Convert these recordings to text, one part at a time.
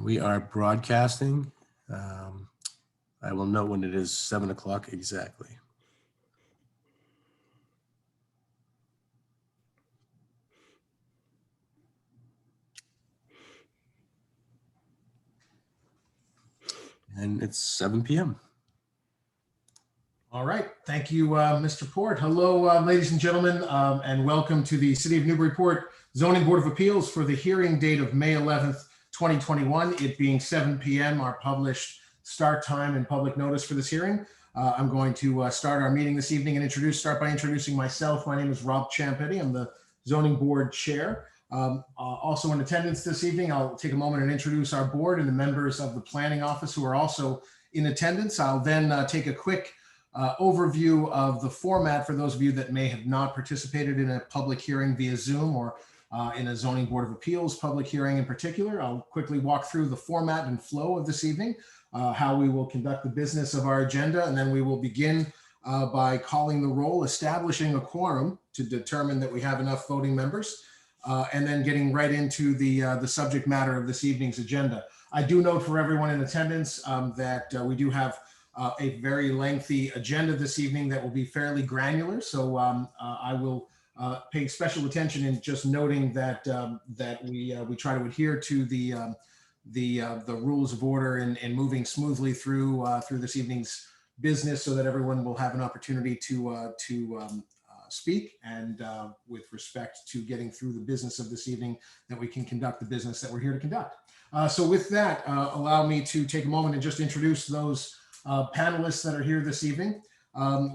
We are broadcasting. I will note when it is 7 o'clock exactly. And it's 7 p.m. All right. Thank you, Mr. Port. Hello, ladies and gentlemen, and welcome to the City of Newburyport Zoning Board of Appeals for the hearing date of May 11th, 2021, it being 7 p.m., our published start time and public notice for this hearing. I'm going to start our meeting this evening and start by introducing myself. My name is Rob Ciampetti. I'm the Zoning Board Chair. Also in attendance this evening, I'll take a moment and introduce our board and the members of the Planning Office who are also in attendance. I'll then take a quick overview of the format for those of you that may have not participated in a public hearing via Zoom or in a Zoning Board of Appeals public hearing in particular. I'll quickly walk through the format and flow of this evening, how we will conduct the business of our agenda, and then we will begin by calling the roll, establishing a quorum to determine that we have enough voting members, and then getting right into the subject matter of this evening's agenda. I do note for everyone in attendance that we do have a very lengthy agenda this evening that will be fairly granular. So I will pay special attention in just noting that we try to adhere to the rules of order and moving smoothly through this evening's business so that everyone will have an opportunity to speak, and with respect to getting through the business of this evening, that we can conduct the business that we're here to conduct. So with that, allow me to take a moment and just introduce those panelists that are here this evening.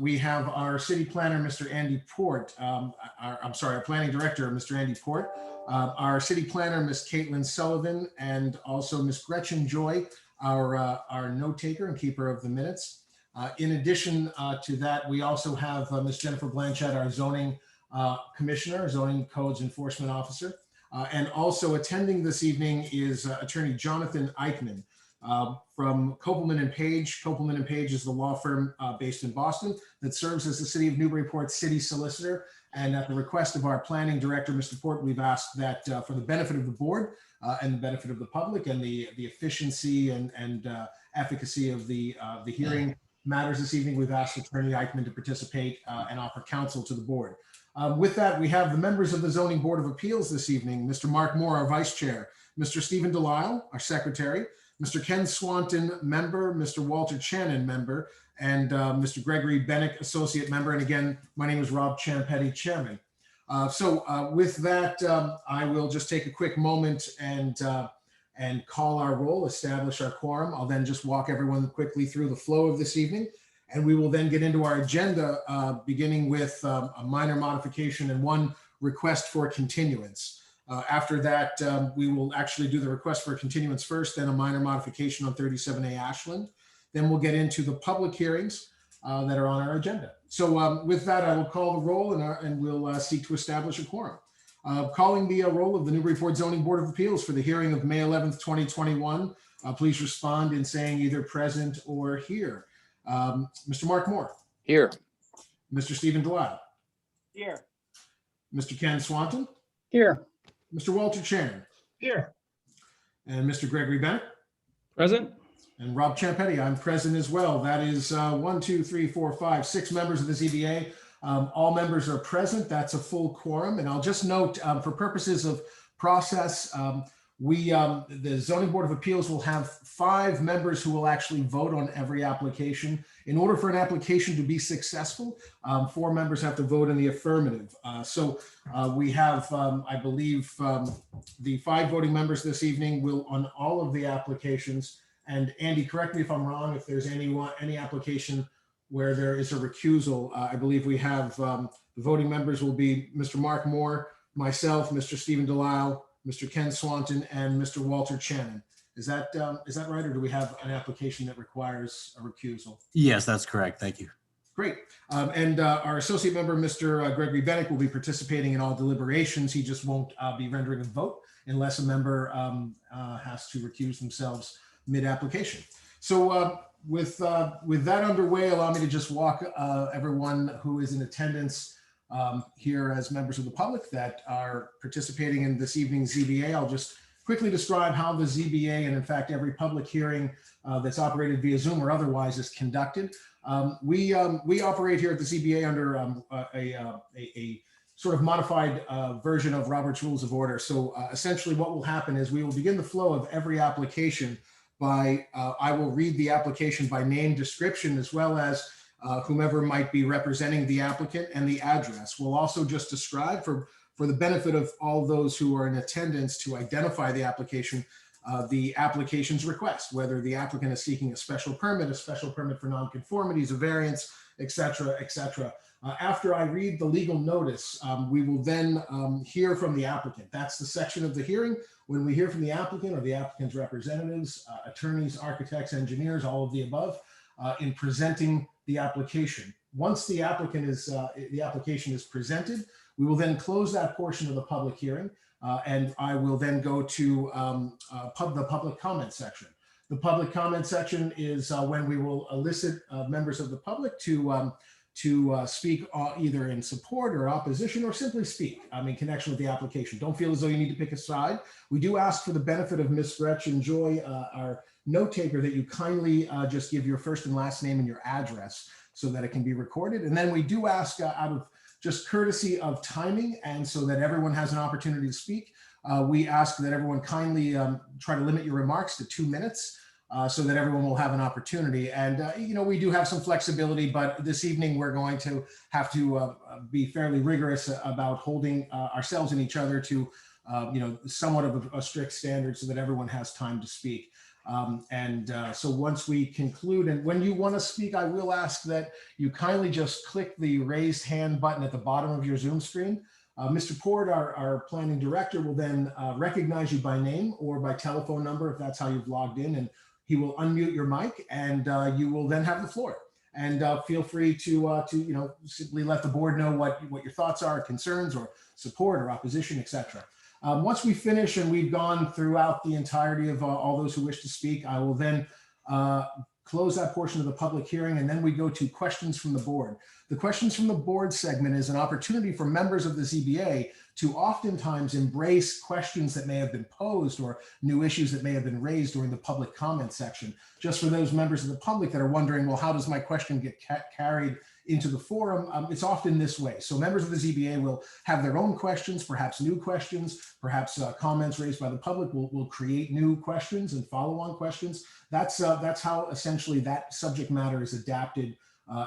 We have our city planner, Mr. Andy Port. Our planning director, Mr. Andy Port. Our city planner, Ms. Caitlin Sullivan, and also Ms. Gretchen Joy, our note taker and keeper of the minutes. In addition to that, we also have Ms. Jennifer Blanchett, our zoning commissioner, zoning codes enforcement officer. And also attending this evening is attorney Jonathan Eichman from Copeland and Page. Copeland and Page is the law firm based in Boston that serves as the City of Newburyport city solicitor. And at the request of our planning director, Mr. Port, we've asked that for the benefit of the board and the benefit of the public and the efficiency and efficacy of the hearing matters this evening, we've asked attorney Eichman to participate and offer counsel to the board. With that, we have the members of the Zoning Board of Appeals this evening, Mr. Mark Moore, our vice chair, Mr. Stephen Delisle, our secretary, Mr. Ken Swanton, member, Mr. Walter Channon, member, and Mr. Gregory Bennick, associate member. And again, my name is Rob Ciampetti, chairman. With that, I will just take a quick moment and call our roll, establish our quorum. I'll then just walk everyone quickly through the flow of this evening. And we will then get into our agenda, beginning with a minor modification and one request for continuance. After that, we will actually do the request for a continuance first, then a minor modification on 37A Ashland. Then we'll get into the public hearings that are on our agenda. So with that, I will call the roll and we'll seek to establish a quorum. Calling the roll of the Newburyport Zoning Board of Appeals for the hearing of May 11th, 2021. Please respond in saying either present or here. Mr. Mark Moore. Here. Mr. Stephen Delisle. Here. Mr. Ken Swanton. Here. Mr. Walter Channon. Here. And Mr. Gregory Bennick. Present. And Rob Ciampetti, I'm present as well. That is 1, 2, 3, 4, 5, 6 members of the ZBA. All members are present. That's a full quorum. And I'll just note for purposes of process, the Zoning Board of Appeals will have 5 members who will actually vote on every application. In order for an application to be successful, 4 members have to vote in the affirmative. We have, I believe, the 5 voting members this evening will on all of the applications. And Andy, correct me if I'm wrong, if there's any application where there is a recusal. I believe we have the voting members will be Mr. Mark Moore, myself, Mr. Stephen Delisle, Mr. Ken Swanton, and Mr. Walter Channon. Is that right, or do we have an application that requires a recusal? Yes, that's correct. Thank you. Great. And our associate member, Mr. Gregory Bennick, will be participating in all deliberations. He just won't be rendering a vote unless a member has to recuse themselves mid-application. So with that underway, allow me to just walk everyone who is in attendance here as members of the public that are participating in this evening's ZBA. I'll just quickly describe how the ZBA, and in fact, every public hearing that's operated via Zoom or otherwise is conducted. We operate here at the ZBA under a sort of modified version of Robert's Rules of Order. So essentially what will happen is we will begin the flow of every application by, I will read the application by name, description, as well as whomever might be representing the applicant and the address. We'll also just describe for the benefit of all those who are in attendance to identify the application's request, whether the applicant is seeking a special permit for nonconformities, a variance, et cetera, et cetera. After I read the legal notice, we will then hear from the applicant. That's the section of the hearing when we hear from the applicant or the applicant's representatives, attorneys, architects, engineers, all of the above, in presenting the application. Once the application is presented, we will then close that portion of the public hearing, and I will then go to the public comment section. The public comment section is when we will elicit members of the public to speak either in support or opposition or simply speak in connection with the application. Don't feel as though you need to pick a side. We do ask for the benefit of Ms. Gretchen Joy, our note taker, that you kindly just give your first and last name and your address so that it can be recorded. And then we do ask out of just courtesy of timing and so that everyone has an opportunity to speak, we ask that everyone kindly try to limit your remarks to 2 minutes. So that everyone will have an opportunity. And, we do have some flexibility, but this evening we're going to have to be fairly rigorous about holding ourselves and each other to, somewhat of a strict standard so that everyone has time to speak. So once we conclude, and when you want to speak, I will ask that you kindly just click the raised hand button at the bottom of your Zoom screen. Mr. Port, our planning director, will then recognize you by name or by telephone number if that's how you've logged in, and he will unmute your mic, and you will then have the floor. And feel free to simply let the board know what your thoughts are, concerns, or support, or opposition, etc. Once we finish and we've gone throughout the entirety of all those who wish to speak, I will then close that portion of the public hearing, and then we go to questions from the board. The questions from the board segment is an opportunity for members of the ZBA to oftentimes embrace questions that may have been posed or new issues that may have been raised during the public comment section. Just for those members of the public that are wondering, well, how does my question get carried into the forum? It's often this way. So members of the ZBA will have their own questions, perhaps new questions, perhaps comments raised by the public will create new questions and follow-on questions. That's how essentially that subject matter is adapted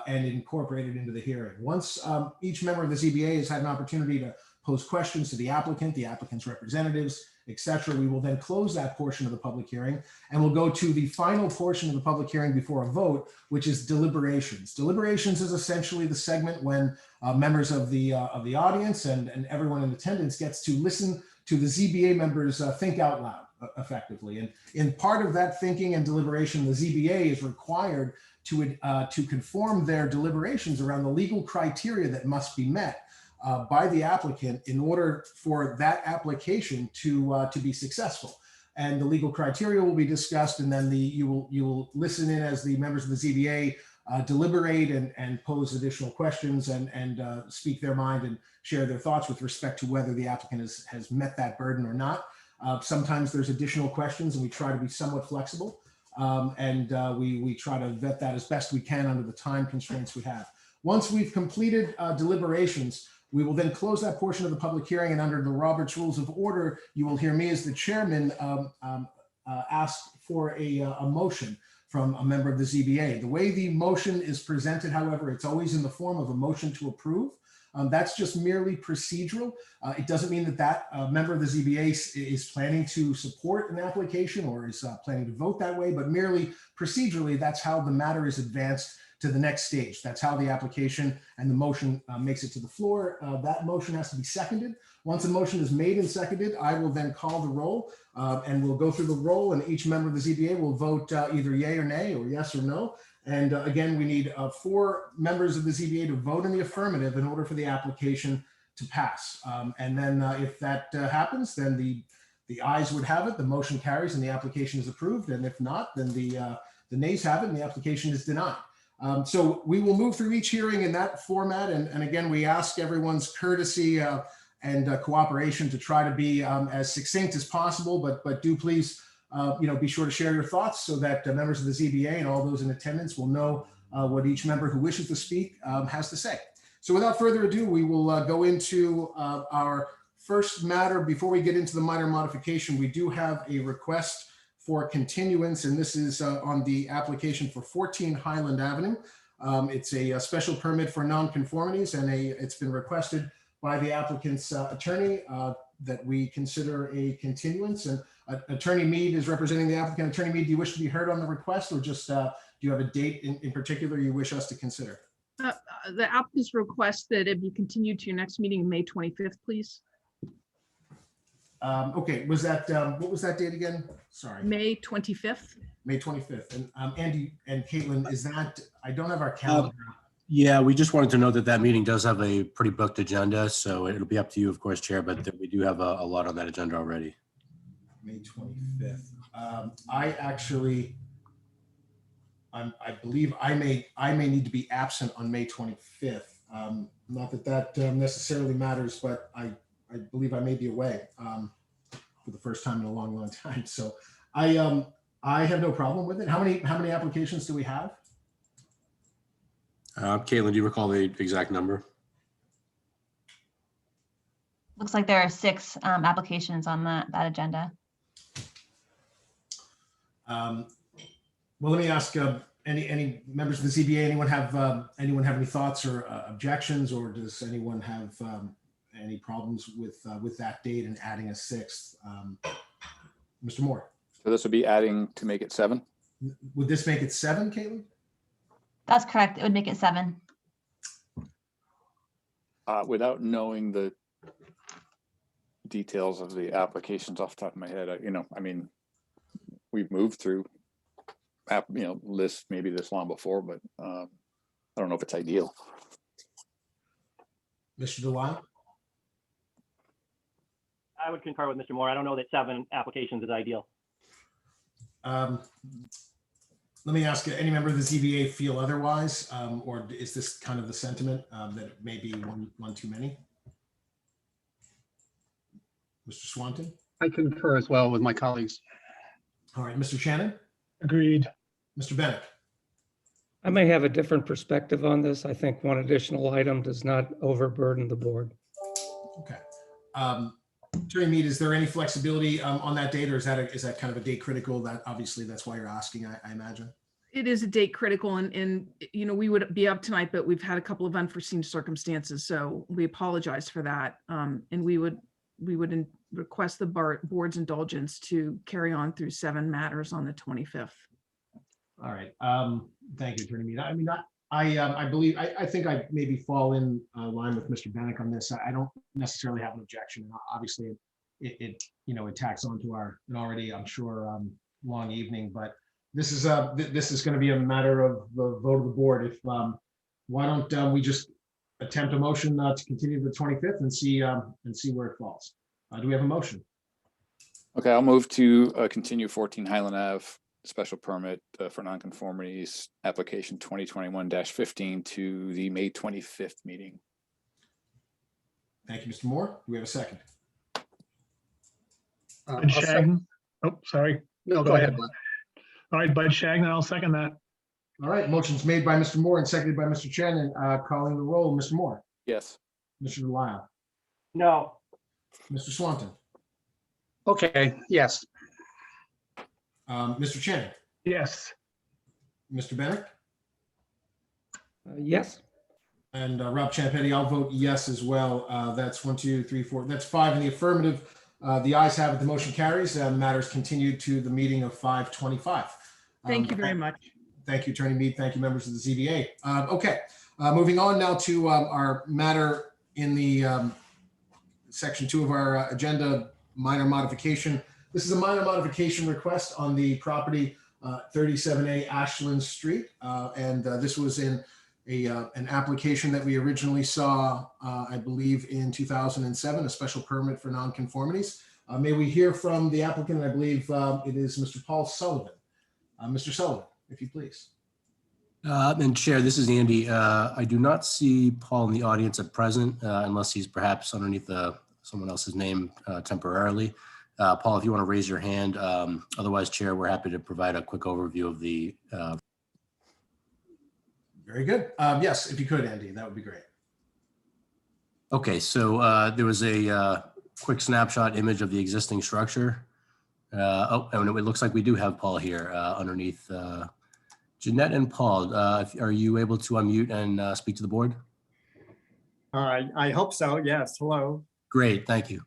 and incorporated into the hearing. Once each member of the ZBA has had an opportunity to pose questions to the applicant's representatives, etc., we will then close that portion of the public hearing, and we'll go to the final portion of the public hearing before a vote, which is deliberations. Deliberations is essentially the segment when members of the audience and everyone in attendance gets to listen to the ZBA members think out loud effectively. And in part of that thinking and deliberation, the ZBA is required to conform their deliberations around the legal criteria that must be met by the applicant in order for that application to be successful. And the legal criteria will be discussed, and then you will listen in as the members of the ZBA deliberate and pose additional questions and speak their mind and share their thoughts with respect to whether the applicant has met that burden or not. Sometimes there's additional questions, and we try to be somewhat flexible, and we try to vet that as best we can under the time constraints we have. Once we've completed deliberations, we will then close that portion of the public hearing, and under the Robert's Rules of Order, you will hear me as the chairman ask for a motion from a member of the ZBA. The way the motion is presented, however, it's always in the form of a motion to approve. That's just merely procedural. It doesn't mean that member of the ZBA is planning to support an application or is planning to vote that way, but merely procedurally, that's how the matter is advanced to the next stage. That's how the application and the motion makes it to the floor. That motion has to be seconded. Once a motion is made and seconded, I will then call the roll and we'll go through the roll, and each member of the ZBA will vote either yay or nay or yes or no. And again, we need 4 members of the ZBA to vote in the affirmative in order for the application to pass. And then if that happens, then the ayes would have it, the motion carries and the application is approved. And if not, then the nays have it and the application is denied. So we will move through each hearing in that format. And again, we ask everyone's courtesy and cooperation to try to be as succinct as possible, but do please, be sure to share your thoughts so that members of the ZBA and all those in attendance will know what each member who wishes to speak has to say. So without further ado, we will go into our first matter. Before we get into the minor modification, we do have a request for continuance, and this is on the application for 14 Highland Avenue. It's a special permit for nonconformities, and it's been requested by the applicant's attorney that we consider a continuance. And Attorney Mead is representing the applicant. Attorney Mead, do you wish to be heard on the request, or just do you have a date in particular you wish us to consider? The applicant's request that it be continued to your next meeting, May 25th, please. Okay, was that, what was that date again? Sorry. May 25th. May 25th. And Andy and Caitlin, is that, I don't have our calendar. Yeah, we just wanted to know that that meeting does have a pretty booked agenda, so it'll be up to you, of course, Chair, but that we do have a lot on that agenda already. May 25th. I believe I may need to be absent on May 25th. Not that necessarily matters, but I believe I may be away for the first time in a long time. So I have no problem with it. How many applications do we have? Caitlin, do you recall the exact number? Looks like there are 6 applications on that agenda. Well, let me ask any members of the ZBA, anyone have any thoughts or objections, or does anyone have any problems with that date and adding a 6th? Mr. Moore. So this would be adding to make it 7? Would this make it 7, Caitlin? That's correct. It would make it 7. Without knowing the details of the applications off the top of my head, I mean, we've moved through, lists maybe this long before, but I don't know if it's ideal. Mr. Delisle? I would concur with Mr. Moore. I don't know that 7 applications is ideal. Let me ask, any member of the ZBA feel otherwise, or is this kind of the sentiment that it may be one too many? Mr. Swanton? I concur as well with my colleagues. All right, Mr. Shannon? Agreed. Mr. Bennett? I may have a different perspective on this. I think one additional item does not overburden the board. Okay. Attorney Mead, is there any flexibility on that date, or is that kind of a date critical? That obviously that's why you're asking, I imagine. It is a date critical, and we would be up tonight, but we've had a couple of unforeseen circumstances, so we apologize for that. And we would request the board's indulgence to carry on through 7 matters on the 25th. All right. Thank you, Attorney Mead. I mean, I think I maybe fall in line with Mr. Bennett on this. I don't necessarily have an objection. Obviously, it tacks onto an already, I'm sure, long evening. But this is going to be a matter of the vote of the board. If why don't we just attempt a motion to continue to the 25th and see where it falls. Do we have a motion? Okay, I'll move to continue 14 Highland Ave special permit for nonconformities application 2021-15 to the May 25th meeting. Thank you, Mr. Moore. Do we have a second? Bud Shagnon. Oh, sorry. No, go ahead. All right, Bud Shagnon, I'll second that. All right, motion's made by Mr. Moore and seconded by Mr. Shannon. Calling the roll, Mr. Moore, Yes. Mr. Delisle, No. Mr. Swanton, Okay, yes. Mr. Chen, Yes. Mr. Bennett, Yes. and Rob Champetti. I'll vote yes as well. That's 1, 2, 3, 4. That's 5 in the affirmative. The ayes have it. The motion carries. The matter is continued to the meeting of 5/25. Thank you very much. Thank you, Attorney Mead. Thank you, members of the ZBA. Okay, moving on now to our matter in the section 2 of our agenda, minor modification. This is a minor modification request on the property 37A Ashland Street. And this was in an application that we originally saw, I believe, in 2007, a special permit for nonconformities. May we hear from the applicant? I believe it is Mr. Paul Sullivan. Mr. Sullivan, if you please. And Chair, this is Andy. I do not see Paul in the audience at present, unless he's perhaps underneath a someone else's name temporarily. Paul, if you want to raise your hand. Otherwise, Chair, we're happy to provide a quick overview of the. Very good. Yes, if you could, Andy, that would be great. Okay, so there was a quick snapshot image of the existing structure. Oh, and it looks like we do have Paul here underneath. Jeanette and Paul, are you able to unmute and speak to the board? I hope so. Yes. Hello. Great, thank you.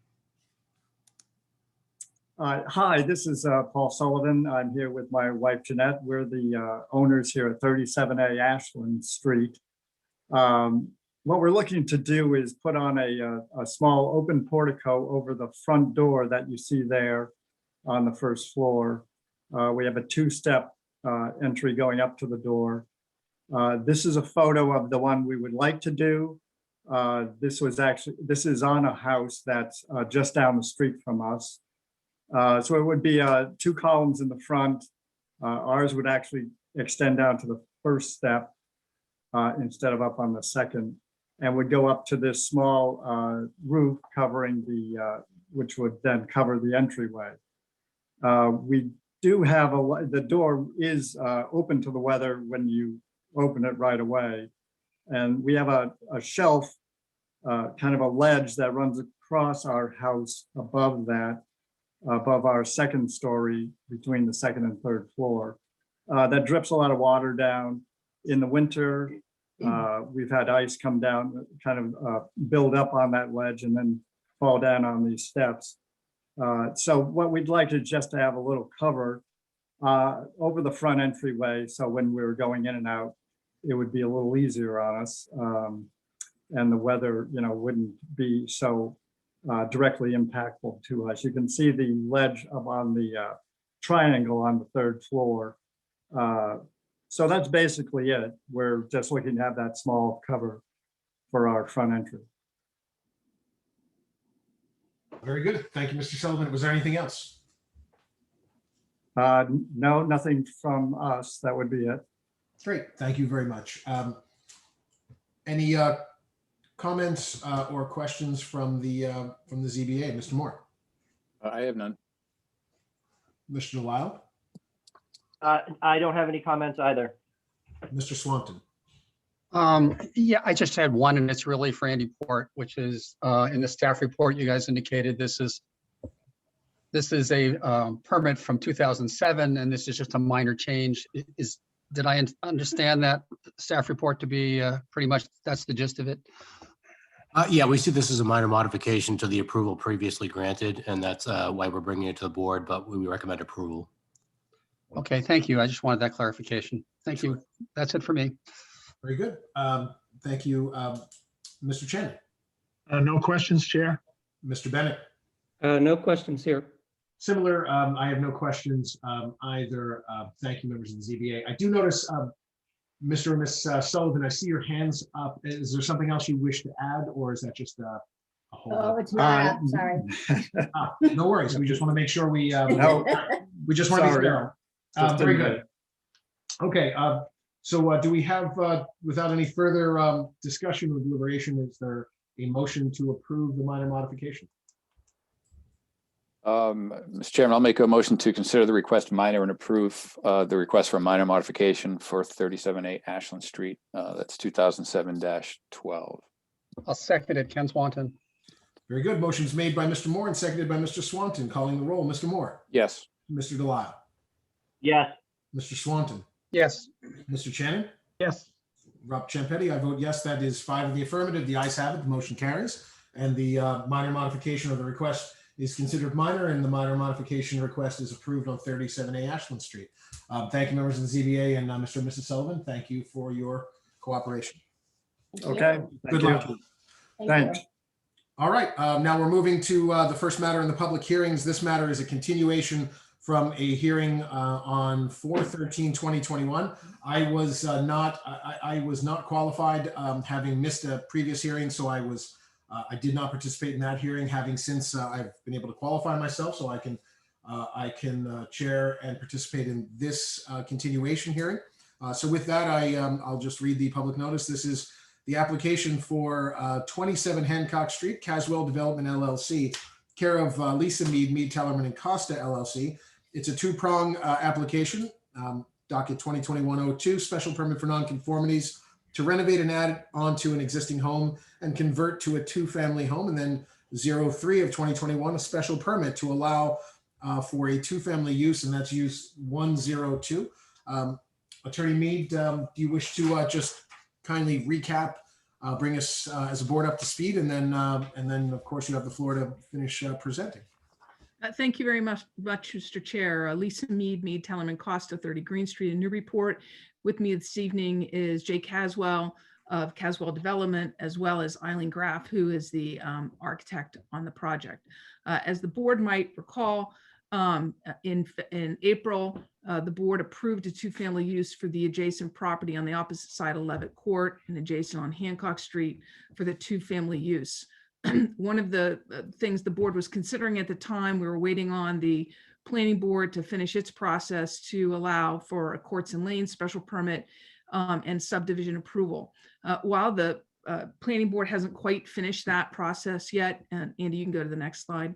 Hi, this is Paul Sullivan. I'm here with my wife, Jeanette. We're the owners here at 37A Ashland Street. What we're looking to do is put on a small open portico over the front door that you see there on the first floor. We have a two-step entry going up to the door. This is a photo of the one we would like to do. This is on a house that's just down the street from us. So it would be 2 columns in the front. Ours would actually extend down to the first step instead of up on the second, and would go up to this small roof covering which would then cover the entryway. We do have the door is open to the weather when you open it right away. And we have a shelf, kind of a ledge that runs across our house above that, above our second story, between the second and third floor. That drips a lot of water down. In the winter, we've had ice come down, kind of build up on that ledge and then fall down on these steps. So what we'd like is just to have a little cover over the front entryway. So when we were going in and out, it would be a little easier on us. And the weather, wouldn't be so directly impactful to us. You can see the ledge up on the triangle on the third floor. So that's basically it. We're just looking to have that small cover for our front entry. Very good. Thank you, Mr. Sullivan. Was there anything else? No, nothing from us. That would be it. Great. Thank you very much. Any comments or questions from the ZBA? Mr. Moore? I have none. Mr. Delisle? I don't have any comments either. Mr. Swanton? Yeah, I just had one, and it's really for Andy Port, which is in the staff report, you guys indicated this is a permit from 2007, and this is just a minor change. Did I understand that staff report to be pretty much that's the gist of it? Yeah, we see this as a minor modification to the approval previously granted, and that's why we're bringing it to the board, but we recommend approval. Okay, thank you. I just wanted that clarification. Thank you. That's it for me. Very good. Thank you. Mr. Chen? No questions, Chair. Mr. Bennett? No questions here. Similar, I have no questions either. Thank you, members of the ZBA. I do notice, Mr. and Ms. Sullivan, I see your hands up. Is there something else you wish to add, or is that just a whole? Oh, it's not up, sorry. No worries. We just want to make sure we No, we just want to be sorry. thorough. Just Very didn't good. Okay, so do we have, without any further discussion or deliberation, is there a motion to approve the minor modification? Mr. Chairman, I'll make a motion to consider the request minor and approve the request for a minor modification for 37A Ashland Street. That's 2007-12. I'll second it, Ken Swanton. Very good. Motion's made by Mr. Moore and seconded by Mr. Swanton. Calling the roll. Mr. Moore? Yes. Mr. Delisle? Yes. Mr. Swanton? Yes. Mr. Shannon? Yes. Rob Champetti, I vote yes. That is 5 in the affirmative. The ayes have it. The motion carries. And the minor modification of the request is considered minor, and the minor modification request is approved on 37A Ashland Street. Thank you, members of the ZBA, and Mr. and Mrs. Sullivan, thank you for your cooperation. Okay. Good Thank you. luck. Thanks. All right, now we're moving to the first matter in the public hearings. This matter is a continuation from a hearing on 4/13/2021. I was not qualified, having missed a previous hearing, so I did not participate in that hearing. Having since I've been able to qualify myself, so I can chair and participate in this continuation hearing. So with that, I'll just read the public notice. This is the application for 27 Hancock Street, Caswell Development LLC, care of Lisa Mead, Tellerman and Costa LLC. It's a two-prong application, docket 2021-02, special permit for nonconformities to renovate and add onto an existing home and convert to a two-family home. And then 03 of 2021, a special permit to allow for a two-family use, and that's use 102. Attorney Mead, do you wish to just kindly recap, bring us as a board up to speed, and then of course you have the floor to finish presenting. Thank you very much, Mr. Chair. Lisa Mead, Tellerman Costa, 30 Green Street in Newburyport. With me this evening is Jay Caswell of Caswell Development, as well as Eileen Graff, who is the architect on the project. As the board might recall, in April, the board approved a two-family use for the adjacent property on the opposite side of Levitt Court and adjacent on Hancock Street for the two-family use. One of the things the board was considering at the time, we were waiting on the planning board to finish its process to allow for a courts and lanes special permit and subdivision approval. While the planning board hasn't quite finished that process yet, and Andy, you can go to the next slide.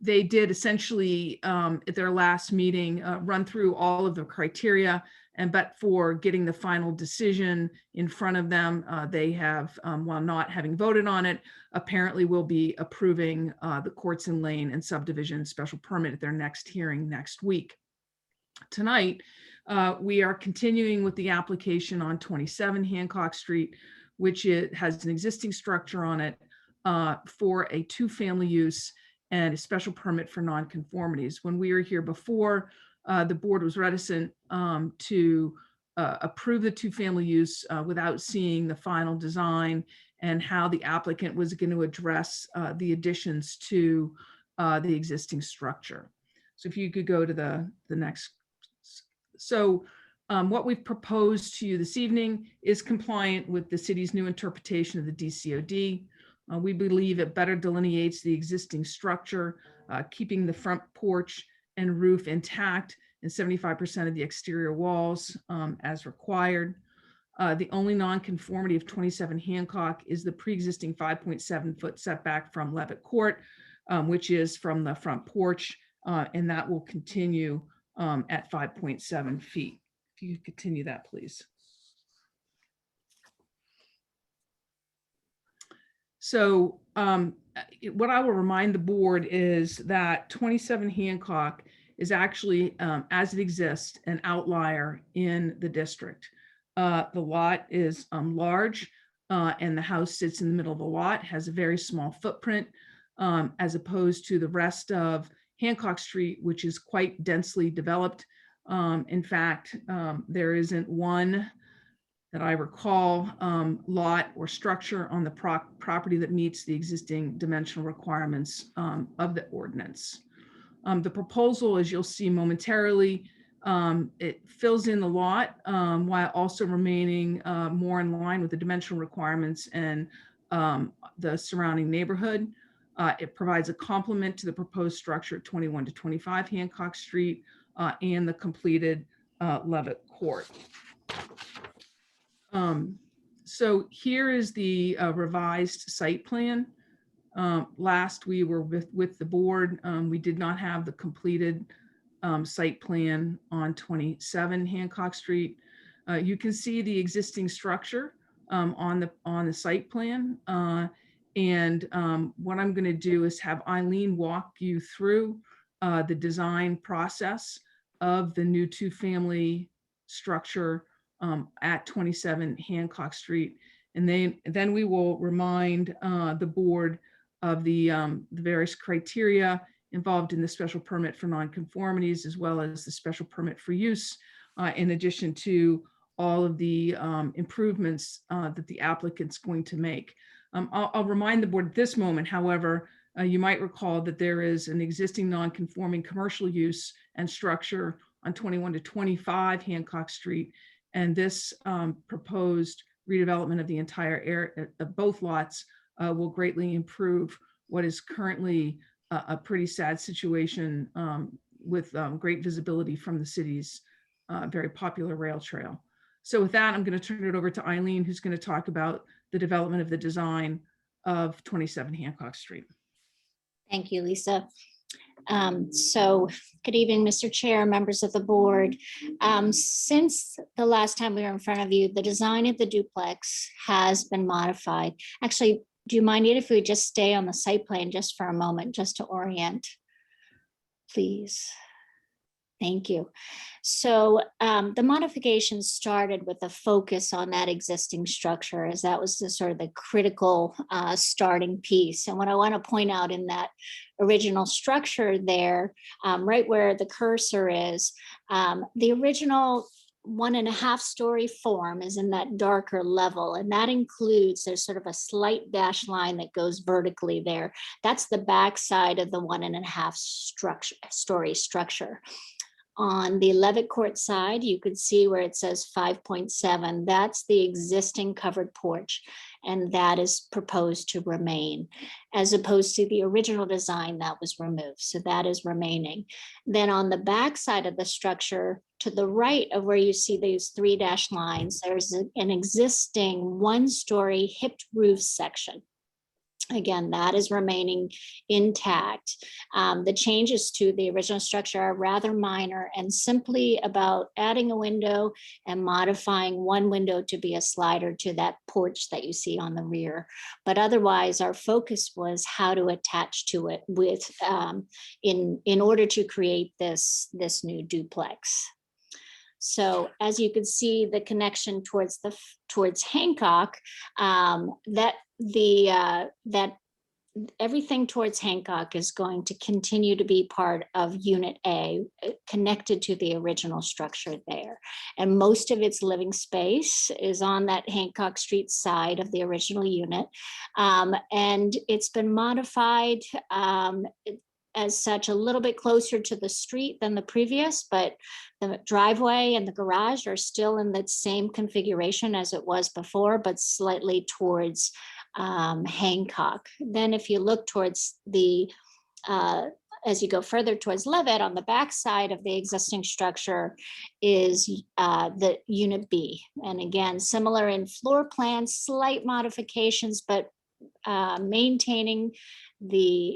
They did essentially at their last meeting run through all of the criteria, but for getting the final decision in front of them, they have, while not having voted on it, apparently will be approving the courts and lane and subdivision special permit at their next hearing next week. Tonight, we are continuing with the application on 27 Hancock Street, which has an existing structure on it for a two-family use and a special permit for nonconformities. When we were here before, the board was reticent to approve the two-family use without seeing the final design and how the applicant was going to address the additions to the existing structure. So if you could go to the next. So what we've proposed to you this evening is compliant with the city's new interpretation of the DCOD. We believe it better delineates the existing structure, keeping the front porch and roof intact and 75% of the exterior walls as required. The only nonconformity of 27 Hancock is the pre-existing 5.7 foot setback from Levitt Court, which is from the front porch, and that will continue at 5.7 feet. If you could continue that, please. So what I will remind the board is that 27 Hancock is actually, as it exists, an outlier in the district. The lot is large and the house sits in the middle of the lot, has a very small footprint as opposed to the rest of Hancock Street, which is quite densely developed. In fact, there isn't one that I recall lot or structure on the property that meets the existing dimensional requirements of the ordinance. The proposal, as you'll see momentarily, it fills in the lot while also remaining more in line with the dimensional requirements and the surrounding neighborhood. It provides a complement to the proposed structure at 21 to 25 Hancock Street and the completed Levitt Court. So here is the revised site plan. Last we were with the board, we did not have the completed site plan on 27 Hancock Street. You can see the existing structure on the site plan. And what I'm going to do is have Eileen walk you through the design process of the new two-family structure at 27 Hancock Street. And then we will remind the board of the various criteria involved in the special permit for nonconformities, as well as the special permit for use, in addition to all of the improvements that the applicant's going to make. I'll remind the board at this moment, however, you might recall that there is an existing nonconforming commercial use and structure on 21 to 25 Hancock Street. And this proposed redevelopment of the entire area of both lots will greatly improve what is currently a pretty sad situation with great visibility from the city's very popular rail trail. So with that, I'm going to turn it over to Eileen, who's going to talk about the development of the design of 27 Hancock Street. Thank you, Lisa. So good evening, Mr. Chair, members of the board. Since the last time we were in front of you, the design of the duplex has been modified. Actually, do you mind if we just stay on the site plan just for a moment, just to orient, please? Thank you. So the modification started with a focus on that existing structure, as that was the sort of the critical starting piece. And what I want to point out in that original structure there, right where the cursor is, the original 1.5-story form is in that darker level, and that includes, there's sort of a slight dashed line that goes vertically there. That's the back side of the 1.5-story structure. On the Levitt Court side, you could see where it says 5.7. That's the existing covered porch, and that is proposed to remain, as opposed to the original design that was removed. So that is remaining. Then on the back side of the structure, to the right of where you see these 3 dashed lines, there's an existing 1-story hipped roof section. Again, that is remaining intact. The changes to the original structure are rather minor and simply about adding a window and modifying one window to be a slider to that porch that you see on the rear. But otherwise, our focus was how to attach to it with in order to create this new duplex. So as you can see, the connection towards Hancock, that everything towards Hancock is going to continue to be part of Unit A, connected to the original structure there. And most of its living space is on that Hancock Street side of the original unit. And it's been modified as such a little bit closer to the street than the previous, but the driveway and the garage are still in the same configuration as it was before, but slightly towards Hancock. Then if you look towards the, as you go further towards Levitt, on the back side of the existing structure is the Unit B. And again, similar in floor plan, slight modifications, but maintaining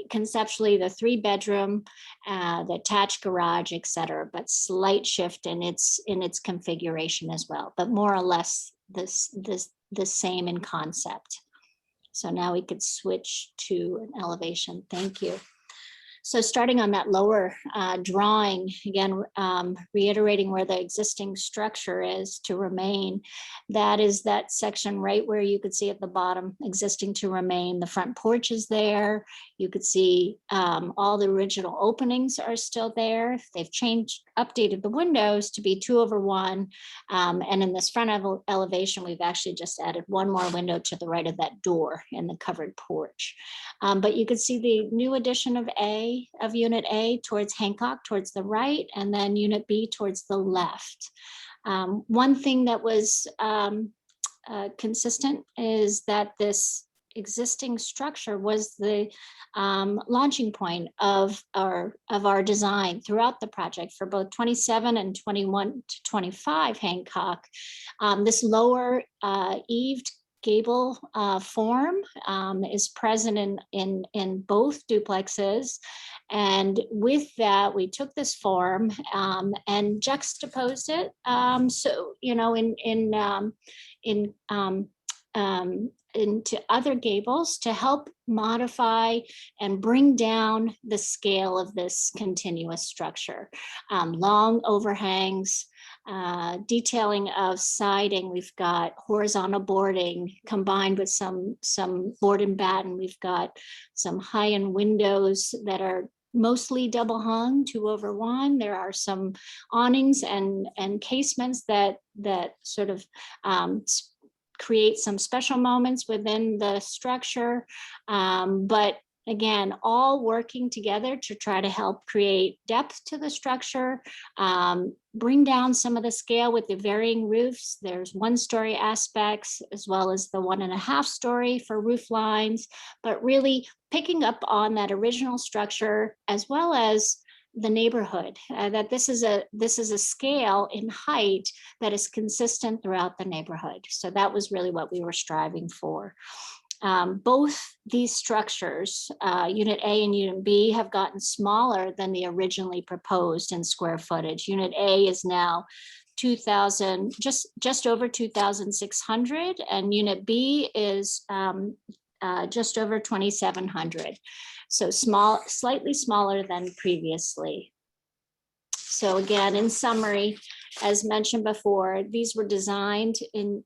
conceptually the 3-bedroom, the attached garage, et cetera, but slight shift in its configuration as well, but more or less the same in concept. So now we could switch to an elevation. Thank you. So starting on that lower drawing, again, reiterating where the existing structure is to remain, that is that section right where you could see at the bottom, existing to remain. The front porch is there. You could see all the original openings are still there. They've updated the windows to be 2/1. And in this front elevation, we've actually just added one more window to the right of that door in the covered porch. But you could see the new addition of Unit A towards Hancock, towards the right, and then Unit B towards the left. One thing that was consistent is that this existing structure was the launching point of our design throughout the project for both 27 and 21 to 25 Hancock. This lower eaved gable form is present in both duplexes. And with that, we took this form and juxtaposed it. So, you know, into other gables to help modify and bring down the scale of this continuous structure. Long overhangs, detailing of siding. We've got horizontal boarding combined with some board and batten. We've got some high-end windows that are mostly double hung, 2/1. There are some awnings and casements that sort of create some special moments within the structure. But again, all working together to try to help create depth to the structure, bring down some of the scale with the varying roofs. There's 1-story aspects as well as the 1.5-story for roof lines, but really picking up on that original structure as well as the neighborhood, that this is a scale in height that is consistent throughout the neighborhood. So that was really what we were striving for. Both these structures, Unit A and Unit B, have gotten smaller than the originally proposed in square footage. Unit A is now 2,000, just over 2,600, and Unit B is just over 2,700. So small, slightly smaller than previously. So again, in summary, as mentioned before, these were designed in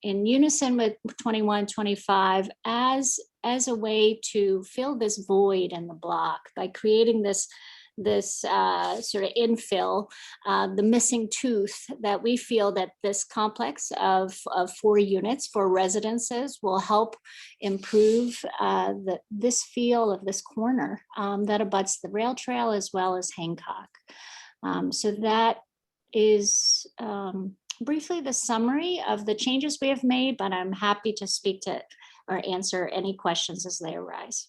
unison with 2125 as a way to fill this void in the block by creating this sort of infill, the missing tooth that we feel that this complex of 4 units, 4 residences, will help improve this feel of this corner that abuts the rail trail as well as Hancock. So that is briefly the summary of the changes we have made, but I'm happy to speak to or answer any questions as they arise.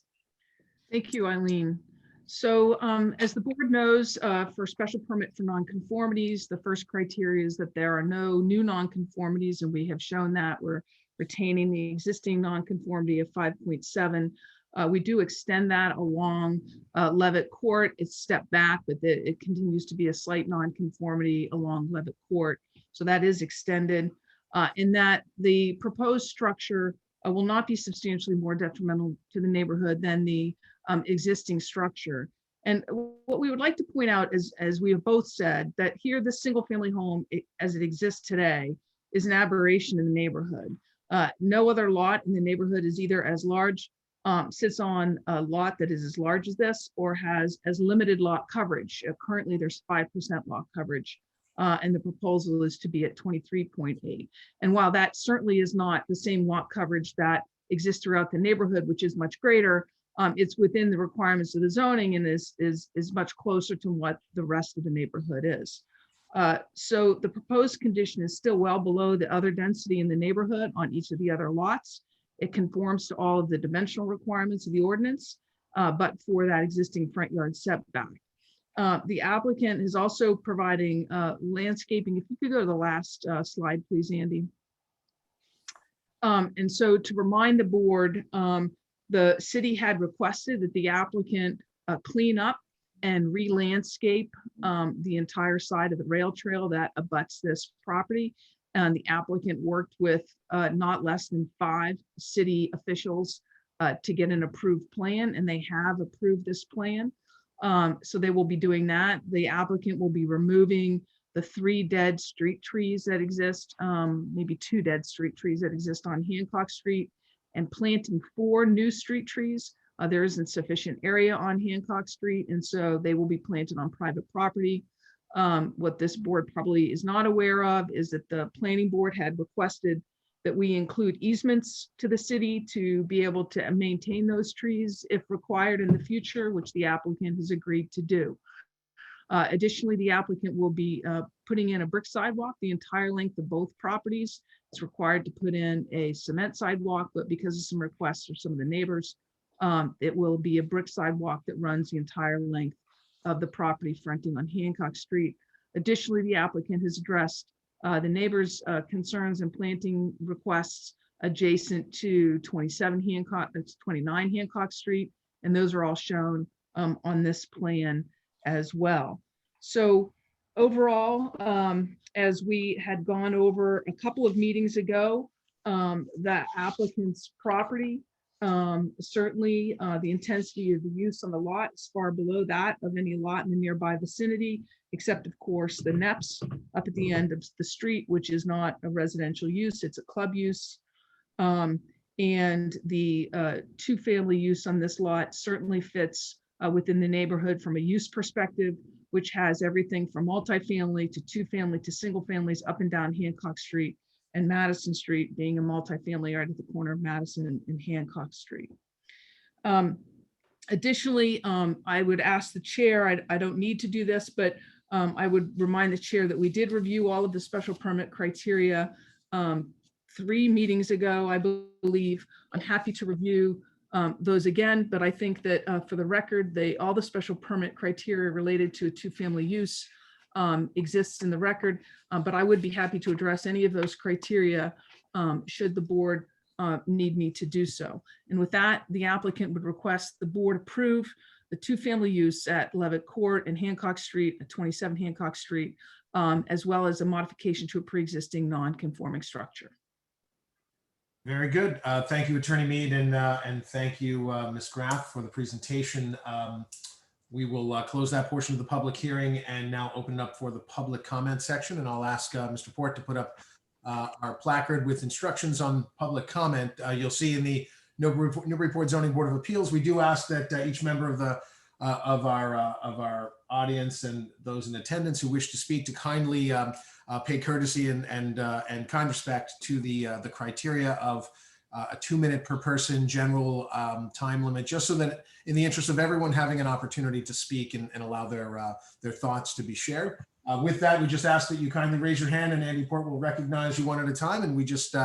Thank you, Eileen. So as the board knows, for special permit for nonconformities, the first criteria is that there are no new nonconformities, and we have shown that we're retaining the existing nonconformity of 5.7. We do extend that along Levitt Court. It's stepped back, but it continues to be a slight nonconformity along Levitt Court. So that is extended in that the proposed structure will not be substantially more detrimental to the neighborhood than the existing structure. And what we would like to point out is, as we have both said, that here the single family home as it exists today is an aberration in the neighborhood. No other lot in the neighborhood is either as large, sits on a lot that is as large as this, or has as limited lot coverage. Currently there's 5% lot coverage, and the proposal is to be at 23.8. And while that certainly is not the same lot coverage that exists throughout the neighborhood, which is much greater, it's within the requirements of the zoning and is much closer to what the rest of the neighborhood is. So the proposed condition is still well below the other density in the neighborhood on each of the other lots. It conforms to all of the dimensional requirements of the ordinance, but for that existing front yard setback. The applicant is also providing landscaping. If you could go to the last slide, please, Andy. And so to remind the board, the city had requested that the applicant clean up and re-landscape the entire side of the rail trail that abuts this property. And the applicant worked with not less than 5 city officials to get an approved plan, and they have approved this plan. So they will be doing that. The applicant will be removing the 3 dead street trees that exist, maybe 2 dead street trees that exist on Hancock Street, and planting 4 new street trees. There isn't sufficient area on Hancock Street, and so they will be planted on private property. What this board probably is not aware of is that the planning board had requested that we include easements to the city to be able to maintain those trees if required in the future, which the applicant has agreed to do. Additionally, the applicant will be putting in a brick sidewalk the entire length of both properties. It's required to put in a cement sidewalk, but because of some requests from some of the neighbors, it will be a brick sidewalk that runs the entire length of the property fronting on Hancock Street. Additionally, the applicant has addressed the neighbors' concerns and planting requests adjacent to 29 Hancock Street, and those are all shown on this plan as well. So overall, as we had gone over a couple of meetings ago, that applicant's property, certainly the intensity of the use on the lot is far below that of any lot in the nearby vicinity, except of course the NEPS up at the end of the street, which is not a residential use, it's a club use. And the 2-family use on this lot certainly fits within the neighborhood from a use perspective, which has everything from multifamily to 2-family to single families up and down Hancock Street, and Madison Street being a multifamily right at the corner of Madison and Hancock Street. Additionally, I would ask the chair, I don't need to do this, but I would remind the chair that we did review all of the special permit criteria 3 meetings ago, I believe. I'm happy to review those again, but I think that for the record, all the special permit criteria related to a two-family use exists in the record, but I would be happy to address any of those criteria should the board need me to do so. And with that, the applicant would request the board approve the two-family use at Levitt Court and Hancock Street, at 27 Hancock Street, as well as a modification to a pre-existing non-conforming structure. Very good. Thank you, Attorney Mead, and thank you, Ms. Graff, for the presentation. We will close that portion of the public hearing and now open it up for the public comment section. And I'll ask Mr. Port to put up our placard with instructions on public comment. You'll see in the Newburyport Zoning Board of Appeals, we do ask that each member of our audience and those in attendance who wish to speak to kindly pay courtesy and kind respect to the criteria of a 2-minute per person general time limit, just so that in the interest of everyone having an opportunity to speak and allow their thoughts to be shared. With that, we just ask that you kindly raise your hand and Andy Port will recognize you one at a time. And we just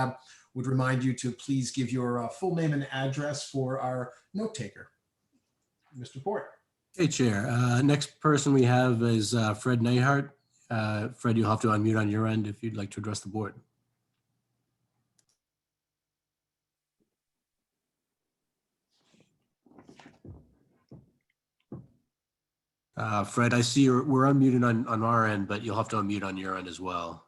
would remind you to please give your full name and address for our note taker. Mr. Port. Hey, Chair. Next person we have is Fred Nehart. Fred, you'll have to unmute on your end if you'd like to address the board. Fred, I see we're unmuted on our end, but you'll have to unmute on your end as well.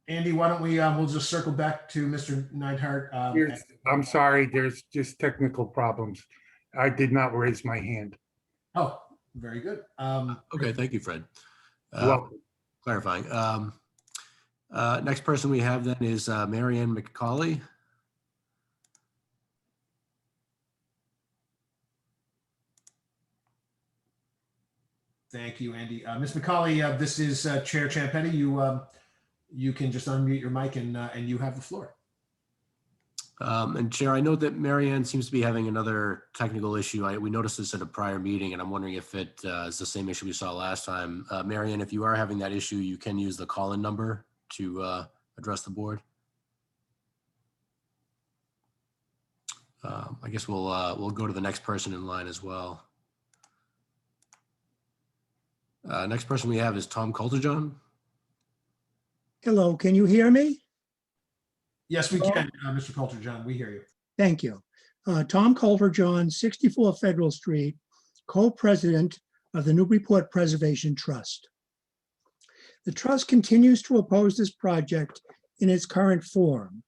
Andy, why don't we'll just circle back to Mr. Neidhart. I'm sorry, there's just technical problems. I did not raise my hand. Oh, very good. Okay, thank you, Fred. Welcome. Clarifying. Next person we have then is Marianne McCauley. Thank you, Andy. Ms. McCauley, this is Chair Champetti. You can just unmute your mic and you have the floor. And Chair, I know that Marianne seems to be having another technical issue. We noticed this at a prior meeting, and I'm wondering if it is the same issue we saw last time. Marianne, if you are having that issue, you can use the call-in number to address the board. I guess we'll go to the next person in line as well. Next person we have is Tom Coulterjohn. Hello, can you hear me? Yes, we can, Mr. Coulterjohn. We hear you. Thank you. Tom Coulterjohn, 64 Federal Street, co-president of the Newburyport Preservation Trust. The trust continues to oppose this project in its current form.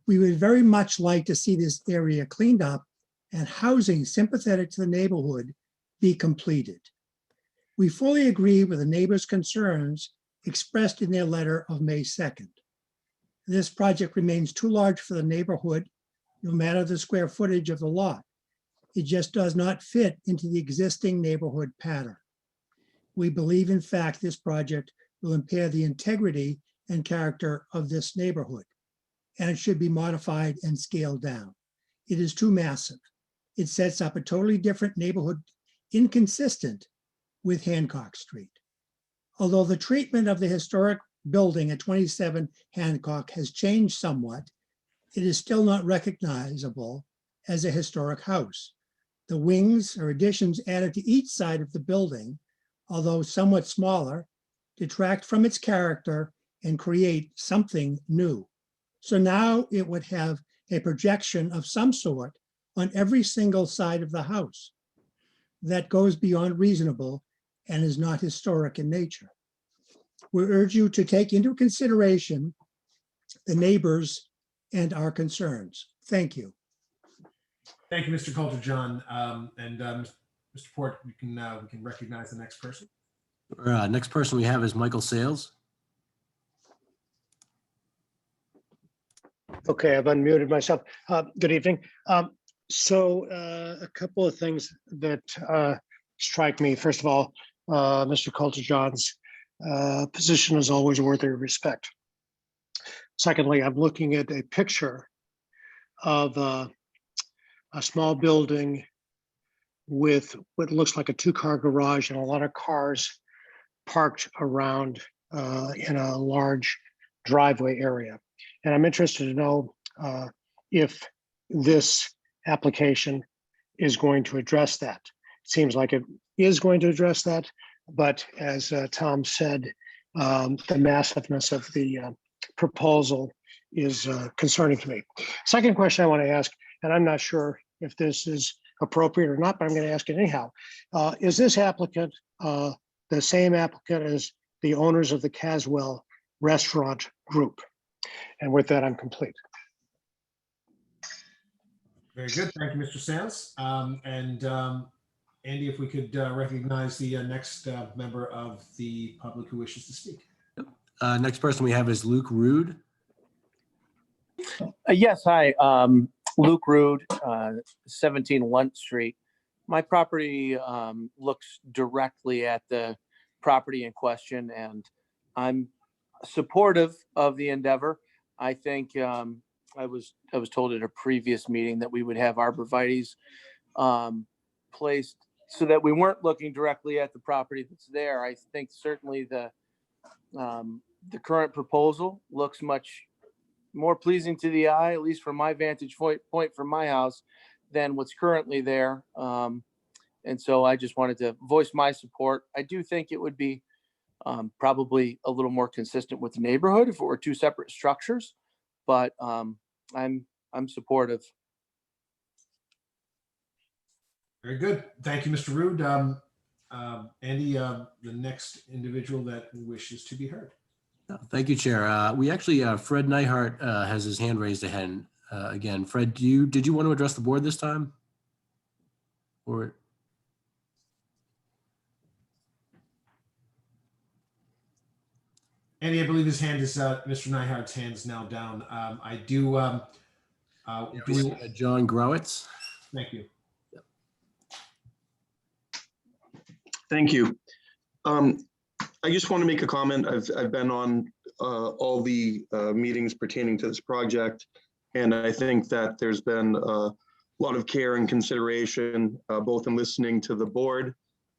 We would very much like to see this area cleaned up and housing sympathetic to the neighborhood be completed. We fully agree with the neighbors' concerns expressed in their letter of May 2nd. This project remains too large for the neighborhood, no matter the square footage of the lot. It just does not fit into the existing neighborhood pattern. We believe, in fact, this project will impair the integrity and character of this neighborhood, and it should be modified and scaled down. It is too massive. It sets up a totally different neighborhood, inconsistent with Hancock Street. Although the treatment of the historic building at 27 Hancock has changed somewhat, it is still not recognizable as a historic house. The wings or additions added to each side of the building, although somewhat smaller, detract from its character and create something new. So now it would have a projection of some sort on every single side of the house that goes beyond reasonable and is not historic in nature. We urge you to take into consideration the neighbors and our concerns. Thank you. Thank you, Mr. Coulterjohn. Mr. Port, we can recognize the next person. Next person we have is Michael Sales. Okay, I've unmuted myself. Good evening. So a couple of things that strike me. First of all, Mr. Coulterjohn's position is always worthy of respect. Secondly, I'm looking at a picture of a small building with what looks like a two-car garage and a lot of cars parked around in a large driveway area. And I'm interested to know if this application is going to address that. It seems like it is going to address that, but as Tom said, the massiveness of the proposal is concerning to me. Second question I want to ask, and I'm not sure if this is appropriate or not, but I'm going to ask it anyhow. Is this applicant the same applicant as the owners of the Caswell Restaurant Group? And with that, I'm complete. Very good. Thank you, Mr. Sands. Andy, if we could recognize the next member of the public who wishes to speak. Next person we have is Luke Rude. Yes, hi. Luke Rude, 17 Lunt Street. My property looks directly at the property in question, and I'm supportive of the endeavor. I think I was told at a previous meeting that we would have arborvitaes placed so that we weren't looking directly at the property that's there. I think certainly the current proposal looks much more pleasing to the eye, at least from my vantage point from my house, than what's currently there. And so I just wanted to voice my support. I do think it would be probably a little more consistent with the neighborhood if it were two separate structures, but I'm supportive. Very good. Thank you, Mr. Rude. Andy, the next individual that wishes to be heard. Thank you, Chair. We actually, Fred Neihart has his hand raised again. Fred, did you want to address the board this time? Or Andy, I believe his hand is, Mr. Neihart's hand is now down. I do. John Growitz. Thank you. Thank you. I just want to make a comment. I've been on all the meetings pertaining to this project, and I think that there's been a lot of care and consideration, both in listening to the board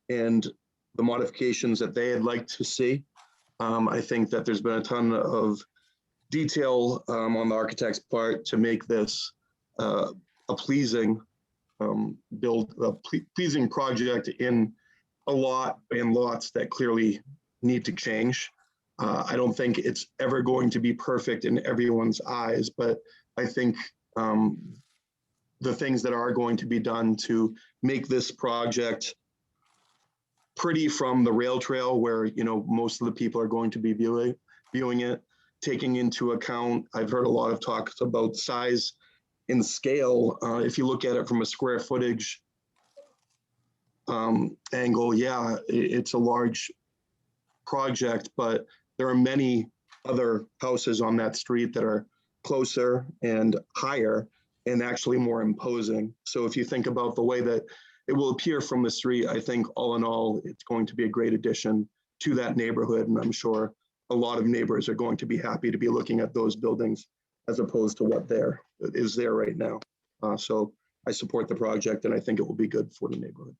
and the modifications that they had liked to see. I think that there's been a ton of detail on the architect's part to make this a pleasing pleasing project in a lot and lots that clearly need to change. I don't think it's ever going to be perfect in everyone's eyes, but I think the things that are going to be done to make this project pretty from the rail trail where, you know, most of the people are going to be viewing it, taking into account, I've heard a lot of talks about size and scale. If you look at it from a square footage angle, yeah, it's a large project, but there are many other houses on that street that are closer and higher and actually more imposing. So if you think about the way that it will appear from the street, I think all in all, it's going to be a great addition to that neighborhood. And I'm sure a lot of neighbors are going to be happy to be looking at those buildings as opposed to what is there right now. So I support the project and I think it will be good for the neighborhood.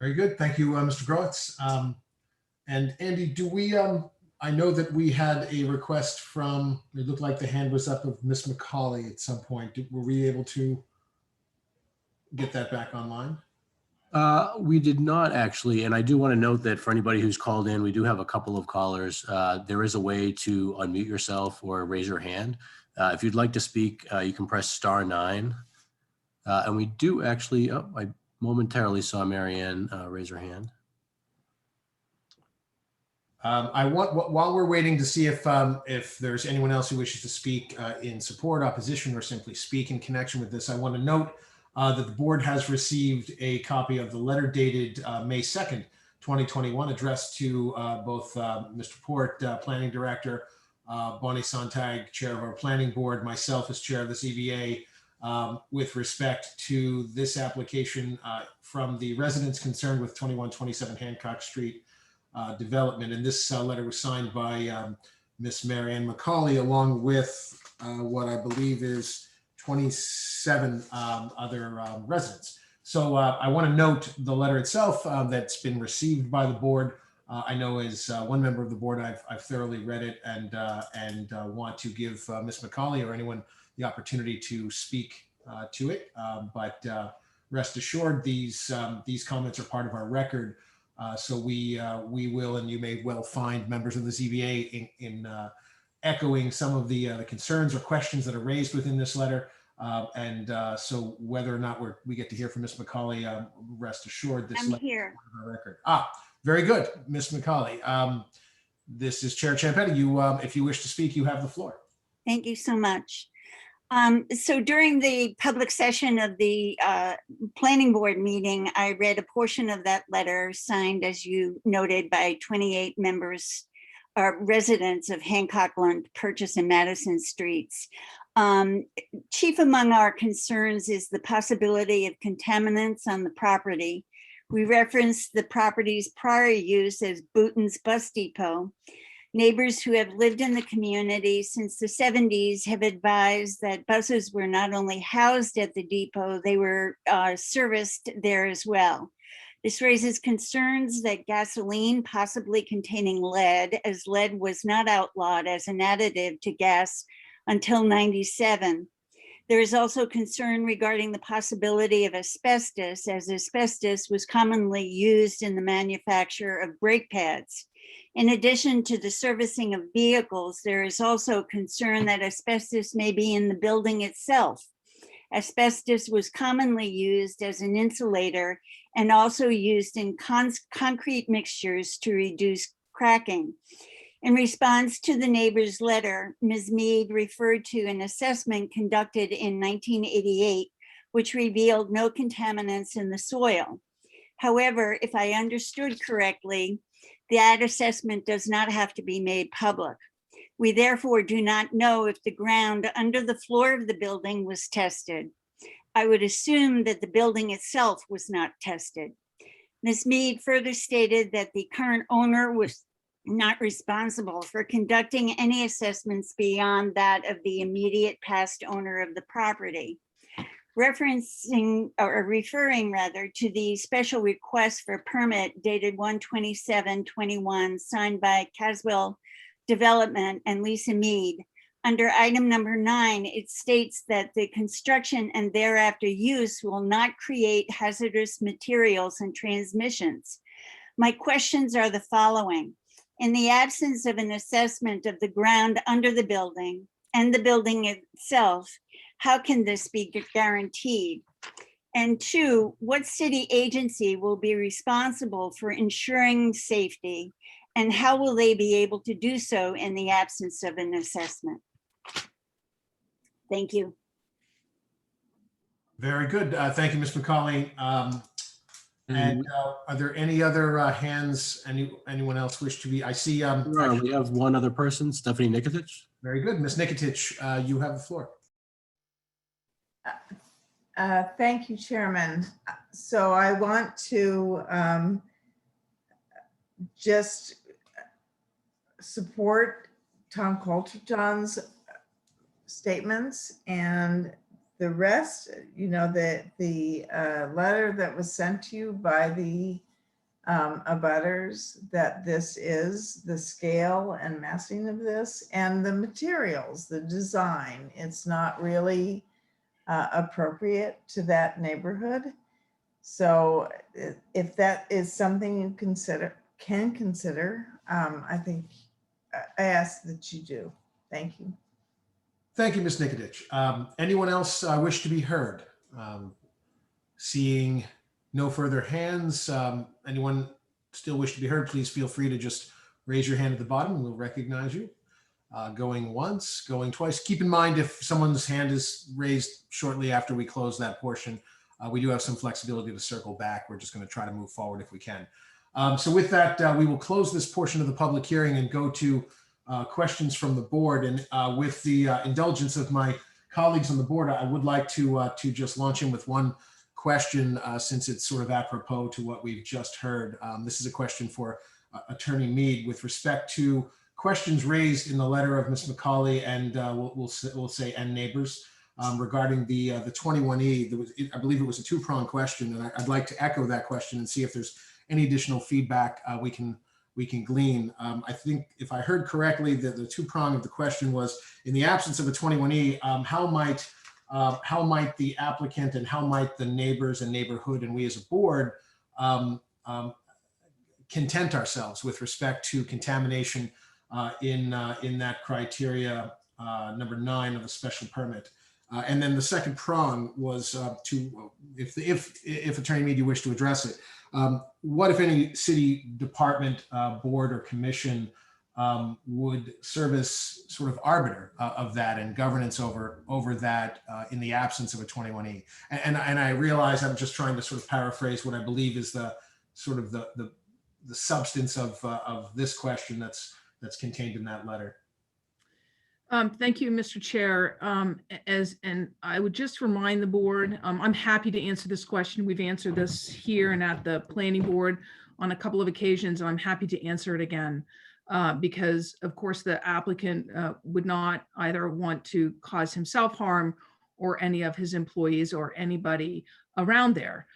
Very good. Thank you, Mr. Grotz. And Andy, do we, I know that we had a request from, it looked like the hand was up of Miss McCauley at some point. Were we able to get that back online? We did not actually, and I do want to note that for anybody who's called in, we do have a couple of callers. There is a way to unmute yourself or raise your hand. If you'd like to speak, you can press *9. And we do actually, I momentarily saw Marianne raise her hand. While we're waiting to see if there's anyone else who wishes to speak in support, opposition, or simply speak in connection with this, I want to note that the board has received a copy of the letter dated May 2nd, 2021, addressed to both Mr. Port, Planning Director, Bonnie Sontag, Chair of our Planning Board, myself as Chair of the ZBA, with respect to this application from the residents concerned with 2127 Hancock Street development. And this letter was signed by Miss Marianne McCauley, along with what I believe is 27 other residents. So I want to note the letter itself that's been received by the board. I know as one member of the board, I've thoroughly read it and want to give Ms. McCauley or anyone the opportunity to speak to it. But rest assured, these comments are part of our record. So we will, and you may well find members of the ZBA in echoing some of the concerns or questions that are raised within this letter. So whether or not we get to hear from Ms. McCauley, rest assured this I'm letter here. is part of our record. Very good, Ms. McCauley. This is Chair Ciampetti. You, if you wish to speak, you have the floor. Thank you so much. So during the public session of the planning board meeting, I read a portion of that letter signed, as you noted, by 28 members, residents of Hancock, Lund, Purchase, and Madison Streets. Chief among our concerns is the possibility of contaminants on the property. We referenced the property's prior use as Booton's Bus Depot. Neighbors who have lived in the community since the 70s have advised that buses were not only housed at the depot, they were serviced there as well. This raises concerns that gasoline possibly containing lead, as lead was not outlawed as an additive to gas until '97. There is also concern regarding the possibility of asbestos, as asbestos was commonly used in the manufacture of brake pads. In addition to the servicing of vehicles, there is also concern that asbestos may be in the building itself. Asbestos was commonly used as an insulator and also used in concrete mixtures to reduce cracking. In response to the neighbor's letter, Ms. Mead referred to an assessment conducted in 1988, which revealed no contaminants in the soil. However, if I understood correctly, that assessment does not have to be made public. We therefore do not know if the ground under the floor of the building was tested. I would assume that the building itself was not tested. Ms. Mead further stated that the current owner was not responsible for conducting any assessments beyond that of the immediate past owner of the property. Referring to the special request for permit dated 1/27/21 signed by Caswell Development and Lisa Mead, under item number 9, it states that the construction and thereafter use will not create hazardous materials and transmissions. My questions are the following. In the absence of an assessment of the ground under the building and the building itself, how can this be guaranteed? And 2, what city agency will be responsible for ensuring safety, and how will they be able to do so in the absence of an assessment? Thank you. Very good. Thank you, Ms. McCauley. And are there any other hands? Anyone else wish to be? I see. We have one other person, Stephanie Nikitich. Very good. Ms. Nikitich, you have the floor. Thank you, Chairman. So I want to just support Tom Coulter-John's statements, and the rest, you know, the letter that was sent to you by the abutters, that this is the scale and massing of this, and the materials, the design, it's not really appropriate to that neighborhood. So if that is something you can consider, I think I ask that you do. Thank you. Thank you, Ms. Nikitich. Anyone else wish to be heard? Seeing no further hands, anyone still wish to be heard, please feel free to just raise your hand at the bottom and we'll recognize you. Going once, going twice. Keep in mind, if someone's hand is raised shortly after we close that portion, we do have some flexibility to circle back. We're just going to try to move forward if we can. So with that, we will close this portion of the public hearing and go to questions from the board. And with the indulgence of my colleagues on the board, I would like to just launch in with one question, since it's sort of apropos to what we've just heard. This is a question for Attorney Mead with respect to questions raised in the letter of Ms. McCauley and we'll say and neighbors regarding the 21E. I believe it was a two-pronged question, and I'd like to echo that question and see if there's any additional feedback we can glean. I think if I heard correctly, the two prong of the question was, in the absence of a 21E, how might the applicant and how might the neighbors and neighborhood and we as a board content ourselves with respect to contamination in that criteria number 9 of the special permit. And then the second prong was if Attorney Mead, you wish to address it, what if any city department, board or commission would serve as sort of arbiter of that and governance over that in the absence of a 21E? And I realize I'm just trying to sort of paraphrase what I believe is the sort of the substance of this question that's contained in that letter. Thank you, Mr. Chair. And I would just remind the board, I'm happy to answer this question. We've answered this here and at the planning board on a couple of occasions, and I'm happy to answer it again because, of course, the applicant would not either want to cause himself harm or any of his employees or anybody around there.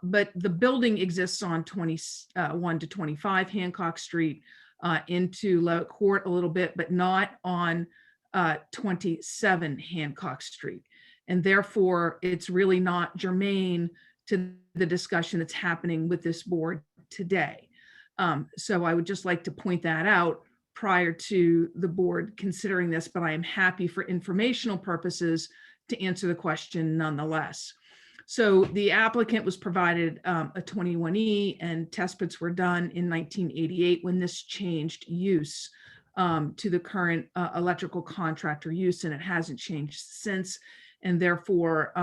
But the building exists on 21 to 25 Hancock Street into Levitt Court a little bit, but not on 27 Hancock Street. And therefore, it's really not germane to the discussion that's happening with this board today. So I would just like to point that out prior to the board considering this, but I am happy for informational purposes to answer the question nonetheless. So the applicant was provided a 21E and test pits were done in 1988 when this changed use to the current electrical contractor use, and it hasn't changed since. And therefore,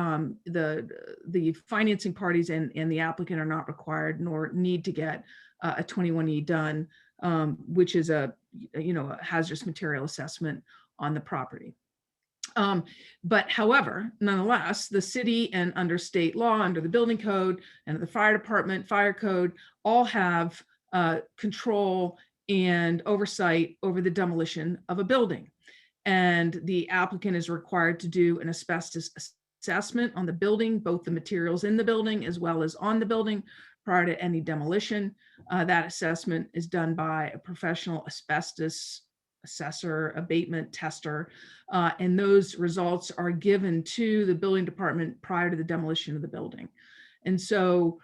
the financing parties and the applicant are not required nor need to get a 21E done, which is a hazardous material assessment on the property. But however, nonetheless, the city and under state law, under the building code and the fire department, fire code, all have control and oversight over the demolition of a building. And the applicant is required to do an asbestos assessment on the building, both the materials in the building as well as on the building prior to any demolition. That assessment is done by a professional asbestos assessor, abatement tester, and those results are given to the building department prior to the demolition of the building. And so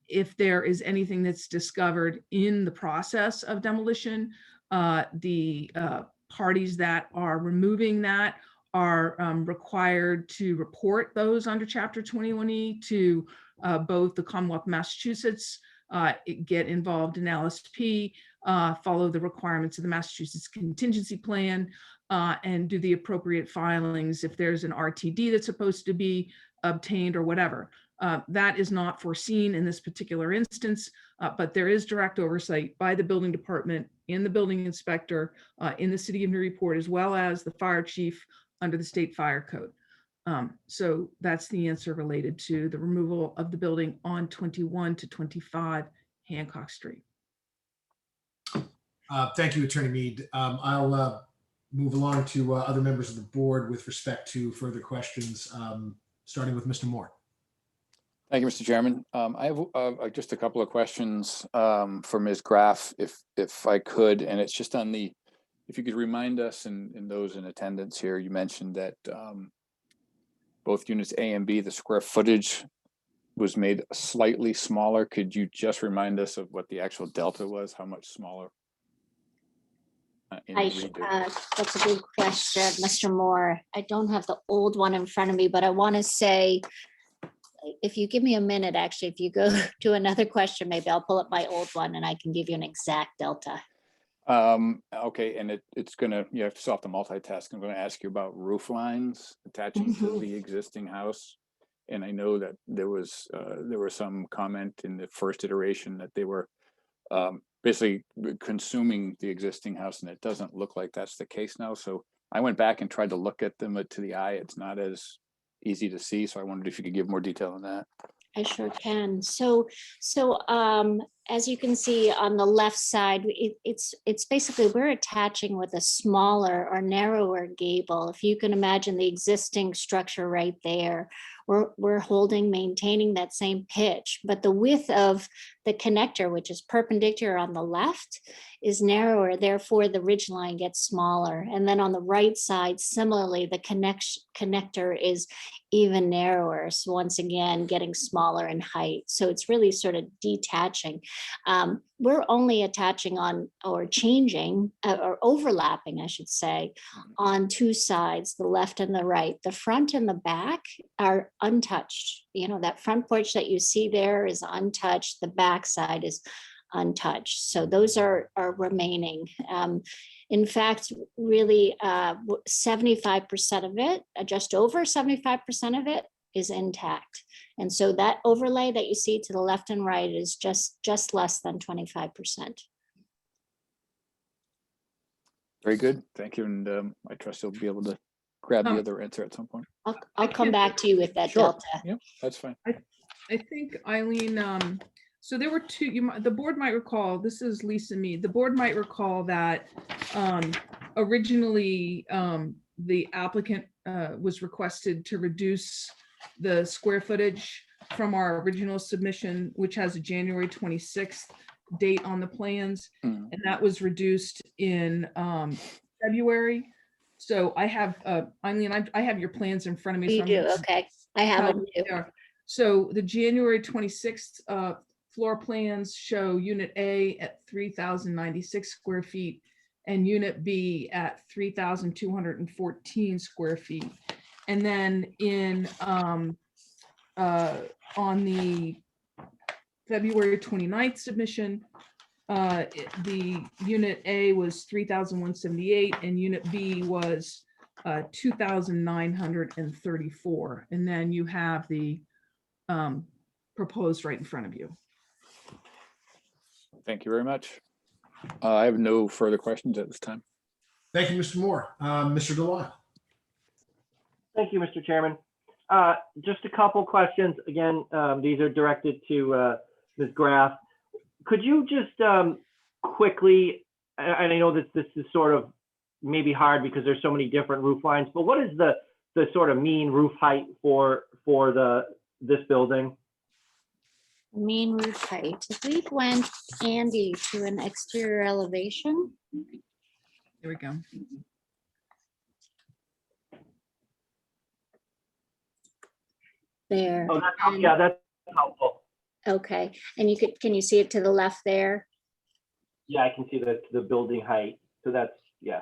if there is anything that's discovered in the process of demolition, the parties that are removing that are required to report those under Chapter 21E to both the Commonwealth of Massachusetts, get involved in LSP, follow the requirements of the Massachusetts contingency plan, and do the appropriate filings if there's an RTD that's supposed to be obtained or whatever. That is not foreseen in this particular instance, but there is direct oversight by the building department and the building inspector in the city of Newburyport, as well as the fire chief under the state fire code. So that's the answer related to the removal of the building on 21 to 25 Hancock Street. Thank you, Attorney Mead. I'll move along to other members of the board with respect to further questions, starting with Mr. Moore. Thank you, Mr. Chairman. I have just a couple of questions for Ms. Graff, if I could, and it's just on the, if you could remind us and those in attendance here, you mentioned that both units A and B, the square footage was made slightly smaller. Could you just remind us of what the actual delta was? How much smaller? That's a good question, Mr. Moore. I don't have the old one in front of me, but I want to say, if you give me a minute, actually, if you go to another question, maybe I'll pull up my old one and I can give you an exact delta. Okay, and it's gonna, you have to solve the multitask. I'm gonna ask you about roof lines attaching to the existing house. And I know that there was some comment in the first iteration that they were basically consuming the existing house, and it doesn't look like that's the case now. So I went back and tried to look at them to the eye. It's not as easy to see. So I wondered if you could give more detail on that. I sure can. So as you can see on the left side, it's basically, we're attaching with a smaller or narrower gable. If you can imagine the existing structure right there, we're maintaining that same pitch, but the width of the connector, which is perpendicular on the left, is narrower, therefore the ridge line gets smaller. And then on the right side, similarly, the connector is even narrower. So once again, getting smaller in height. So it's really sort of detaching. We're only attaching on, or changing, or overlapping, I should say, on two sides, the left and the right. The front and the back are untouched. You know, that front porch that you see there is untouched. The back side is untouched. So those are remaining. In fact, really 75% of it, just over 75% of it is intact. And so that overlay that you see to the left and right is just less than 25%. Very good. Thank you. And I trust you'll be able to grab the other answer at some point. I'll come back to you with that Sure. delta. Yep, that's fine. I think, Eileen, so there were two, the board might recall, this is Lisa Mead, the board might recall that originally the applicant was requested to reduce the square footage from our original submission, which has a January 26th date on the plans, and that was reduced in February. So I have, Eileen, I have your plans in front of me. You so I'm do, gonna okay. I have them too. there. So the January 26th floor plans show Unit A at 3,096 square feet and Unit B at 3,214 square feet. And then in on the February 29th submission, the Unit A was 3,178 and Unit B was 2,934. And then you have the proposed right in front of you. Thank you very much. I have no further questions at this time. Thank you, Mr. Moore. Mr. Delisle. Thank you, Mr. Chairman. Just a couple questions. Again, these are directed to Ms. Graff. Could you just quickly, and I know that this is sort of maybe hard because there's so many different roof lines, but what is the sort of mean roof height for this building? Mean roof height. If we went, Andy, to an exterior elevation. Here we go. There. Oh, yeah, that's helpful. Okay, and can you see it to the left there? Yeah, I can see the building height. So that's, yeah.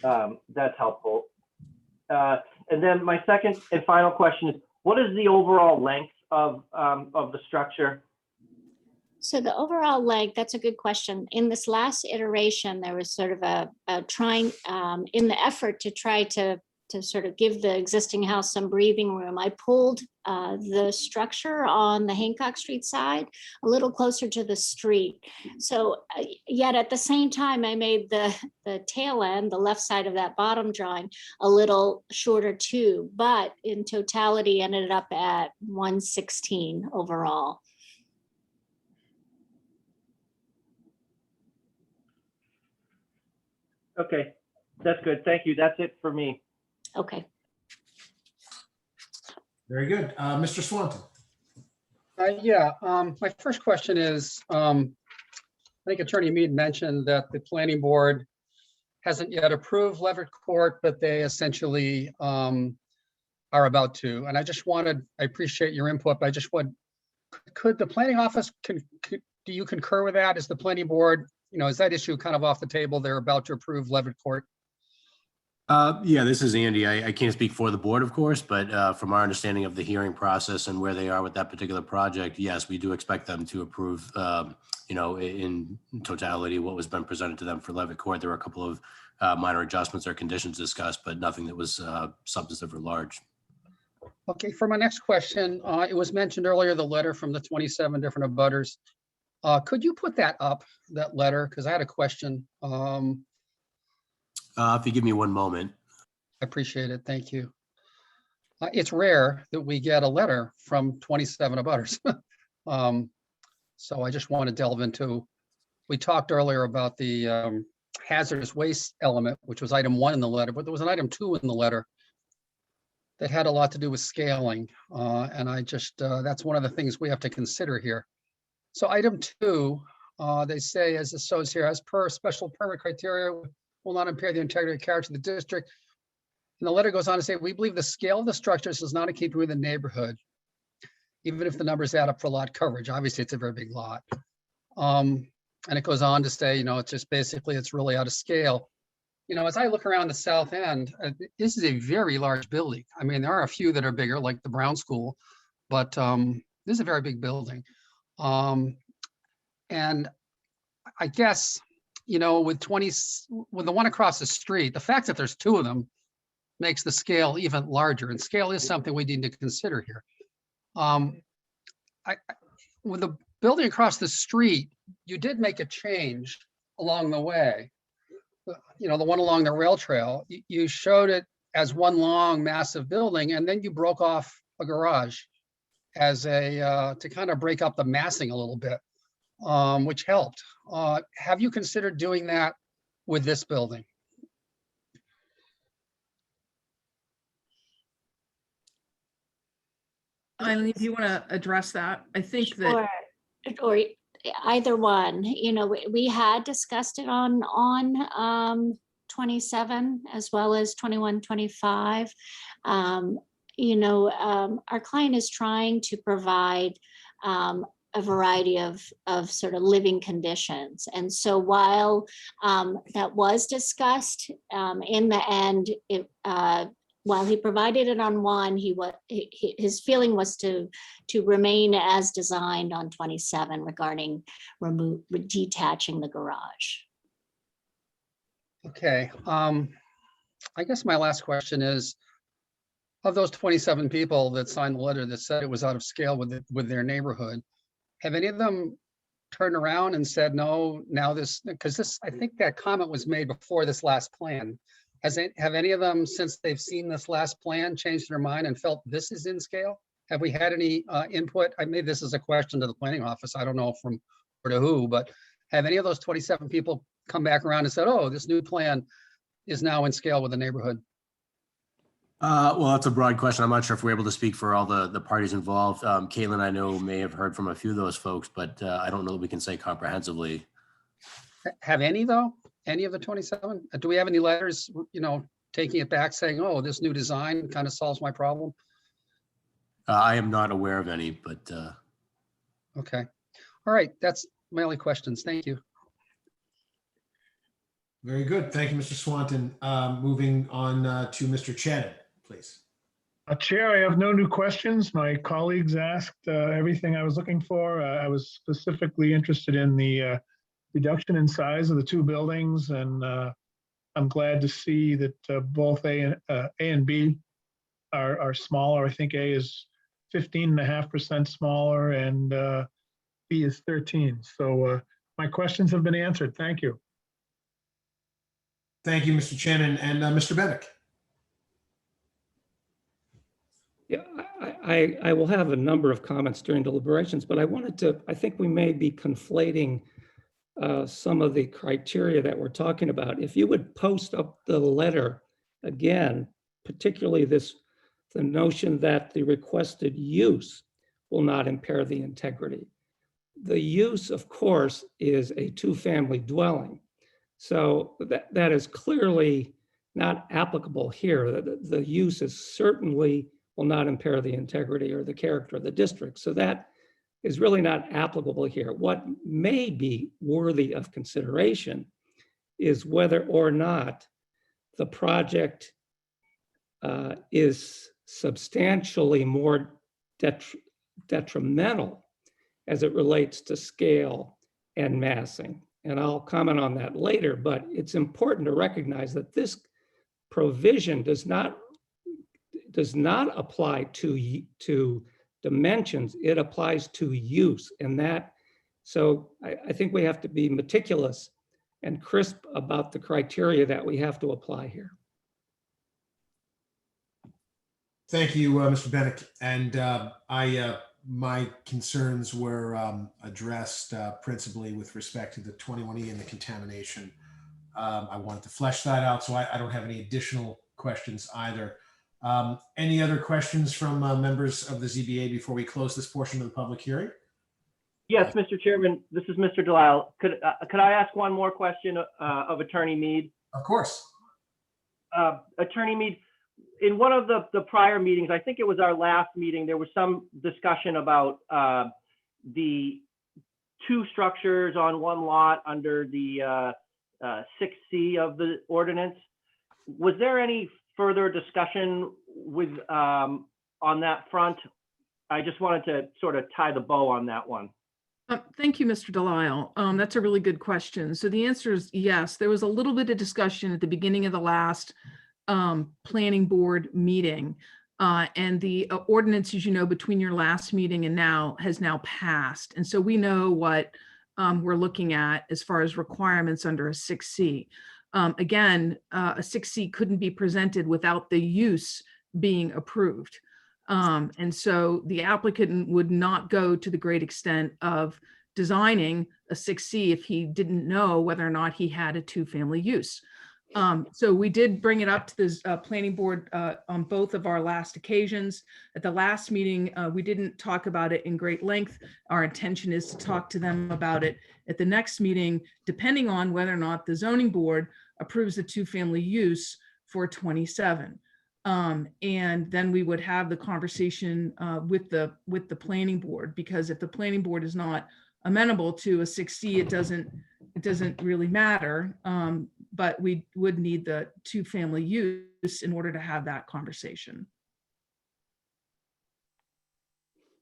That's helpful. And then my second and final question is, what is the overall length of the structure? So the overall length, that's a good question. In this last iteration, there was sort of a trying, in the effort to try to sort of give the existing house some breathing room, I pulled the structure on the Hancock Street side a little closer to the street. So yet at the same time, I made the tail end, the left side of that bottom drawing, a little shorter too, but in totality ended up at 116 overall. Okay, that's good. Thank you. That's it for me. Okay. Very good. Mr. Swanton. Yeah, my first question is, I think Attorney Mead mentioned that the planning board hasn't yet approved Leverett Court, but they essentially are about to. And I just wanted, I appreciate your input, but I just would, could the planning office, do you concur with that? Is the planning board, is that issue kind of off the table? They're about to approve Leverett Court? Yeah, this is Andy. I can't speak for the board, of course, but from our understanding of the hearing process and where they are with that particular project, yes, we do expect them to approve, in totality what was been presented to them for Levitt Court. There were a couple of minor adjustments or conditions discussed, but nothing that was substantive or large. Okay, for my next question, it was mentioned earlier, the letter from the 27 different abutters. Could you put that up, that letter? Because I had a question. If you give me one moment. I appreciate it. Thank you. It's rare that we get a letter from 27 abutters. So I just want to delve into, we talked earlier about the hazardous waste element, which was item 1 in the letter, but there was an item 2 in the letter that had a lot to do with scaling. And I just, that's one of the things we have to consider here. So item 2, they say, as it shows here, as per special permit criteria, will not impair the integrity and character of the district. And the letter goes on to say, we believe the scale of the structures is not a keeping with the neighborhood, even if the numbers add up for lot coverage. Obviously, it's a very big lot. And it goes on to say, it's just basically, it's really out of scale. As I look around the south end, this is a very large building. I mean, there are a few that are bigger, like the Brown School, but this is a very big building. And I guess, with the one across the street, the fact that there's 2 of them makes the scale even larger, and scale is something we need to consider here. With the building across the street, you did make a change along the way. The one along the rail trail, you showed it as one long massive building, and then you broke off a garage as to kind of break up the massing a little bit, which helped. Have you considered doing that with this building? Eileen, if you want to address that, I think that. Or either one, we had discussed it on 27 as well as 21, 25. Our client is trying to provide a variety of sort of living conditions. And so while that was discussed, in the end, while he provided it on 1, his feeling was to remain as designed on 27 regarding detaching the garage. Okay. I guess my last question is, of those 27 people that signed the letter that said it was out of scale with their neighborhood, have any of them turned around and said, no, now because I think that comment was made before this last plan. Have any of them, since they've seen this last plan, changed their mind and felt this is in scale? Have we had any input? I made this as a question to the planning office. I don't know from or to who, but have any of those 27 people come back around and said, oh, this new plan is now in scale with the neighborhood? Well, that's a broad question. I'm not sure if we're able to speak for all the parties involved. Caitlin, I know, may have heard from a few of those folks, but I don't know that we can say comprehensively. Have any, though? Any of the 27? Do we have any letters, taking it back saying, oh, this new design kind of solves my problem? I am not aware of any, but. Okay. All right. That's my only questions. Thank you. Very good. Thank you, Mr. Swanton. Moving on to Mr. Shannon, please. Chair, I have no new questions. My colleagues asked everything I was looking for. I was specifically interested in the reduction in size of the 2 buildings, and I'm glad to see that both A and B are smaller. I think A is 15.5% smaller and B is 13. So my questions have been answered. Thank you. Thank you, Mr. Shannon. And Mr. Bennett. Yeah, I will have a number of comments during deliberations, but I think we may be conflating some of the criteria that we're talking about. If you would post up the letter again, particularly the notion that the requested use will not impair the integrity. The use, of course, is a 2-family dwelling. So that is clearly not applicable here. The use is certainly will not impair the integrity or the character of the district. So that is really not applicable here. What may be worthy of consideration is whether or not the project is substantially more detrimental as it relates to scale and massing. And I'll comment on that later, but it's important to recognize that this provision does not apply to dimensions, it applies to use. And so I think we have to be meticulous and crisp about the criteria that we have to apply here. Thank you, Mr. Bennett. And I my concerns were addressed principally with respect to the 21E and the contamination. I wanted to flesh that out, so I don't have any additional questions either. Any other questions from members of the ZBA before we close this portion of the public hearing? Yes, Mr. Chairman, this is Mr. Delisle. Could I ask one more question of Attorney Mead? Of course. Attorney Mead, in one of the prior meetings, I think it was our last meeting, there was some discussion about the two structures on one lot under the 6C of the ordinance. Was there any further discussion with on that front? I just wanted to sort of tie the bow on that one. Thank you, Mr. Delisle. That's a really good question. So the answer is yes. There was a little bit of discussion at the beginning of the last planning board meeting. And the ordinance, as you know, between your last meeting and now has now passed. And so we know what we're looking at as far as requirements under a 6C. Again, a 6C couldn't be presented without the use being approved. And so the applicant would not go to the great extent of designing a 6C if he didn't know whether or not he had a two-family use. So we did bring it up to the planning board on both of our last occasions. At the last meeting, we didn't talk about it in great length. Our intention is to talk to them about it at the next meeting, depending on whether or not the zoning board approves the two-family use for 27. And then we would have the conversation with the planning board, because if the planning board is not amenable to a 6C, it doesn't really matter. But we would need the two-family use in order to have that conversation.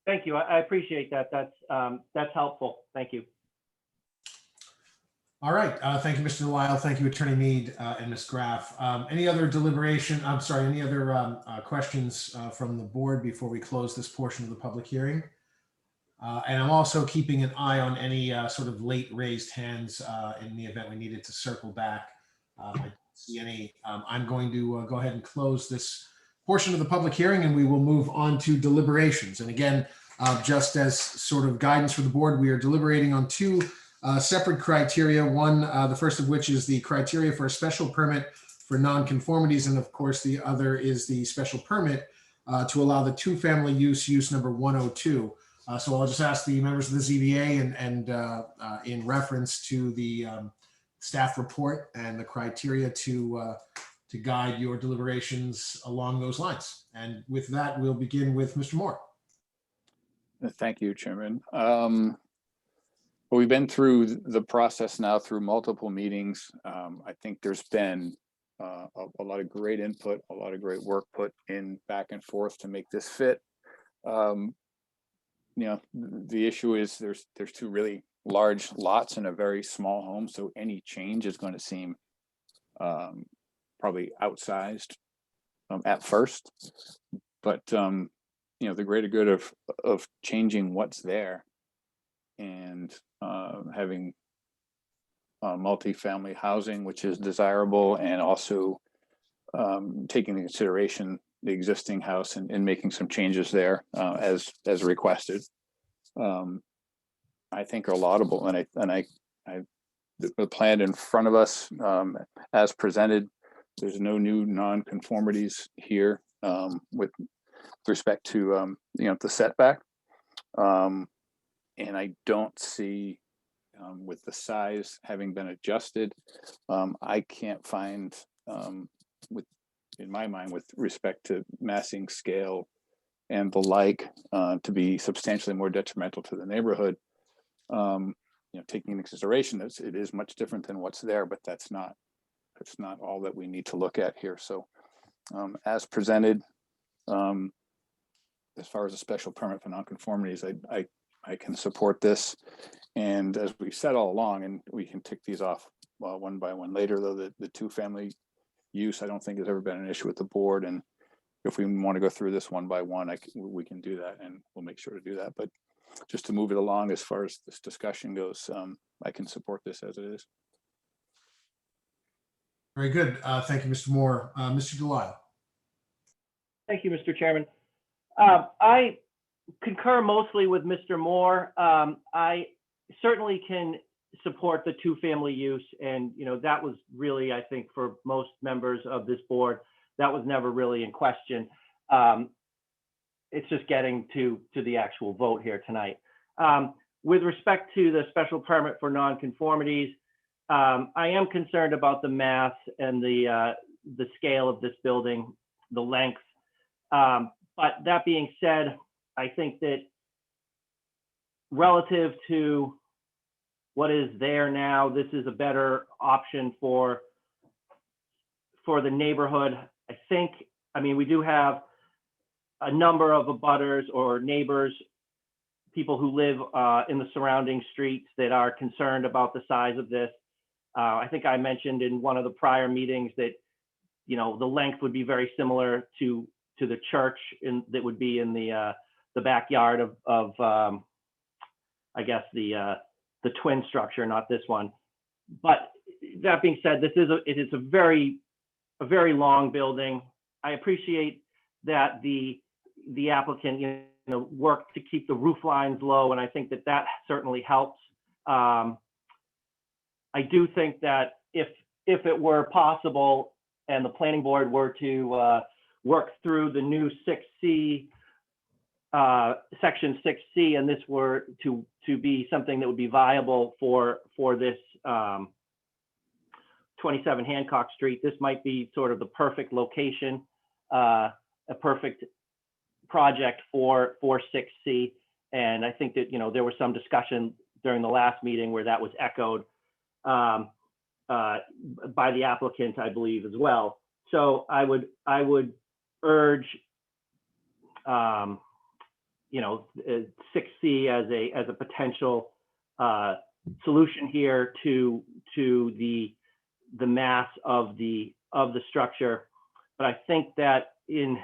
Thank you. I appreciate that. That's helpful. Thank you. All right. Thank you, Mr. Delisle. Thank you, Attorney Mead and Ms. Graff. Any other any other questions from the board before we close this portion of the public hearing? And I'm also keeping an eye on any sort of late raised hands in the event we needed to circle back. I don't see any. I'm going to go ahead and close this portion of the public hearing, and we will move on to deliberations. And again, just as sort of guidance for the board, we are deliberating on two separate criteria. One, the first of which is the criteria for a special permit for nonconformities, and of course the other is the special permit to allow the two-family use number 102. So I'll just ask the members of the ZBA and in reference to the staff report and the criteria to guide your deliberations along those lines. And with that, we'll begin with Mr. Moore. Thank you, Chairman. We've been through the process now through multiple meetings. I think there's been a lot of great input, a lot of great work put in back and forth to make this fit. You know, the issue is there's two really large lots in a very small home, so any change is going to seem probably outsized at first. But you know, the greater good of changing what's there and having multifamily housing, which is desirable, and also taking into consideration the existing house and making some changes there as requested, I think are laudable. And the plan in front of us as presented, there's no new non-conformities here with respect to you know, the setback. And I don't see with the size having been adjusted, I can't find in my mind, with respect to massing scale and the like, to be substantially more detrimental to the neighborhood. You know, taking into consideration that it is much different than what's there, but that's not all that we need to look at here. So as presented, as far as a special permit for nonconformities, I can support this. And as we said all along, and we can tick these off one by one later, though, the two-family use, I don't think has ever been an issue with the board. And if we want to go through this one by one, we can do that, and we'll make sure to do that. But just to move it along as far as this discussion goes, I can support this as it is. Very good. Thank you, Mr. Moore. Mr. Delisle. Thank you, Mr. Chairman. I concur mostly with Mr. Moore. I certainly can support the two-family use, and that was really, I think, for most members of this board, that was never really in question. It's just getting to the actual vote here tonight. With respect to the special permit for nonconformities, I am concerned about the mass and the scale of this building, the length. But that being said, I think that relative to what is there now, this is a better option for the neighborhood. I mean, we do have a number of abutters or neighbors, people who live in the surrounding streets that are concerned about the size of this. I think I mentioned in one of the prior meetings that, the length would be very similar to the church that would be in the backyard of I guess the twin structure, not this one. But that being said, it is a very long building. I appreciate that the applicant worked to keep the roof lines low, and I think that certainly helps. I do think that if it were possible and the planning board were to work through the new 6C, section 6C, and this were to be something that would be viable for this 27 Hancock Street, this might be sort of the perfect location, a perfect project for 6C. And I think that, there was some discussion during the last meeting where that was echoed by the applicant, I believe, as well. So I would urge, 6C as a potential solution here to the mass of the structure. But I think that in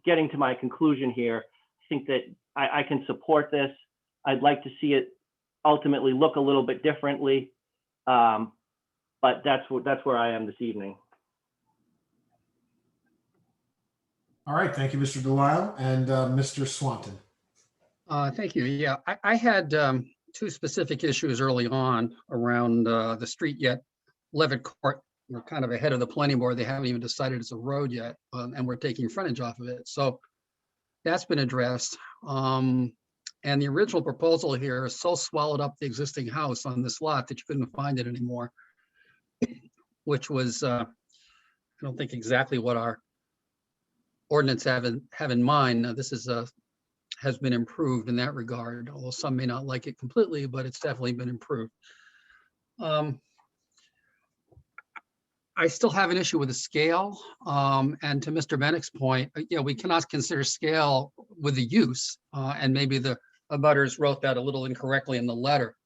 getting to my conclusion here, I think that I can support this. I'd like to see it ultimately look a little bit differently, but that's where I am this evening. All right, thank you, Mr. Delisle, and Mr. Swanton. Thank you. Yeah, I had two specific issues early on around the street yet. Levitt Court, we're kind of ahead of the planning board. They haven't even decided it's a road yet, and we're taking frontage off of it. So that's been addressed. And the original proposal here so swallowed up the existing house on this lot that you couldn't find it anymore, which was, I don't think exactly what our ordinance have in mind. Now, this is has been improved in that regard, although some may not like it completely, but it's definitely been improved. I still have an issue with the scale. And to Mr. Bennick's point, we cannot consider scale with the use, and maybe the abutters wrote that a little incorrectly in the letter.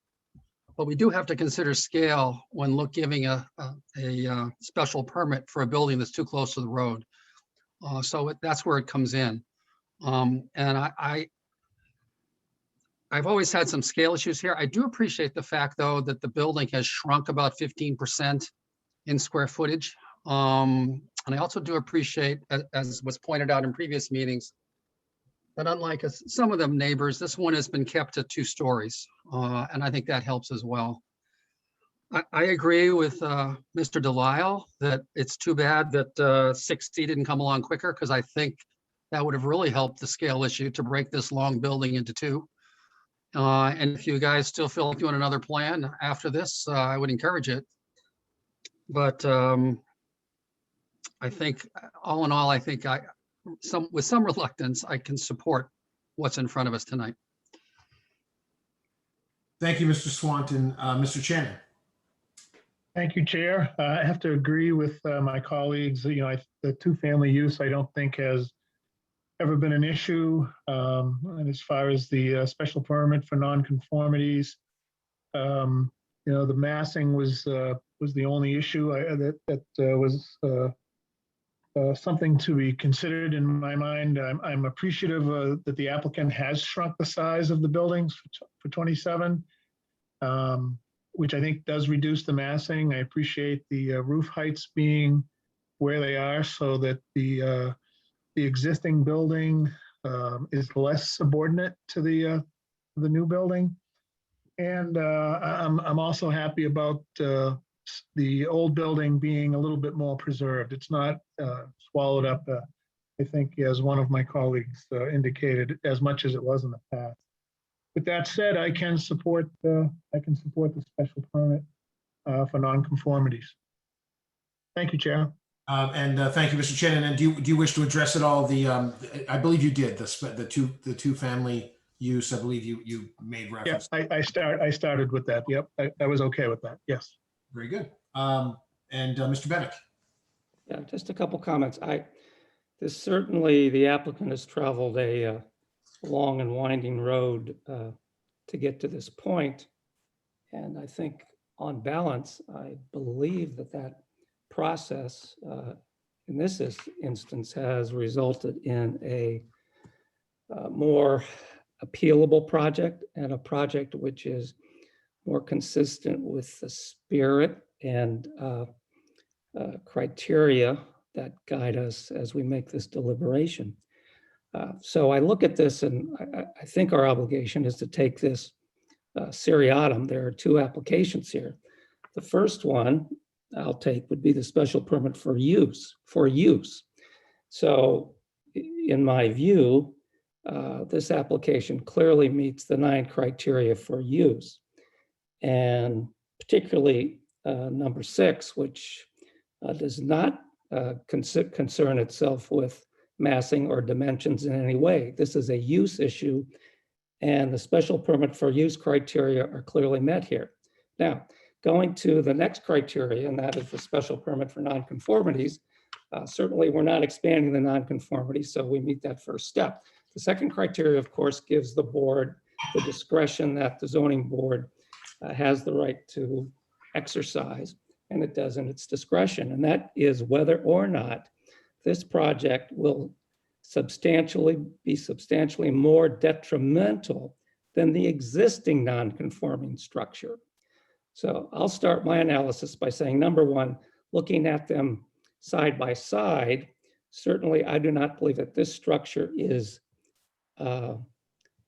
But we do have to consider scale when giving a special permit for a building that's too close to the road. So that's where it comes in. And I've always had some scale issues here. I do appreciate the fact, though, that the building has shrunk about 15% in square footage. And I also do appreciate, as was pointed out in previous meetings, that unlike some of them neighbors, this one has been kept to 2 stories. And I think that helps as well. I agree with Mr. Delisle that it's too bad that 6C didn't come along quicker, because I think that would have really helped the scale issue to break this long building into 2. And if you guys still feel like doing another plan after this, I would encourage it. But I think all in all, I think with some reluctance, I can support what's in front of us tonight. Thank you, Mr. Swanton. Mr. Shannon. Thank you, Chair. I have to agree with my colleagues. The 2-family use, I don't think has ever been an issue. And as far as the special permit for nonconformities, the massing was the only issue that was something to be considered in my mind. I'm appreciative that the applicant has shrunk the size of the buildings for 27, which I think does reduce the massing. I appreciate the roof heights being where they are, so that the existing building is less subordinate to the new building. And I'm also happy about the old building being a little bit more preserved. It's not swallowed up, I think, as one of my colleagues indicated, as much as it was in the past. With that said, I can support the special permit for nonconformities. Thank you, Chair. Thank you, Mr. Chen. And do you wish to address at all I believe you did, the two family use, I believe you made reference. Yes, I started with that. Yep, I was okay with that. Yes. Very good. Mr. Bennett. Yeah, just a couple comments. This certainly, the applicant has traveled a long and winding road to get to this point. And I think on balance, I believe that process in this instance has resulted in a more appealable project, and a project which is more consistent with the spirit and criteria that guide us as we make this deliberation. So I look at this, and I think our obligation is to take this seriatim. There are two applications here. The first one I'll take would be the special permit for use. So in my view, this application clearly meets the 9 criteria for use, and particularly number 6, which does not concern itself with massing or dimensions in any way. This is a use issue, and the special permit for use criteria are clearly met here. Now, going to the next criteria, and that is the special permit for nonconformities. Certainly, we're not expanding the nonconformity, so we meet that first step. The second criteria, of course, gives the board the discretion that the zoning board has the right to exercise, and it does in its discretion, and that is whether or not this project will be substantially more detrimental than the existing non-conforming structure. So I'll start my analysis by saying, number one, looking at them side by side, certainly I do not believe that this structure is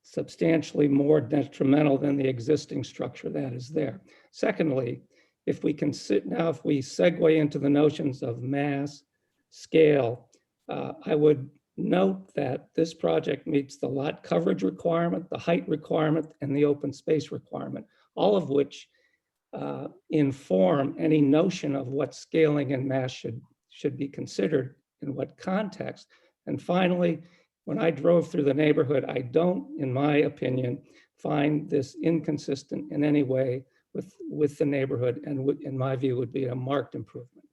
substantially more detrimental than the existing structure that is there. Secondly, if we segue into the notions of mass, scale, I would note that this project meets the lot coverage requirement, the height requirement, and the open space requirement, all of which inform any notion of what scaling and mass should be considered in what context. And finally, when I drove through the neighborhood, I don't, in my opinion, find this inconsistent in any way with the neighborhood, and in my view would be a marked improvement.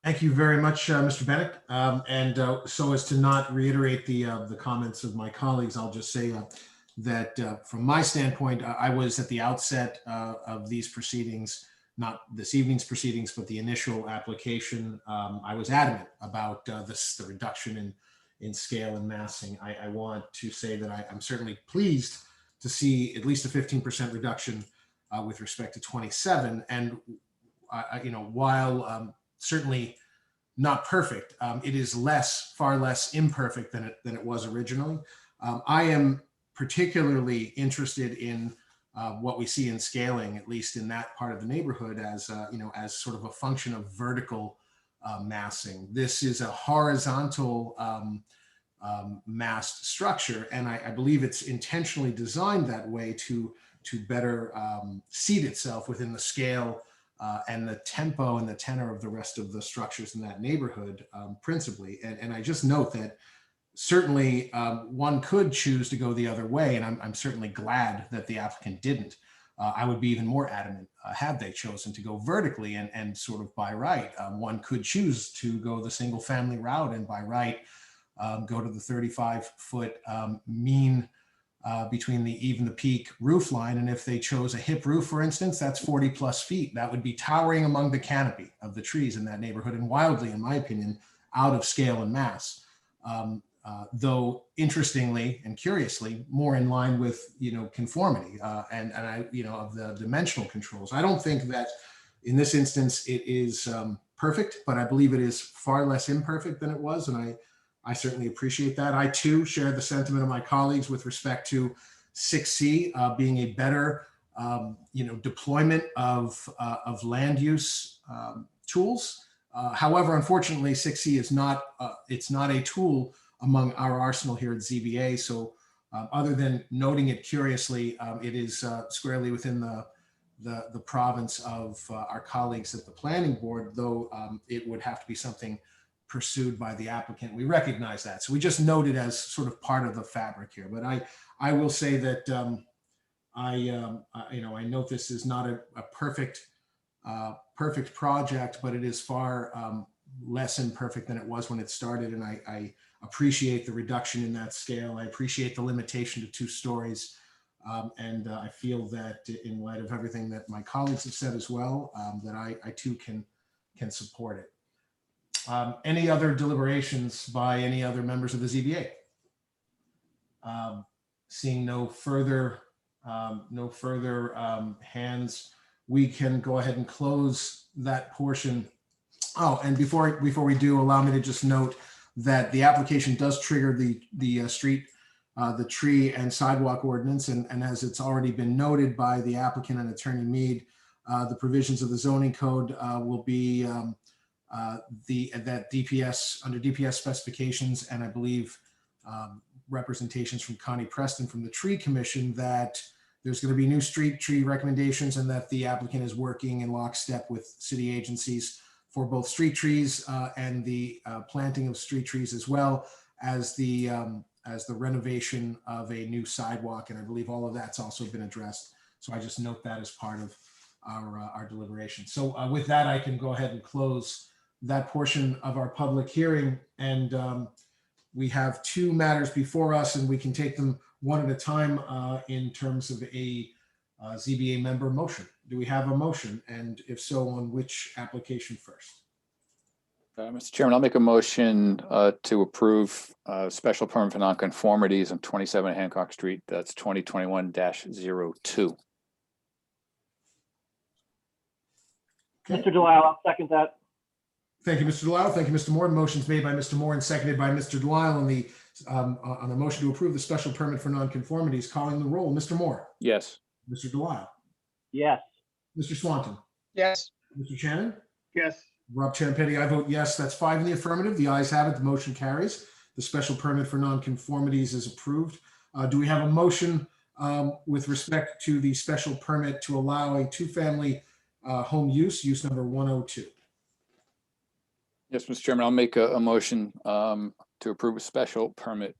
Thank you very much, Mr. Bennett. So as to not reiterate the comments of my colleagues, I'll just say that from my standpoint, I was at the outset of these proceedings, not this evening's proceedings, but the initial application. I was adamant about the reduction in scale and massing. I want to say that I'm certainly pleased to see at least a 15% reduction with respect to 27. And while certainly not perfect, it is far less imperfect than it was originally. I am particularly interested in what we see in scaling, at least in that part of the neighborhood, as sort of a function of vertical massing. This is a horizontal massed structure, and I believe it's intentionally designed that way to better seat itself within the scale and the tempo and the tenor of the rest of the structures in that neighborhood, principally. And I just note that certainly one could choose to go the other way, and I'm certainly glad that the applicant didn't. I would be even more adamant had they chosen to go vertically and sort of by right. One could choose to go the single family route and by right go to the 35-foot mean between the peak roof line. And if they chose a hip roof, for instance, that's 40+ feet. That would be towering among the canopy of the trees in that neighborhood, and wildly, in my opinion, out of scale and mass. Though interestingly and curiously, more in line with conformity and of the dimensional controls. I don't think that in this instance it is perfect, but I believe it is far less imperfect than it was, and I certainly appreciate that. I too share the sentiment of my colleagues with respect to 6C being a better deployment of land use tools. However, unfortunately, 6C is not it's not a tool among our arsenal here at ZBA. So other than noting it curiously, it is squarely within the province of our colleagues at the planning board, though it would have to be something pursued by the applicant. We recognize that. So we just note it as sort of part of the fabric here. But I will say that I note this is not a perfect project, but it is far less imperfect than it was when it started. And I appreciate the reduction in that scale. I appreciate the limitation to 2 stories. And I feel that in light of everything that my colleagues have said as well, that I too can support it. Any other deliberations by any other members of the ZBA? Seeing no further hands, we can go ahead and close that portion. Oh, and before we do, allow me to just note that the application does trigger the tree and sidewalk ordinance, and as it's already been noted by the applicant and Attorney Mead, the provisions of the zoning code will be that DPS under DPS specifications, and I believe representations from Connie Preston from the Tree Commission, that there's going to be new street tree recommendations, and that the applicant is working in lockstep with city agencies for both street trees and the planting of street trees, as well as the renovation of a new sidewalk. And I believe all of that's also been addressed. So I just note that as part of our deliberation. So with that, I can go ahead and close that portion of our public hearing. And we have 2 matters before us, and we can take them one at a time in terms of a ZBA member motion. Do we have a motion? And if so, on which application first? Mr. Chairman, I'll make a motion to approve special permit for nonconformities on 27 Hancock Street. That's 2021-02. Okay. Mr. Delisle, I'll second that. Thank you, Mr. Delisle. Thank you, Mr. Moore. Motion's made by Mr. Moore and seconded by Mr. Delisle on the motion to approve the special permit for nonconformities. Calling the roll. Mr. Moore. Yes. Mr. Delisle. Yes. Mr. Swanton. Yes. Mr. Shannon. Yes. Rob Champetti, I vote yes. That's 5 in the affirmative. The ayes have it. The motion carries. The special permit for nonconformities is approved. Do we have a motion with respect to the special permit to allow a 2-family home use number 102? Yes, Mr. Chairman, I'll make a motion to approve a special permit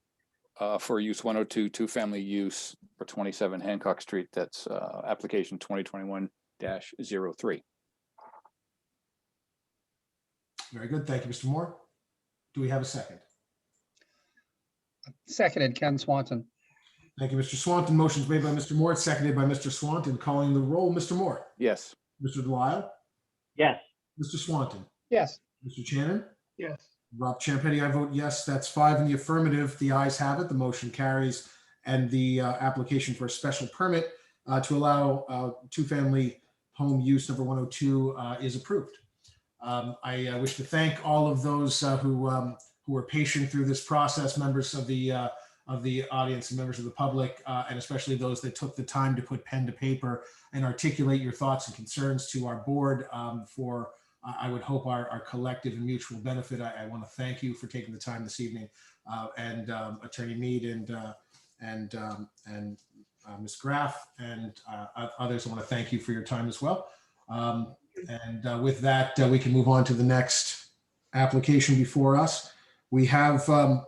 for use 102, 2-family use for 27 Hancock Street. That's application 2021-03. Very good. Thank you, Mr. Moore. Do we have a second? Seconded, Ken Swanton. Thank you, Mr. Swanton. Motion's made by Mr. Moore, seconded by Mr. Swanton. Calling the roll. Mr. Moore. Yes. Mr. Delisle. Yes. Mr. Swanton. Yes. Mr. Shannon. Yes. Rob Champetti, I vote yes. That's 5 in the affirmative. The ayes have it. The motion carries. And the application for a special permit to allow 2-family home use number 102 is approved. I wish to thank all of those who were patient through this process, members of the audience and members of the public, and especially those that took the time to put pen to paper and articulate your thoughts and concerns to our board for, I would hope, our collective and mutual benefit. I want to thank you for taking the time this evening, and Attorney Mead and Ms. Graff and others. I want to thank you for your time as well. And with that, we can move on to the next application before us. We have the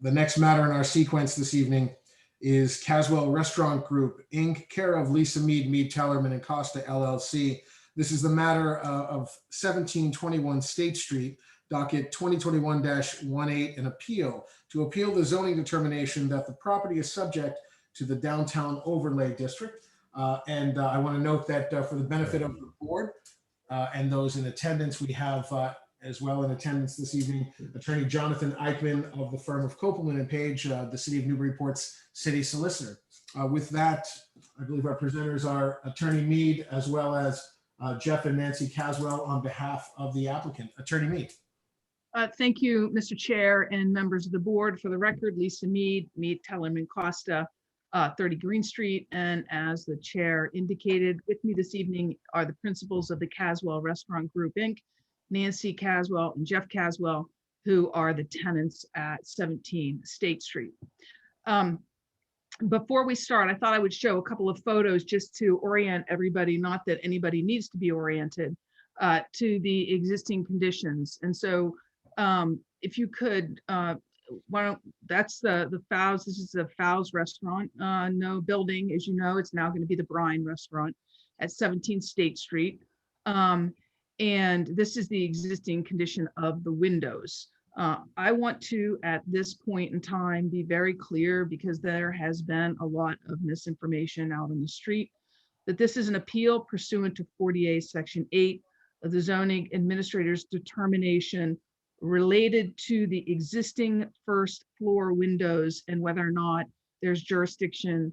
next matter in our sequence this evening is Caswell Restaurant Group, Inc., care of Lisa Mead, Tellerman and Costa LLC. This is the matter of 1721 State Street, docket 2021-18, an appeal to appeal the zoning determination that the property is subject to the downtown overlay district. And I want to note that for the benefit of the board and those in attendance, we have as well in attendance this evening, Attorney Jonathan Eichman of the firm of Copeland and Page, the City of Newburyport's city solicitor. With that, I believe our presenters are Attorney Mead as well as Jeff and Nancy Caswell on behalf of the applicant. Attorney Mead. Thank you, Mr. Chair and members of the board. For the record, Lisa Mead, Tellerman Costa, 30 Green Street. And as the chair indicated, with me this evening are the principals of the Caswell Restaurant Group, Inc., Nancy Caswell and Jeff Caswell, who are the tenants at 17 State Street. Before we start, I thought I would show a couple of photos just to orient everybody, not that anybody needs to be oriented, to the existing conditions. And so if you could, that's the Fowles, this is the Fowles restaurant, no building, as you know, it's now going to be the Brine restaurant at 17 State Street. And this is the existing condition of the windows. I want to, at this point in time, be very clear, because there has been a lot of misinformation out on the street, that this is an appeal pursuant to 48 Section 8 of the zoning administrator's determination related to the existing first floor windows and whether or not there's jurisdiction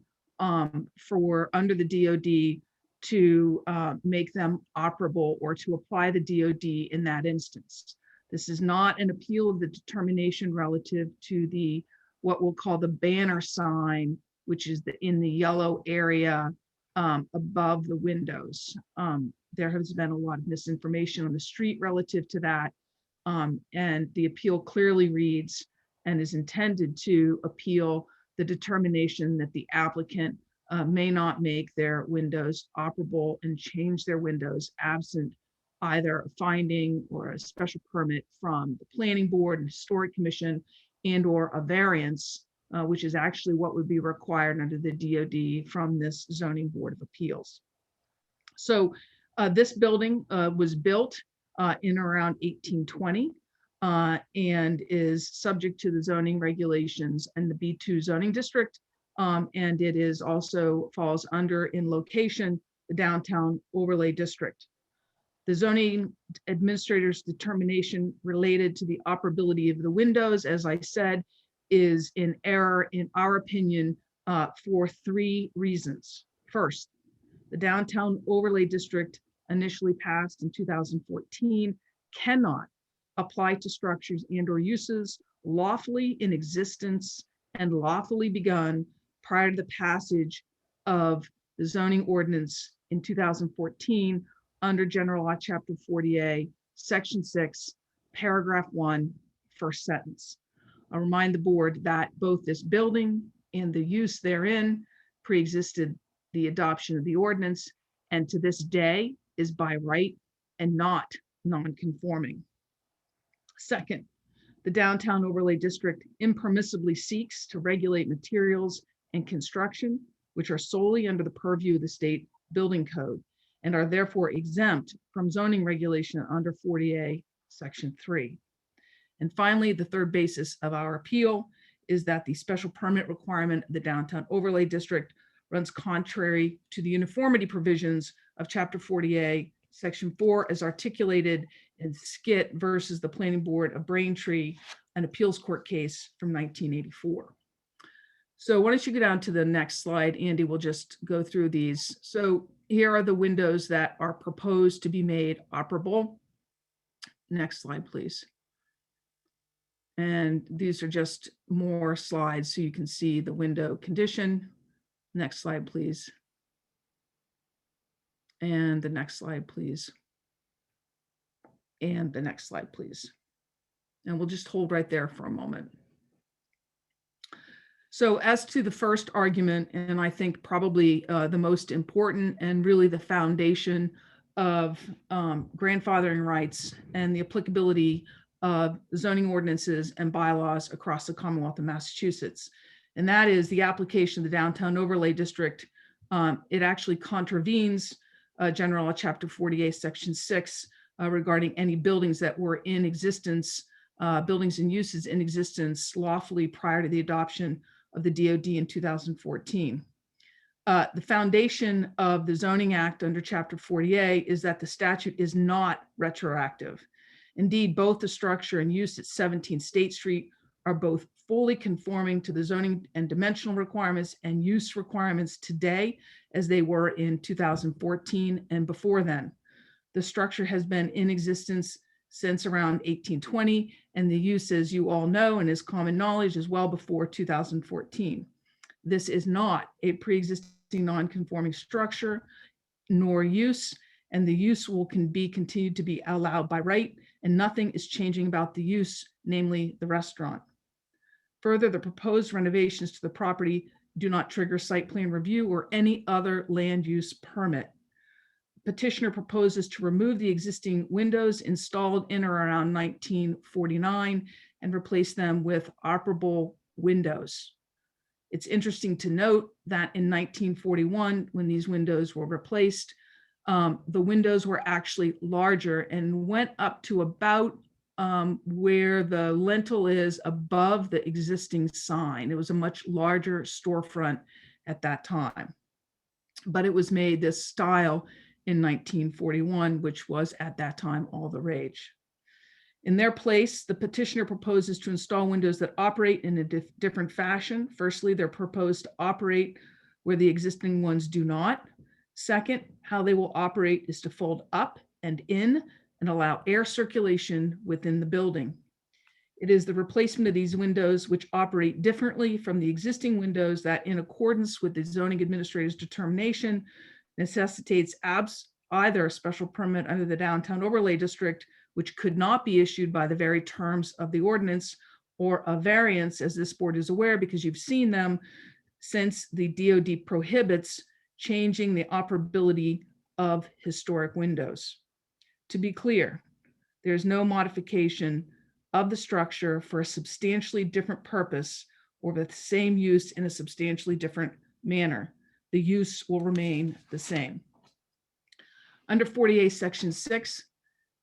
for under the DOD to make them operable or to apply the DOD in that instance. This is not an appeal of the determination relative to the what we'll call the banner sign, which is in the yellow area above the windows. There has been a lot of misinformation on the street relative to that. And the appeal clearly reads and is intended to appeal the determination that the applicant may not make their windows operable and change their windows absent either a finding or a special permit from the Planning Board and Historic Commission and or a variance, which is actually what would be required under the DOD from this Zoning Board of Appeals. So this building was built in around 1820 and is subject to the zoning regulations and the B2 zoning district. And it is also falls under, in location, the downtown overlay district. The zoning administrator's determination related to the operability of the windows, as I said, is in error, in our opinion, for three reasons. First, the downtown overlay district, initially passed in 2014, cannot apply to structures and or uses lawfully in existence and lawfully begun prior to the passage of the zoning ordinance in 2014 under General Law Chapter 40A, Section 6, Paragraph 1, first sentence. I'll remind the board that both this building and the use therein pre-existed the adoption of the ordinance, and to this day is by right and not non-conforming. Second, the downtown overlay district impermissibly seeks to regulate materials and construction, which are solely under the purview of the state building code and are therefore exempt from zoning regulation under 40A Section 3. And finally, the third basis of our appeal is that the special permit requirement of the downtown overlay district runs contrary to the uniformity provisions of Chapter 40A Section 4 as articulated in Skit versus the Planning Board of Braintree, an appeals court case from 1984. So why don't you go down to the next slide, Andy, we'll just go through these. So here are the windows that are proposed to be made operable. Next slide, please. And these are just more slides so you can see the window condition. Next slide, please. And the next slide, please. And the next slide, please. And we'll just hold right there for a moment. So as to the first argument, and I think probably the most important and really the foundation of grandfathering rights and the applicability of zoning ordinances and bylaws across the Commonwealth of Massachusetts, and that is the application of the downtown overlay district. It actually contravenes General Law Chapter 48, Section 6, regarding any buildings that were in existence, buildings and uses in existence lawfully prior to the adoption of the DOD in 2014. The foundation of the Zoning Act under Chapter 40A is that the statute is not retroactive. Indeed, both the structure and use at 17 State Street are both fully conforming to the zoning and dimensional requirements and use requirements today as they were in 2014 and before then. The structure has been in existence since around 1820, and the use, as you all know and is common knowledge, is well before 2014. This is not a pre-existing non-conforming structure nor use, and the use can be continued to be allowed by right, and nothing is changing about the use, namely the restaurant. Further, the proposed renovations to the property do not trigger site plan review or any other land use permit. Petitioner proposes to remove the existing windows installed in or around 1949 and replace them with operable windows. It's interesting to note that in 1941, when these windows were replaced, the windows were actually larger and went up to about where the lintel is above the existing sign. It was a much larger storefront at that time, but it was made this style in 1941, which was at that time all the rage. In their place, the petitioner proposes to install windows that operate in a different fashion. Firstly, they're proposed to operate where the existing ones do not. Second, how they will operate is to fold up and in and allow air circulation within the building. It is the replacement of these windows which operate differently from the existing windows that, in accordance with the zoning administrator's determination, necessitates either a special permit under the downtown overlay district, which could not be issued by the very terms of the ordinance, or a variance, as this board is aware because you've seen them, since the DOD prohibits changing the operability of historic windows. To be clear, there's no modification of the structure for a substantially different purpose or with the same use in a substantially different manner. The use will remain the same. Under 48 Section 6,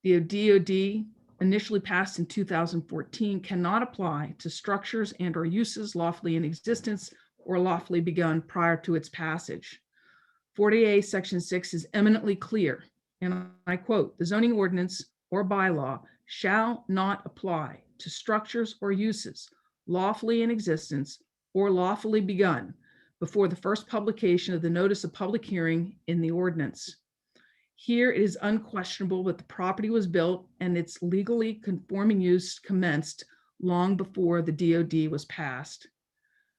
the DOD, initially passed in 2014, cannot apply to structures and or uses lawfully in existence or lawfully begun prior to its passage. 48 Section 6 is eminently clear, and I quote, "The zoning ordinance or bylaw shall not apply to structures or uses lawfully in existence or lawfully begun before the first publication of the notice of public hearing in the ordinance." Here it is unquestionable that the property was built and its legally conforming use commenced long before the DOD was passed.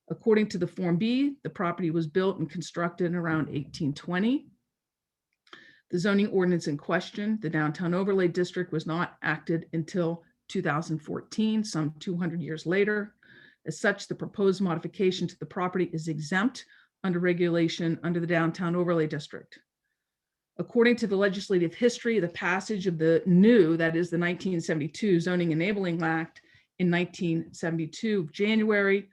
According to the Form B, the property was built and constructed in around 1820. The zoning ordinance in question, the Downtown Overlay District, was not acted until 2014, some 200 years later. As such, the proposed modification to the property is exempt under regulation under the Downtown Overlay District. According to the legislative history, the passage of the new, that is the 1972 Zoning Enabling Act in 1972 January,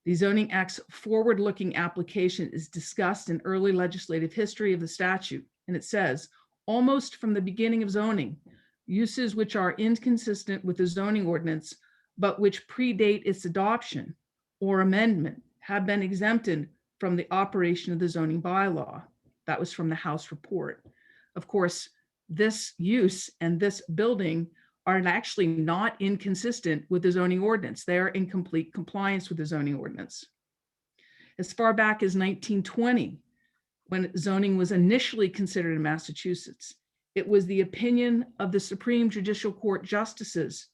the Zoning Act's forward-looking application is discussed in early legislative history of the statute. And it says, almost from the beginning of zoning, uses which are inconsistent with the zoning ordinance, but which predate its adoption or amendment have been exempted from the operation of the zoning bylaw. That was from the House report. Of course, this use and this building are actually not inconsistent with the zoning ordinance. They are in complete compliance with the zoning ordinance. As far back as 1920, when zoning was initially considered in Massachusetts, it was the opinion of the Supreme Judicial Court justices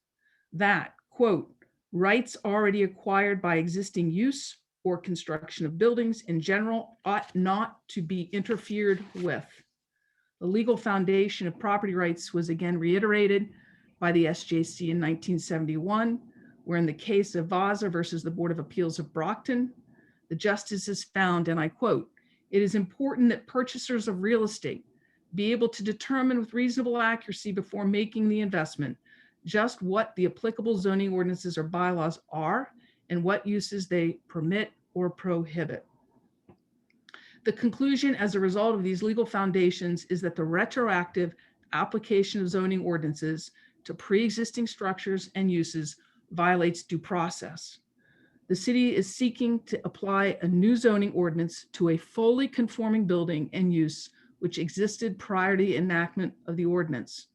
that, quote, rights already acquired by existing use or construction of buildings in general ought not to be interfered with. The legal foundation of property rights was again reiterated by the SJC in 1971, where in the case of Vaza versus the Board of Appeals of Brockton, the justices found, and I quote, "It is important that purchasers of real estate be able to determine with reasonable accuracy before making the investment just what the applicable zoning ordinances or bylaws are and what uses they permit or prohibit." The conclusion as a result of these legal foundations is that the retroactive application of zoning ordinances to pre-existing structures and uses violates due process. The city is seeking to apply a new zoning ordinance to a fully conforming building and use which existed prior to the enactment of the ordinance.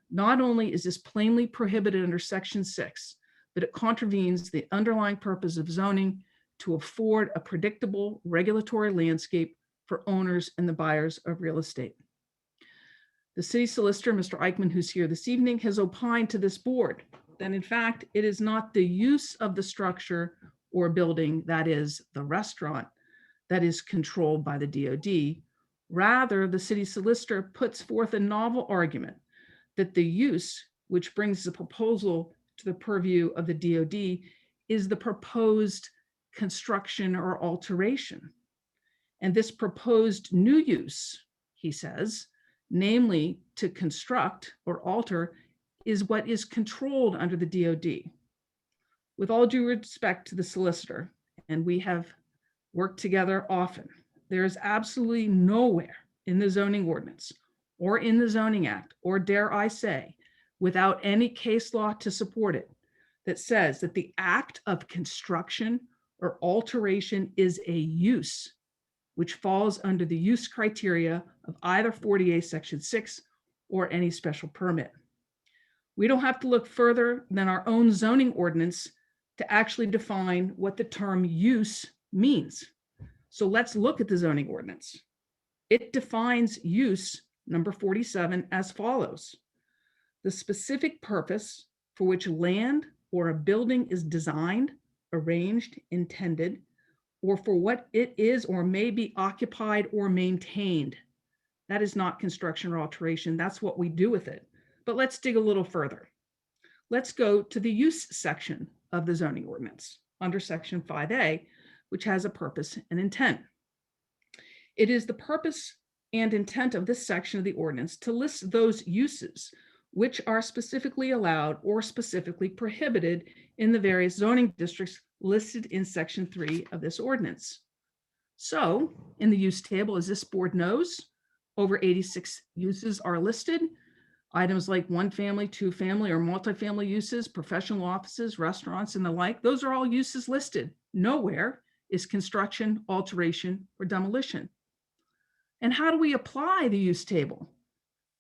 Not only is this plainly prohibited under Section 6, but it contravenes the underlying purpose of zoning to afford a predictable regulatory landscape for owners and the buyers of real estate. The city solicitor, Mr. Eichmann, who's here this evening, has opined to this board that in fact, it is not the use of the structure or building, that is the restaurant, that is controlled by the DOD. Rather, the city solicitor puts forth a novel argument that the use, which brings the proposal to the purview of the DOD, is the proposed construction or alteration. And this proposed new use, he says, namely to construct or alter, is what is controlled under the DOD. With all due respect to the solicitor, and we have worked together often, there is absolutely nowhere in the zoning ordinance or in the Zoning Act, or dare I say, without any case law to support it, that says that the act of construction or alteration is a use which falls under the use criteria of either 48 Section 6 or any special permit. We don't have to look further than our own zoning ordinance to actually define what the term use means. So let's look at the zoning ordinance. It defines use, number 47, as follows: the specific purpose for which land or a building is designed, arranged, intended, or for what it is or may be occupied or maintained. That is not construction or alteration. That's what we do with it. But let's dig a little further. Let's go to the use section of the zoning ordinance under section 5A, which has a purpose and intent. It is the purpose and intent of this section of the ordinance to list those uses which are specifically allowed or specifically prohibited in the various zoning districts listed in section 3 of this ordinance. So in the use table, as this board knows, over 86 uses are listed. Items like one family, two family, or multifamily uses, professional offices, restaurants, and the like, those are all uses listed. Nowhere is construction, alteration, or demolition. And how do we apply the use table?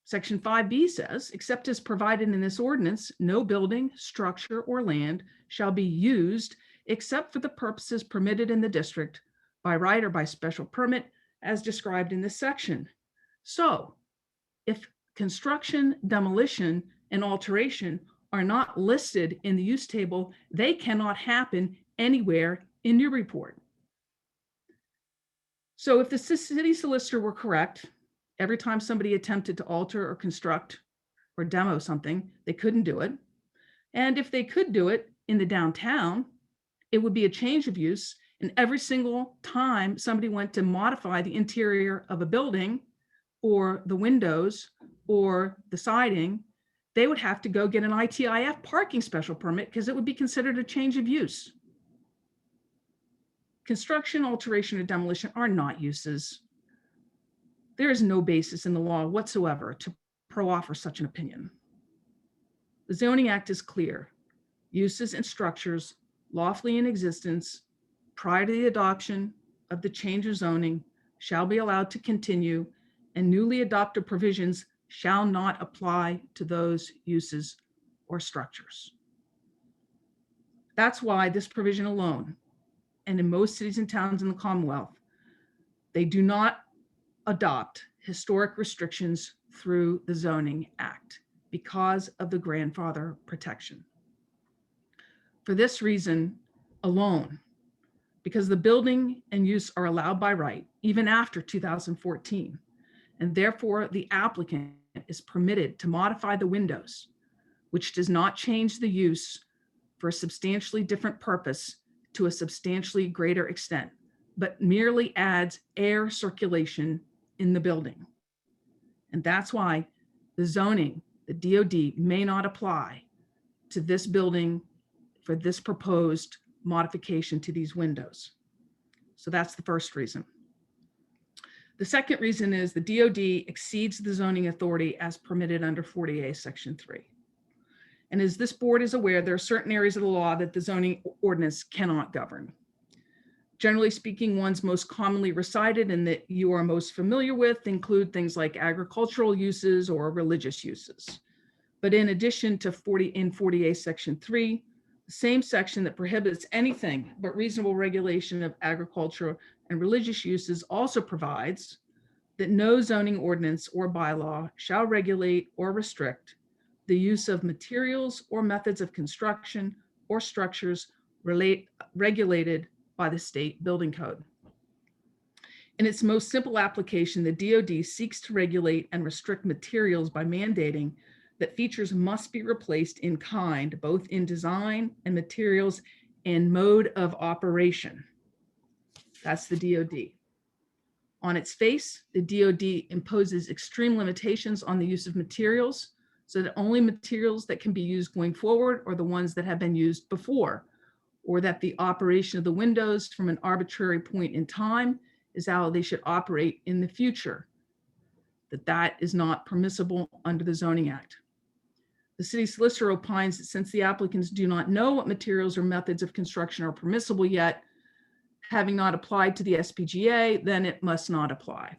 Section 5B says, except as provided in this ordinance, no building, structure, or land shall be used except for the purposes permitted in the district by right or by special permit as described in this section. So if construction, demolition, and alteration are not listed in the use table, they cannot happen anywhere in Newburyport. So if the city solicitor were correct, every time somebody attempted to alter or construct or demo something, they couldn't do it. And if they could do it in the downtown, it would be a change of use. And every single time somebody went to modify the interior of a building or the windows or the siding, they would have to go get an ITIF parking special permit because it would be considered a change of use. Construction, alteration, or demolition are not uses. There is no basis in the law whatsoever to pro-offer such an opinion. The Zoning Act is clear. Uses and structures lawfully in existence prior to the adoption of the change of zoning shall be allowed to continue, and newly adopted provisions shall not apply to those uses or structures. That's why this provision alone, and in most cities and towns in the Commonwealth, they do not adopt historic restrictions through the Zoning Act because of the grandfather protection. For this reason alone, because the building and use are allowed by right, even after 2014, and therefore the applicant is permitted to modify the windows, which does not change the use for a substantially different purpose to a substantially greater extent, but merely adds air circulation in the building. And that's why the zoning, the DOD, may not apply to this building for this proposed modification to these windows. So that's the first reason. The second reason is the DOD exceeds the zoning authority as permitted under 40A Section 3. And as this board is aware, there are certain areas of the law that the zoning ordinance cannot govern. Generally speaking, ones most commonly recited and that you are most familiar with include things like agricultural uses or religious uses. But in addition to 40A Section 3, the same section that prohibits anything but reasonable regulation of agricultural and religious uses also provides that no zoning ordinance or bylaw shall regulate or restrict the use of materials or methods of construction or structures regulated by the state building code. In its most simple application, the DoD seeks to regulate and restrict materials by mandating that features must be replaced in kind, both in design and materials and mode of operation. That's the DoD. On its face, the DoD imposes extreme limitations on the use of materials so that only materials that can be used going forward are the ones that have been used before, or that the operation of the windows from an arbitrary point in time is how they should operate in the future, that is not permissible under the Zoning Act. The city solicitor opines that since the applicants do not know what materials or methods of construction are permissible yet, having not applied to the SPGA, then it must not apply.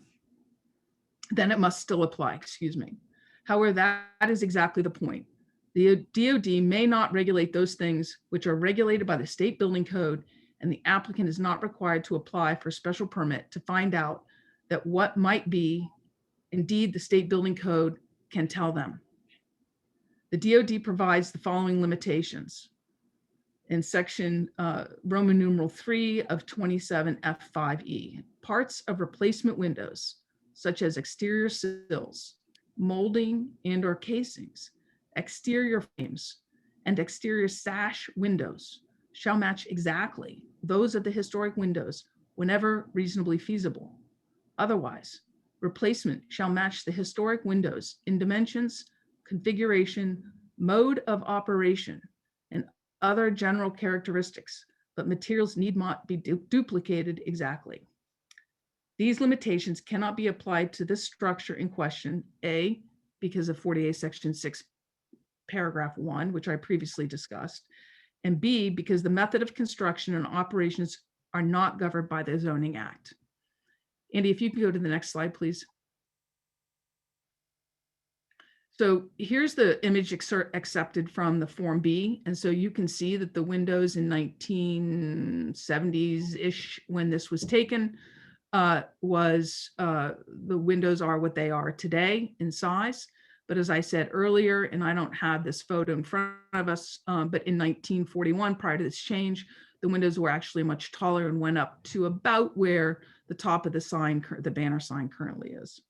Then it must still apply, excuse me. However, that is exactly the point. The DoD may not regulate those things which are regulated by the state building code, and the applicant is not required to apply for a special permit to find out that what might be indeed the state building code can tell them. The DoD provides the following limitations in section Roman numeral 3 of 27F5E. Parts of replacement windows, such as exterior sills, molding and or casings, exterior frames, and exterior sash windows shall match exactly those of the historic windows whenever reasonably feasible. Otherwise, replacement shall match the historic windows in dimensions, configuration, mode of operation, and other general characteristics, but materials need not be duplicated exactly. These limitations cannot be applied to this structure in question, A, because of 48 section 6, paragraph 1, which I previously discussed, and B, because the method of construction and operations are not governed by the Zoning Act. Andy, if you can go to the next slide, please. So here's the image accepted from the Form B. And so you can see that the windows in 1970s-ish, when this was taken, the windows are what they are today in size. But as I said earlier, and I don't have this photo in front of us, but in 1941, prior to this change, the windows were actually much taller and went up to about where the top of the sign, the banner sign currently is.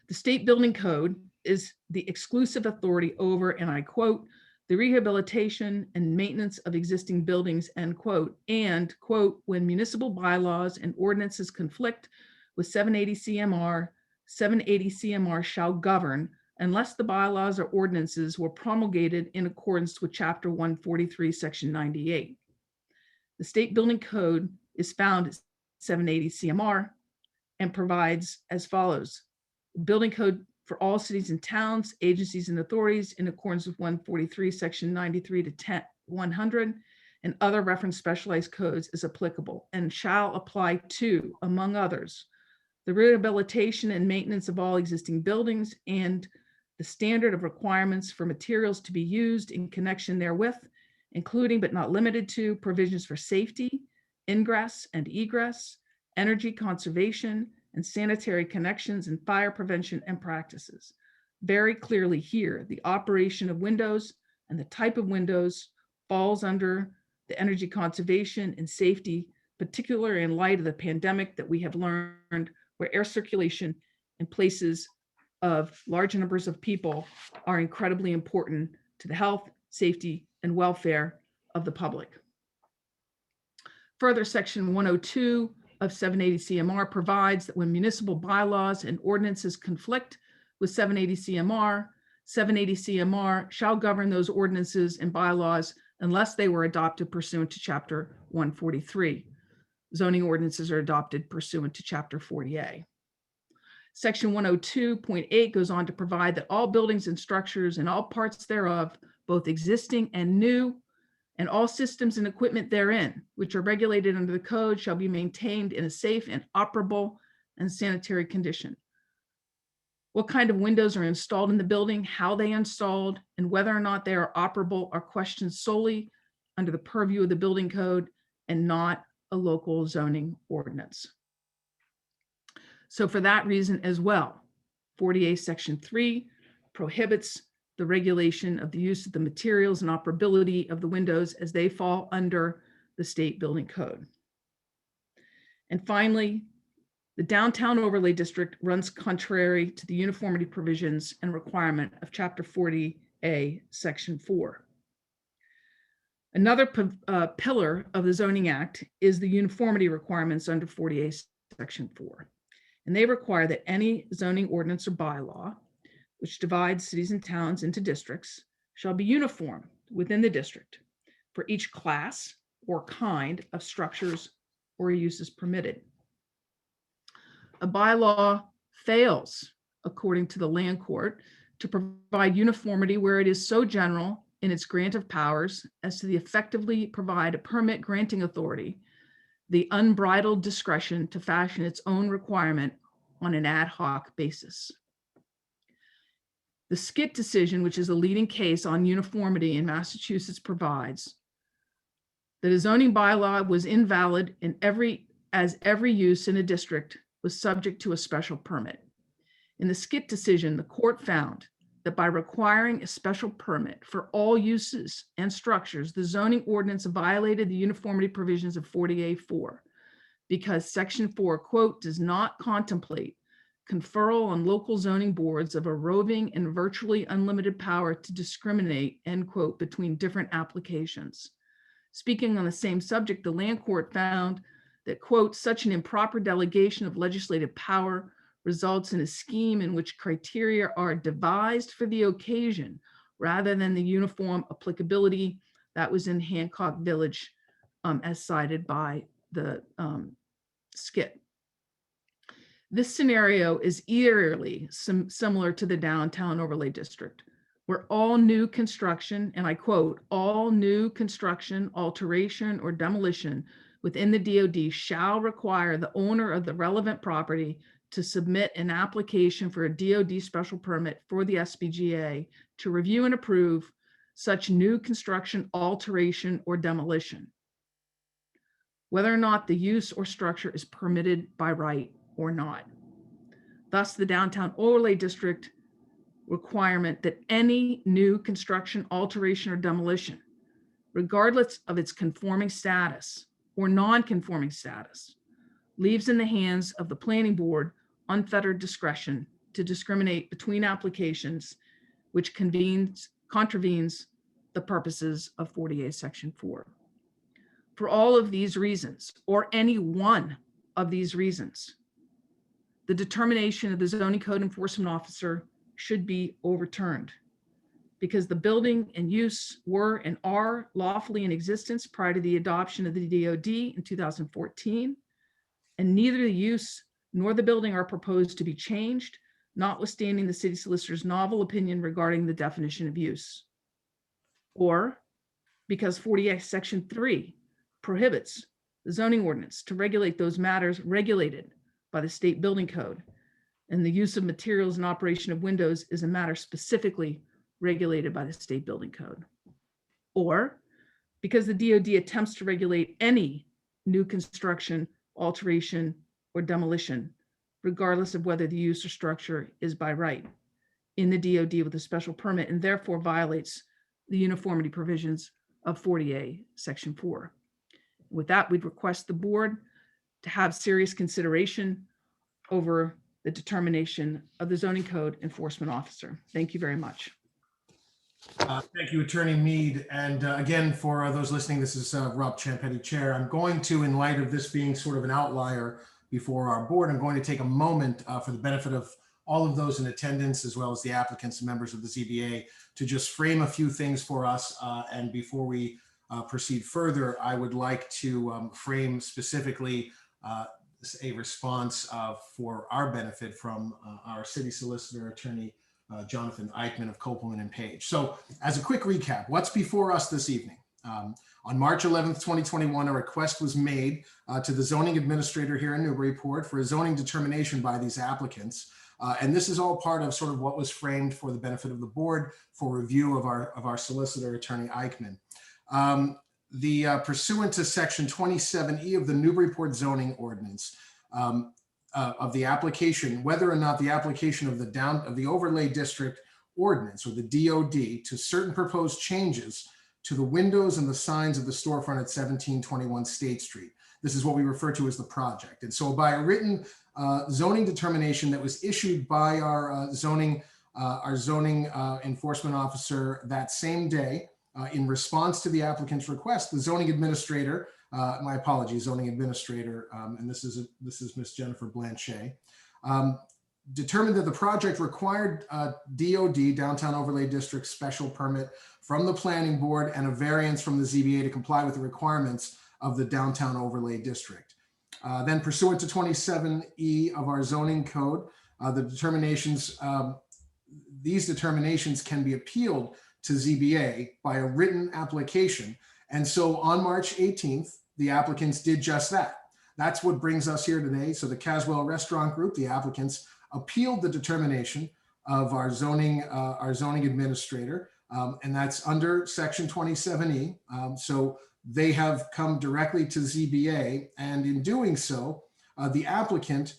The state building code is the exclusive authority over, and I quote, the rehabilitation and maintenance of existing buildings, end quote, and quote, when municipal bylaws and ordinances conflict with 780 CMR, 780 CMR shall govern unless the bylaws or ordinances were promulgated in accordance with Chapter 143, Section 98. The state building code is found at 780 CMR and provides as follows: building code for all cities and towns, agencies and authorities in accordance with 143, Section 93 to 100, and other reference specialized codes is applicable and shall apply to, among others, the rehabilitation and maintenance of all existing buildings and the standard of requirements for materials to be used in connection therewith, including but not limited to provisions for safety, ingress and egress, energy conservation, and sanitary connections and fire prevention and practices. Very clearly here, the operation of windows and the type of windows falls under the energy conservation and safety, particularly in light of the pandemic that we have learned, where air circulation in places of large numbers of people are incredibly important to the health, safety, and welfare of the public. Further, Section 102 of 780 CMR provides that when municipal bylaws and ordinances conflict with 780 CMR, 780 CMR shall govern those ordinances and bylaws unless they were adopted pursuant to Chapter 143. Zoning ordinances are adopted pursuant to Chapter 40A. Section 102.8 goes on to provide that all buildings and structures and all parts thereof, both existing and new, and all systems and equipment therein, which are regulated under the code, shall be maintained in a safe and operable and sanitary condition. What kind of windows are installed in the building, how they installed, and whether or not they are operable are questions solely under the purview of the building code and not a local zoning ordinance. So for that reason as well, 40A Section 3 prohibits the regulation of the use of the materials and operability of the windows as they fall under the state building code. And finally, the downtown overlay district runs contrary to the uniformity provisions and requirement of Chapter 40A, Section 4. Another pillar of the Zoning Act is the uniformity requirements under 40A, Section 4. And they require that any zoning ordinance or bylaw which divides cities and towns into districts shall be uniform within the district for each class or kind of structures or uses permitted. A bylaw fails, according to the land court, to provide uniformity where it is so general in its grant of powers as to effectively provide a permit granting authority the unbridled discretion to fashion its own requirement on an ad hoc basis. The Skit decision, which is a leading case on uniformity in Massachusetts, provides that a zoning bylaw was invalid as every use in a district was subject to a special permit. In the Skit decision, the court found that by requiring a special permit for all uses and structures, the zoning ordinance violated the uniformity provisions of 40A4 because Section 4, quote, does not contemplate conferral on local zoning boards of a roving and virtually unlimited power to discriminate, end quote, between different applications. Speaking on the same subject, the land court found that, quote, such an improper delegation of legislative power results in a scheme in which criteria are devised for the occasion rather than the uniform applicability that was in Hancock Village, as cited by the Skit. This scenario is eerily similar to the downtown overlay district, where all new construction, and I quote, all new construction, alteration, or demolition within the DOD shall require the owner of the relevant property to submit an application for a DOD special permit for the SBGA to review and approve such new construction, alteration, or demolition, whether or not the use or structure is permitted by right or not. Thus, the downtown overlay district requirement that any new construction, alteration, or demolition, regardless of its conforming status or non-conforming status, leaves in the hands of the planning board unfettered discretion to discriminate between applications, which contravenes the purposes of 40A Section 4. For all of these reasons, or any one of these reasons, the determination of the zoning code enforcement officer should be overturned because the building and use were and are lawfully in existence prior to the adoption of the DOD in 2014, and neither the use nor the building are proposed to be changed, notwithstanding the city solicitor's novel opinion regarding the definition of use. Or because 40A Section 3 prohibits the zoning ordinance to regulate those matters regulated by the state building code, and the use of materials and operation of windows is a matter specifically regulated by the state building code. Or because the DOD attempts to regulate any new construction, alteration, or demolition, regardless of whether the use or structure is by right in the DOD with a special permit, and therefore violates the uniformity provisions of 40A Section 4. With that, we'd request the board to have serious consideration over the determination of the zoning code enforcement officer. Thank you very much. Thank you, Attorney Mead. And again, for those listening, this is Rob Champetti, Chair. I'm going to, in light of this being sort of an outlier before our board, I'm going to take a moment for the benefit of all of those in attendance, as well as the applicants and members of the ZBA, to just frame a few things for us. And before we proceed further, I would like to frame specifically a response for our benefit from our city solicitor, Attorney Jonathan Eichman of Copeland and Page. So as a quick recap, what's before us this evening? On March 11th, 2021, a request was made to the zoning administrator here in Newburyport for a zoning determination by these applicants. And this is all part of sort of what was framed for the benefit of the board for review of our solicitor, Attorney Eichman. Pursuant to Section 27E of the Newburyport zoning ordinance, the application, whether or not the application of the overlay district ordinance or the DOD to certain proposed changes to the windows and the signs of the storefront at 1721 State Street. This is what we refer to as the project. And so by a written zoning determination that was issued by our zoning enforcement officer that same day, in response to the applicant's request, the zoning administrator, my apologies, zoning administrator, and this is Miss Jennifer Blanchet, determined that the project required DOD, Downtown Overlay District special permit from the planning board and a variance from the ZBA to comply with the requirements of the Downtown Overlay District. Then pursuant to 27E of our zoning code, these determinations can be appealed to ZBA by a written application. And so on March 18th, the applicants did just that. That's what brings us here today. So the Caswell Restaurant Group, the applicants, appealed the determination of our zoning administrator, and that's under section 27E. So they have come directly to ZBA, and in doing so, the applicant,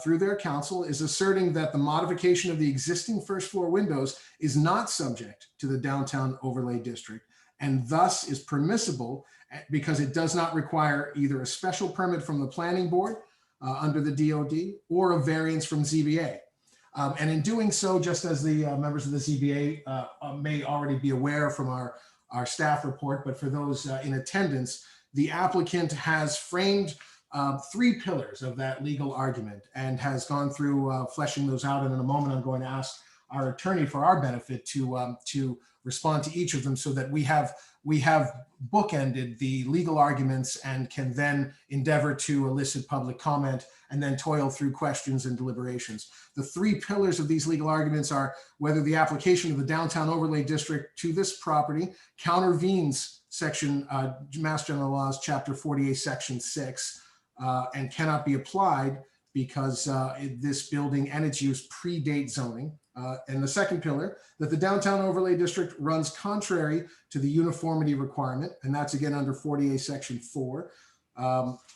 through their counsel, is asserting that the modification of the existing first floor windows is not subject to the Downtown Overlay District, and thus is permissible because it does not require either a special permit from the planning board under the DOD or a variance from ZBA. And in doing so, just as the members of the ZBA may already be aware from our staff report, but for those in attendance, the applicant has framed 3 pillars of that legal argument and has gone through fleshing those out. And in a moment, I'm going to ask our attorney for our benefit to respond to each of them so that we have bookended the legal arguments and can then endeavor to elicit public comment and then toil through questions and deliberations. The 3 pillars of these legal arguments are whether the application of the Downtown Overlay District to this property countervenes section Mass General Laws, Chapter 48, Section 6, and cannot be applied because this building and its use predate zoning. And the second pillar, that the Downtown Overlay District runs contrary to the uniformity requirement, and that's again under 48 Section 4.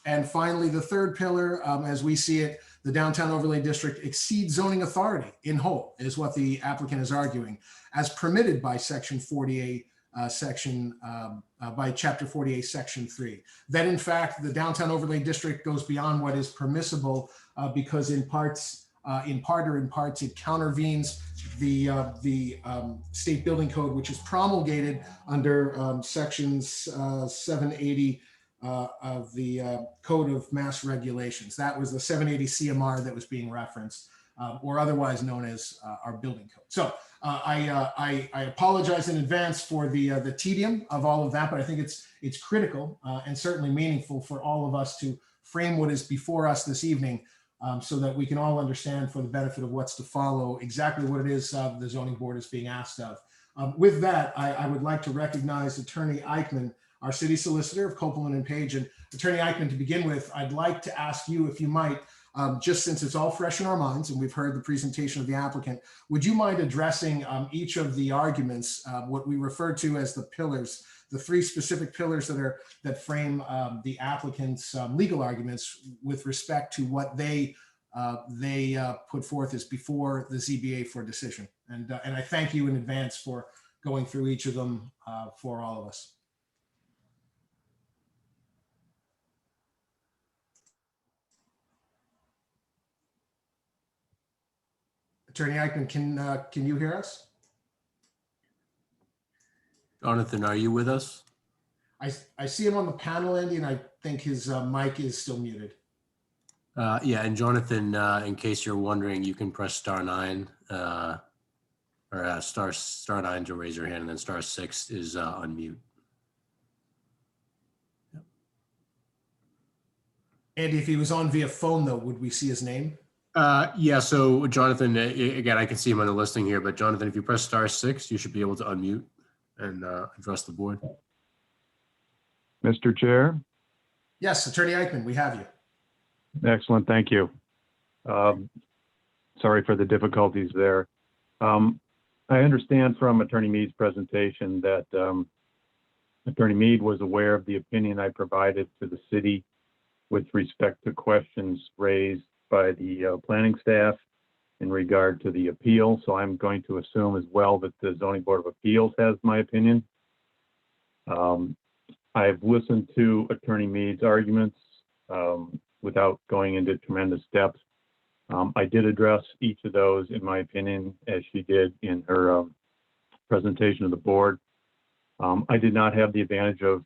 And finally, the third pillar, as we see it, the Downtown Overlay District exceeds zoning authority in whole, is what the applicant is arguing, as permitted by Section 48, by Chapter 48, Section 3. That in fact, the Downtown Overlay District goes beyond what is permissible because in part, it countervenes the state building code, which is promulgated under sections 780 of the Code of Mass Regulations. That was the 780 CMR that was being referenced, or otherwise known as our building code. So I apologize in advance for the tedium of all of that, but I think it's critical and certainly meaningful for all of us to frame what is before us this evening, so that we can all understand, for the benefit of what's to follow, exactly what it is the zoning board is being asked of. With that, I would like to recognize Attorney Eichmann, our city solicitor of Copeland and Page. And Attorney Eichmann, to begin with, I'd like to ask you, if you might, just since it's all fresh in our minds and we've heard the presentation of the applicant, would you mind addressing each of the arguments, what we refer to as the pillars, the 3 specific pillars that frame the applicant's legal arguments with respect to what they put forth as before the ZBA for decision. And I thank you in advance for going through each of them for all of us. Attorney Eichmann, can you hear us? Jonathan, are you with us? I see him on the panel, Andy, and I think his mic is still muted. Yeah, and Jonathan, in case you're wondering, you can press *9 or star 9 to raise your hand, and then *6 is unmute. Yep. Andy, if he was on via phone, though, would we see his name? Yeah, so Jonathan, again, I can see him on the listing here, but Jonathan, if you press *6, you should be able to unmute and address the board. Mr. Chair? Yes, Attorney Eichmann, we have you. Excellent, thank you. Sorry for the difficulties there. I understand from Attorney Mead's presentation that Attorney Mead was aware of the opinion I provided to the city with respect to questions raised by the planning staff in regard to the appeal. So I'm going to assume as well that the Zoning Board of Appeals has my opinion. I've listened to Attorney Mead's arguments without going into tremendous depth. I did address each of those, in my opinion, as she did in her presentation of the board. I did not have the advantage of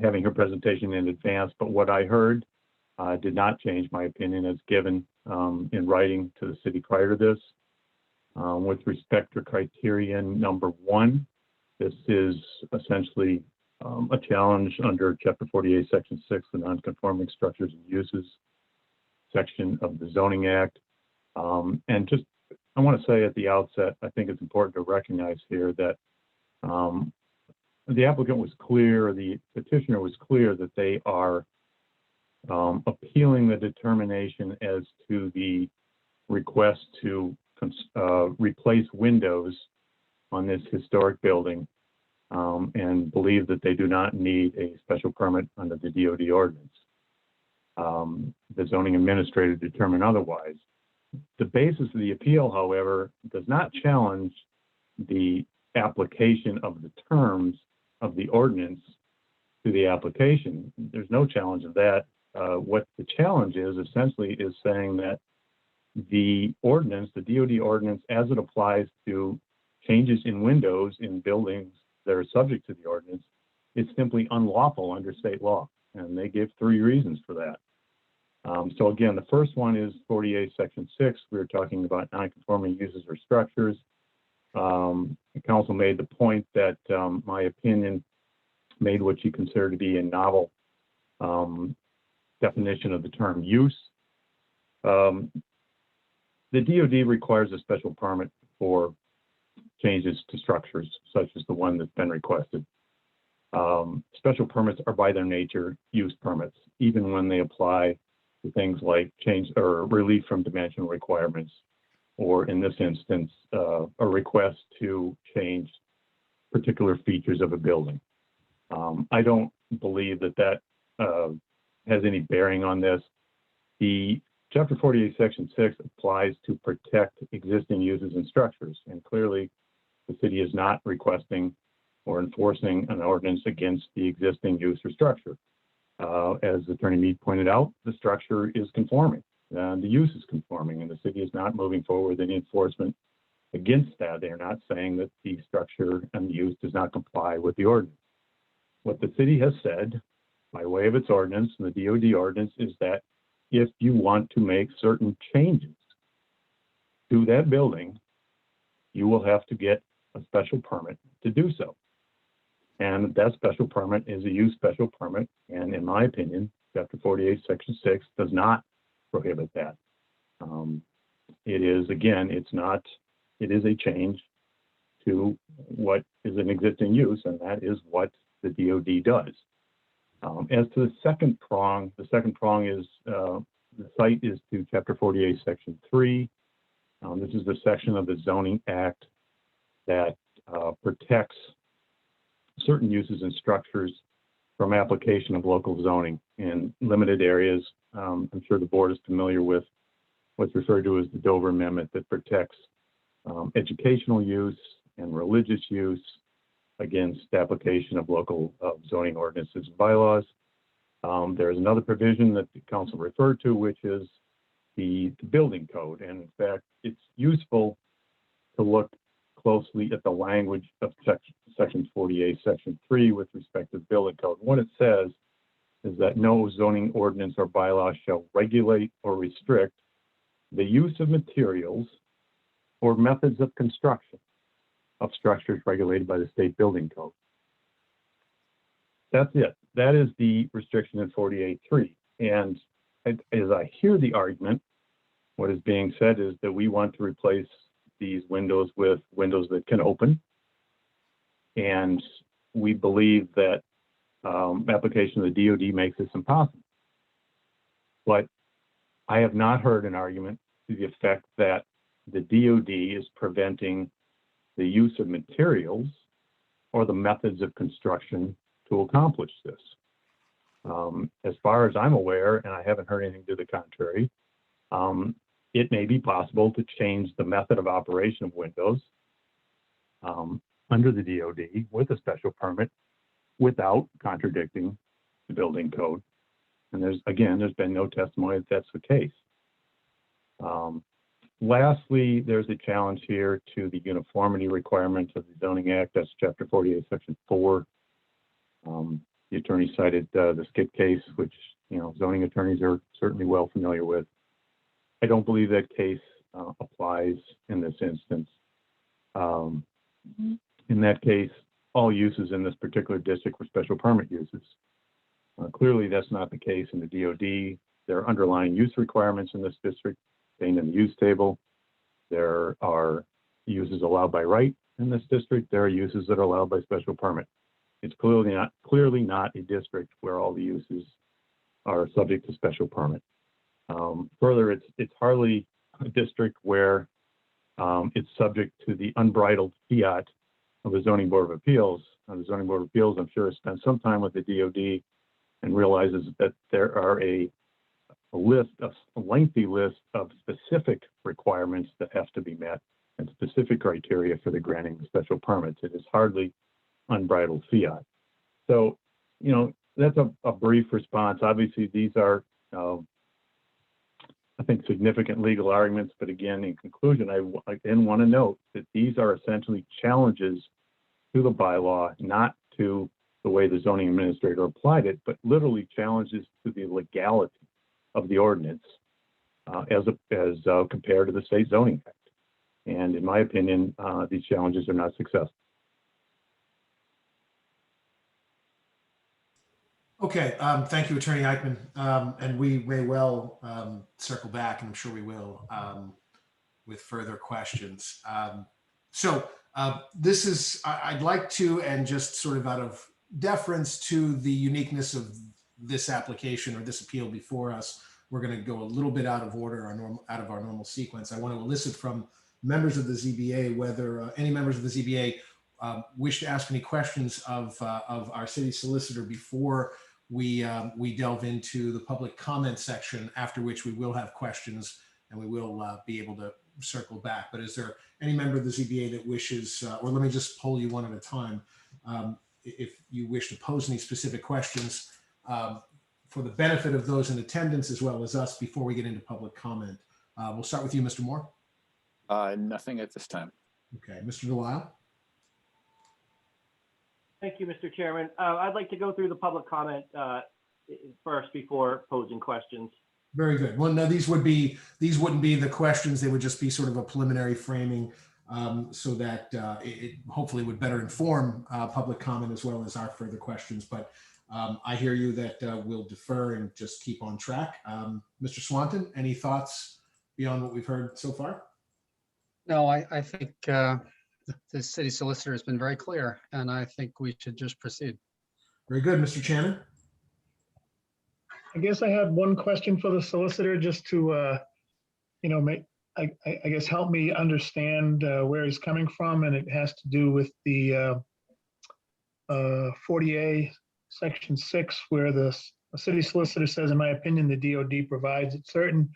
having her presentation in advance, but what I heard did not change my opinion as given in writing to the city prior to this. With respect to criterion number 1, this is essentially a challenge under Chapter 48, Section 6, the non-conforming structures and uses section of the Zoning Act. And just, I want to say at the outset, I think it's important to recognize here that the applicant was clear, the petitioner was clear that they are appealing the determination as to the request to replace windows on this historic building and believe that they do not need a special permit under the DOD ordinance. The zoning administrator determined otherwise. The basis of the appeal, however, does not challenge the application of the terms of the ordinance to the application. There's no challenge of that. What the challenge is essentially is saying that the ordinance, the DOD ordinance, as it applies to changes in windows in buildings that are subject to the ordinance, is simply unlawful under state law. And they give 3 reasons for that. So again, the first one is 48 Section 6. We were talking about non-conforming uses or structures. The council made the point that my opinion made what you consider to be a novel definition of the term use. The DOD requires a special permit for changes to structures such as the one that's been requested. Special permits are by their nature use permits, even when they apply to things like change or relief from dimensional requirements, or in this instance, a request to change particular features of a building. I don't believe that that has any bearing on this. The Chapter 48, Section 6 applies to protect existing uses and structures, and clearly the city is not requesting or enforcing an ordinance against the existing use or structure. As Attorney Mead pointed out, the structure is conforming and the use is conforming, and the city is not moving forward with any enforcement against that. They are not saying that the structure and the use does not comply with the ordinance. What the city has said by way of its ordinance and the DOD ordinance is that if you want to make certain changes to that building, you will have to get a special permit to do so. And that special permit is a use special permit. And in my opinion, Chapter 48, Section 6 does not prohibit that. It is, again, it is a change to what is an existing use, and that is what the DOD does. As to the second prong is the site is to Chapter 48, Section 3. This is the section of the Zoning Act that protects certain uses and structures from application of local zoning in limited areas. I'm sure the board is familiar with what's referred to as the Dover Amendment that protects educational use and religious use against application of local zoning ordinances and bylaws. There is another provision that the council referred to, which is the building code. And in fact, it's useful to look closely at the language of Section 48, Section 3 with respect to the building code. What it says is that no zoning ordinance or bylaw shall regulate or restrict the use of materials or methods of construction of structures regulated by the state building code. That's it. That is the restriction in 48.3. And as I hear the argument, what is being said is that we want to replace these windows with windows that can open. And we believe that application of the DOD makes this impossible. But I have not heard an argument to the effect that the DOD is preventing the use of materials or the methods of construction to accomplish this. As far as I'm aware, and I haven't heard anything to the contrary, It may be possible to change the method of operation of windows under the DOD with a special permit without contradicting the building code. And there's been no testimony that that's the case. Lastly, there's a challenge here to the uniformity requirements of the Zoning Act. That's Chapter 48, Section 4. The attorney cited the skip case, which zoning attorneys are certainly well familiar with. I don't believe that case applies in this instance. In that case, all uses in this particular district were special permit uses. Clearly, that's not the case in the DOD. There are underlying use requirements in this district contained in the use table. There are uses allowed by right in this district. There are uses that are allowed by special permit. It's clearly not a district where all the uses are subject to special permit. Further, it's hardly a district where it's subject to the unbridled fiat of the Zoning Board of Appeals. The Zoning Board of Appeals, I'm sure, has spent some time with the DOD and realizes that there are a lengthy list of specific requirements that have to be met and specific criteria for the granting of special permits. It is hardly unbridled fiat. So, that's a brief response. Obviously, these are, I think, significant legal arguments. But again, in conclusion, I again want to note that these are essentially challenges to the bylaw, not to the way the zoning administrator applied it, but literally challenges to the legality of the ordinance as compared to the state zoning act. And in my opinion, these challenges are not successful. Okay, thank you, Attorney Eichmann. And we may well circle back, and I'm sure we will, with further questions. This is, I'd like to, and just sort of out of deference to the uniqueness of this application or this appeal before us, we're going to go a little bit out of order, out of our normal sequence. I want to elicit from members of the ZBA whether any members of the ZBA wish to ask any questions of our city solicitor before we delve into the public comment section, after which we will have questions and we will be able to circle back. But is there any member of the ZBA that wishes, or let me just poll you one at a time, if you wish to pose any specific questions for the benefit of those in attendance as well as us before we get into public comment. We'll start with you, Mr. Moore. Nothing at this time. Okay, Mr. Delisle. Thank you, Mr. Chairman. I'd like to go through the public comment first before posing questions. Very good. Well, no, these wouldn't be the questions. They would just be sort of a preliminary framing so that it hopefully would better inform public comment as well as our further questions. But I hear you that we'll defer and just keep on track. Mr. Swanton, any thoughts beyond what we've heard so far? No, I think the city solicitor has been very clear, and I think we should just proceed. Very good. Mr. Channon? I guess I have one question for the solicitor, just to, I guess help me understand where he's coming from, and it has to do with the 40A Section 6, where the city solicitor says, in my opinion, the DOD provides that certain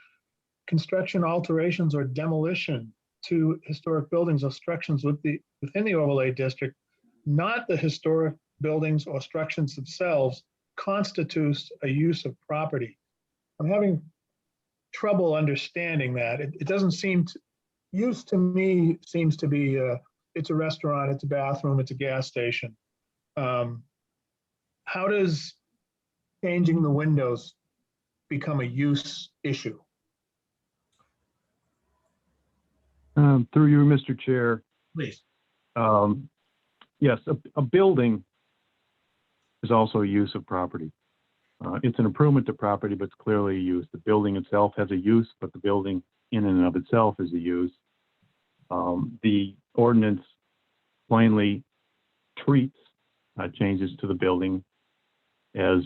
construction alterations or demolition to historic buildings or structures within the overlay district, not the historic buildings or structures themselves, constitutes a use of property. I'm having trouble understanding that. It doesn't seem to, use to me seems to be, it's a restaurant, it's a bathroom, it's a gas station. How does changing the windows become a use issue? Through you, Mr. Chair. Please. Yes, a building is also a use of property. It's an improvement to property, but it's clearly a use. The building itself has a use, but the building in and of itself is a use. The ordinance plainly treats changes to the building as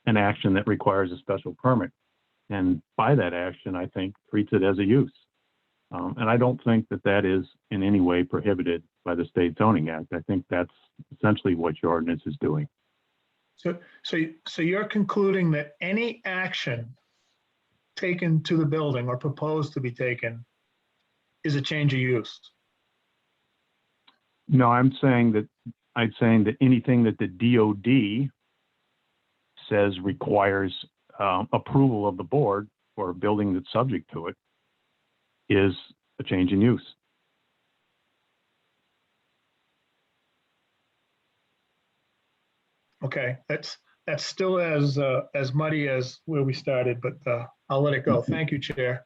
an action that requires a special permit. And by that action, I think, treats it as a use. And I don't think that that is in any way prohibited by the State Zoning Act. I think that's essentially what your ordinance is doing. So you're concluding that any action taken to the building or proposed to be taken is a change of use. No, I'm saying that anything that the DOD says requires approval of the board for a building that's subject to it is a change in use. Okay, that's still as muddy as where we started, but I'll let it go. Thank you, Chair.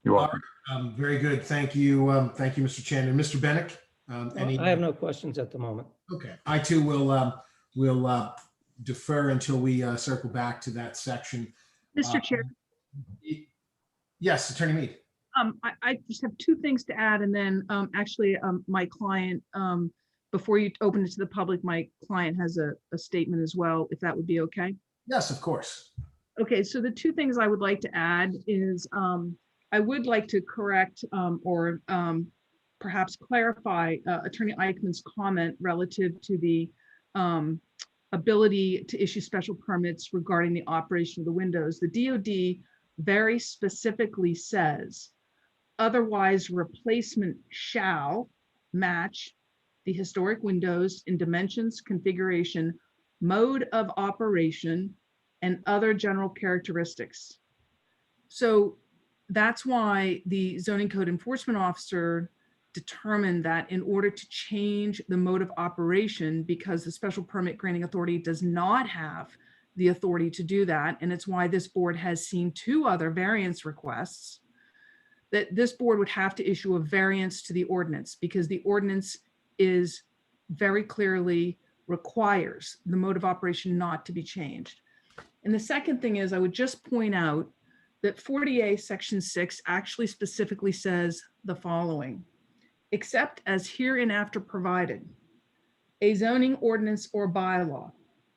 You're welcome. Very good. Thank you. Thank you, Mr. Chandler. Mr. Bennett? I have no questions at the moment. Okay, I too will defer until we circle back to that section. Mr. Chair. Yes, Attorney Mead. I just have two things to add, and then my client, before you open it to the public, my client has a statement as well, if that would be okay. Yes, of course. Okay, so the two things I would like to add is I would like to correct or perhaps clarify Attorney Eichmann's comment relative to the ability to issue special permits regarding the operation of the windows. The DOD very specifically says, otherwise replacement shall match the historic windows in dimensions, configuration, mode of operation, and other general characteristics. So that's why the zoning code enforcement officer determined that in order to change the mode of operation, because the special permit granting authority does not have the authority to do that, and it's why this board has seen two other variance requests, that this board would have to issue a variance to the ordinance, because the ordinance is very clearly requires the mode of operation not to be changed. And the second thing is, I would just point out that 40A section 6 actually specifically says the following: except as hereinafter provided, a zoning ordinance or bylaw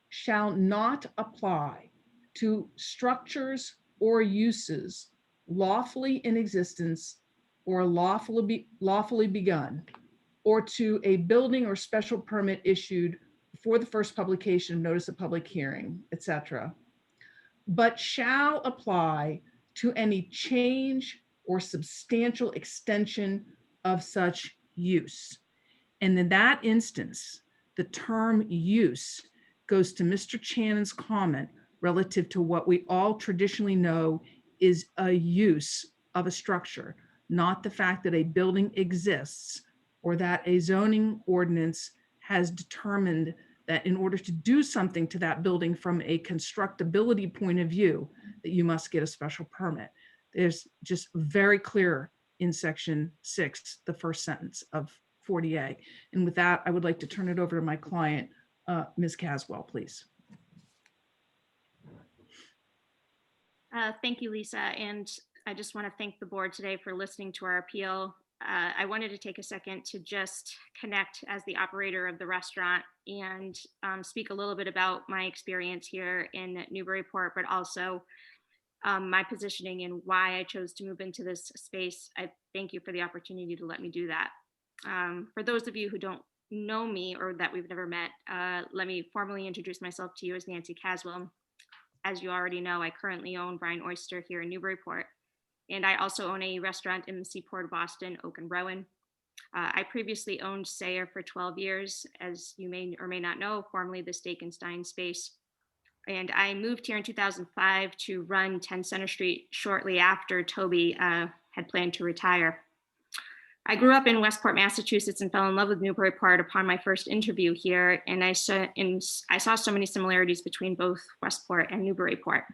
shall not apply to structures or uses lawfully in existence or lawfully begun, or to a building or special permit issued before the first publication of notice of public hearing, etc., but shall apply to any change or substantial extension of such use. And in that instance, the term use goes to Mr. Shannon's comment relative to what we all traditionally know is a use of a structure, not the fact that a building exists or that a zoning ordinance has determined that in order to do something to that building from a constructability point of view, that you must get a special permit. There's just very clear in section 6, the first sentence of 40A. And with that, I would like to turn it over to my client, Ms. Caswell, please. Thank you, Lisa. And I just want to thank the board today for listening to our appeal. I wanted to take a second to just connect as the operator of the restaurant and speak a little bit about my experience here in Newburyport, but also my positioning and why I chose to move into this space. I thank you for the opportunity to let me do that. For those of you who don't know me or that we've never met, let me formally introduce myself to you as Nancy Caswell. As you already know, I currently own Brine Oyster here in Newburyport, and I also own a restaurant in the Seaport of Boston, Oak and Rowan. I previously owned Sayer for 12 years, as you may or may not know, formerly the Steak and Stein space. And I moved here in 2005 to run 10 Center Street shortly after Toby had planned to retire. I grew up in Westport, Massachusetts, and fell in love with Newburyport upon my first interview here, and I saw so many similarities between both Westport and Newburyport.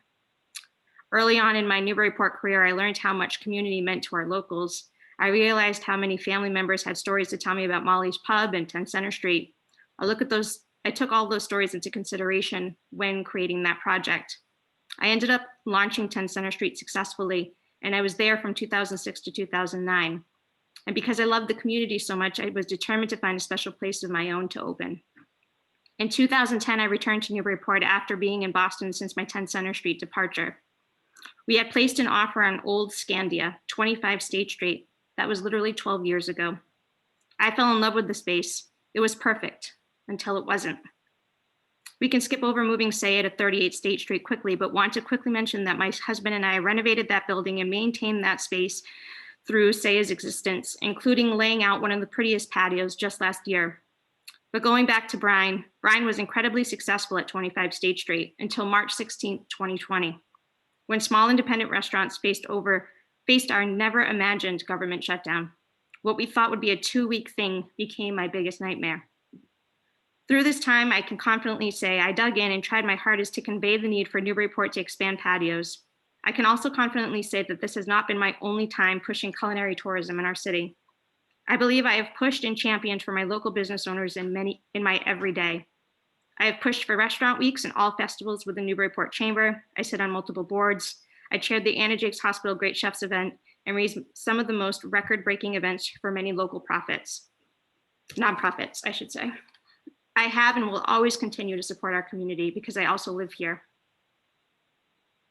Early on in my Newburyport career, I learned how much community meant to our locals. I realized how many family members had stories to tell me about Molly's Pub and 10 Center Street. I took all those stories into consideration when creating that project. I ended up launching 10 Center Street successfully, and I was there from 2006 to 2009. And because I loved the community so much, I was determined to find a special place of my own to open. In 2010, I returned to Newburyport after being in Boston since my 10 Center Street departure. We had placed an offer on Old Scandia, 25 State Street. That was literally 12 years ago. I fell in love with the space. It was perfect until it wasn't. We can skip over moving Say to 38 State Street quickly, but want to quickly mention that my husband and I renovated that building and maintained that space through Say's existence, including laying out one of the prettiest patios just last year. But going back to Brian was incredibly successful at 25 State Street until March 16, 2020, when small independent restaurants faced our never imagined government shutdown. What we thought would be a 2-week thing became my biggest nightmare. Through this time, I can confidently say I dug in and tried my hardest to convey the need for Newburyport to expand patios. I can also confidently say that this has not been my only time pushing culinary tourism in our city. I believe I have pushed and championed for my local business owners in my everyday. I have pushed for restaurant weeks and all festivals with the Newburyport Chamber. I sit on multiple boards. I chaired the Anna Jakes Hospital Great Chefs event and raised some of the most record-breaking events for many local nonprofits, I should say. I have and will always continue to support our community because I also live here.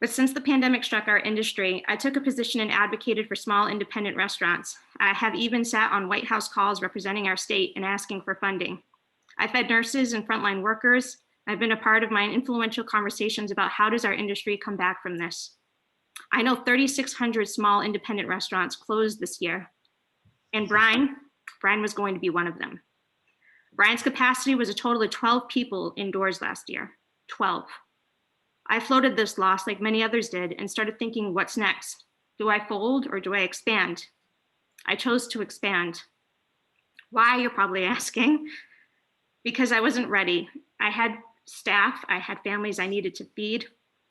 But since the pandemic struck our industry, I took a position and advocated for small independent restaurants. I have even sat on White House calls representing our state and asking for funding. I fed nurses and frontline workers. I've been a part of my influential conversations about how does our industry come back from this. I know 3,600 small independent restaurants closed this year, and Brian was going to be one of them. Brian's capacity was a total of 12 people indoors last year, 12. I floated this loss like many others did and started thinking, what's next? Do I fold or do I expand? I chose to expand. Why, you're probably asking? Because I wasn't ready. I had staff, I had families I needed to feed,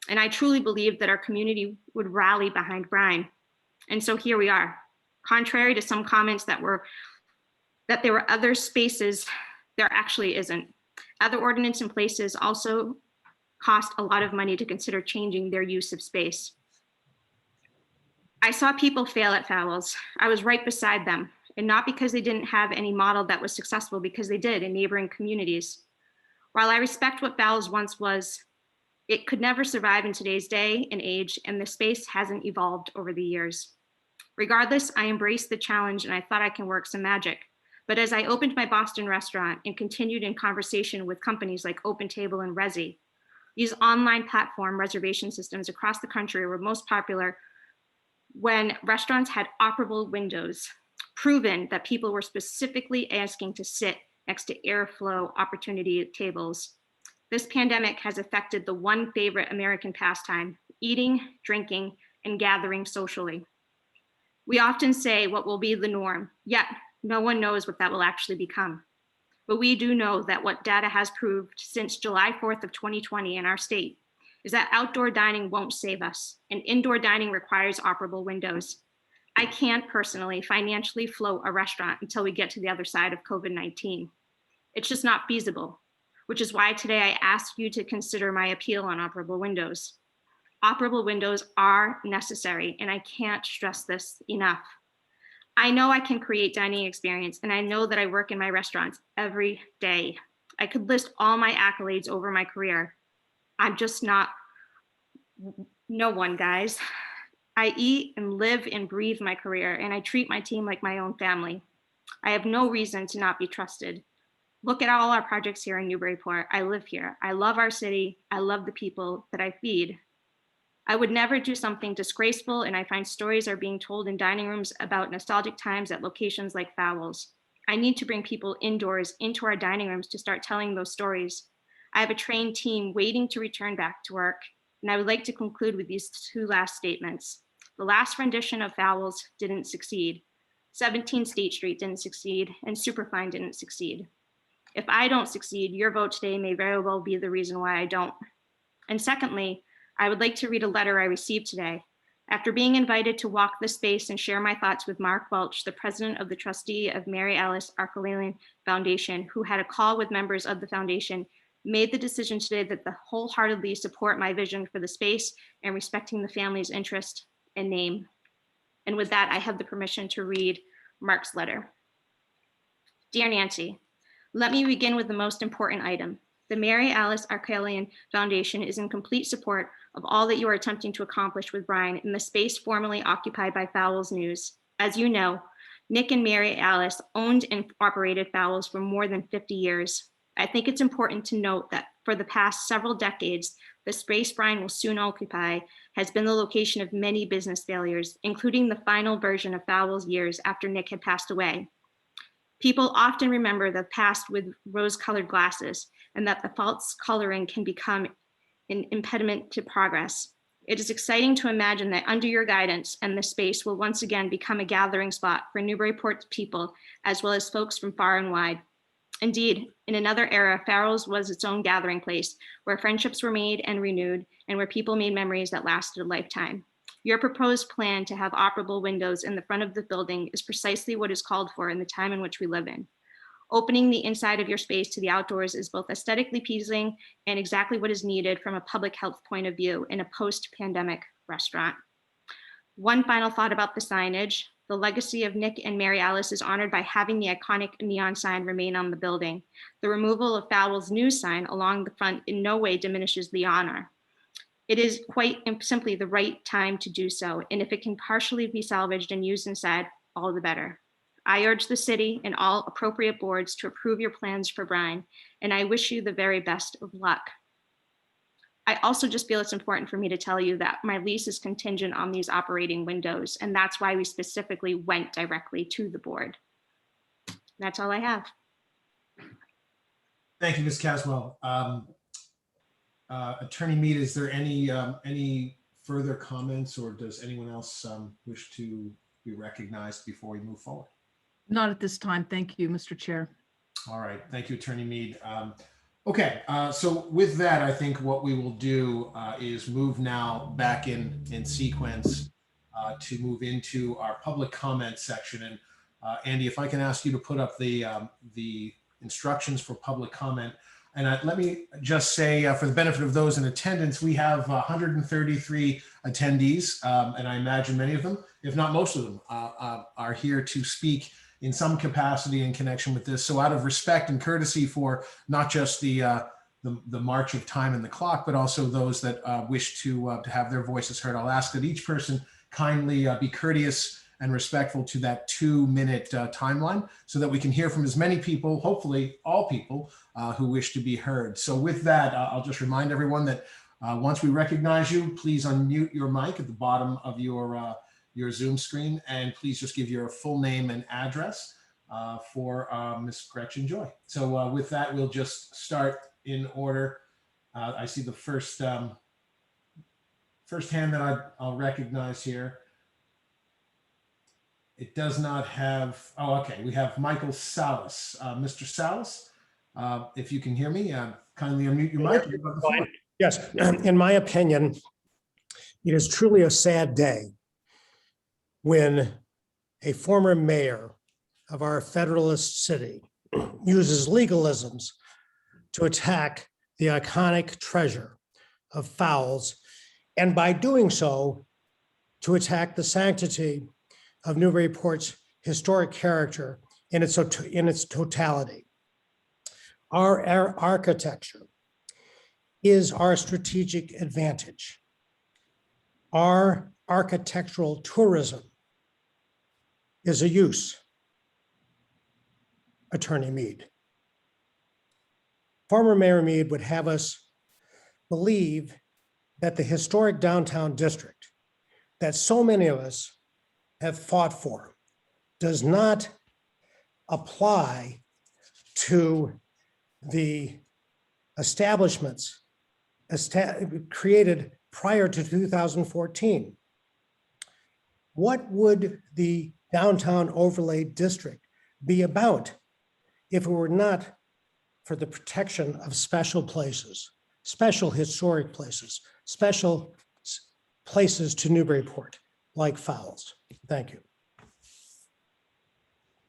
and I truly believed that our community would rally behind Brian. And so here we are. Contrary to some comments that there were other spaces, there actually isn't. Other ordinance in places also cost a lot of money to consider changing their use of space. I saw people fail at Fowles. I was right beside them, and not because they didn't have any model that was successful, because they did in neighboring communities. While I respect what Fowles once was, it could never survive in today's day and age, and the space hasn't evolved over the years. Regardless, I embraced the challenge and I thought I can work some magic. But as I opened my Boston restaurant and continued in conversation with companies like OpenTable and Resy, these online platform reservation systems across the country were most popular when restaurants had operable windows, proven that people were specifically asking to sit next to airflow opportunity tables. This pandemic has affected the one favorite American pastime, eating, drinking, and gathering socially. We often say what will be the norm, yet no one knows what that will actually become. But we do know that what data has proved since July 4th of 2020 in our state is that outdoor dining won't save us, and indoor dining requires operable windows. I can't personally financially float a restaurant until we get to the other side of COVID-19. It's just not feasible, which is why today I ask you to consider my appeal on operable windows. Operable windows are necessary, and I can't stress this enough. I know I can create dining experience, and I know that I work in my restaurants every day. I could list all my accolades over my career. I'm just not no one, guys. I eat and live and breathe my career, and I treat my team like my own family. I have no reason to not be trusted. Look at all our projects here in Newburyport. I live here. I love our city. I love the people that I feed. I would never do something disgraceful, and I find stories are being told in dining rooms about nostalgic times at locations like Fowles. I need to bring people indoors into our dining rooms to start telling those stories. I have a trained team waiting to return back to work, and I would like to conclude with these two last statements. The last rendition of Fowles didn't succeed. 17 State Street didn't succeed, and Superfine didn't succeed. If I don't succeed, your vote today may very well be the reason why I don't. And secondly, I would like to read a letter I received today. After being invited to walk the space and share my thoughts with Mark Welch, the president of the trustee of Mary Alice Arkalelian Foundation, who had a call with members of the foundation, made the decision today that they wholeheartedly support my vision for the space and respecting the family's interest and name. And with that, I have the permission to read Mark's letter. Dear Nancy, let me begin with the most important item. The Mary Alice Arkalelian Foundation is in complete support of all that you are attempting to accomplish with Brian in the space formerly occupied by Fowles News. As you know, Nick and Mary Alice owned and operated Fowles for more than 50 years. I think it's important to note that for the past several decades, the space Bryan will soon occupy has been the location of many business failures, including the final version of Fowl's years after Nick had passed away. People often remember the past with rose-colored glasses, and that the false coloring can become an impediment to progress. It is exciting to imagine that under your guidance and the space will once again become a gathering spot for Newburyport's people, as well as folks from far and wide. Indeed, in another era, Farrell's was its own gathering place, where friendships were made and renewed, and where people made memories that lasted a lifetime. Your proposed plan to have operable windows in the front of the building is precisely what is called for in the time in which we live in. Opening the inside of your space to the outdoors is both aesthetically pleasing and exactly what is needed from a public health point of view in a post-pandemic restaurant. One final thought about the signage. The legacy of Nick and Mary Alice is honored by having the iconic neon sign remain on the building. The removal of Fowl's new sign along the front in no way diminishes the honor. It is quite simply the right time to do so, and if it can partially be salvaged and used inside, all the better. I urge the city and all appropriate boards to approve your plans for Bryan, and I wish you the very best of luck. I also just feel it's important for me to tell you that my lease is contingent on these operating windows, and that's why we specifically went directly to the board. That's all I have. Thank you, Ms. Caswell. Attorney Mead, is there any further comments, or does anyone else wish to be recognized before we move forward? Not at this time. Thank you, Mr. Chair. All right, thank you, Attorney Mead. Okay, so with that, I think what we will do is move now back in sequence to move into our public comment section. And Andy, if I can ask you to put up the instructions for public comment. And let me just say, for the benefit of those in attendance, we have 133 attendees, and I imagine many of them, if not most of them, are here to speak in some capacity in connection with this. So out of respect and courtesy for not just the march of time and the clock, but also those that wish to have their voices heard, I'll ask that each person kindly be courteous and respectful to that 2-minute timeline so that we can hear from as many people, hopefully all people who wish to be heard. So with that, I'll just remind everyone that once we recognize you, please unmute your mic at the bottom of your Zoom screen, and please just give your full name and address for Ms. Gretchen Joy. So with that, we'll just start in order. I see the first hand that I'll recognize here. It does not have, oh, okay, we have Michael Salas. Mr. Salas, if you can hear me, kindly unmute your mic. You have the floor. Yes, in my opinion, it is truly a sad day when a former mayor of our federalist city uses legalisms to attack the iconic treasure of Fowl's, and by doing so, to attack the sanctity of Newburyport's historic character in its totality. Our architecture is our strategic advantage. Our architectural tourism is a use, Attorney Mead. Former Mayor Mead would have us believe that the historic downtown district that so many of us have fought for does not apply to the establishments created prior to 2014. What would the downtown overlay district be about if it were not for the protection of special places, special historic places, special places to Newburyport, like Fowl's? Thank you.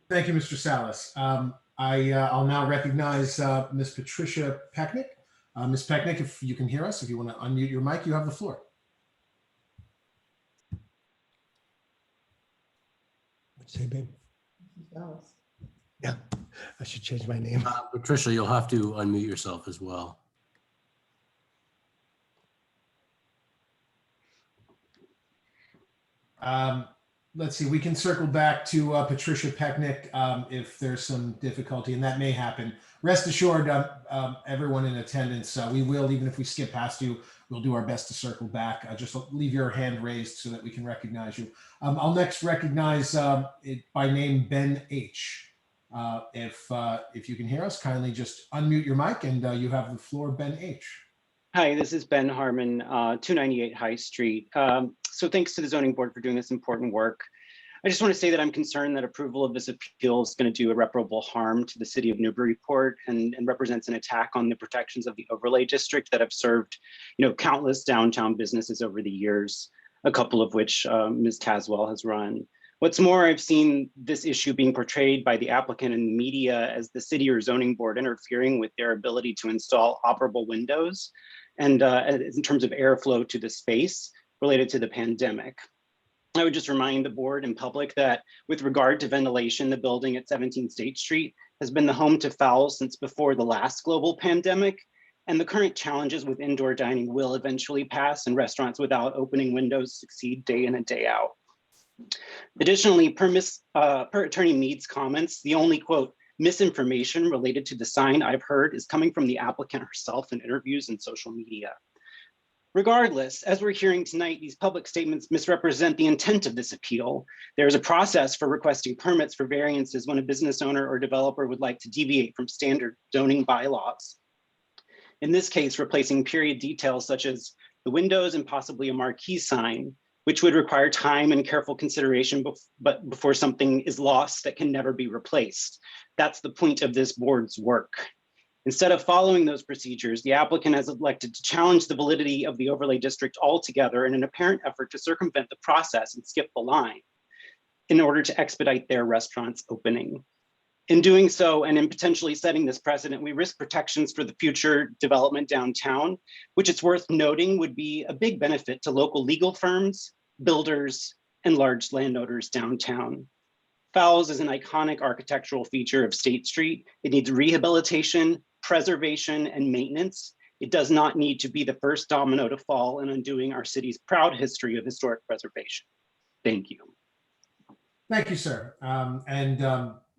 Thank you, Mr. Salas. I'll now recognize Ms. Patricia Pecknick. Ms. Pecknick, if you can hear us, if you want to unmute your mic, you have the floor. What'd you say, babe? Yeah, I should change my name. Patricia, you'll have to unmute yourself as well. let's see, we can circle back to Patricia Pecknick if there's some difficulty, and that may happen. Rest assured, everyone in attendance, we will, even if we skip past you, we'll do our best to circle back. Just leave your hand raised so that we can recognize you. I'll next recognize it by name Ben H. If you can hear us, kindly just unmute your mic and you have the floor, Ben H. Hi, this is Ben Harmon, 298 High Street. So thanks to the zoning board for doing this important work. I just want to say that I'm concerned that approval of this appeal is going to do irreparable harm to the city of Newburyport and represents an attack on the protections of the overlay district that have served, countless downtown businesses over the years, a couple of which Ms. Caswell has run. What's more, I've seen this issue being portrayed by the applicant and the media as the city or zoning board interfering with their ability to install operable windows and in terms of airflow to the space related to the pandemic. I would just remind the board and public that with regard to ventilation, the building at 17 State Street has been the home to fouls since before the last global pandemic, and the current challenges with indoor dining will eventually pass and restaurants without opening windows succeed day in and day out. Additionally, per Attorney Mead's comments, the only quote misinformation related to the sign I've heard is coming from the applicant herself in interviews and social media. Regardless, as we're hearing tonight, these public statements misrepresent the intent of this appeal. There is a process for requesting permits for variances when a business owner or developer would like to deviate from standard zoning bylaws. In this case, replacing period details such as the windows and possibly a marquee sign, which would require time and careful consideration before something is lost that can never be replaced. That's the point of this board's work. Instead of following those procedures, the applicant has elected to challenge the validity of the overlay district altogether in an apparent effort to circumvent the process and skip the line in order to expedite their restaurant's opening. In doing so, and in potentially setting this precedent, we risk protections for the future development downtown, which it's worth noting would be a big benefit to local legal firms, builders, and large landowners downtown. Fowles is an iconic architectural feature of State Street. It needs rehabilitation, preservation, and maintenance. It does not need to be the first domino to fall in undoing our city's proud history of historic preservation. Thank you. Thank you, sir.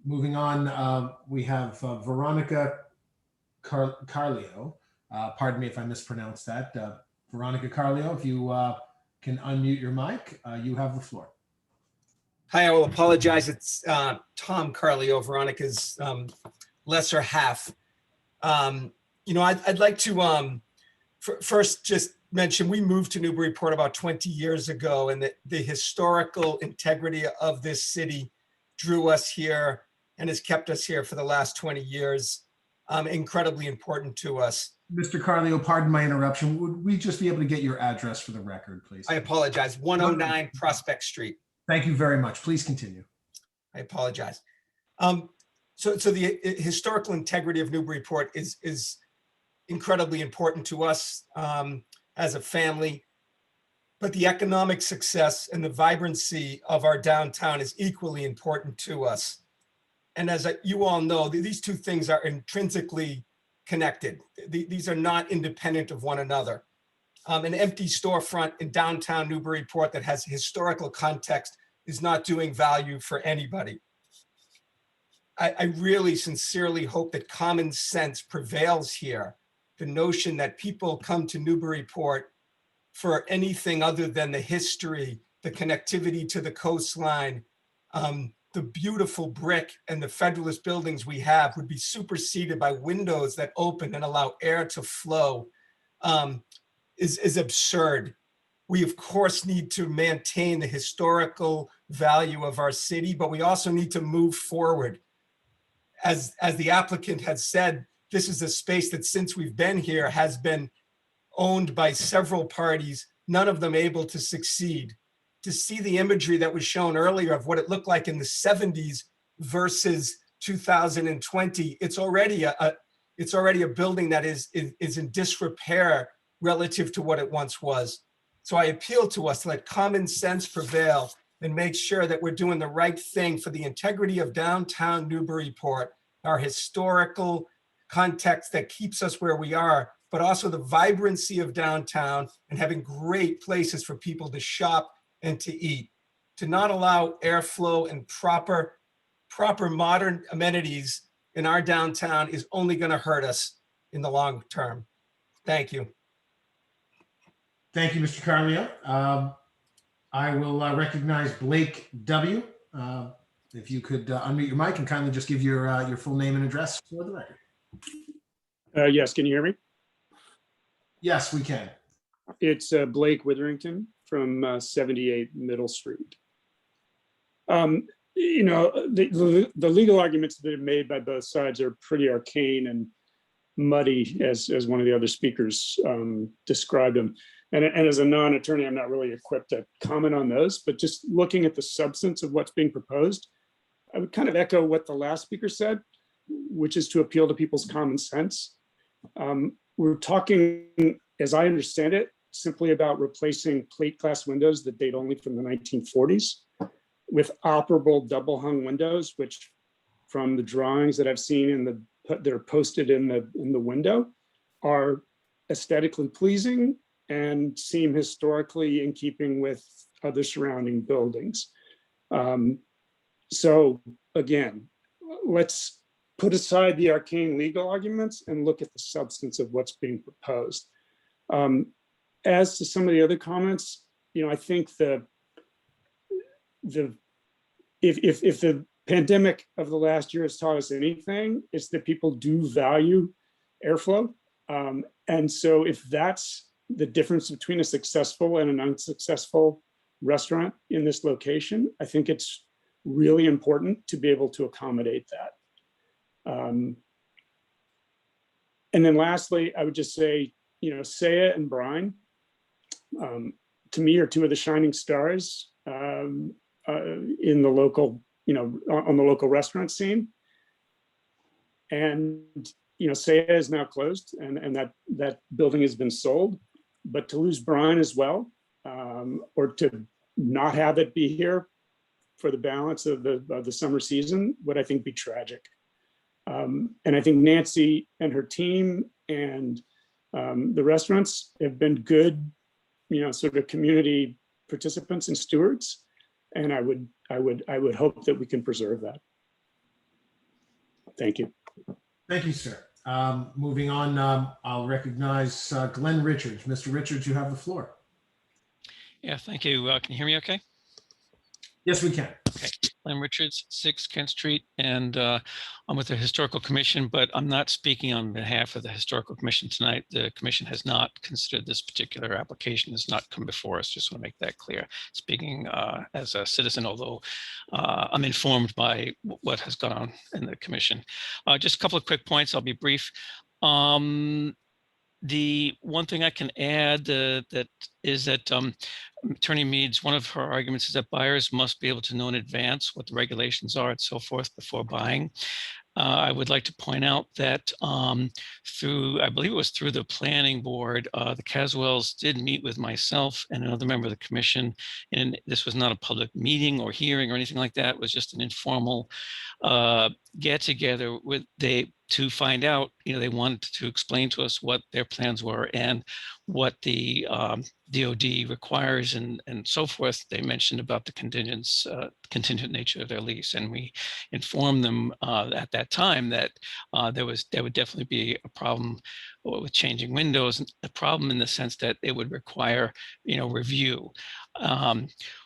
Moving on, we have Veronica Carlio. Pardon me if I mispronounced that. Veronica Carlio, if you can unmute your mic, you have the floor. Hi, I will apologize. It's Tom Carlio, Veronica's lesser half. I'd like to first just mention we moved to Newburyport about 20 years ago, and the historical integrity of this city drew us here and has kept us here for the last 20 years. Incredibly important to us. Mr. Carlio, pardon my interruption. Would we just be able to get your address for the record, please? I apologize. 109 Prospect Street. Thank you very much. Please continue. I apologize. So the historical integrity of Newburyport is incredibly important to us as a family, but the economic success and the vibrancy of our downtown is equally important to us. And as you all know, these two things are intrinsically connected. These are not independent of one another. An empty storefront in downtown Newburyport that has historical context is not doing value for anybody. I really sincerely hope that common sense prevails here. The notion that people come to Newburyport for anything other than the history, the connectivity to the coastline, the beautiful brick and the Federalist buildings we have would be superseded by windows that open and allow air to flow is absurd. We, of course, need to maintain the historical value of our city, but we also need to move forward. As the applicant has said, this is a space that since we've been here has been owned by several parties, none of them able to succeed. To see the imagery that was shown earlier of what it looked like in the 70s versus 2020, it's already a building that is in disrepair relative to what it once was. So I appeal to us to let common sense prevail and make sure that we're doing the right thing for the integrity of downtown Newburyport, our historical context that keeps us where we are, but also the vibrancy of downtown and having great places for people to shop and to eat. to not allow airflow and proper modern amenities in our downtown is only going to hurt us in the long term. Thank you. Thank you, Mr. Carlio. I will recognize Blake W. If you could unmute your mic and kindly just give your full name and address for the record. Yes, can you hear me? Yes, we can. It's Blake Witherington from 78 Middle Street. You know, the legal arguments that are made by both sides are pretty arcane and muddy, as one of the other speakers described them. And as a non-attorney, I'm not really equipped to comment on those, but just looking at the substance of what's being proposed, I would kind of echo what the last speaker said, which is to appeal to people's common sense. We're talking, as I understand it, simply about replacing plate glass windows that date only from the 1940s with operable double hung windows, which from the drawings that I've seen that are posted in the window are aesthetically pleasing and seem historically in keeping with other surrounding buildings. So again, let's put aside the arcane legal arguments and look at the substance of what's being proposed. As to some of the other comments, you know, I think if the pandemic of the last year has taught us anything, it's that people do value airflow. And so if that's the difference between a successful and an unsuccessful restaurant in this location, I think it's really important to be able to accommodate that. And then lastly, I would just say, you know, Saya and Brian, to me, are two of the shining stars in the local, you know, on the local restaurant scene. And, you know, Saya is now closed and that building has been sold, but to lose Brian as well, or to not have it be here for the balance of the summer season would, I think, be tragic. And I think Nancy and her team and the restaurants have been good, you know, sort of community participants and stewards. And I would hope that we can preserve that. Thank you. Thank you, sir. Moving on, I'll recognize Glenn Richards. Mr. Richards, you have the floor. Yeah, thank you. Can you hear me okay? Yes, we can. Okay. Glenn Richards, 6 Kent Street, and I'm with the Historical Commission, but I'm not speaking on behalf of the Historical Commission tonight. The commission has not considered this particular application, has not come before us. Just want to make that clear. Speaking as a citizen, although I'm informed by what has gone on in the commission. Just a couple of quick points. I'll be brief. The one thing I can add that is that Attorney Mead's, one of her arguments is that buyers must be able to know in advance what the regulations are and so forth before buying. I would like to point out that through, I believe it was through the planning board, the Caswells did meet with myself and another member of the commission, and this was not a public meeting or hearing or anything like that. It was just an informal get together with to find out, you know, they wanted to explain to us what their plans were and what the DOD requires and so forth. They mentioned about the contingent nature of their lease, and we informed them at that time that there would definitely be a problem with changing windows, a problem in the sense that it would require, you know, review,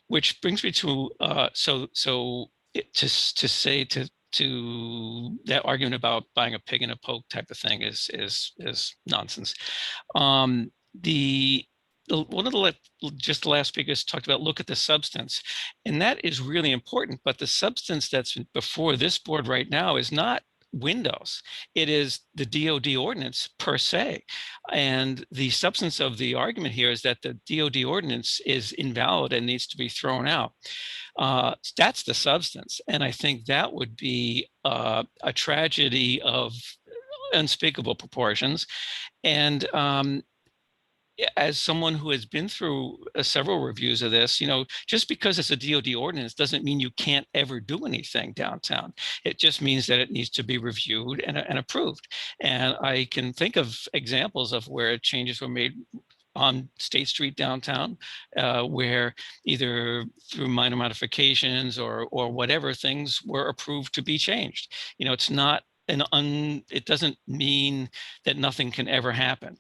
which brings me to to that argument about buying a pig in a poke type of thing is nonsense. One of the last speakers talked about look at the substance, and that is really important. But the substance that's before this board right now is not windows. It is the DOD ordinance per se. And the substance of the argument here is that the DOD ordinance is invalid and needs to be thrown out. That's the substance. And I think that would be a tragedy of unspeakable proportions. And as someone who has been through several reviews of this, you know, just because it's a DOD ordinance doesn't mean you can't ever do anything downtown. It just means that it needs to be reviewed and approved. And I can think of examples of where changes were made on State Street downtown, where either through minor modifications or whatever, things were approved to be changed. You know, it's not it doesn't mean that nothing can ever happen.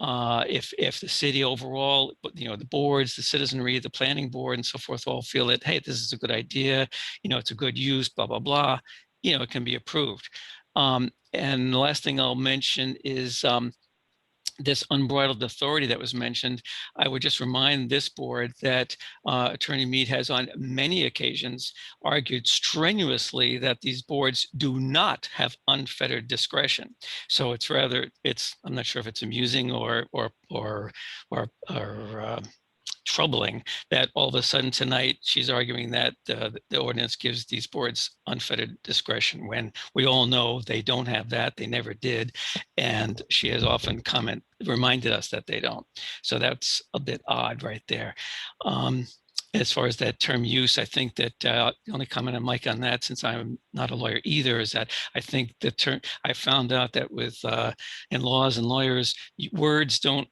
If the city overall, you know, the boards, the citizenry, the planning board and so forth all feel that, hey, this is a good idea, you know, it's a good use, blah, blah, blah, you know, it can be approved. And the last thing I'll mention is this unbridled authority that was mentioned. I would just remind this board that Attorney Mead has on many occasions argued strenuously that these boards do not have unfettered discretion. So it's rather, I'm not sure if it's amusing or troubling that all of a sudden tonight she's arguing that the ordinance gives these boards unfettered discretion, when we all know they don't have that, they never did, and she has often reminded us that they don't. So that's a bit odd right there. As far as that term use, I think that the only comment on Mike on that, since I'm not a lawyer either, is that I think the term, I found out that with in laws and lawyers, words don't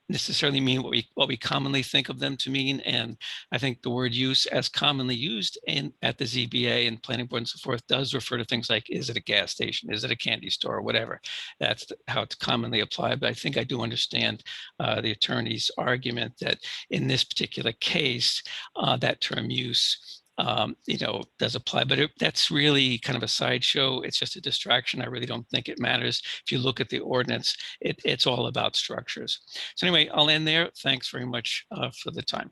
necessarily mean what we commonly think of them to mean. And I think the word use, as commonly used at the ZBA and planning board and so forth, does refer to things like, is it a gas station? Is it a candy store or whatever? That's how it's commonly applied. But I think I do understand the attorney's argument that in this particular case, that term use you know, does apply, but that's really kind of a sideshow. It's just a distraction. I really don't think it matters. If you look at the ordinance, it's all about structures. So anyway, I'll end there. Thanks very much for the time.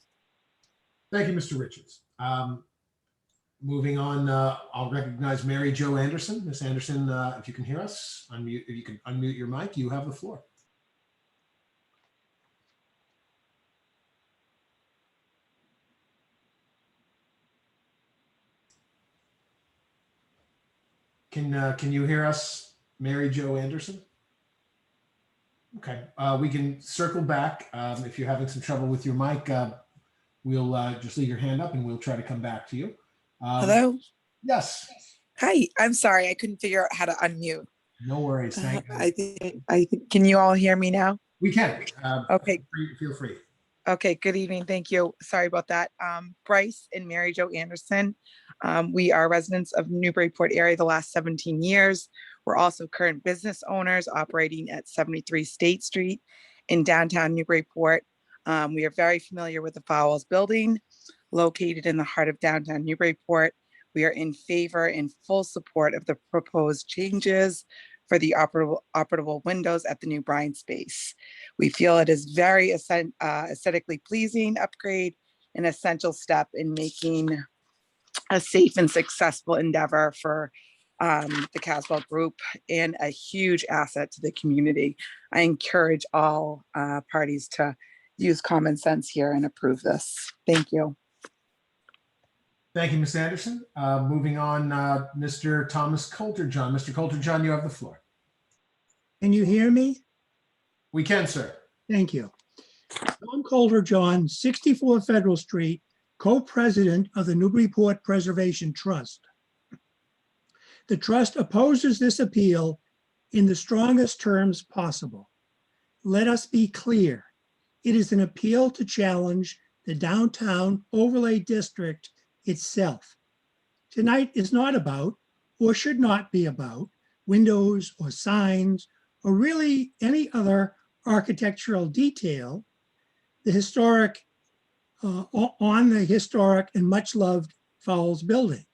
Thank you, Mr. Richards. Moving on, I'll recognize Mary Jo Anderson. Ms. Anderson, if you can hear us, if you can unmute your mic, you have the floor. Can you hear us, Mary Jo Anderson? Okay, we can circle back. If you're having some trouble with your mic, we'll just leave your hand up and we'll try to come back to you. Hello? Yes. Hi, I'm sorry. I couldn't figure out how to unmute. No worries. Thank you. I think, can you all hear me now? We can. Okay. Feel free. Okay, good evening. Thank you. Sorry about that. Bryce and Mary Jo Anderson. We are residents of Newburyport area the last 17 years. We're also current business owners operating at 73 State Street in downtown Newburyport. We are very familiar with the Fowles building located in the heart of downtown Newburyport. We are in favor and full support of the proposed changes for the operable windows at the new Bryan space. We feel it is very aesthetically pleasing upgrade, an essential step in making a safe and successful endeavor for the Caswell Group and a huge asset to the community. I encourage all parties to use common sense here and approve this. Thank you. Thank you, Ms. Anderson. Moving on, Mr. Thomas Coulter-John. Mr. Coulter-John, you have the floor. Can you hear me? We can, sir. Thank you. Tom Coulter-John, 64 Federal Street, co-president of the Newburyport Preservation Trust. The trust opposes this appeal in the strongest terms possible. Let us be clear. It is an appeal to challenge the downtown overlay district itself. Tonight is not about, or should not be about, windows or signs, or really any other architectural detail, the historic, on the historic and much loved Fowles building.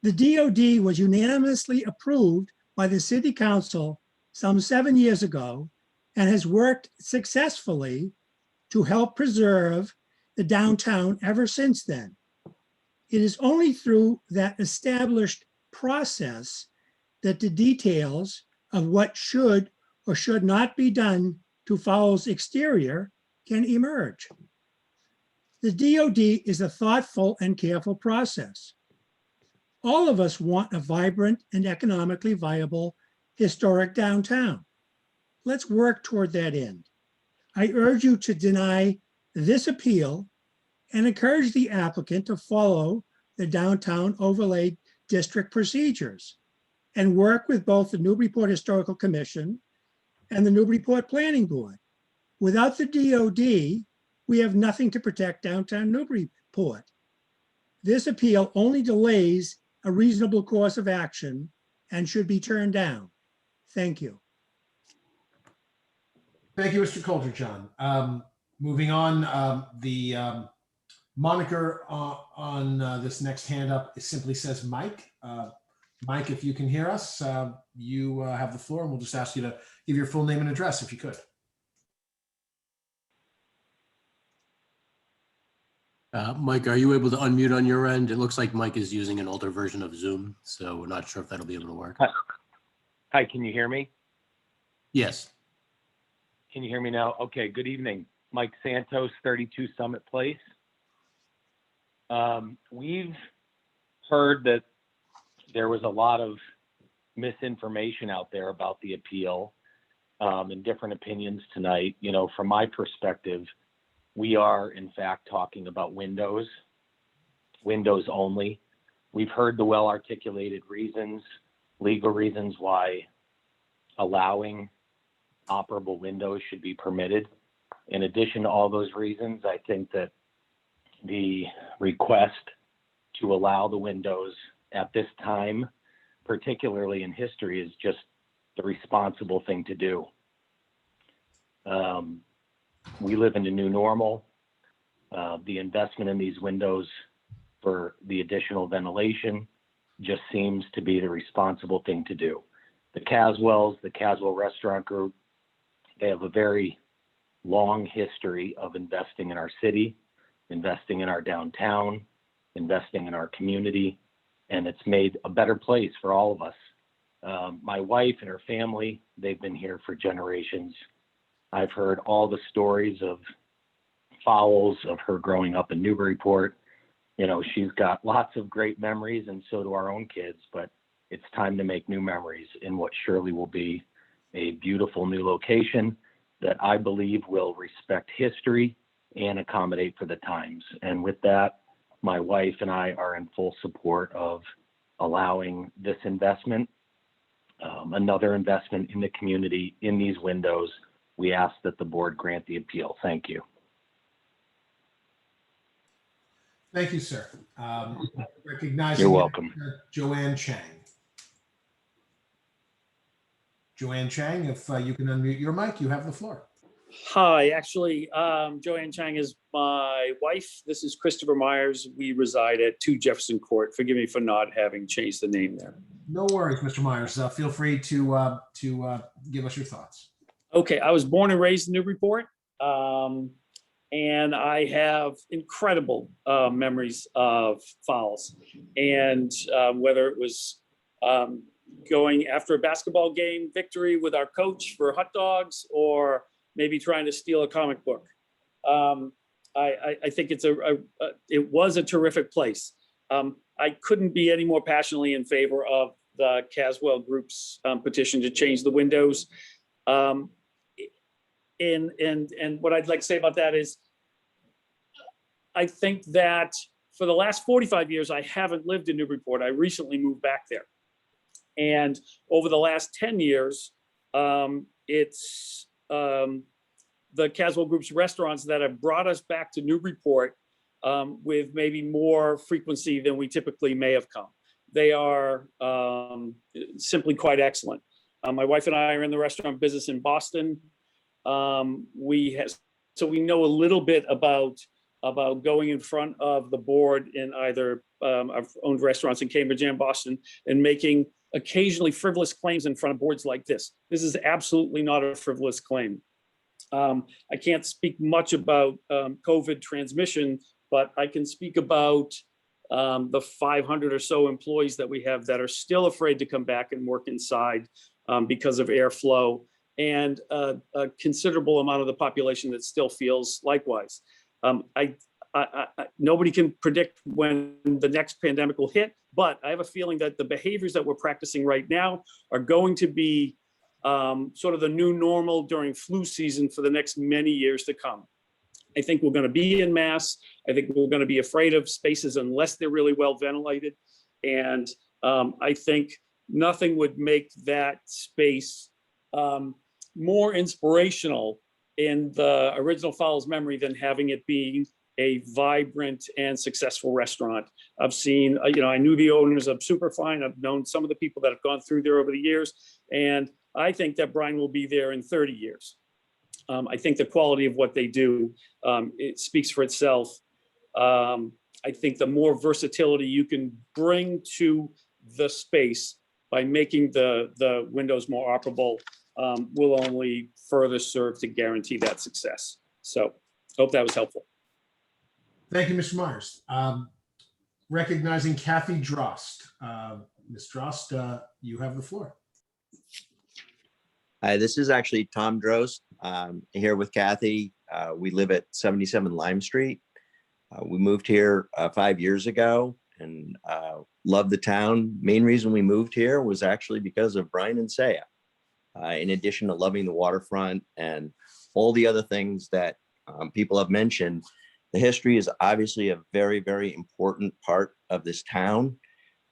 The DOD was unanimously approved by the City Council some 7 years ago and has worked successfully to help preserve the downtown ever since then. It is only through that established process that the details of what should or should not be done to Fowles' exterior can emerge. The DOD is a thoughtful and careful process. All of us want a vibrant and economically viable historic downtown. Let's work toward that end. I urge you to deny this appeal and encourage the applicant to follow the downtown overlay district procedures and work with both the Newburyport Historical Commission and the Newburyport Planning Board. Without the DOD, we have nothing to protect downtown Newburyport. This appeal only delays a reasonable course of action and should be turned down. Thank you. Thank you, Mr. Coulter-John. Moving on, the moniker on this next hand up, it simply says Mike. Mike, if you can hear us, you have the floor, and we'll just ask you to give your full name and address if you could. Mike, are you able to unmute on your end? It looks like Mike is using an older version of Zoom, so we're not sure if that'll be able to work. Hi, can you hear me? Yes. Can you hear me now? Okay, good evening. Mike Santos, 32 Summit Place. We've heard that there was a lot of misinformation out there about the appeal and different opinions tonight. You know, from my perspective, we are in fact talking about windows only. We've heard the well-articulated reasons, legal reasons why allowing operable windows should be permitted. In addition to all those reasons, I think that the request to allow the windows at this time, particularly in history, is just the responsible thing to do. We live in a new normal. The investment in these windows for the additional ventilation just seems to be the responsible thing to do. The Caswells, the Caswell Restaurant Group, they have a very long history of investing in our city, investing in our downtown, investing in our community, and it's made a better place for all of us. My wife and her family, they've been here for generations. I've heard all the stories of Fowles, of her growing up in Newburyport. You know, she's got lots of great memories, and so do our own kids, but it's time to make new memories in what surely will be a beautiful new location that I believe will respect history and accommodate for the times. And with that, my wife and I are in full support of allowing this investment, another investment in the community in these windows. We ask that the board grant the appeal. Thank you. Thank you, sir. Recognizing You're welcome. Joanne Chang. Joanne Chang, if you can unmute your mic, you have the floor. Hi, actually, Joanne Chang is my wife. This is Christopher Myers. We reside at 2 Jefferson Court. Forgive me for not having changed the name there. No worries, Mr. Myers. Feel free to give us your thoughts. Okay, I was born and raised in Newburyport, and I have incredible memories of Fowles. And whether it was going after a basketball game victory with our coach for hot dogs, or maybe trying to steal a comic book. I think it was a terrific place. I couldn't be any more passionately in favor of the Caswell Group's petition to change the windows. And what I'd like to say about that is, I think that for the last 45 years, I haven't lived in Newburyport. I recently moved back there. And over the last 10 years, it's the Caswell Group's restaurants that have brought us back to Newburyport with maybe more frequency than we typically may have come. They are simply quite excellent. My wife and I are in the restaurant business in Boston. So we know a little bit about going in front of the board in either I've owned restaurants in Cambridge and Boston, and making occasionally frivolous claims in front of boards like this. This is absolutely not a frivolous claim. I can't speak much about COVID transmission, but I can speak about the 500 or so employees that we have that are still afraid to come back and work inside because of airflow, and a considerable amount of the population that still feels likewise. Nobody can predict when the next pandemic will hit, but I have a feeling that the behaviors that we're practicing right now are going to be sort of the new normal during flu season for the next many years to come. I think we're going to be in mass. I think we're going to be afraid of spaces unless they're really well ventilated. And I think nothing would make that space more inspirational in the original Fowles memory than having it be a vibrant and successful restaurant. I've seen, I knew the owners of Superfine. I've known some of the people that have gone through there over the years. And I think that Brian will be there in 30 years. I think the quality of what they do, it speaks for itself. I think the more versatility you can bring to the space by making the windows more operable will only further serve to guarantee that success. So hope that was helpful. Thank you, Mr. Myers. Recognizing Kathy Drost. Ms. Drost, you have the floor. Hi, this is actually Tom Drost here with Kathy. We live at 77 Lime Street. We moved here 5 years ago and love the town. Main reason we moved here was actually because of Brian and Saya. In addition to loving the waterfront and all the other things that people have mentioned, the history is obviously a very, very important part of this town.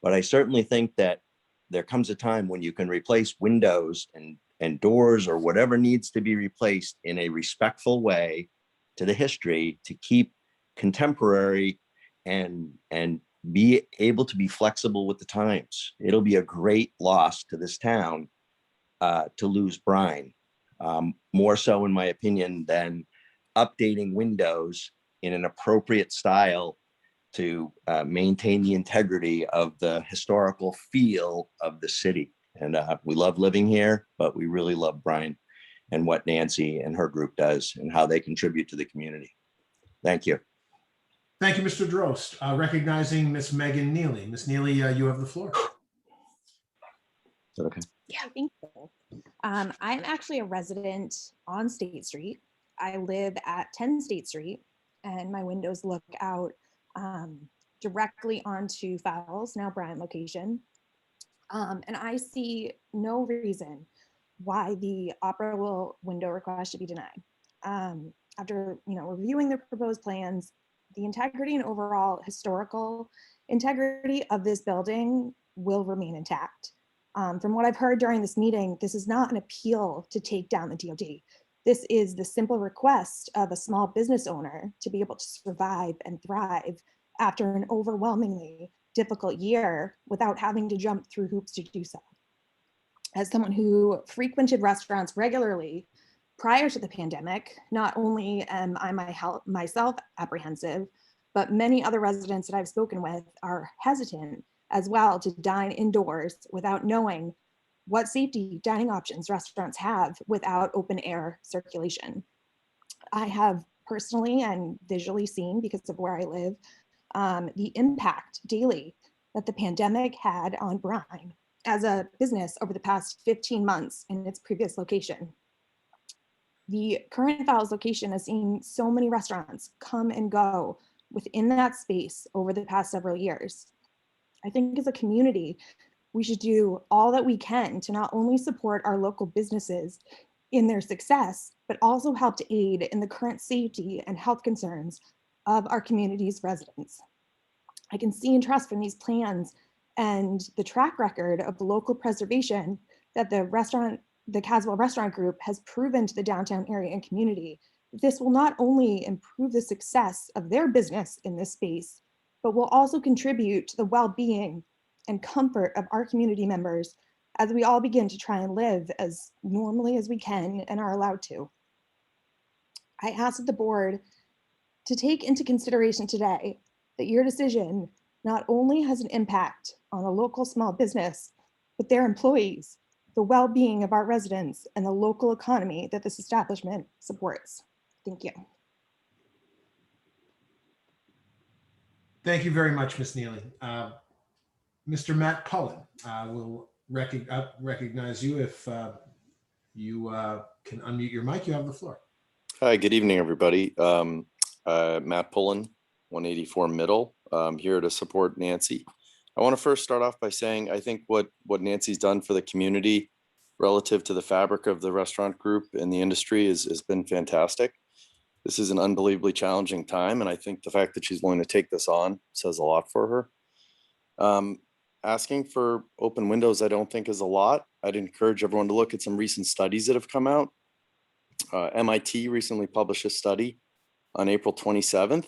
But I certainly think that there comes a time when you can replace windows and doors or whatever needs to be replaced in a respectful way to the history to keep contemporary and be able to be flexible with the times. It'll be a great loss to this town to lose Brian, more so in my opinion than updating windows in an appropriate style to maintain the integrity of the historical feel of the city. And we love living here, but we really love Brian and what Nancy and her group does and how they contribute to the community. Thank you. Thank you, Mr. Drost. Recognizing Miss Megan Neely. Miss Neely, you have the floor. Okay. Yeah, thank you. I'm actually a resident on State Street. I live at 10 State Street, and my windows look out directly onto Fowles, now Bryant location. And I see no reason why the operable window request should be denied. After reviewing the proposed plans, the integrity and overall historical integrity of this building will remain intact. From what I've heard during this meeting, this is not an appeal to take down the DOD. This is the simple request of a small business owner to be able to survive and thrive after an overwhelmingly difficult year without having to jump through hoops to do so. As someone who frequented restaurants regularly prior to the pandemic, not only am I myself apprehensive, but many other residents that I've spoken with are hesitant as well to dine indoors without knowing what safety dining options restaurants have without open air circulation. I have personally and visually seen, because of where I live, the impact daily that the pandemic had on Brine as a business over the past 15 months in its previous location. The current Fowles location has seen so many restaurants come and go within that space over the past several years. I think as a community, we should do all that we can to not only support our local businesses in their success, but also help to aid in the current safety and health concerns of our community's residents. I can see and trust from these plans and the track record of local preservation that the Caswell Restaurant Group has proven to the downtown area and community. This will not only improve the success of their business in this space, but will also contribute to the well-being and comfort of our community members as we all begin to try and live as normally as we can and are allowed to. I ask the board to take into consideration today that your decision not only has an impact on a local small business, but their employees, the well-being of our residents, and the local economy that this establishment supports. Thank you. Thank you very much, Ms. Neely. Mr. Matt Cullen, will recognize you if you can unmute your mic. You have the floor. Hi, good evening, everybody. Matt Pullen, 184 Middle, here to support Nancy. I want to first start off by saying I think what Nancy's done for the community relative to the fabric of the restaurant group and the industry has been fantastic. This is an unbelievably challenging time, and I think the fact that she's willing to take this on says a lot for her. Asking for open windows, I don't think is a lot. I'd encourage everyone to look at some recent studies that have come out. MIT recently published a study on April 27th.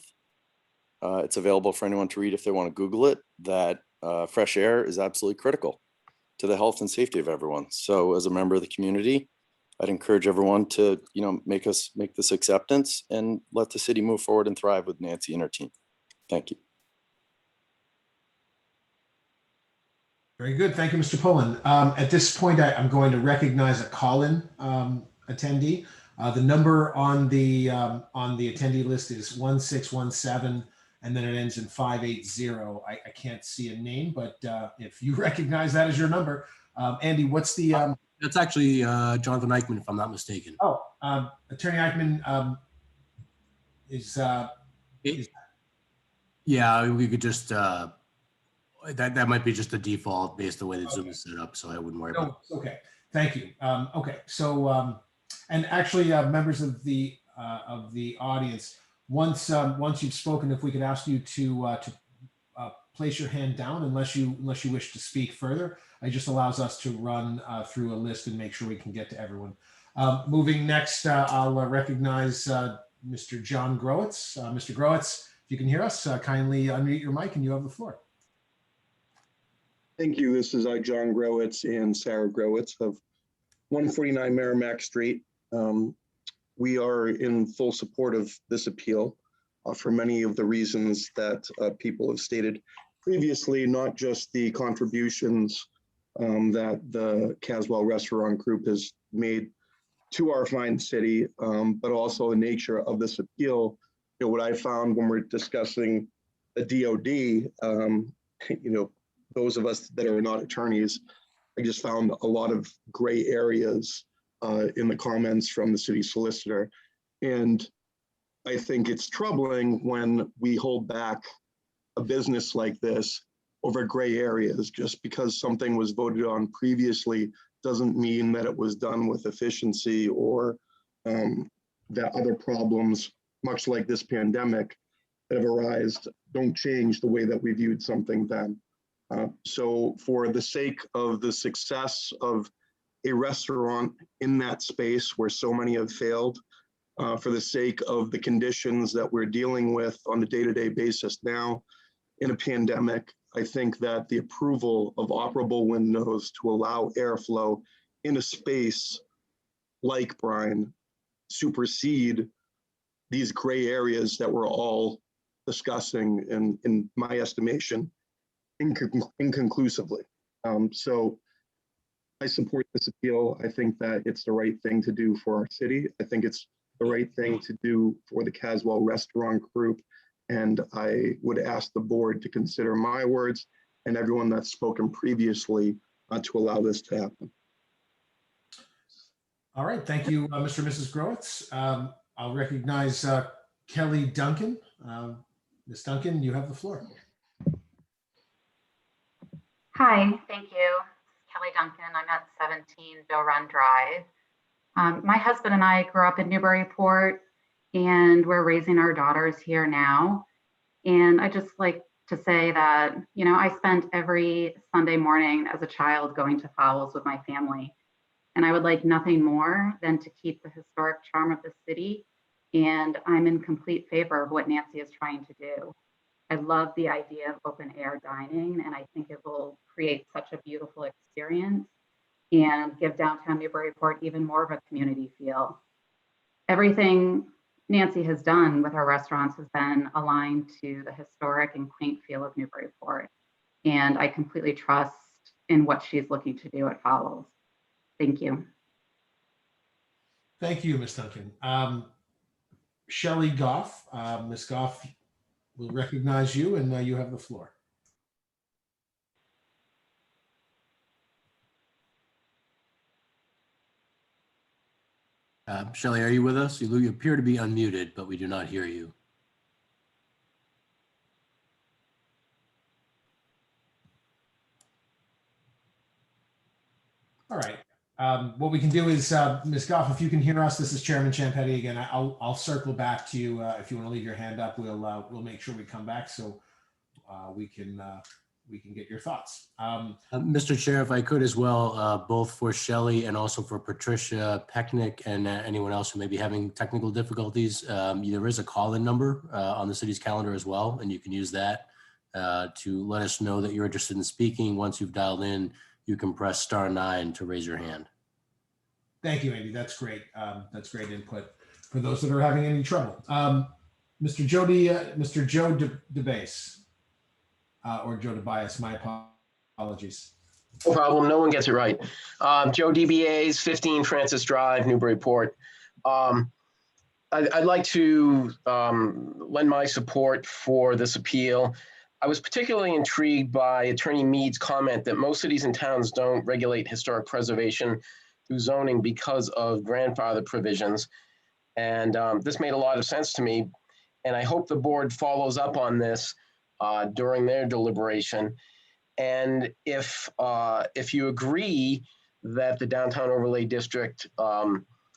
It's available for anyone to read if they want to Google it, that fresh air is absolutely critical to the health and safety of everyone. So as a member of the community, I'd encourage everyone to, make this acceptance and let the city move forward and thrive with Nancy and her team. Thank you. Very good. Thank you, Mr. Pullen. At this point, I'm going to recognize a call-in attendee. The number on the attendee list is 1617, and then it ends in 580. I can't see a name, but if you recognize that as your number, Andy, what's the? That's actually Jonathan Eichman, if I'm not mistaken. Oh, Attorney Eichman is. Yeah, we could just. That might be just the default based on the way the Zoom is set up, so I wouldn't worry about it. Okay, thank you. Okay, so and actually, members of the audience, once you've spoken, if we could ask you to place your hand down, unless you wish to speak further, it just allows us to run through a list and make sure we can get to everyone. Moving next, I'll recognize Mr. John Growitz. Mr. Growitz, if you can hear us, kindly unmute your mic and you have the floor. Thank you. This is John Growitz and Sarah Growitz of 149 Merrimack Street. We are in full support of this appeal for many of the reasons that people have stated previously, not just the contributions that the Caswell Restaurant Group has made to our fine city, but also the nature of this appeal. What I found when we're discussing the DOD, those of us that are not attorneys, I just found a lot of gray areas in the comments from the city solicitor. And I think it's troubling when we hold back a business like this over gray areas. Just because something was voted on previously doesn't mean that it was done with efficiency, or that other problems, much like this pandemic, that have arisen don't change the way that we viewed something then. So for the sake of the success of a restaurant in that space where so many have failed, for the sake of the conditions that we're dealing with on a day-to-day basis now in a pandemic, I think that the approval of operable windows to allow airflow in a space like Bryan supersede these gray areas that we're all discussing, in my estimation, inconclusively. So I support this appeal. I think that it's the right thing to do for our city. I think it's the right thing to do for the Caswell Restaurant Group. And I would ask the board to consider my words and everyone that's spoken previously to allow this to happen. All right, thank you, Mr. and Mrs. Growitz. I'll recognize Kelly Duncan. Ms. Duncan, you have the floor. Hi, thank you. Kelly Duncan. I'm at 17 Bill Run Drive. My husband and I grew up in Newburyport, and we're raising our daughters here now. And I just like to say that, I spent every Sunday morning as a child going to Fowls with my family. And I would like nothing more than to keep the historic charm of the city. And I'm in complete favor of what Nancy is trying to do. I love the idea of open air dining, and I think it will create such a beautiful experience and give downtown Newburyport even more of a community feel. Everything Nancy has done with our restaurants has been aligned to the historic and quaint feel of Newburyport. And I completely trust in what she's looking to do at Fowls. Thank you. Thank you, Ms. Duncan. Shelley Goff, Ms. Goff, we'll recognize you, and you have the floor. Shelley, are you with us? You appear to be unmuted, but we do not hear you. All right. What we can do is, Ms. Goff, if you can hear us, this is Chairman Ciampetti again. I'll circle back to you. If you want to leave your hand up, we'll make sure we come back so we can we can get your thoughts. Mr. Chair, if I could as well, both for Shelley and also for Patricia Pecknick and anyone else who may be having technical difficulties, there is a call-in number on the city's calendar as well, and you can use that to let us know that you're interested in speaking. Once you've dialed in, you can press *9 to raise your hand. Thank you, Andy. That's great. That's great input for those that are having any trouble. Mr. Joe DeBase, or Joe DeBias, my apologies. No problem. No one gets it right. Joe DBA's 15 Francis Drive, Newburyport. I'd like to lend my support for this appeal. I was particularly intrigued by Attorney Mead's comment that most cities and towns don't regulate historic preservation through zoning because of grandfather provisions. And this made a lot of sense to me. And I hope the board follows up on this during their deliberation. And if you agree that the downtown overlay district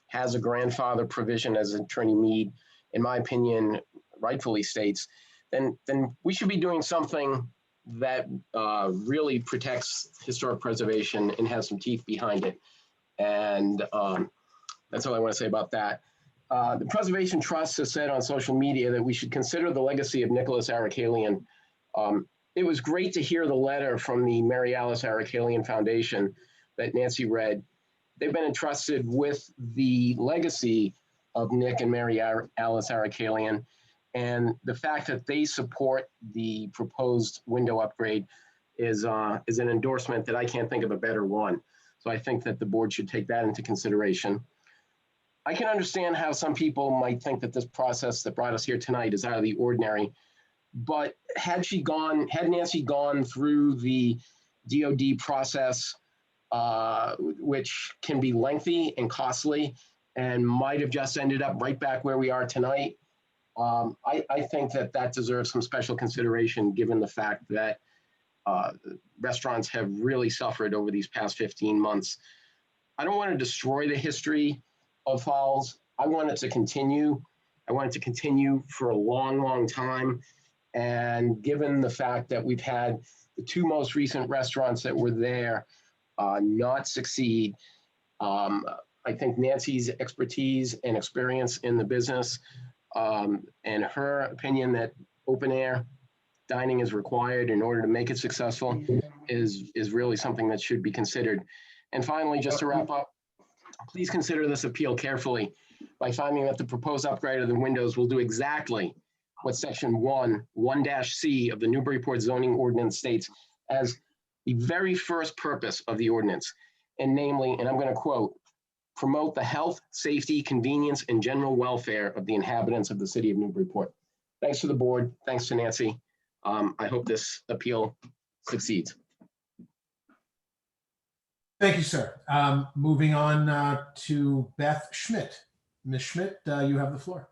has a grandfather provision, as Attorney Mead, in my opinion, rightfully states, then we should be doing something that really protects historic preservation and has some teeth behind it. And that's all I want to say about that. The Preservation Trust has said on social media that we should consider the legacy of Nicholas Arakalian. It was great to hear the letter from the Mary Alice Arakalian Foundation that Nancy read. They've been entrusted with the legacy of Nick and Mary Alice Arakalian, and the fact that they support the proposed window upgrade is an endorsement that I can't think of a better one. So I think that the board should take that into consideration. I can understand how some people might think that this process that brought us here tonight is out of the ordinary, but had Nancy gone through the DOD process, which can be lengthy and costly and might have just ended up right back where we are tonight, I think that deserves some special consideration given the fact that restaurants have really suffered over these past 15 months. I don't want to destroy the history of Falls. I want it to continue. I want it to continue for a long, long time. And given the fact that we've had the two most recent restaurants that were there not succeed, I think Nancy's expertise and experience in the business and her opinion that open air dining is required in order to make it successful is really something that should be considered. And finally, just to wrap up, please consider this appeal carefully by finding that the proposed upgrade of the windows will do exactly what section 1-C of the Newburyport zoning ordinance states as the very first purpose of the ordinance. And namely, and I'm going to quote, promote the health, safety, convenience, and general welfare of the inhabitants of the city of Newburyport. Thanks to the board. Thanks to Nancy. I hope this appeal succeeds. Thank you, sir. Moving on to Beth Schmidt. Ms. Schmidt, you have the floor.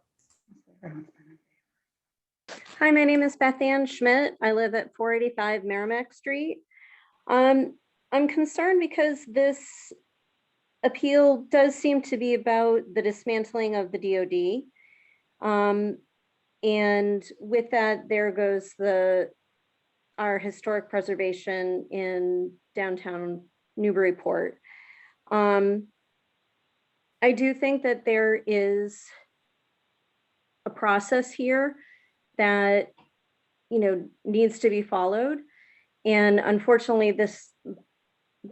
Hi, my name is Beth Ann Schmidt. I live at 485 Merrimack Street. I'm concerned because this appeal does seem to be about the dismantling of the DOD. And with that, there goes our historic preservation in downtown Newburyport. I do think that there is a process here that needs to be followed. And unfortunately,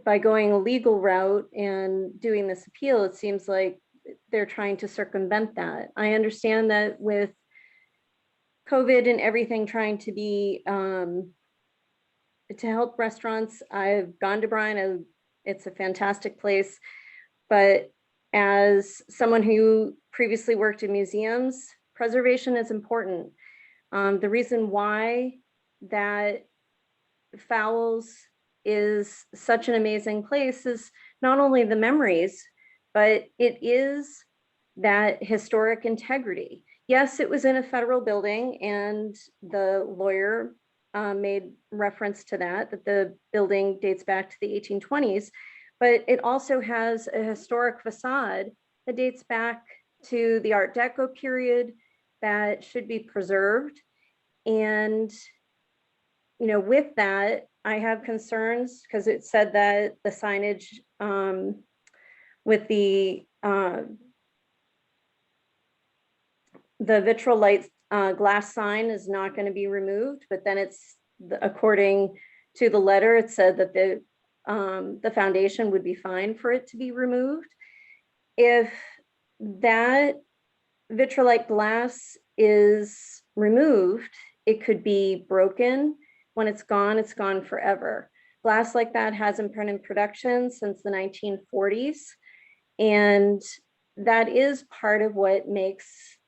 by going a legal route and doing this appeal, it seems like they're trying to circumvent that. I understand that with COVID and everything trying to be to help restaurants. I've gone to Bryan. It's a fantastic place, but as someone who previously worked in museums, preservation is important. The reason why that Fowles is such an amazing place is not only the memories, but it is that historic integrity. Yes, it was in a federal building, and the lawyer made reference to that the building dates back to the 1820s, but it also has a historic facade that dates back to the Art Deco period that should be preserved. And with that, I have concerns because it said that the signage with the vitrolite glass sign is not going to be removed, but then according to the letter, it said that the foundation would be fine for it to be removed. If that vitrolite glass is removed, it could be broken. When it's gone forever. Glass like that hasn't been in production since the 1940s. And that is part of what makes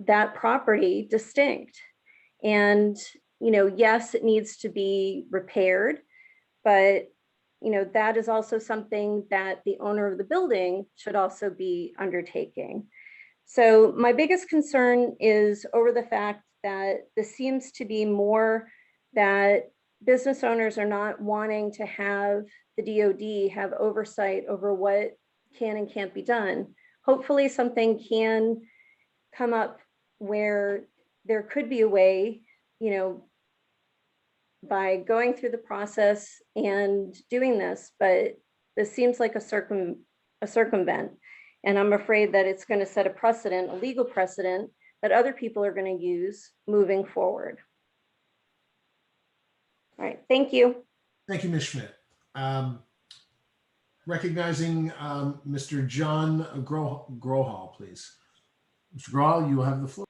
that property distinct. And, yes, it needs to be repaired, but, that is also something that the owner of the building should also be undertaking. So my biggest concern is over the fact that this seems to be more that business owners are not wanting to have the DOD have oversight over what can and can't be done. Hopefully something can come up where there could be a way, by going through the process and doing this, but this seems like a circumvent. And I'm afraid that it's going to set a legal precedent that other people are going to use moving forward. All right, thank you. Thank you, Ms. Schmidt. Recognizing Mr. John Grohol, please. Mr. Grohol, you have the floor.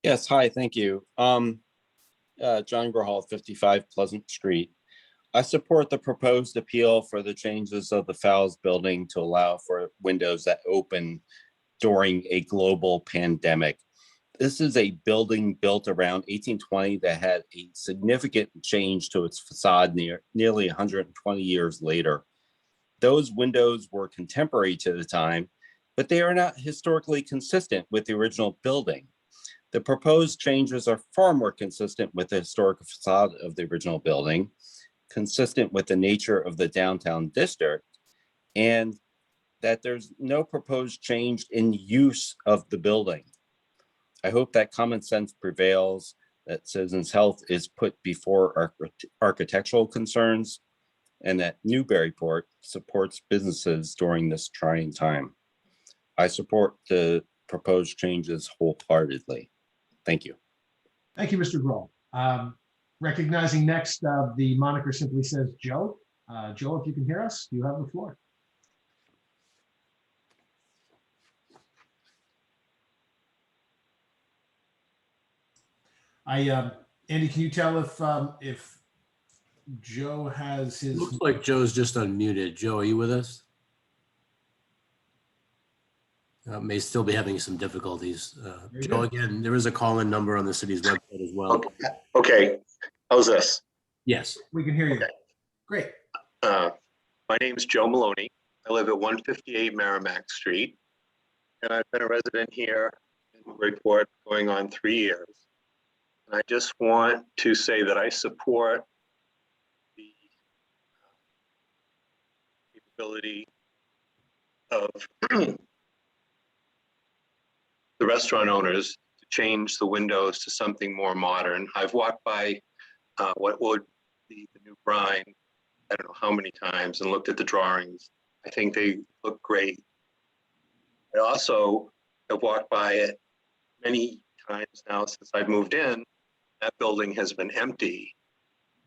Yes, hi, thank you. John Grohol, 55 Pleasant Street. I support the proposed appeal for the changes of the Fowles building to allow for windows that open during a global pandemic. This is a building built around 1820 that had a significant change to its facade nearly 120 years later. Those windows were contemporary to the time, but they are not historically consistent with the original building. The proposed changes are far more consistent with the historic facade of the original building, consistent with the nature of the downtown district, and that there's no proposed change in use of the building. I hope that common sense prevails, that citizens' health is put before architectural concerns, and that Newburyport supports businesses during this trying time. I support the proposed changes wholeheartedly. Thank you. Thank you, Mr. Grohl. Recognizing next, the moniker simply says Joe. Joe, if you can hear us, you have the floor. Andy, can you tell if Joe has his? Looks like Joe's just unmuted. Joe, are you with us? May still be having some difficulties. Joe, again, there is a call-in number on the city's website as well. Okay, how's this? Yes. We can hear you. Okay. Great. My name is Joe Maloney. I live at 158 Merrimack Street, and I've been a resident here in Newburyport going on 3 years. And I just want to say that I support the capability of the restaurant owners to change the windows to something more modern. I've walked by what would be the new brine, I don't know how many times, and looked at the drawings. I think they look great. I also have walked by it many times now since I've moved in. That building has been empty.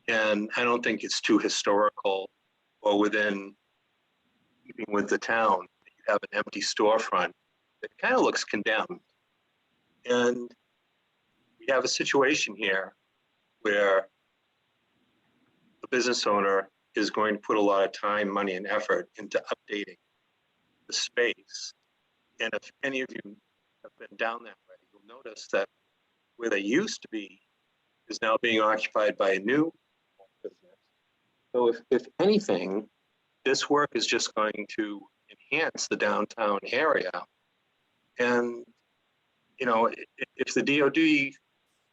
And I don't think it's too historical or within keeping with the town. You have an empty storefront. It kind of looks condemned. And we have a situation here where the business owner is going to put a lot of time, money, and effort into updating the space. And if any of you have been down that way, you'll notice that where they used to be is now being occupied by a new business. So if anything, this work is just going to enhance the downtown area. And, you know, if the DOD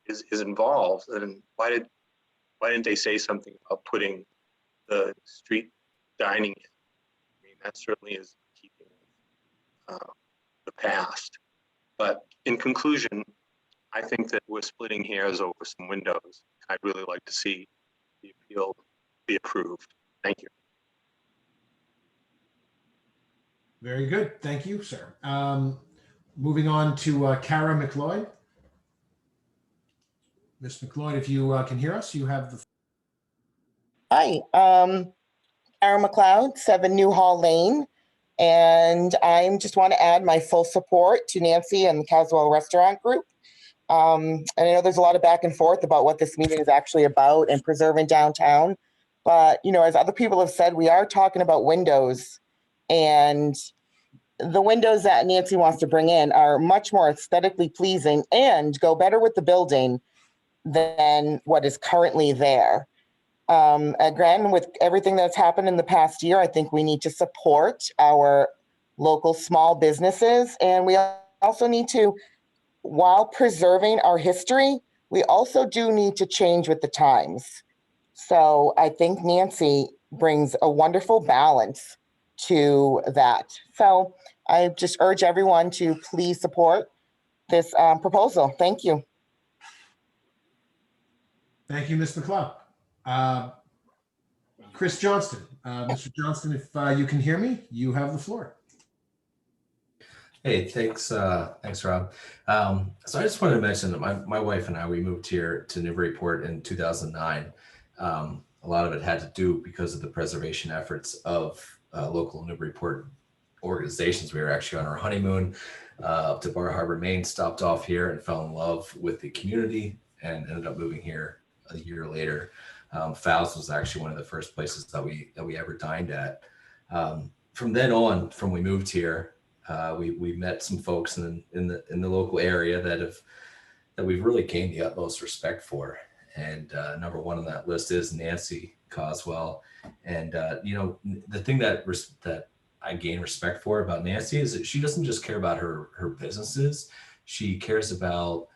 is involved, then why didn't they say something about putting the street dining in? I mean, that certainly is keeping the past. But in conclusion, I think that we're splitting hairs over some windows. I'd really like to see the appeal be approved. Thank you. Very good. Thank you, sir. Moving on to Kara McLeod. Ms. McLeod, if you can hear us, you have the. Hi, Aaron McLeod, 7 Newhall Lane. And I just want to add my full support to Nancy and the Caswell Restaurant Group. And I know there's a lot of back and forth about what this meeting is actually about and preserving downtown. But, you know, as other people have said, we are talking about windows, and the windows that Nancy wants to bring in are much more aesthetically pleasing and go better with the building than what is currently there. Again, with everything that's happened in the past year, I think we need to support our local small businesses. And we also need to, while preserving our history, we also do need to change with the times. So I think Nancy brings a wonderful balance to that. So I just urge everyone to please support this proposal. Thank you. Thank you, Ms. McLeod. Chris Johnston. Mr. Johnston, if you can hear me, you have the floor. Hey, thanks, Rob. So I just wanted to mention that my wife and I, we moved here to Newburyport in 2009. A lot of it had to do because of the preservation efforts of local Newburyport organizations. We were actually on our honeymoon up to Bar Harbor, Maine, stopped off here and fell in love with the community and ended up moving here a year later. Fowles was actually one of the first places that we ever dined at. From then on, from we moved here, we met some folks in the local area that we've really gained the utmost respect for. And number one on that list is Nancy Coswell. And you know, the thing that I gain respect for about Nancy is that she doesn't just care about her businesses. She cares about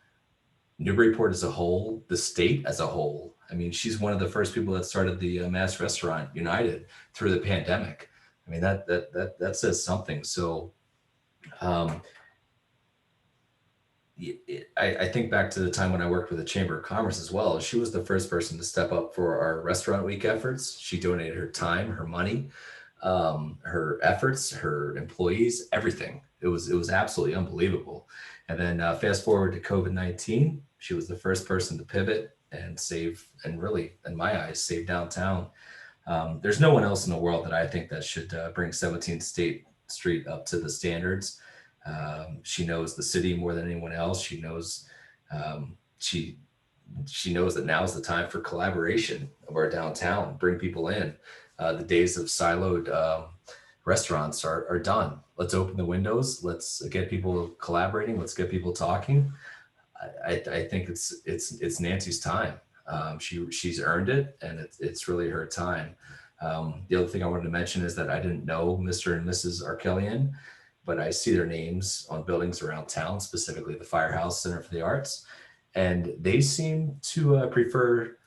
Newburyport as a whole, the state as a whole. I mean, she's one of the first people that started the Mass Restaurant United through the pandemic. I mean, that says something. So I think back to the time when I worked with the Chamber of Commerce as well. She was the first person to step up for our Restaurant Week efforts. She donated her time, her money, her efforts, her employees, everything. It was absolutely unbelievable. And then fast forward to COVID-19, she was the first person to pivot and save, and really, in my eyes, save downtown. There's no one else in the world that I think that should bring 17th State Street up to the standards. She knows the city more than anyone else. She knows she knows that now is the time for collaboration of our downtown, bring people in. The days of siloed restaurants are done. Let's open the windows. Let's get people collaborating. Let's get people talking. I think it's Nancy's time. She's earned it, and it's really her time. The other thing I wanted to mention is that I didn't know Mr. and Mrs. Arkelian, but I see their names on buildings around town, specifically the Firehouse Center for the Arts, and they seem to prefer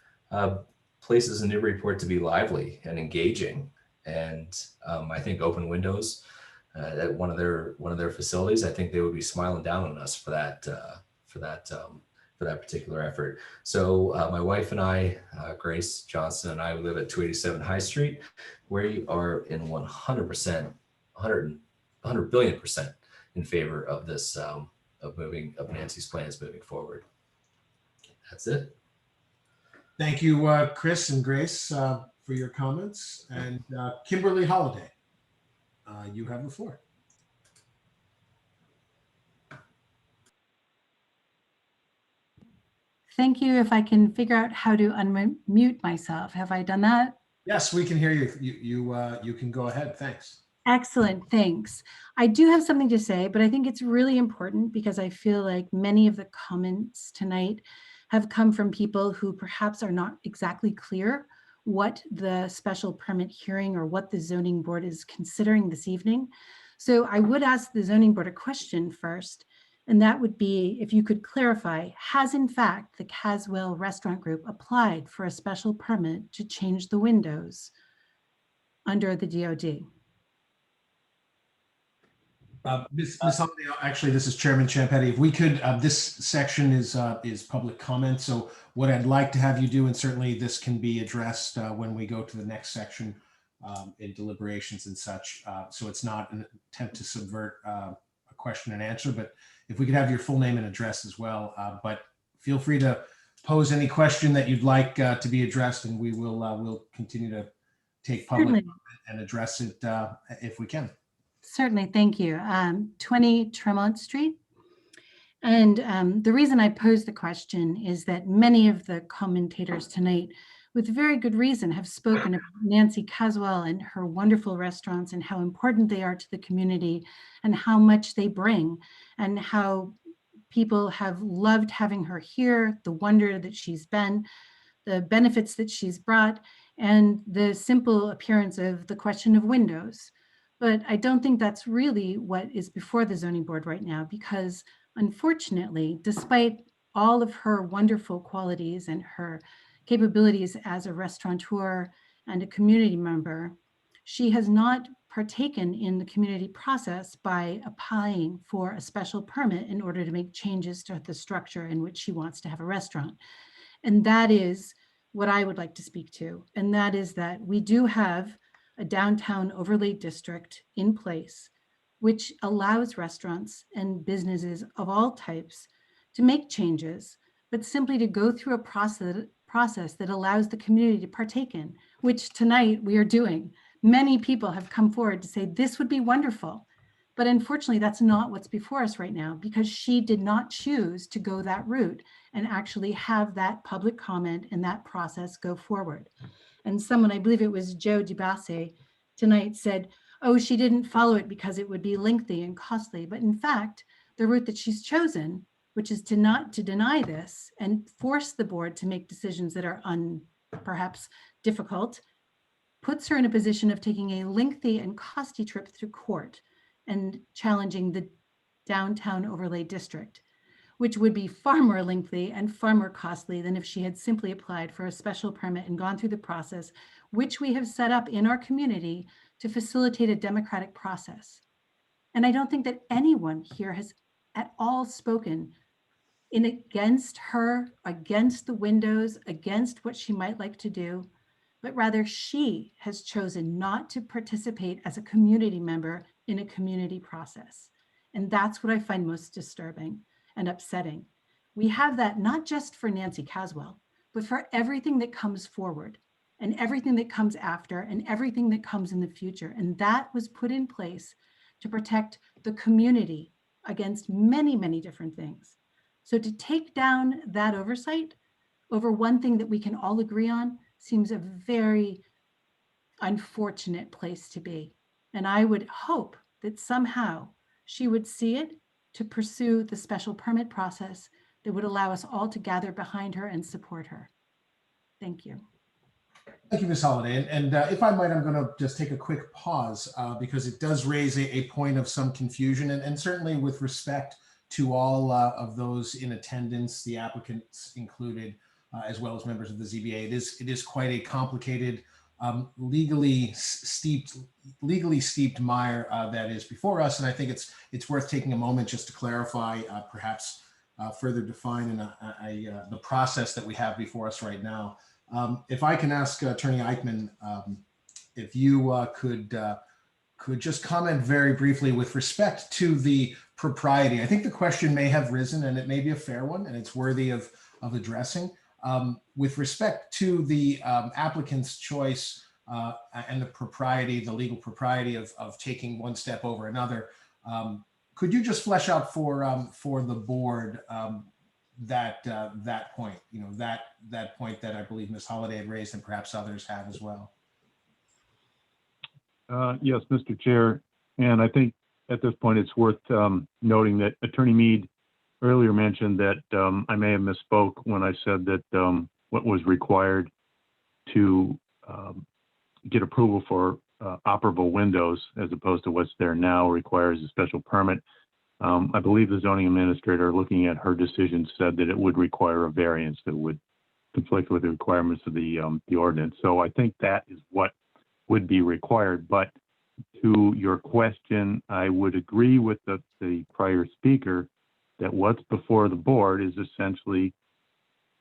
places in Newburyport to be lively and engaging. And I think open windows at one of their facilities, I think they would be smiling down on us for that particular effort. So my wife and I, Grace Johnson and I, we live at 287 High Street. We are in 100%, 100 billion% in favor of this, of Nancy's plans moving forward. That's it. Thank you, Chris and Grace, for your comments. And Kimberly Holliday, you have the floor. Thank you. If I can figure out how to unmute myself. Have I done that? Yes, we can hear you. You can go ahead. Thanks. Excellent. Thanks. I do have something to say, but I think it's really important because I feel like many of the comments tonight have come from people who perhaps are not exactly clear what the special permit hearing or what the zoning board is considering this evening. So I would ask the zoning board a question first, and that would be if you could clarify, has in fact the Caswell Restaurant Group applied for a special permit to change the windows under the DOD? Ms. Holiday, actually, this is Chairman Champetti. If we could, this section is public comment. So what I'd like to have you do, and certainly this can be addressed when we go to the next section in deliberations and such. So it's not an attempt to subvert a question and answer, but if we could have your full name and address as well. But feel free to pose any question that you'd like to be addressed, and we will we'll continue to take public Certainly. comment and address it if we can. Certainly, thank you. 20 Tremont Street. And the reason I pose the question is that many of the commentators tonight, with very good reason, have spoken about Nancy Caswell and her wonderful restaurants and how important they are to the community and how much they bring and how people have loved having her here, the wonder that she's been, the benefits that she's brought, and the simple appearance of the question of windows. But I don't think that's really what is before the zoning board right now, because unfortunately, despite all of her wonderful qualities and her capabilities as a restaurateur and a community member, she has not partaken in the community process by applying for a special permit in order to make changes to the structure in which she wants to have a restaurant. And that is what I would like to speak to. And that is that we do have a downtown overlay district in place, which allows restaurants and businesses of all types to make changes, but simply to go through a process that allows the community to partake in, which tonight we are doing. Many people have come forward to say this would be wonderful, but unfortunately that's not what's before us right now, because she did not choose to go that route and actually have that public comment and that process go forward. And someone, I believe it was Joe DiBase tonight, said, oh, she didn't follow it because it would be lengthy and costly. But in fact, the route that she's chosen, which is to not to deny this and force the board to make decisions that are perhaps difficult, puts her in a position of taking a lengthy and costly trip through court and challenging the downtown overlay district, which would be far more lengthy and far more costly than if she had simply applied for a special permit and gone through the process, which we have set up in our community to facilitate a democratic process. And I don't think that anyone here has at all spoken in against her, against the windows, against what she might like to do, but rather she has chosen not to participate as a community member in a community process. And that's what I find most disturbing and upsetting. We have that not just for Nancy Caswell, but for everything that comes forward and everything that comes after and everything that comes in the future. And that was put in place to protect the community against many, many different things. So to take down that oversight over one thing that we can all agree on seems a very unfortunate place to be. And I would hope that somehow she would see it to pursue the special permit process that would allow us all to gather behind her and support her. Thank you. Thank you, Ms. Holliday. And if I might, I'm going to just take a quick pause because it does raise a point of some confusion. And certainly with respect to all of those in attendance, the applicants included, as well as members of the ZBA, it is quite a complicated, legally steeped mire that is before us. And I think it's worth taking a moment just to clarify, perhaps further define the process that we have before us right now. If I can ask Attorney Eichmann, if you could just comment very briefly with respect to the propriety. I think the question may have risen, and it may be a fair one, and it's worthy of addressing. With respect to the applicant's choice and the propriety, the legal propriety of taking one step over another, could you just flesh out for the board that point, that point that I believe Ms. Holliday had raised and perhaps others have as well? Yes, Mr. Chair, and I think at this point it's worth noting that Attorney Mead earlier mentioned that I may have misspoke when I said that what was required to get approval for operable windows as opposed to what's there now requires a special permit. I believe the zoning administrator, looking at her decision, said that it would require a variance that would conflict with the requirements of the ordinance. So I think that is what would be required. But to your question, I would agree with the prior speaker that what's before the board is essentially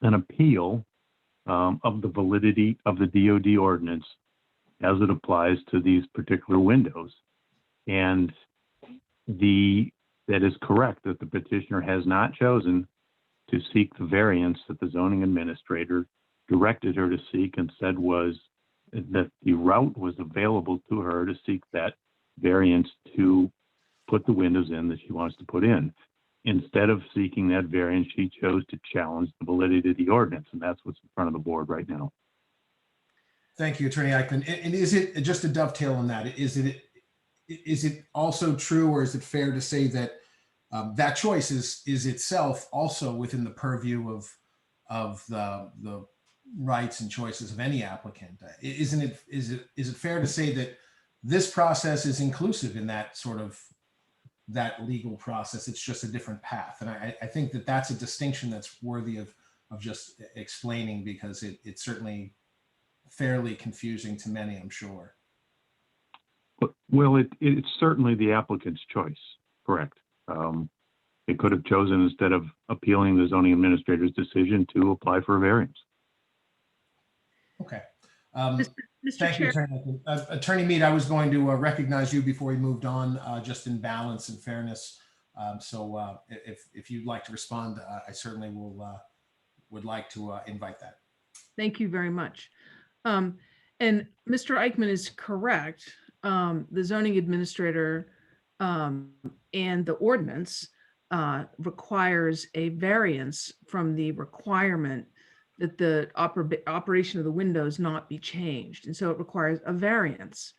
an appeal of the validity of the DOD ordinance as it applies to these particular windows. And that is correct that the petitioner has not chosen to seek the variance that the zoning administrator directed her to seek and said was that the route was available to her to seek that variance to put the windows in that she wants to put in. Instead of seeking that variance, she chose to challenge the validity of the ordinance, and that's what's in front of the board right now. Thank you, Attorney Eichmann. And is it, just to dovetail on that, is it also true, or is it fair to say that that choice is itself also within the purview of the rights and choices of any applicant? Is it fair to say that this process is inclusive in that sort of that legal process? It's just a different path. And I think that that's a distinction that's worthy of just explaining, because it's certainly fairly confusing to many, I'm sure. Well, it's certainly the applicant's choice, correct. It could have chosen, instead of appealing the zoning administrator's decision, to apply for a variance. Okay. Mr. Thank you, Chair. Attorney. Attorney Mead, I was going to recognize you before we moved on, just in balance and fairness. So if you'd like to respond, I certainly would like to invite that. Thank you very much. And Mr. Eichmann is correct. The zoning administrator and the ordinance requires a variance from the requirement that the operation of the windows not be changed. And so it requires a variance.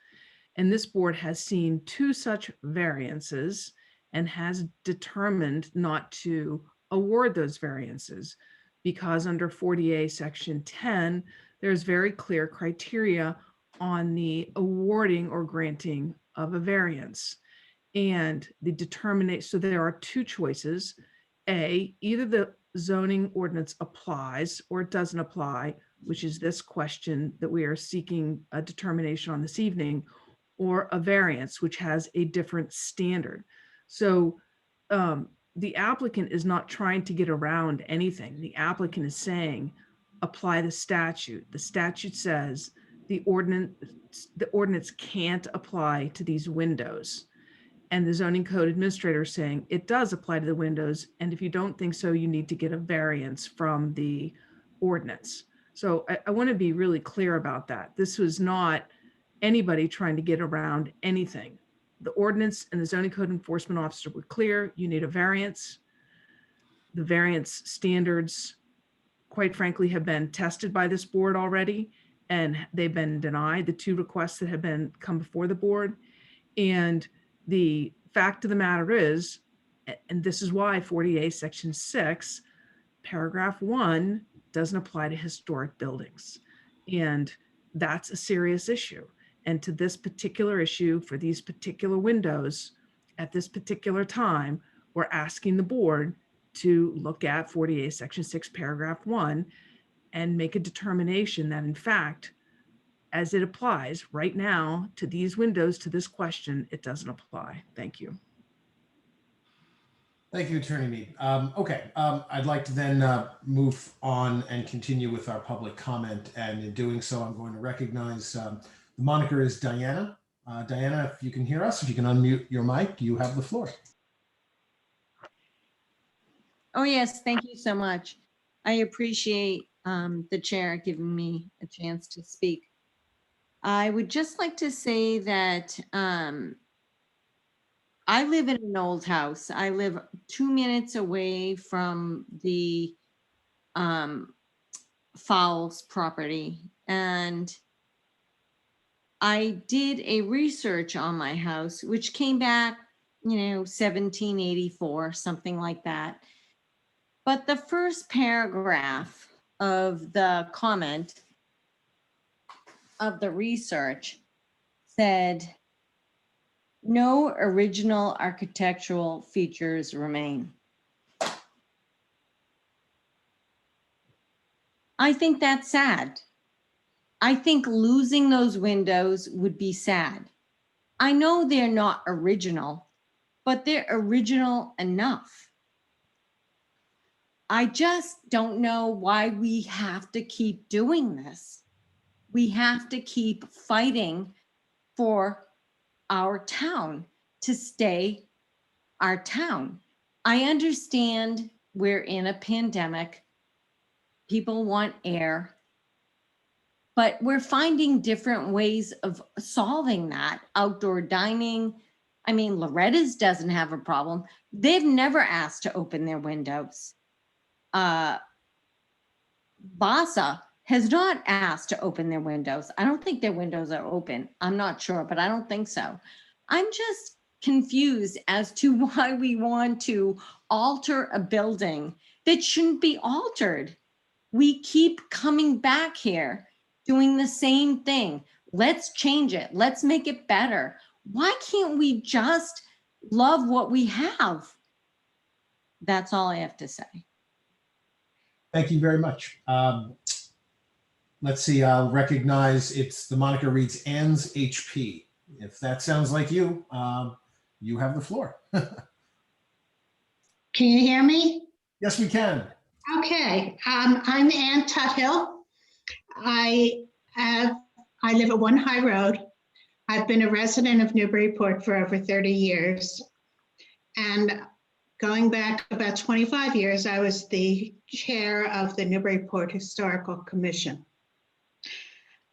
And this board has seen two such variances and has determined not to award those variances, because under 40A Section 10, there's very clear criteria on the awarding or granting of a variance. And the determination, so there are two choices. A, either the zoning ordinance applies or it doesn't apply, which is this question that we are seeking a determination on this evening, or a variance, which has a different standard. So the applicant is not trying to get around anything. The applicant is saying, apply the statute. The statute says the ordinance can't apply to these windows. And the zoning code administrator is saying it does apply to the windows. And if you don't think so, you need to get a variance from the ordinance. So I want to be really clear about that. This was not anybody trying to get around anything. The ordinance and the zoning code enforcement officer were clear. You need a variance. The variance standards, quite frankly, have been tested by this board already, and they've been denied, the two requests that have been come before the board. And the fact of the matter is, and this is why 40A Section 6, paragraph 1 doesn't apply to historic buildings. And that's a serious issue. And to this particular issue, for these particular windows, at this particular time, we're asking the board to look at 40A Section 6, paragraph 1, and make a determination that, in fact, as it applies right now to these windows, to this question, it doesn't apply. Thank you. Thank you, Attorney Mead. Okay, I'd like to then move on and continue with our public comment. And in doing so, I'm going to recognize the moniker is Diana. Diana, if you can hear us, if you can unmute your mic, you have the floor. Oh, yes, thank you so much. I appreciate the chair giving me a chance to speak. I would just like to say that I live in an old house. I live 2 minutes away from the Fowles property. And I did a research on my house, which came back, 1784, something like that. But the first paragraph of the comment of the research said, no original architectural features remain. I think that's sad. I think losing those windows would be sad. I know they're not original, but they're original enough. I just don't know why we have to keep doing this. We have to keep fighting for our town to stay our town. I understand we're in a pandemic. People want air, but we're finding different ways of solving that. Outdoor dining. I mean, Loretta's doesn't have a problem. They've never asked to open their windows. Vasa has not asked to open their windows. I don't think their windows are open. I'm not sure, but I don't think so. I'm just confused as to why we want to alter a building that shouldn't be altered. We keep coming back here doing the same thing. Let's change it. Let's make it better. Why can't we just love what we have? That's all I have to say. Thank you very much. Let's see, I'll recognize the moniker reads Ann's HP. If that sounds like you, you have the floor. Can you hear me? Yes, we can. Okay, I'm Ann Tuthill. I live at 1 High Road. I've been a resident of Newburyport for over 30 years. And going back about 25 years, I was the chair of the Newburyport Historical Commission.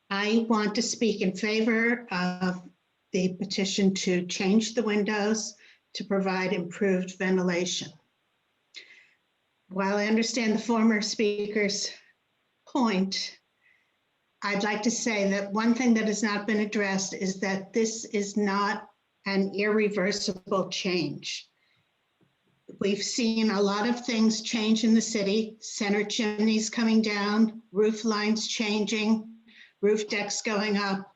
I want to speak in favor of the petition to change the windows to provide improved ventilation. While I understand the former speaker's point, I'd like to say that one thing that has not been addressed is that this is not an irreversible change. We've seen a lot of things change in the city, center chimneys coming down, roof lines changing, roof decks going up.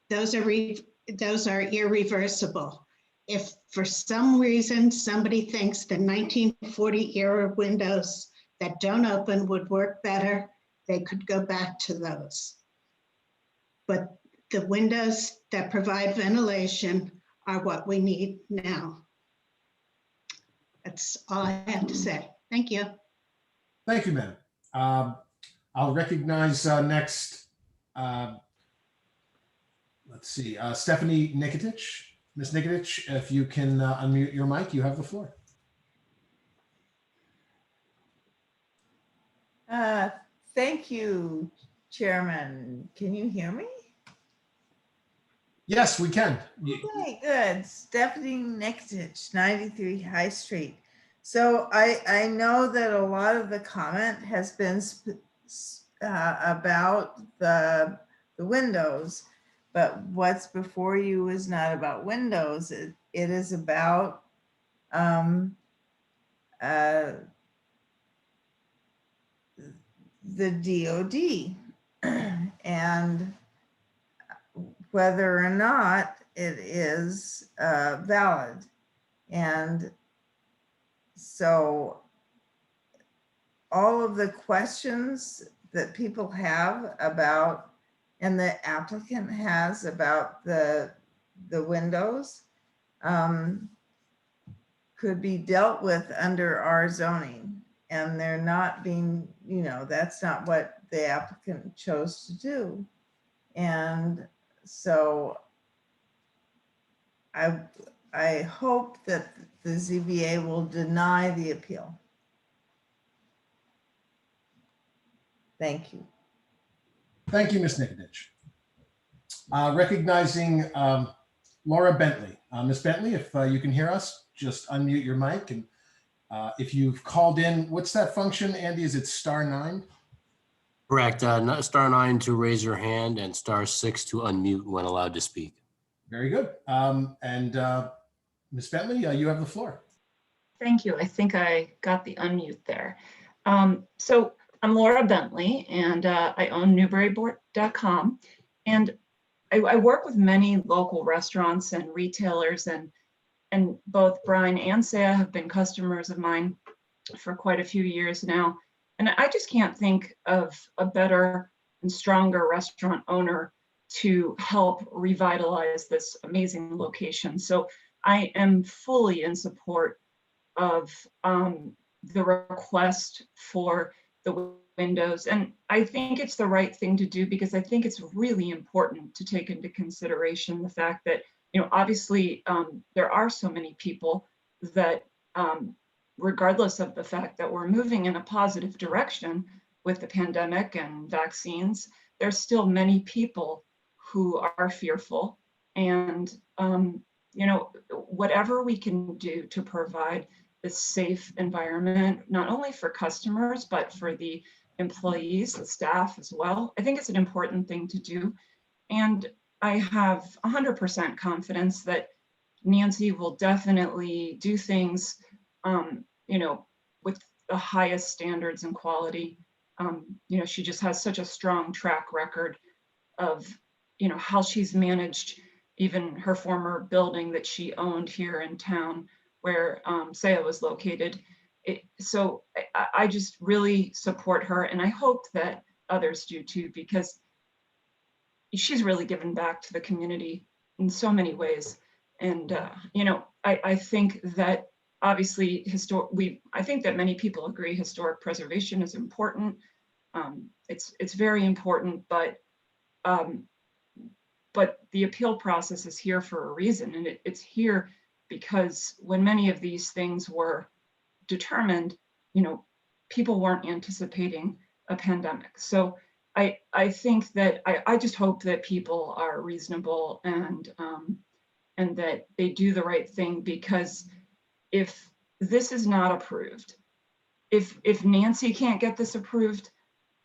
Those are irreversible. If for some reason somebody thinks the 1940 era windows that don't open would work better, they could go back to those. But the windows that provide ventilation are what we need now. That's all I have to say. Thank you. Thank you, ma'am. I'll recognize next, let's see, Stephanie Nikitich. Ms. Nikitich, if you can unmute your mic, you have the floor. Thank you, Chairman. Can you hear me? Yes, we can. Okay, good. Stephanie Nikitich, 93 High Street. So I know that a lot of the comment has been about the windows, but what's before you is not about windows. It is about the DOD and whether or not it is valid. And so all of the questions that people have about, and the applicant has about the windows could be dealt with under our zoning. And they're not being, that's not what the applicant chose to do. And so I hope that the ZBA will deny the appeal. Thank you. Thank you, Ms. Nikitich. Recognizing Laura Bentley. Ms. Bentley, if you can hear us, just unmute your mic. And if you've called in, what's that function, Andy? Is it *9? Correct. *9 to raise your hand and *6 to unmute when allowed to speak. Very good. And Ms. Bentley, you have the floor. Thank you. I think I got the unmute there. So I'm Laura Bentley, and I own Newburyport.com. And I work with many local restaurants and retailers, and both Brian and Saya have been customers of mine for quite a few years now. And I just can't think of a better and stronger restaurant owner to help revitalize this amazing location. So I am fully in support of the request for the windows. And I think it's the right thing to do because I think it's really important to take into consideration the fact that, obviously there are so many people that regardless of the fact that we're moving in a positive direction with the pandemic and vaccines, there's still many people who are fearful. And, whatever we can do to provide this safe environment, not only for customers, but for the employees, the staff as well, I think it's an important thing to do. And I have 100% confidence that Nancy will definitely do things, with the highest standards and quality. She just has such a strong track record of, how she's managed even her former building that she owned here in town where Saya was located. So I just really support her, and I hope that others do too, because she's really given back to the community in so many ways. And, I think that obviously I think that many people agree historic preservation is important. It's very important, but the appeal process is here for a reason. And it's here because when many of these things were determined, people weren't anticipating a pandemic. So I think that I just hope that people are reasonable and that they do the right thing, because if this is not approved, if Nancy can't get this approved,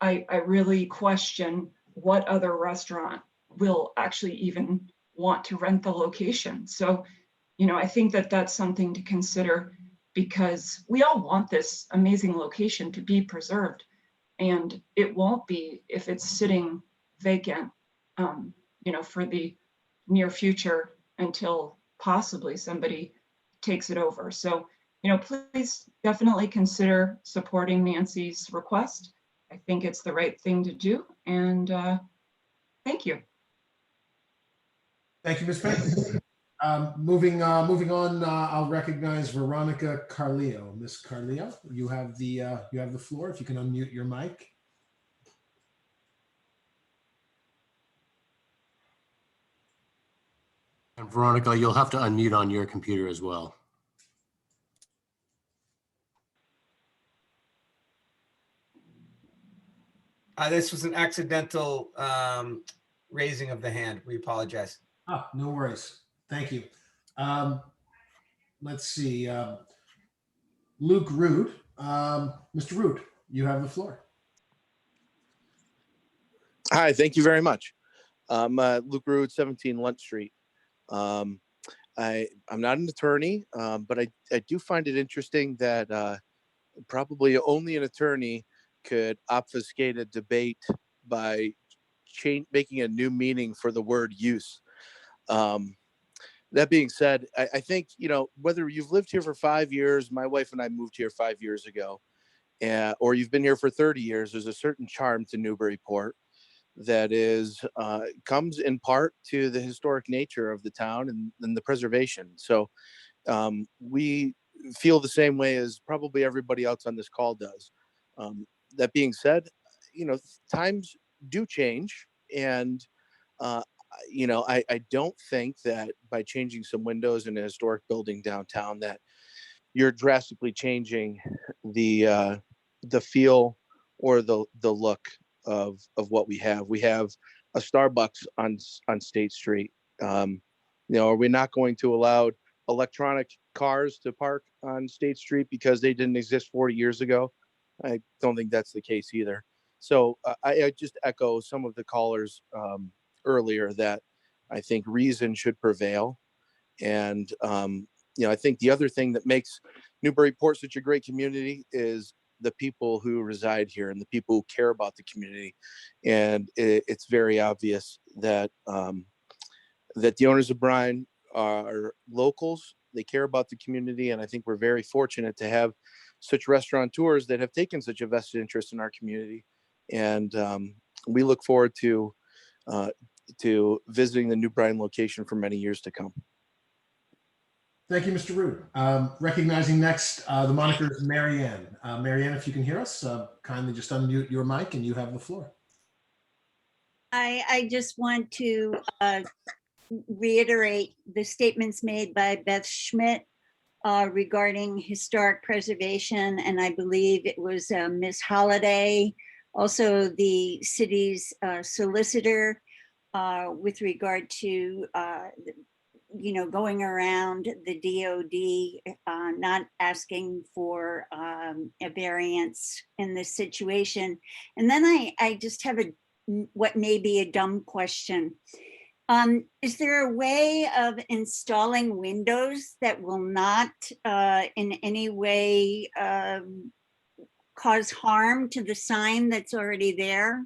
I really question what other restaurant will actually even want to rent the location. So, I think that that's something to consider, because we all want this amazing location to be preserved, and it won't be if it's sitting vacant, for the near future until possibly somebody takes it over. So, please definitely consider supporting Nancy's request. I think it's the right thing to do. And thank you. Thank you, Ms. Payne. Moving on, I'll recognize Veronica Carleo. Ms. Carleo, you have the floor. If you can unmute your mic. And Veronica, you'll have to unmute on your computer as well. This was an accidental raising of the hand. We apologize. No worries. Thank you. Let's see. Luke Root. Mr. Root, you have the floor. Hi, thank you very much. Luke Root, 17 Lunt Street. I'm not an attorney, but I do find it interesting that probably only an attorney could obfuscate a debate by making a new meaning for the word use. That being said, I think, whether you've lived here for 5 years, my wife and I moved here 5 years ago, or you've been here for 30 years, there's a certain charm to Newburyport that comes in part to the historic nature of the town and the preservation. So we feel the same way as probably everybody else on this call does. That being said, times do change, and I don't think that by changing some windows in a historic building downtown that you're drastically changing the feel or the look of what we have. We have a Starbucks on State Street. Are we not going to allow electronic cars to park on State Street because they didn't exist 40 years ago? I don't think that's the case either. So I just echo some of the callers earlier that I think reason should prevail. And, I think the other thing that makes Newburyport such a great community is the people who reside here and the people who care about the community. And it's very obvious that that the owners of Brine are locals. They care about the community. And I think we're very fortunate to have such restaurateurs that have taken such a vested interest in our community. And we look forward to to visiting the New Brine location for many years to come. Thank you, Mr. Root. Recognizing next, the moniker is Marianne. Marianne, if you can hear us, kindly just unmute your mic and you have the floor. I just want to reiterate the statements made by Beth Schmidt regarding historic preservation, and I believe it was Ms. Holliday, also the city's solicitor, with regard to going around the DOD, not asking for a variance in this situation. And then I just have what may be a dumb question. Is there a way of installing windows that will not in any way cause harm to the sign that's already there?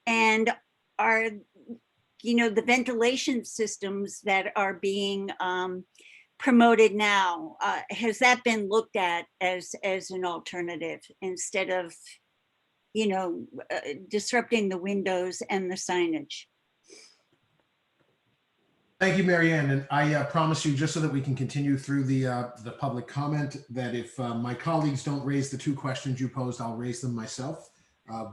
And are the ventilation systems that are being promoted now, has that been looked at as an alternative instead of disrupting the windows and the signage? Thank you, Marianne. And I promise you, just so that we can continue through the public comment, that if my colleagues don't raise the two questions you posed, I'll raise them myself.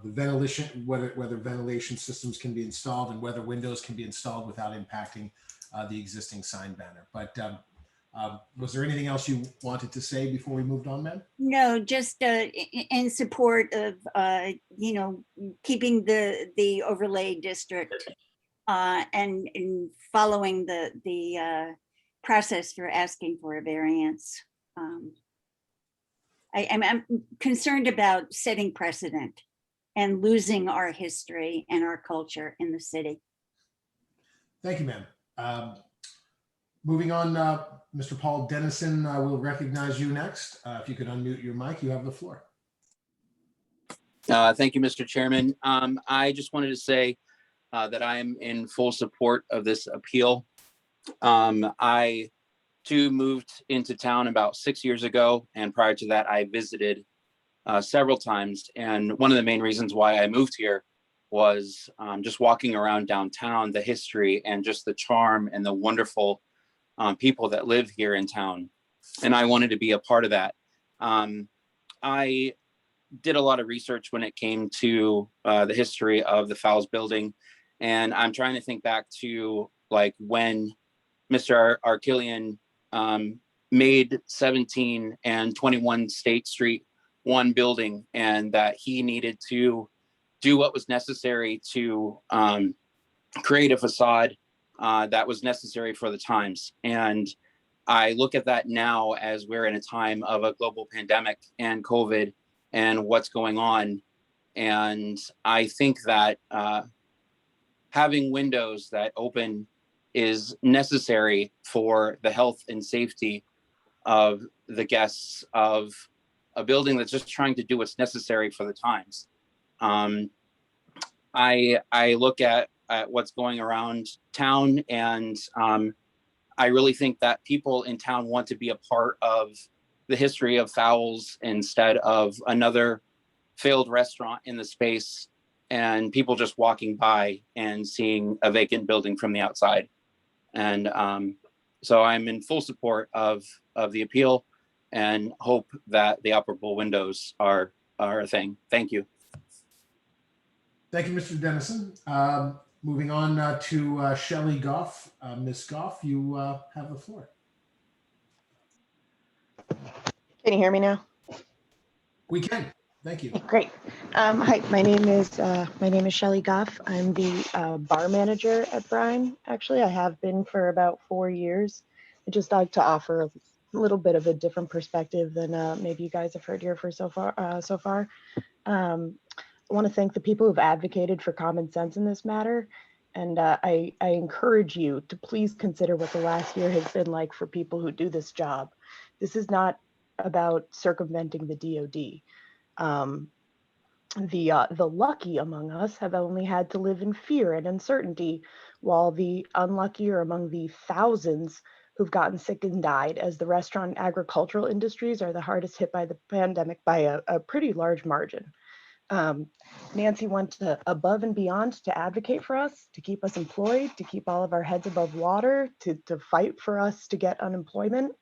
The ventilation, whether ventilation systems can be installed and whether windows can be installed without impacting the existing sign banner. But was there anything else you wanted to say before we moved on, ma'am? No, just in support of keeping the overlay district and following the process for asking for a variance. I'm concerned about setting precedent and losing our history and our culture in the city. Thank you, ma'am. Moving on, Mr. Paul Dennison, will recognize you next. If you could unmute your mic, you have the floor. Thank you, Mr. Chairman. I just wanted to say that I am in full support of this appeal. I too moved into town about 6 years ago, and prior to that, I visited several times. And one of the main reasons why I moved here was just walking around downtown, the history and just the charm and the wonderful people that live here in town. And I wanted to be a part of that. I did a lot of research when it came to the history of the Fowles building. And I'm trying to think back to like when Mr. Arkillian made 17 and 21 State Street one building, and that he needed to do what was necessary to create a facade that was necessary for the times. And I look at that now as we're in a time of a global pandemic and COVID and what's going on. And I think that having windows that open is necessary for the health and safety of the guests of a building that's just trying to do what's necessary for the times. I look at what's going around town, and I really think that people in town want to be a part of the history of Fowles instead of another failed restaurant in the space and people just walking by and seeing a vacant building from the outside. And so I'm in full support of the appeal and hope that the operable windows are a thing. Thank you. Thank you, Mr. Dennison. Moving on to Shelley Goff. Ms. Goff, you have the floor. Can you hear me now? We can. Thank you. Great. Hi, my name is Shelley Goff. I'm the bar manager at Brine. Actually, I have been for about 4 years. I'd just like to offer a little bit of a different perspective than maybe you guys have heard here for so far. I want to thank the people who've advocated for common sense in this matter. And I encourage you to please consider what the last year has been like for people who do this job. This is not about circumventing the DOD. The lucky among us have only had to live in fear and uncertainty, while the unlucky are among the thousands who've gotten sick and died, as the restaurant and agricultural industries are the hardest hit by the pandemic by a pretty large margin. Nancy went above and beyond to advocate for us, to keep us employed, to keep all of our heads above water, to fight for us to get unemployment.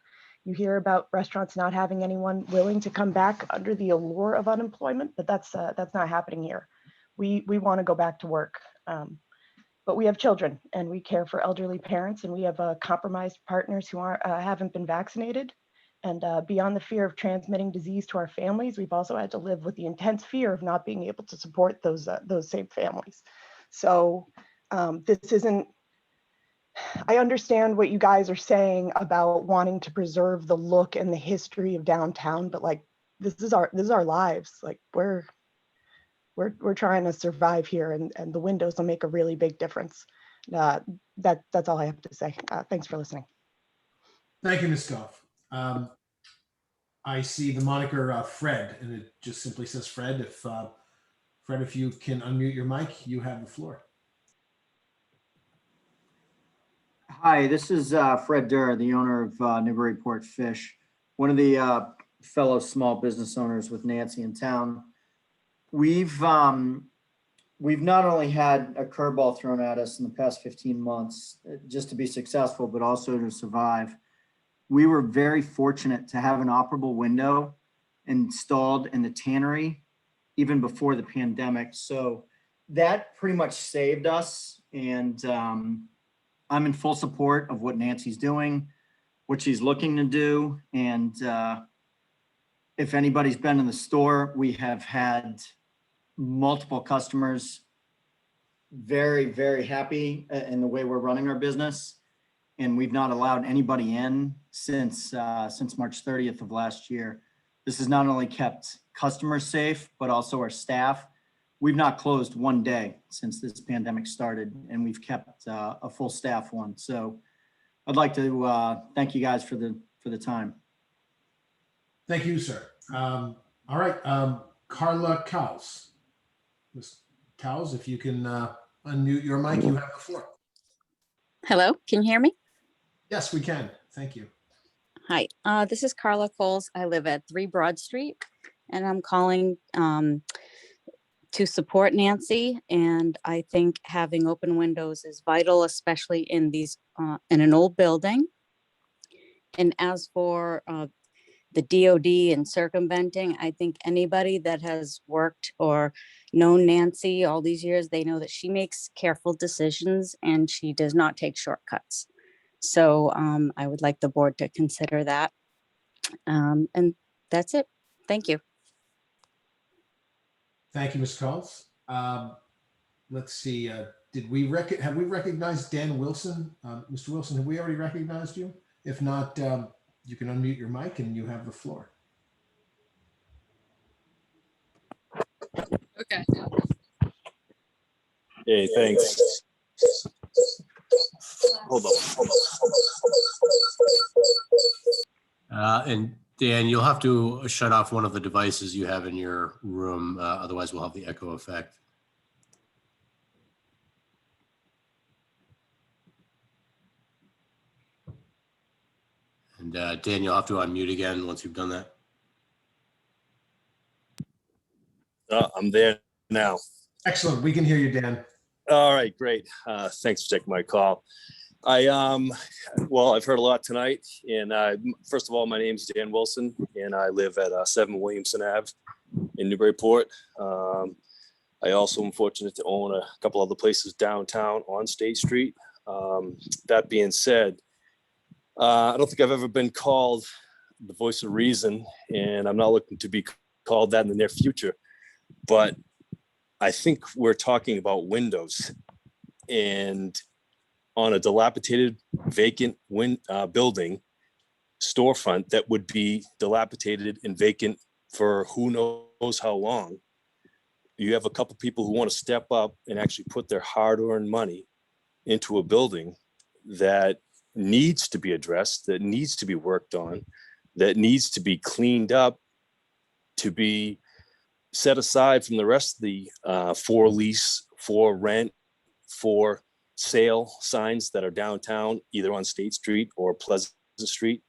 You hear about restaurants not having anyone willing to come back under the allure of unemployment, but that's not happening here. We want to go back to work, but we have children and we care for elderly parents, and we have compromised partners who haven't been vaccinated. And beyond the fear of transmitting disease to our families, we've also had to live with the intense fear of not being able to support those same families. So this isn't, I understand what you guys are saying about wanting to preserve the look and the history of downtown, but like, this is our lives. Like we're trying to survive here, and the windows will make a really big difference. That's all I have to say. Thanks for listening. Thank you, Ms. Goff. I see the moniker Fred, and it just simply says Fred. Fred, if you can unmute your mic, you have the floor. Hi, this is Fred Durr, the owner of Newburyport Fish, one of the fellow small business owners with Nancy in town. We've not only had a curveball thrown at us in the past 15 months just to be successful, but also to survive. We were very fortunate to have an operable window installed in the tannery even before the pandemic. So that pretty much saved us. And I'm in full support of what Nancy's doing, what she's looking to do. And if anybody's been in the store, we have had multiple customers very, very happy in the way we're running our business. And we've not allowed anybody in since March 30th of last year. This has not only kept customers safe, but also our staff. We've not closed one day since this pandemic started, and we've kept a full staff one. So I'd like to thank you guys for the time. Thank you, sir. All right, Carla Cowles. Ms. Cowles, if you can unmute your mic, you have the floor. Hello, can you hear me? Yes, we can. Thank you. Hi, this is Carla Coles. I live at 3 Broad Street, and I'm calling to support Nancy. And I think having open windows is vital, especially in these in an old building. And as for the DOD and circumventing, I think anybody that has worked or known Nancy all these years, they know that she makes careful decisions and she does not take shortcuts. So I would like the board to consider that. And that's it. Thank you. Thank you, Ms. Cowles. Let's see. Have we recognized Dan Wilson? Mr. Wilson, have we already recognized you? If not, you can unmute your mic and you have the floor. Okay. Hey, thanks. Hold on. And Dan, you'll have to shut off one of the devices you have in your room. Otherwise, we'll have the echo effect. And Dan, you'll have to unmute again once you've done that. I'm there now. Excellent. We can hear you, Dan. All right, great. Thanks for taking my call. Well, I've heard a lot tonight. And first of all, my name is Dan Wilson, and I live at 7 Williamson Ave in Newburyport. I also am fortunate to own a couple other places downtown on State Street. That being said, I don't think I've ever been called the voice of reason, and I'm not looking to be called that in the near future. But I think we're talking about windows, and on a dilapidated, vacant building, storefront that would be dilapidated and vacant for who knows how long. You have a couple people who want to step up and actually put their hard-earned money into a building that needs to be addressed, that needs to be worked on, that needs to be cleaned up, to be set aside from the rest of the for lease, for rent, for sale signs that are downtown, either on State Street or Pleasant Street.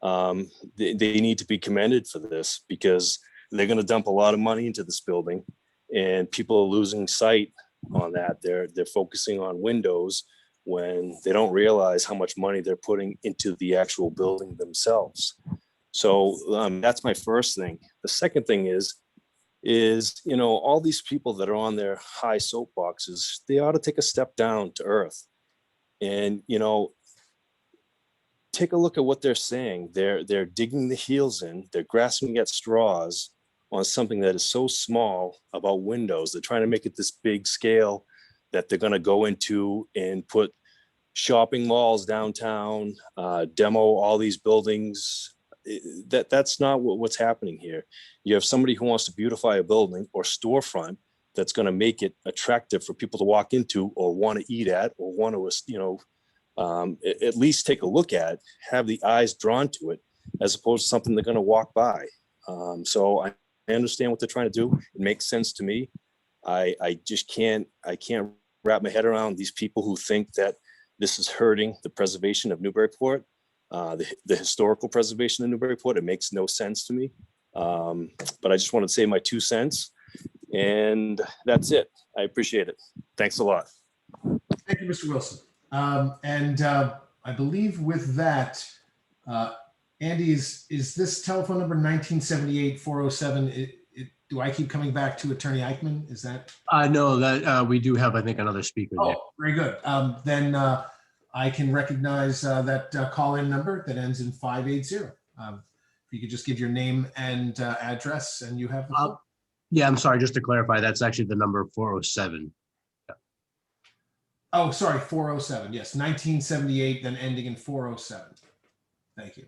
They need to be commended for this, because they're going to dump a lot of money into this building. and people are losing sight on that. They're focusing on windows when they don't realize how much money they're putting into the actual building themselves. So that's my first thing. The second thing is, you know, all these people that are on their high soapboxes, they ought to take a step down to earth and, you know, take a look at what they're saying. They're digging the heels in, they're grasping at straws on something that is so small about windows. They're trying to make it this big scale that they're going to go into and put shopping malls downtown, demo all these buildings. That's not what's happening here. You have somebody who wants to beautify a building or storefront that's going to make it attractive for people to walk into or want to eat at or want to, you know, at least take a look at, have the eyes drawn to it, as opposed to something they're going to walk by. So I understand what they're trying to do. It makes sense to me. I just can't wrap my head around these people who think that this is hurting the preservation of Newburyport, the historical preservation of Newburyport. It makes no sense to me. But I just wanted to say my 2 cents, and that's it. I appreciate it. Thanks a lot. Thank you, Mr. Wilson. I believe with that, Andy, is this telephone number 1978-407? Do I keep coming back to Attorney Eichmann? Is that? No, that we do have, I think, another speaker there. Oh, very good. Then I can recognize that call-in number that ends in 580. If you could just give your name and address, and you have the floor. Yeah, I'm sorry, just to clarify, that's actually the number 407. Yeah. Oh, sorry, 407. Yes, 1978, then ending in 407. Thank you.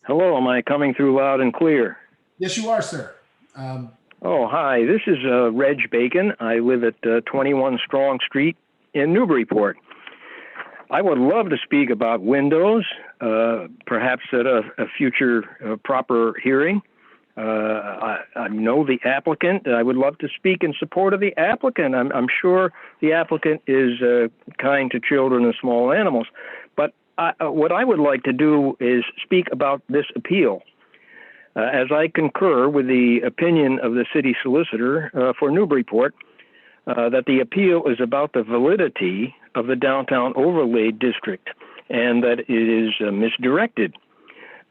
Hello, am I coming through loud and clear? Yes, you are, sir. Oh, hi, this is Reg Bacon. I live at 21 Strong Street in Newburyport. I would love to speak about windows, perhaps at a future proper hearing. I know the applicant. I would love to speak in support of the applicant. I'm sure the applicant is kind to children and small animals. But what I would like to do is speak about this appeal. As I concur with the opinion of the city solicitor for Newburyport, that the appeal is about the validity of the downtown overlay district and that it is misdirected.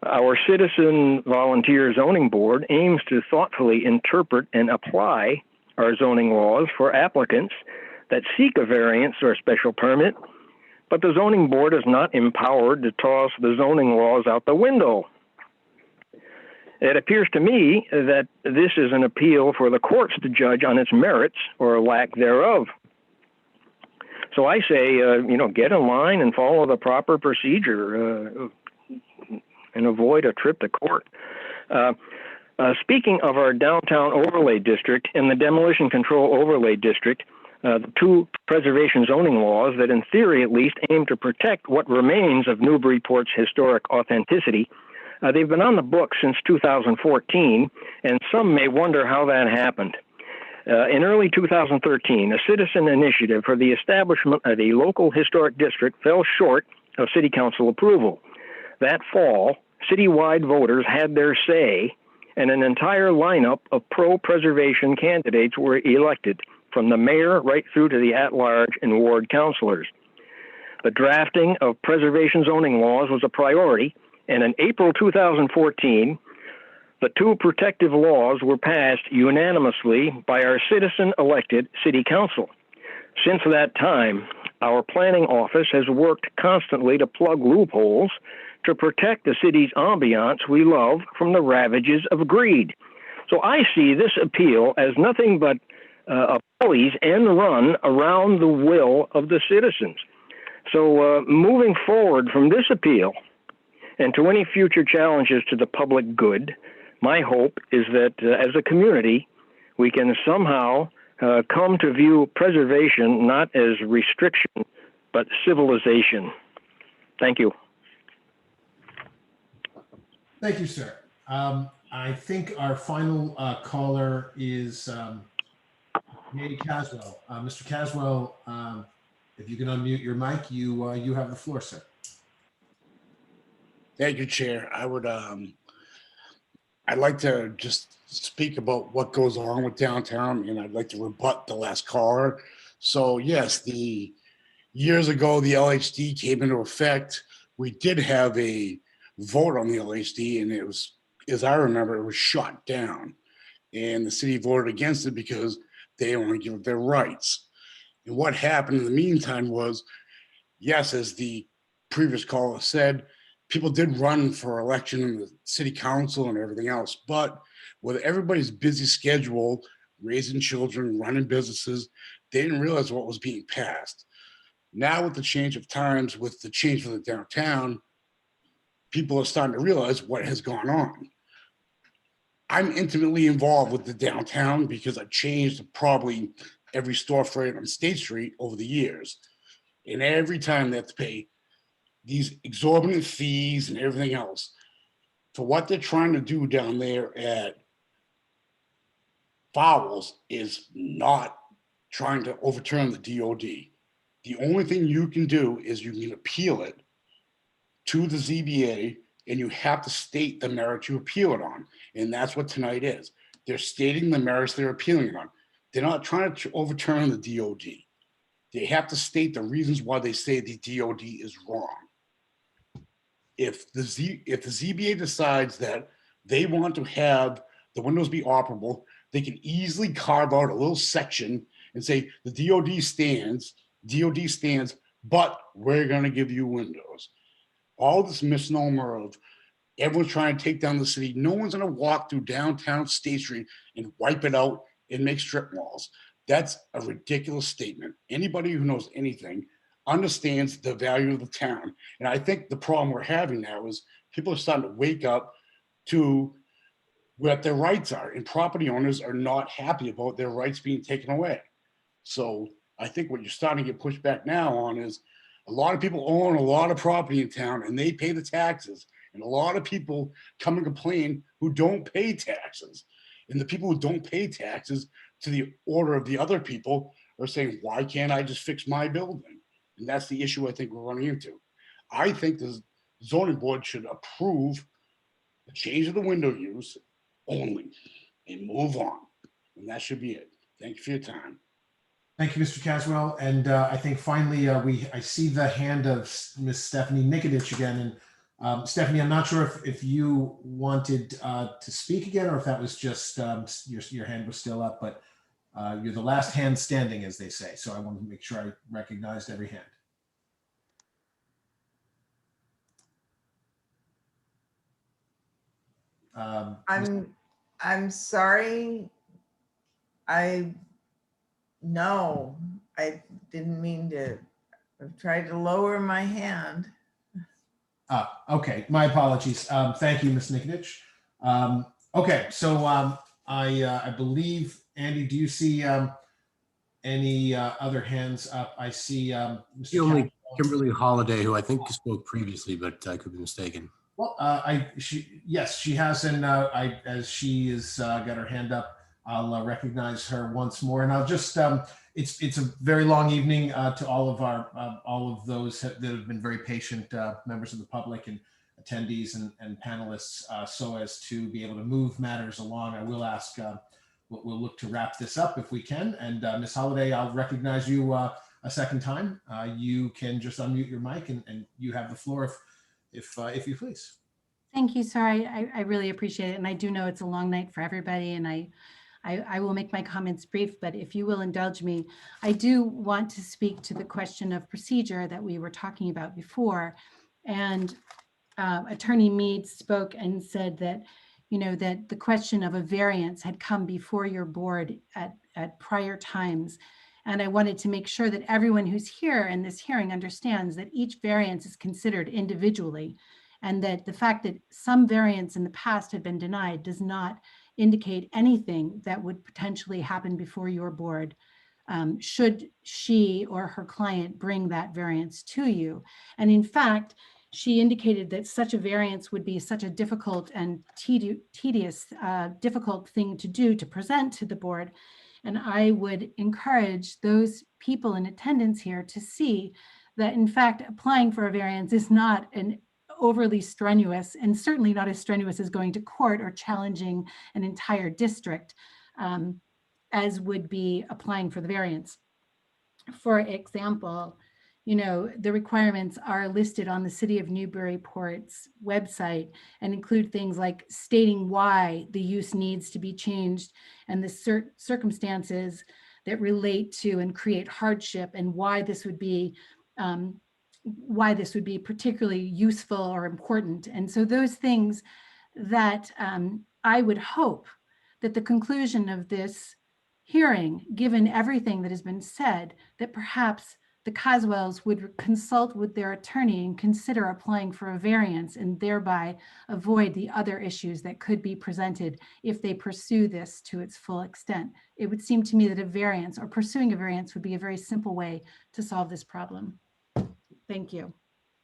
Our citizen volunteer zoning board aims to thoughtfully interpret and apply our zoning laws for applicants that seek a variance or a special permit, but the zoning board is not empowered to toss the zoning laws out the window. It appears to me that this is an appeal for the courts to judge on its merits or lack thereof. So I say, get in line and follow the proper procedure and avoid a trip to court. Speaking of our downtown overlay district and the demolition control overlay district, the two preservation zoning laws that in theory at least aim to protect what remains of Newburyport's historic authenticity, they've been on the books since 2014, and some may wonder how that happened. In early 2013, a citizen initiative for the establishment of a local historic district fell short of city council approval. That fall, citywide voters had their say, and an entire lineup of pro-preservation candidates were elected, from the mayor right through to the at-large and ward councilors. The drafting of preservation zoning laws was a priority, and in April 2014, the two protective laws were passed unanimously by our citizen-elected city council. Since that time, our planning office has worked constantly to plug loopholes to protect the city's ambiance we love from the ravages of greed. So I see this appeal as nothing but a police end run around the will of the citizens. So moving forward from this appeal and to any future challenges to the public good, my hope is that as a community, we can somehow come to view preservation not as restriction, but civilization. Thank you. Thank you, sir. I think our final caller is Nate Caswell. Mr. Caswell, if you can unmute your mic, you have the floor, sir. Thank you, Chair. I I'd like to just speak about what goes on with downtown, and I'd like to rebut the last caller. So yes, the years ago, the LHD came into effect. We did have a vote on the LHD, and it was, as I remember, it was shot down. And the city voted against it because they didn't want to give up their rights. And what happened in the meantime was, yes, as the previous caller said, people did run for election in the city council and everything else. But with everybody's busy schedule, raising children, running businesses, they didn't realize what was being passed. Now with the change of times, with the change of the downtown, people are starting to realize what has gone on. I'm intimately involved with the downtown because I've changed probably every storefront on State Street over the years. And every time they have to pay these exorbitant fees and everything else for what they're trying to do down there at Fowles is not trying to overturn the DOD. The only thing you can do is you can appeal it to the ZBA, and you have to state the merits you appeal it on. And that's what tonight is. They're stating the merits they're appealing it on. They're not trying to overturn the DOD. They have to state the reasons why they say the DOD is wrong. If the ZBA decides that they want to have the windows be operable, they can easily carve out a little section and say the DOD stands, but we're going to give you windows. All this misnomer of everyone's trying to take down the city. No one's going to walk through downtown State Street and wipe it out and make strip malls. That's a ridiculous statement. Anybody who knows anything understands the value of the town. And I think the problem we're having now is people are starting to wake up to what their rights are, and property owners are not happy about their rights being taken away. So I think what you're starting to get pushed back now on is a lot of people own a lot of property in town and they pay the taxes. And a lot of people come and complain who don't pay taxes. And the people who don't pay taxes, to the order of the other people, are saying, why can't I just fix my building? And that's the issue I think we're running into. I think the zoning board should approve the change of the window use only and move on. And that should be it. Thank you for your time. Thank you, Mr. Caswell. And I think finally, I see the hand of Miss Stephanie Nikodic again. And Stephanie, I'm not sure if you wanted to speak again, or if that was just your hand was still up, but you're the last hand standing, as they say. So I want to make sure I recognized every hand. I'm sorry. No, I didn't mean to. I've tried to lower my hand. Okay, my apologies. Thank you, Ms. Nikodic. Okay, so I believe, Andy, do you see any other hands up? I see Mr. Only Kimberly Holiday, who I think spoke previously, but I could be mistaken. Well, yes, she has, and as she has got her hand up, I'll recognize her once more, and I'll just it's a very long evening to all of those that have been very patient members of the public and attendees and panelists, so as to be able to move matters along. I will ask, we'll look to wrap this up if we can, and Ms. Holiday, I'll recognize you a second time. You can just unmute your mic, and you have the floor if you please. Thank you, sir. I really appreciate it. And I do know it's a long night for everybody, and I will make my comments brief, but if you will indulge me, I do want to speak to the question of procedure that we were talking about before. And Attorney Mead spoke and said that, that the question of a variance had come before your board at prior times. And I wanted to make sure that everyone who's here in this hearing understands that each variance is considered individually, and that the fact that some variance in the past had been denied does not indicate anything that would potentially happen before your board should she or her client bring that variance to you. And in fact, she indicated that such a variance would be such a difficult and tedious, difficult thing to do to present to the board. And I would encourage those people in attendance here to see that, in fact, applying for a variance is not an overly strenuous, and certainly not as strenuous as going to court or challenging an entire district, as would be applying for the variance. For example, the requirements are listed on the City of Newburyport's website and include things like stating why the use needs to be changed and the circumstances that relate to and create hardship, and why this would be particularly useful or important. And so those things that I would hope that the conclusion of this hearing, given everything that has been said, that perhaps the Coswells would consult with their attorney and consider applying for a variance, and thereby avoid the other issues that could be presented if they pursue this to its full extent. It would seem to me that a variance, or pursuing a variance, would be a very simple way to solve this problem. Thank you.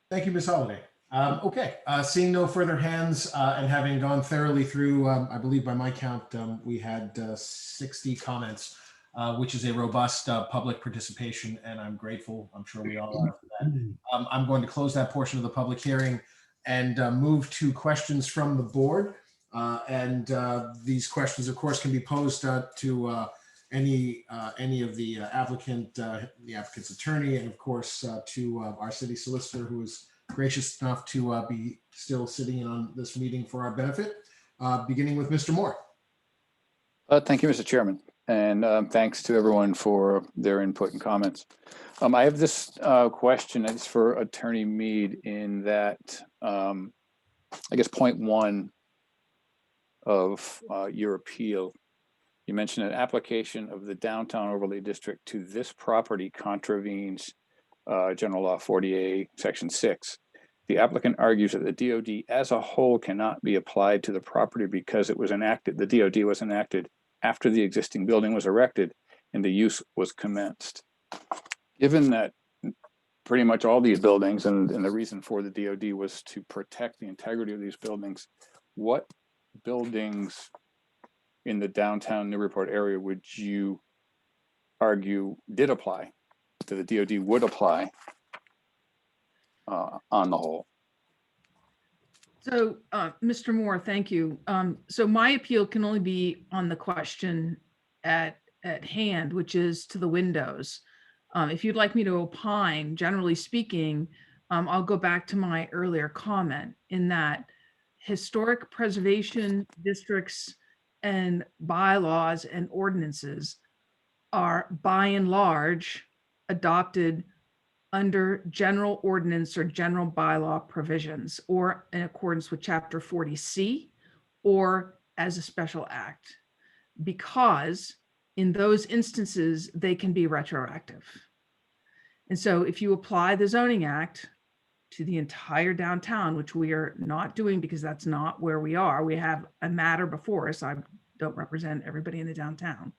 Thank you, Ms. Holliday. Okay, seeing no further hands and having gone thoroughly through, I believe by my count, we had 60 comments, which is a robust public participation, and I'm grateful. I'm sure we all are for that. I'm going to close that portion of the public hearing and move to questions from the board. These questions, of course, can be posed to any of the applicant's attorney, and of course to our city solicitor, who is gracious enough to be still sitting in on this meeting for our benefit, beginning with Mr. Moore. Thank you, Mr. Chairman, and thanks to everyone for their input and comments. I have this question. It's for Attorney Mead, in that I guess point 1 of your appeal. You mentioned an application of the downtown overlay district to this property contravenes General Law 40A, Section 6. The applicant argues that the DOD as a whole cannot be applied to the property because it was enacted, the DOD was enacted after the existing building was erected and the use was commenced. Given that pretty much all these buildings, and the reason for the DOD was to protect the integrity of these buildings, what buildings in the downtown Newburyport area would you argue did apply, that the DOD would apply on the whole? So, Mr. Moore, thank you. So my appeal can only be on the question at hand, which is to the windows. If you'd like me to opine, generally speaking, I'll go back to my earlier comment in that historic preservation districts and bylaws and ordinances are by and large adopted under general ordinance or general bylaw provisions, or in accordance with Chapter 40C, or as a special act, because in those instances, they can be retroactive. And so if you apply the Zoning Act to the entire downtown, which we are not doing because that's not where we are, we have a matter before us. I don't represent everybody in the downtown.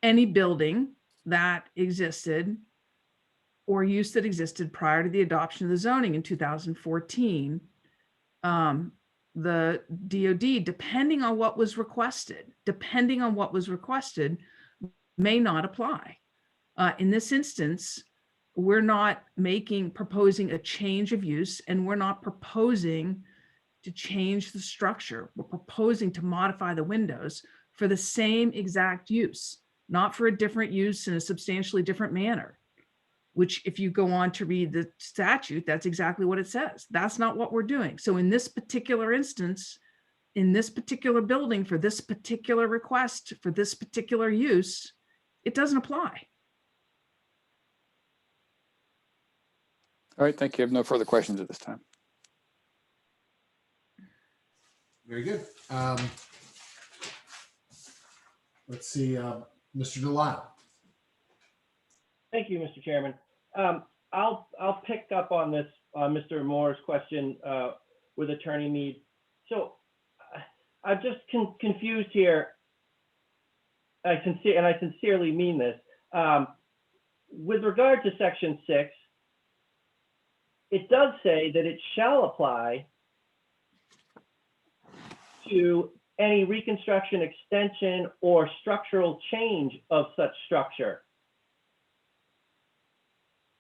Any building that existed or use that existed prior to the adoption of the zoning in 2014, the DOD, depending on what was requested, may not apply. In this instance, we're not proposing a change of use, and we're not proposing to change the structure. We're proposing to modify the windows for the same exact use, not for a different use in a substantially different manner, which if you go on to read the statute, that's exactly what it says. That's not what we're doing. So in this particular instance, in this particular building, for this particular request, for this particular use, it doesn't apply. All right, thank you. I have no further questions at this time. Very good. Let's see, Mr. Delisle. Thank you, Mr. Chairman. I'll pick up on this, Mr. Moore's question with Attorney Mead. So I'm just confused here. I sincerely mean this. With regard to Section 6, it does say that it shall apply to any reconstruction, extension, or structural change of such structure.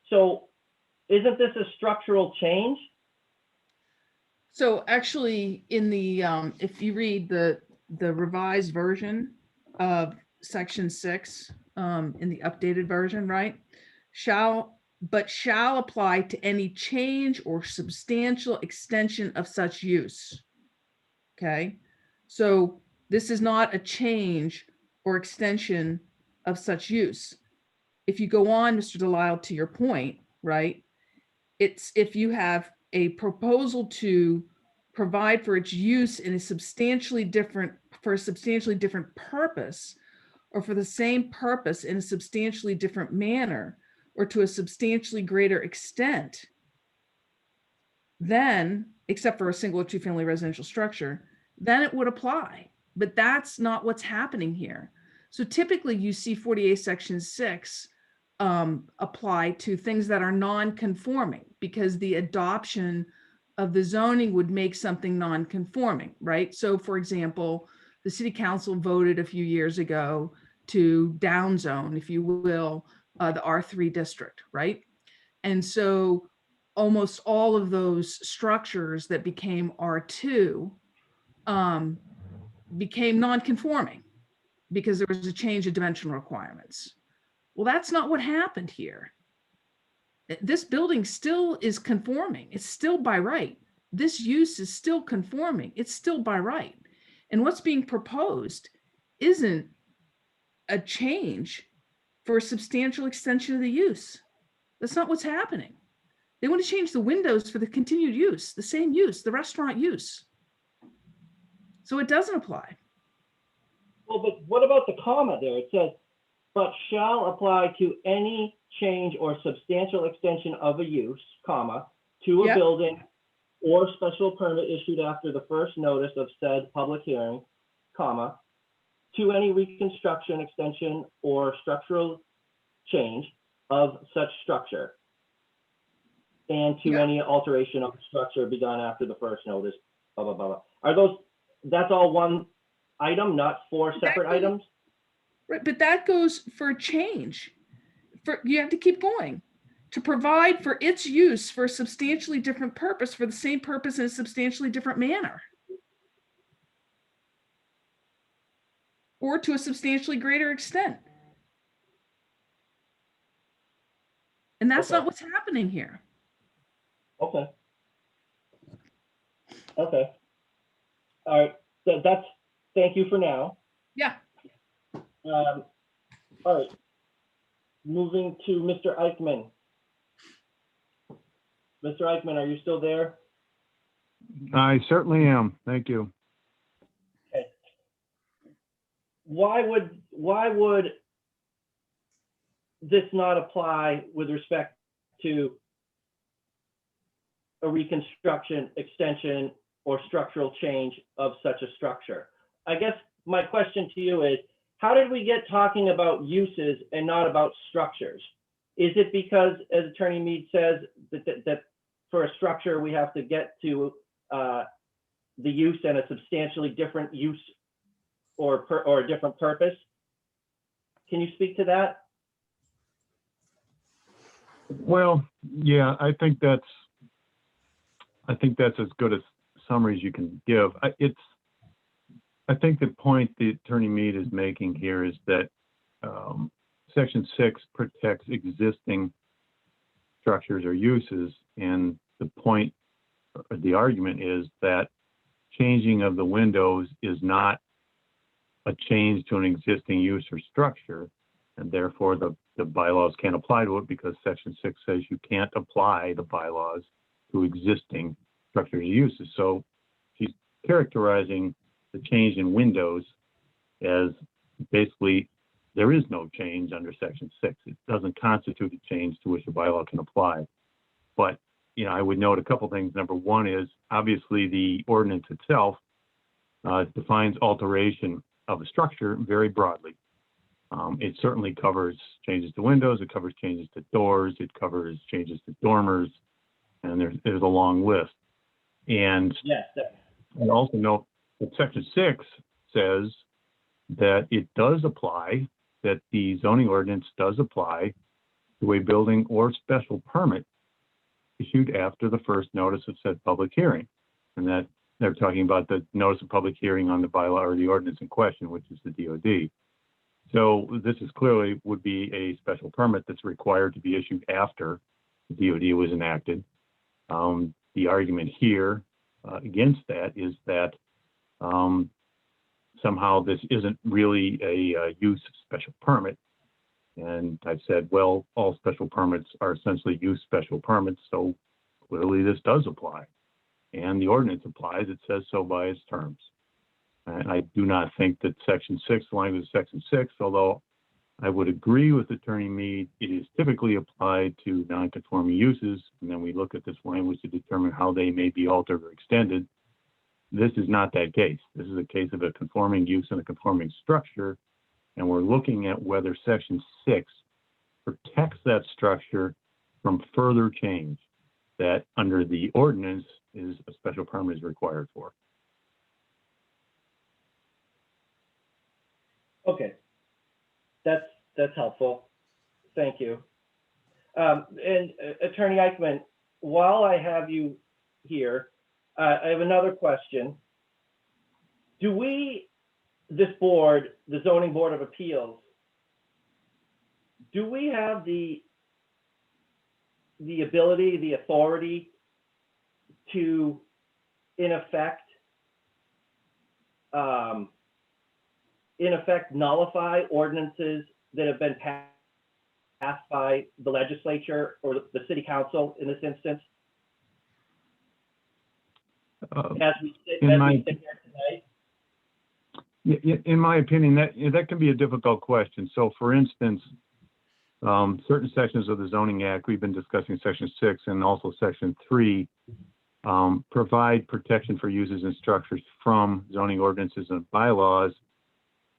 So isn't this a structural change? So actually in the, if you read the revised version of section 6, in the updated version, right? Shall apply to any change or substantial extension of such use. Okay, so this is not a change or extension of such use. If you go on, Mr. Delisle, to your point, right? It's if you have a proposal to provide for its use in a substantially different, for a substantially different purpose, or for the same purpose in a substantially different manner, or to a substantially greater extent, then, except for a single or two-family residential structure, then it would apply. But that's not what's happening here. So typically you see 48 section 6 apply to things that are non-conforming, because the adoption of the zoning would make something non-conforming, right? So for example, the city council voted a few years ago to downzone, if you will, the R3 district, right? And so almost all of those structures that became R2 became non-conforming because there was a change in dimensional requirements. Well, that's not what happened here. This building still is conforming. It's still by right. This use is still conforming. It's still by right. And what's being proposed isn't a change for a substantial extension of the use. That's not what's happening. They want to change the windows for the continued use, the same use, the restaurant use. So it doesn't apply. Well, but what about the comma there? It says, but shall apply to any change or substantial extension of a use, comma, to a building or special permit issued after the first notice of said public hearing, comma, to any reconstruction, extension, or structural change of such structure, and to any alteration of the structure begun after the first notice, blah, blah, blah, blah. Are those, that's all one item, not four separate items? Right, but that goes for change. You have to keep going. To provide for its use for a substantially different purpose, for the same purpose in a substantially different manner. Or to a substantially greater extent. And that's not what's happening here. Okay. Okay. All right. That's, thank you for now. Yeah. All right. Moving to Mr. Eichmann. Mr. Eichmann, are you still there? I certainly am. Thank you. Okay. Why would this not apply with respect to a reconstruction, extension, or structural change of such a structure? I guess my question to you is, how did we get talking about uses and not about structures? Is it because, as Attorney Mead says, that for a structure, we have to get to the use and a substantially different use or a different purpose? Can you speak to that? Well, yeah, I think that's as good a summary as you can give. I think the point the Attorney Mead is making here is that Section 6 protects existing structures or uses, and the point, or the argument is that changing of the windows is not a change to an existing use or structure, and therefore the bylaws can't apply to it because Section 6 says you can't apply the bylaws to existing structures or uses. So she's characterizing the change in windows as basically there is no change under Section 6. It doesn't constitute a change to which a bylaw can apply. But I would note a couple things. Number one is obviously the ordinance itself defines alteration of a structure very broadly. It certainly covers changes to windows, it covers changes to doors, it covers changes to dormers, and there's a long list. And I also note that Section 6 says that it does apply, that the zoning ordinance does apply to a building or special permit issued after the first notice of said public hearing. And that they're talking about the notice of public hearing on the bylaw or the ordinance in question, which is the DOD. So this is clearly would be a special permit that's required to be issued after the DOD was enacted. The argument here against that is that somehow this isn't really a use special permit. And I've said, well, all special permits are essentially use special permits, so clearly this does apply. And the ordinance applies, it says so by its terms. And I do not think that Section 6, the language of Section 6, although I would agree with Attorney Mead, it is typically applied to non-conforming uses, and then we look at this language to determine how they may be altered or extended. This is not that case. This is a case of a conforming use and a conforming structure, and we're looking at whether Section 6 protects that structure from further change that under the ordinance is a special permit is required for. Okay, that's helpful. Thank you. And Attorney Eichmann, while I have you here, I have another question. Do we, this board, the Zoning Board of Appeals, do we have the ability, the authority to, in effect, nullify ordinances that have been passed by the legislature or the city council in this instance? As we sit here today? In my opinion, that can be a difficult question. So for instance, certain sections of the Zoning Act, we've been discussing Section 6 and also Section 3, provide protection for uses and structures from zoning ordinances and bylaws.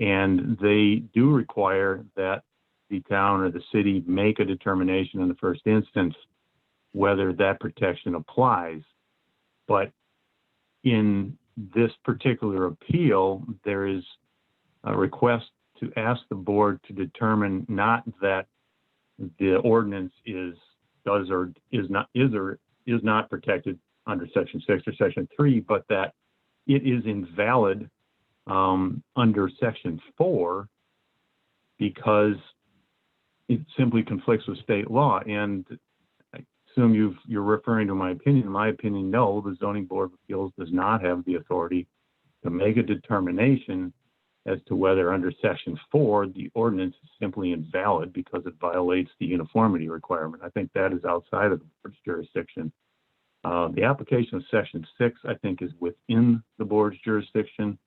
And they do require that the town or the city make a determination in the first instance whether that protection applies. But in this particular appeal, there is a request to ask the board to determine not that the ordinance is not protected under Section 6 or Section 3, but that it is invalid under Section 4 because it simply conflicts with state law. And I assume you're referring to my opinion. In my opinion, no, the Zoning Board of Appeals does not have the authority to make a determination as to whether under Section 4 the ordinance is simply invalid because it violates the uniformity requirement. I think that is outside of the board's jurisdiction. The application of Section 6, I think, is within the board's jurisdiction.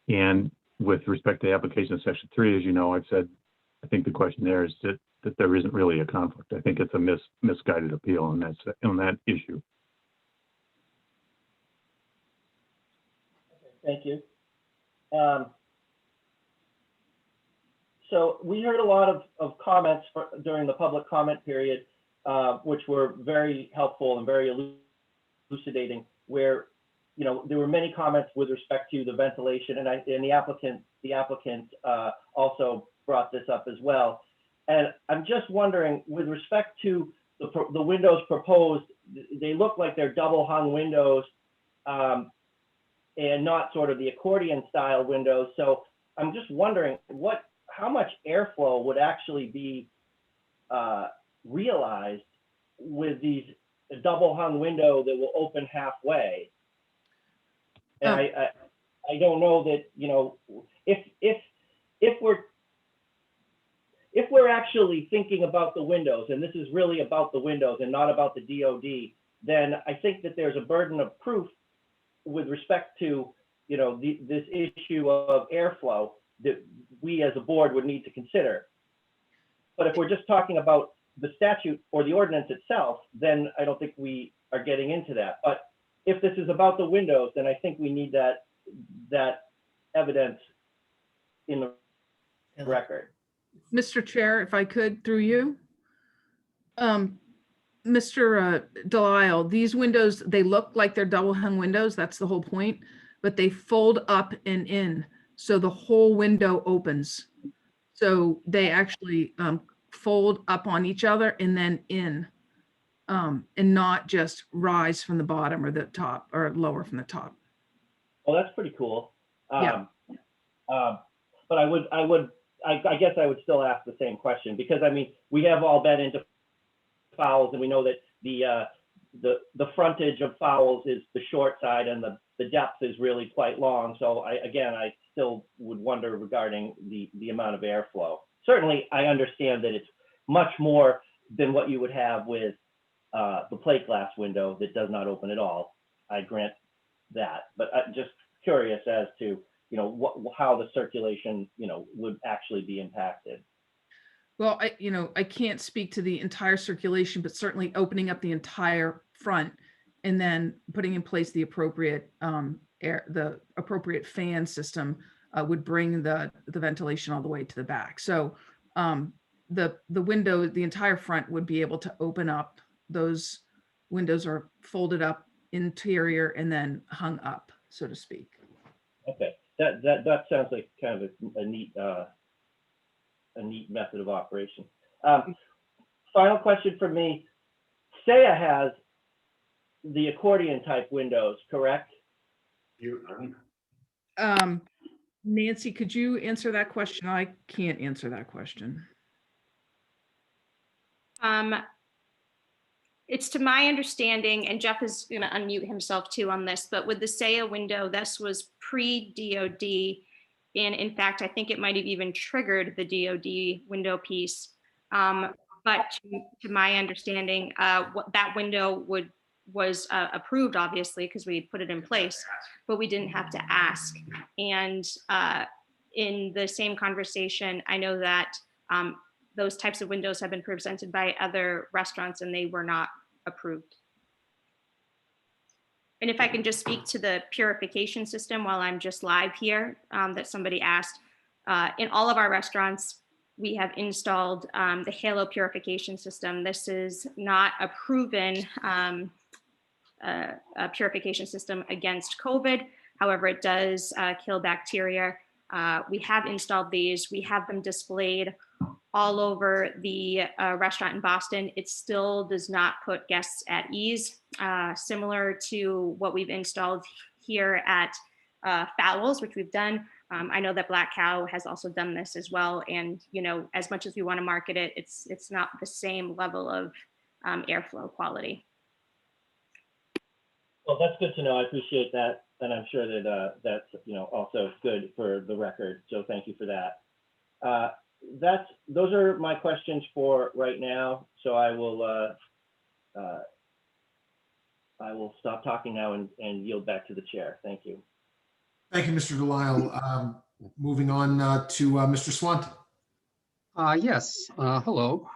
And with respect to the application of Section 3, as you know, I've said, I think the question there is that there isn't really a conflict. I think it's a misguided appeal on that issue. Thank you. So we heard a lot of comments during the public comment period, which were very helpful and very elucidating, where there were many comments with respect to the ventilation, and the applicant also brought this up as well. And I'm just wondering, with respect to the windows proposed, they look like they're double hung windows and not sort of the accordion style windows. So I'm just wondering how much airflow would actually be realized with these double hung window that will open halfway. And I don't know that, if we're actually thinking about the windows, and this is really about the windows and not about the DOD, then I think that there's a burden of proof with respect to, this issue of airflow that we as a board would need to consider. But if we're just talking about the statute or the ordinance itself, then I don't think we are getting into that. But if this is about the windows, then I think we need that evidence in the record. Mr. Chair, if I could, through you. Mr. Delisle, these windows, they look like they're double hung windows. That's the whole point, but they fold up and in. So the whole window opens. So they actually fold up on each other and then in. and not just rise from the bottom or the top or lower from the top. Well, that's pretty cool. Yeah. But I guess I would still ask the same question, because I mean, we have all been into fowls, and we know that the frontage of fowls is the short side, and the depth is really quite long. So I still would wonder regarding the amount of airflow. Certainly, I understand that it's much more than what you would have with the plate glass window that does not open at all. I grant that, but I'm just curious as to, you know, how the circulation, you know, would actually be impacted. Well, I can't speak to the entire circulation, but certainly opening up the entire front and then putting in place the appropriate the appropriate fan system would bring the ventilation all the way to the back. So the window, the entire front would be able to open up. Those windows are folded up interior and then hung up, so to speak. Okay, that sounds like kind of a neat method of operation. Final question for me. Saya has the accordion type windows, correct? Nancy, could you answer that question? I can't answer that question. It's to my understanding, and Jeff is going to unmute himself too on this, but with the Saya window, this was pre-DOD. And in fact, I think it might have even triggered the DOD window piece. But to my understanding, that window was approved, obviously, because we put it in place, but we didn't have to ask. And in the same conversation, I know that those types of windows have been presented by other restaurants and they were not approved. And if I can just speak to the purification system while I'm just live here, that somebody asked, in all of our restaurants, we have installed the Halo purification system. This is not a proven purification system against COVID. However, it does kill bacteria. We have installed these. We have them displayed all over the restaurant in Boston. It still does not put guests at ease, similar to what we've installed here at Fowls, which we've done. I know that Black Cow has also done this as well. And, you know, as much as we want to market it, it's not the same level of airflow quality. Well, that's good to know. I appreciate that. And I'm sure that that's, you know, also good for the record. So thank you for that. Those are my questions for right now. So I will stop talking now and yield back to the chair. Thank you. Thank you, Mr. Delisle. Moving on to Mr. Swanton. Yes, hello.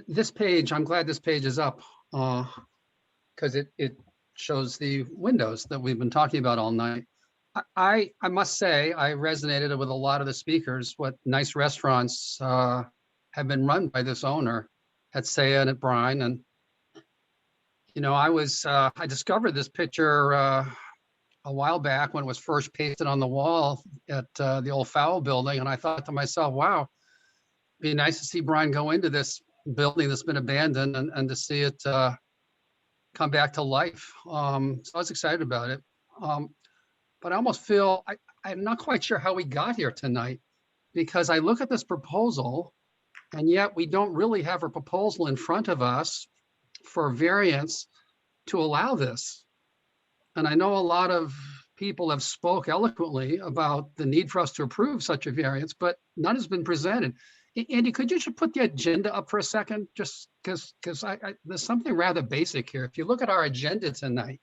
This page, I'm glad this page is up because it shows the windows that we've been talking about all night. I must say, I resonated with a lot of the speakers. What nice restaurants have been run by this owner at Saya and at Brine. And, you know, I discovered this picture a while back when it was first pasted on the wall at the old Fowl building. And I thought to myself, wow, it'd be nice to see Brine go into this building that's been abandoned and to see it come back to life. So I was excited about it. But I almost feel, I'm not quite sure how we got here tonight, because I look at this proposal and yet we don't really have a proposal in front of us for variance to allow this. And I know a lot of people have spoke eloquently about the need for us to approve such a variance, but none has been presented. Andy, could you just put the agenda up for a second? Just because there's something rather basic here. If you look at our agenda tonight,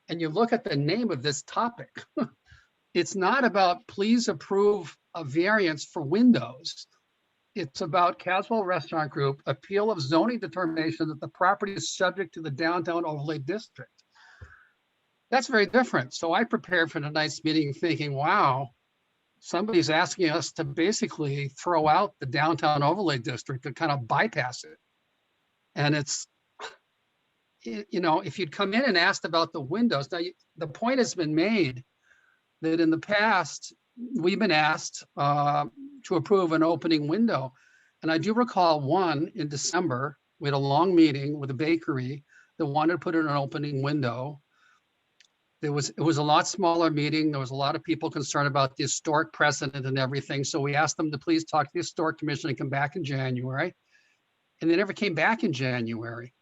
and you look at the name of this topic, it's not about please approve a variance for windows. It's about Caswell Restaurant Group, appeal of zoning determination that the property is subject to the downtown overlay district. That's very different. So I prepared for tonight's meeting thinking, wow, somebody's asking us to basically throw out the downtown overlay district and kind of bypass it. And it's, you know, if you'd come in and asked about the windows, now the point has been made that in the past, we've been asked to approve an opening window. And I do recall one in December We had a long meeting with a bakery that wanted to put in an opening window. It was a lot smaller meeting. There was a lot of people concerned about the historic precedent and everything. So we asked them to please talk to the Historic Commission and come back in January. And they never came back in January.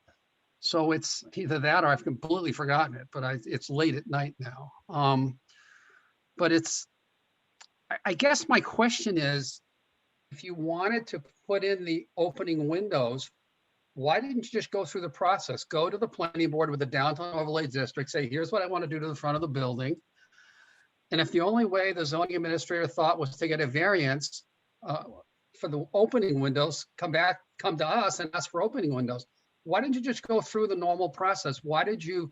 So it's either that or I've completely forgotten it, but it's late at night now. But I guess my question is, if you wanted to put in the opening windows, why didn't you just go through the process? Go to the planning board with the downtown overlay district, say, here's what I want to do to the front of the building. And if the only way the zoning administrator thought was to get a variance for the opening windows, come to us and ask for opening windows. Why didn't you just go through the normal process? Why did you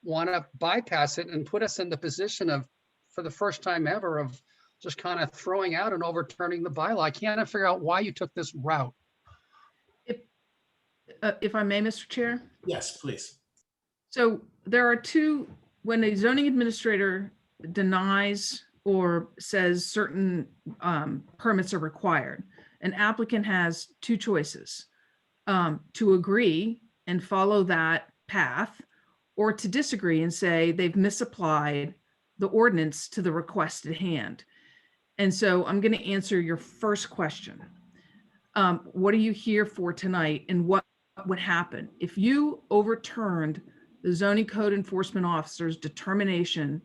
want to bypass it and put us in the position of, for the first time ever, of just kind of throwing out and overturning the bylaw? I can't figure out why you took this route. If I may, Mr. Chair? Yes, please. So there are two, when a zoning administrator denies or says certain permits are required, an applicant has two choices, to agree and follow that path, or to disagree and say they've misapplied the ordinance to the request at hand. And so I'm going to answer your first question. What are you here for tonight, and what would happen if you overturned the zoning code enforcement officer's determination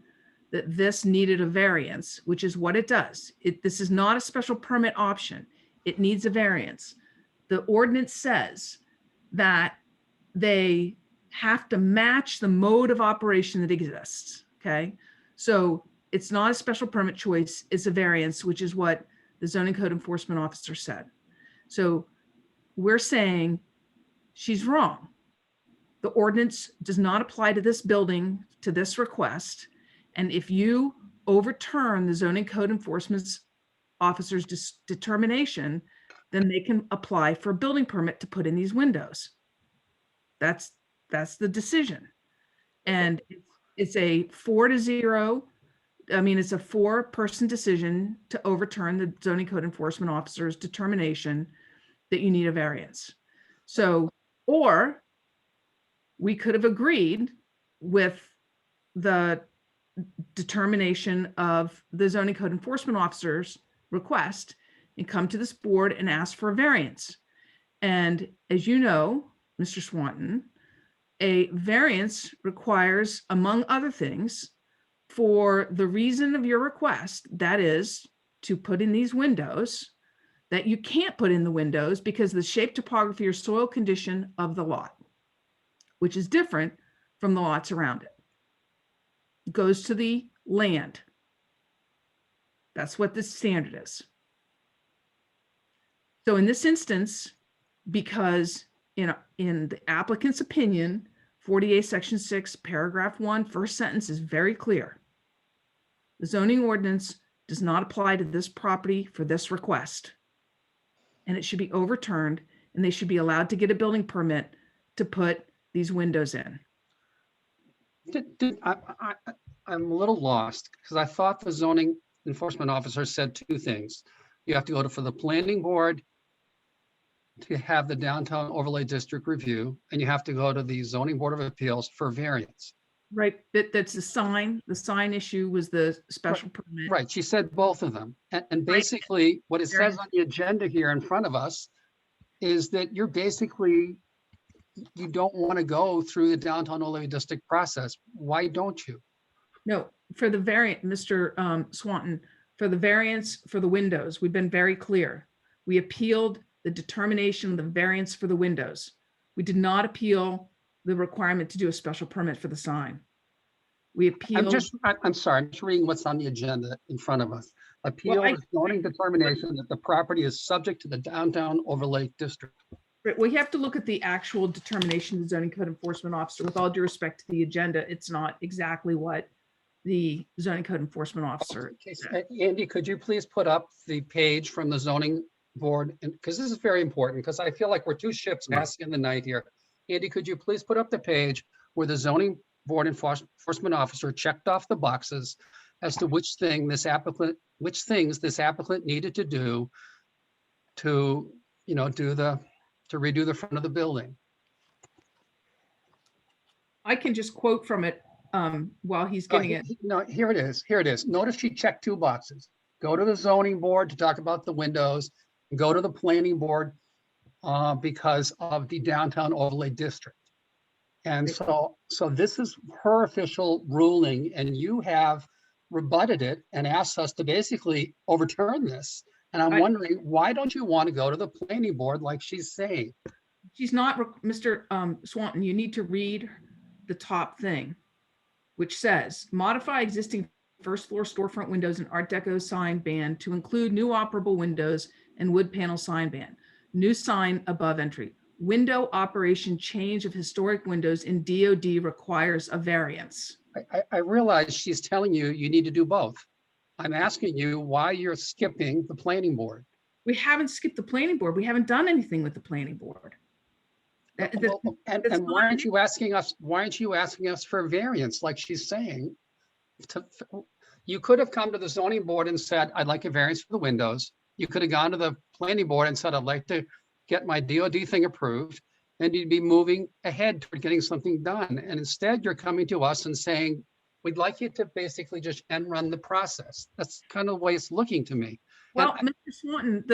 that this needed a variance, which is what it does. This is not a special permit option. It needs a variance. The ordinance says that they have to match the mode of operation that exists, okay? So it's not a special permit choice, it's a variance, which is what the zoning code enforcement officer said. So we're saying she's wrong. The ordinance does not apply to this building, to this request. And if you overturn the zoning code enforcement officer's determination, then they can apply for a building permit to put in these windows. That's the decision. And it's a 4-0. I mean, it's a 4-person decision to overturn the zoning code enforcement officer's determination that you need a variance. So, or we could have agreed with the determination of the zoning code enforcement officer's request and come to this board and ask for a variance. And as you know, Mr. Swanton, a variance requires, among other things, for the reason of your request, that is to put in these windows, that you can't put in the windows because of the shape, topography, or soil condition of the lot, which is different from the lots around it. It goes to the land. That's what the standard is. So in this instance, because in the applicant's opinion, 48 section 6, paragraph 1, first sentence is very clear. The zoning ordinance does not apply to this property for this request. And it should be overturned, and they should be allowed to get a building permit to put these windows in. I'm a little lost because I thought the zoning enforcement officer said two things. You have to go for the planning board to have the downtown overlay district review, and you have to go to the zoning board of appeals for variance. Right, that's the sign. The sign issue was the special permit. Right, she said both of them. And basically what it says on the agenda here in front of us is that you're basically, you don't want to go through the downtown overlay district process. Why don't you? No, for the variant, Mr. Swanton, for the variance for the windows, we've been very clear. We appealed the determination of the variance for the windows. We did not appeal the requirement to do a special permit for the sign. We appealed. I'm sorry, I'm just reading what's on the agenda in front of us. Appeal the zoning determination that the property is subject to the downtown overlay district. We have to look at the actual determination of the zoning code enforcement officer. With all due respect to the agenda, it's not exactly what the zoning code enforcement officer. Okay, Andy, could you please put up the page from the zoning board? And because this is very important, because I feel like we're two ships passing in the night here. Andy, could you please put up the page where the zoning board enforcement officer checked off the boxes as to which things this applicant needed to do to, do the to redo the front of the building. I can just quote from it while he's getting it. No, here it is. Here it is. Notice she checked two boxes. Go to the zoning board to talk about the windows, and go to the planning board because of the downtown overlay district. And so this is her official ruling, and you have rebutted it and asked us to basically overturn this. And I'm wondering, why don't you want to go to the planning board like she's saying? She's not, Mr. Swanton, you need to read the top thing, which says, modify existing first floor storefront windows and Art Deco sign band to include new operable windows and wood panel sign band. New sign above entry. Window operation change of historic windows in DOD requires a variance. I realize she's telling you you need to do both. I'm asking you why you're skipping the planning board. We haven't skipped the planning board. We haven't done anything with the planning board. And why aren't you asking us? Why aren't you asking us for a variance like she's saying? You could have come to the zoning board and said, "I'd like a variance for the windows." You could have gone to the planning board and said, "I'd like to get my DOD thing approved," and you'd be moving ahead toward getting something done. And instead, you're coming to us and saying, "We'd like you to basically just end run the process." That's kind of the way it's looking to me. Well, Mr. Swanton,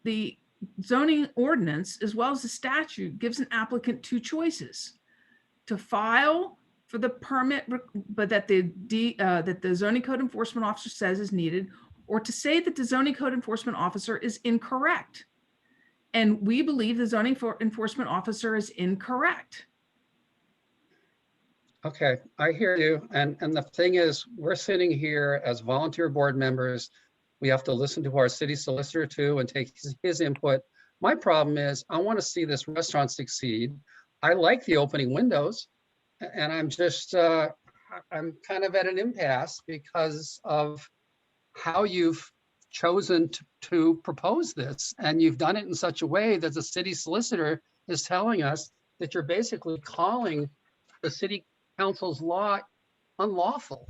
the zoning ordinance, as well as the statute, gives an applicant two choices: to file for the permit, but that the zoning code enforcement officer says is needed, or to say that the zoning code enforcement officer is incorrect. And we believe the zoning enforcement officer is incorrect. Okay, I hear you. And the thing is, we're sitting here as volunteer board members. We have to listen to our city solicitor too and take his input. My problem is I want to see this restaurant succeed. I like the opening windows, and I'm just, I'm kind of at an impasse because of how you've chosen to propose this. And you've done it in such a way that the city solicitor is telling us that you're basically calling the city council's law unlawful.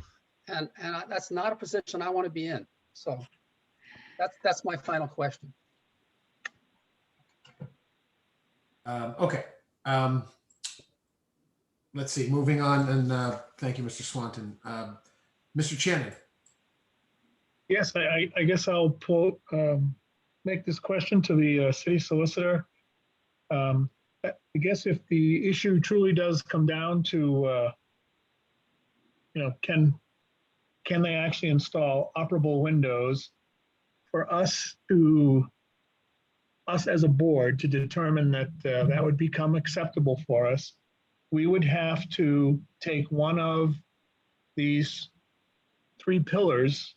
And that's not a position I want to be in. So that's my final question. Okay. Let's see, moving on, and thank you, Mr. Swanton. Mr. Channing. Yes, I guess I'll make this question to the city solicitor. I guess if the issue truly does come down to, can they actually install operable windows, for us as a board to determine that that would become acceptable for us, we would have to take one of these three pillars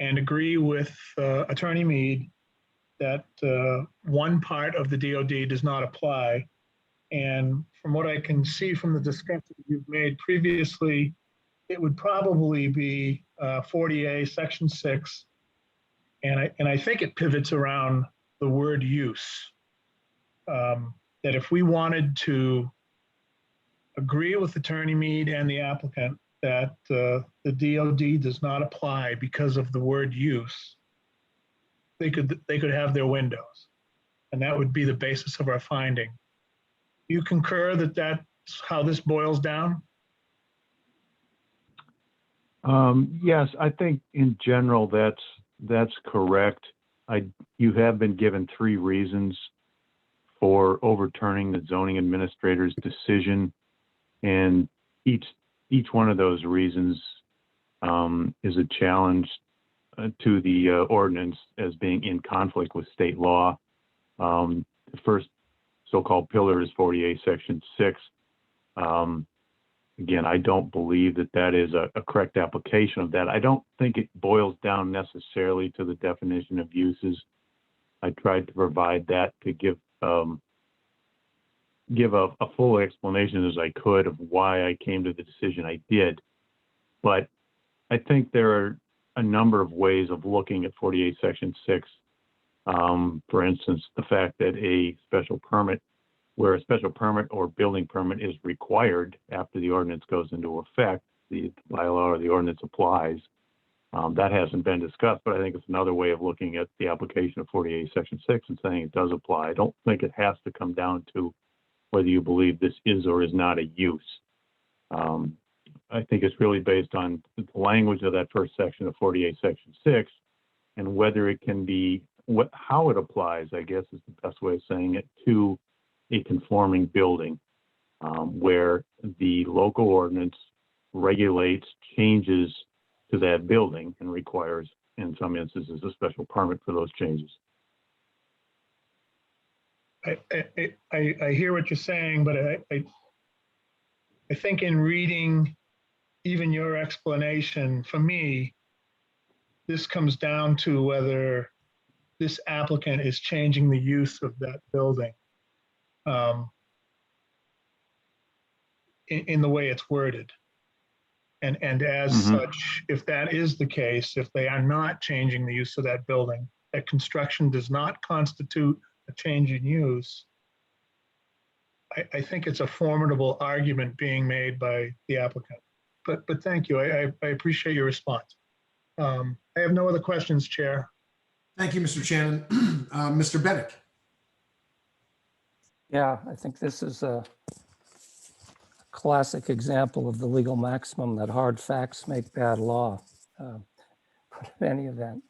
and agree with Attorney Mead that one part of the DOD does not apply. And from what I can see from the discussion you've made previously, it would probably be 40A Section 6. And I think it pivots around the word use. That if we wanted to agree with Attorney Mead and the applicant that the DOD does not apply because of the word use, they could have their windows, and that would be the basis of our finding. You concur that that's how this boils down? Yes, I think in general that's correct. You have been given three reasons for overturning the zoning administrator's decision, and each one of those reasons is a challenge to the ordinance as being in conflict with state law. The first so-called pillar is 48 Section 6. Again, I don't believe that is a correct application of that. I don't think it boils down necessarily to the definition of uses. I tried to provide that to give a full explanation as I could of why I came to the decision I did. But I think there are a number of ways of looking at 48 Section 6. For instance, the fact that a special permit, where a special permit or building permit is required after the ordinance goes into effect, the bylaw or the ordinance applies. That hasn't been discussed, but I think it's another way of looking at the application of 48 Section 6 and saying it does apply. I don't think it has to come down to whether you believe this is or is not a use. I think it's really based on the language of that first section of 48 Section 6 and whether it can be, how it applies, I guess is the best way of saying it, to a conforming building where the local ordinance regulates changes to that building and requires, in some instances, a special permit for those changes. I hear what you're saying, but I think in reading even your explanation, for me, this comes down to whether this applicant is changing the use of that building in the way it's worded. And as such, if that is the case, if they are not changing the use of that building, that construction does not constitute a change in use, I think it's a formidable argument being made by the applicant. But thank you. I appreciate your response. I have no other questions, Chair. Thank you, Mr. Shannon. Mr. Bennett. Yeah, I think this is a classic example of the legal maximum that hard facts make bad law. But in any event,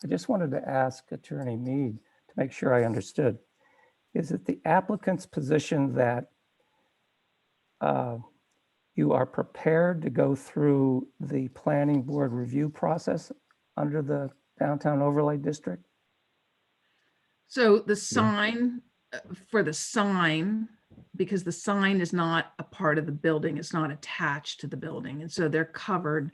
I just wanted to ask Attorney Mead to make sure I understood. Is it the applicant's position that you are prepared to go through the planning board review process under the downtown overlay district? So the sign, for the sign, because the sign is not a part of the building, it's not attached to the building. And so they're covered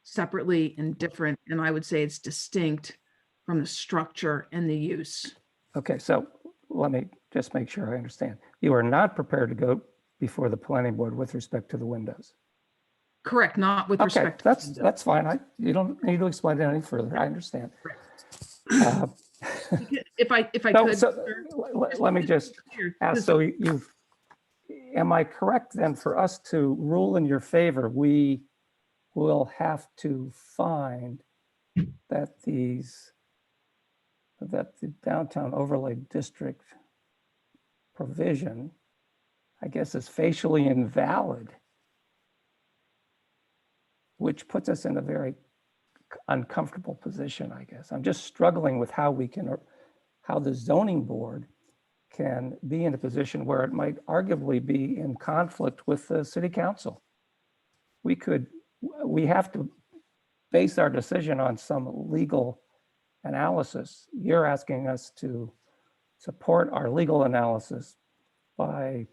separately and different. And I would say it's distinct from the structure and the use. Okay, so let me just make sure I understand. You are not prepared to go before the planning board with respect to the windows? Correct, not with respect to that's fine. You don't need to explain it any further. I understand. If I No, could. so let me just ask, so am I correct then, for us to rule in your favor, we will have to find that the downtown overlay district provision, I guess, is facially invalid, which puts us in a very uncomfortable position, I guess. I'm just struggling with how the zoning board can be in a position where it might arguably be in conflict with the city council. We have to base our decision on some legal analysis. You're asking us to support our legal analysis by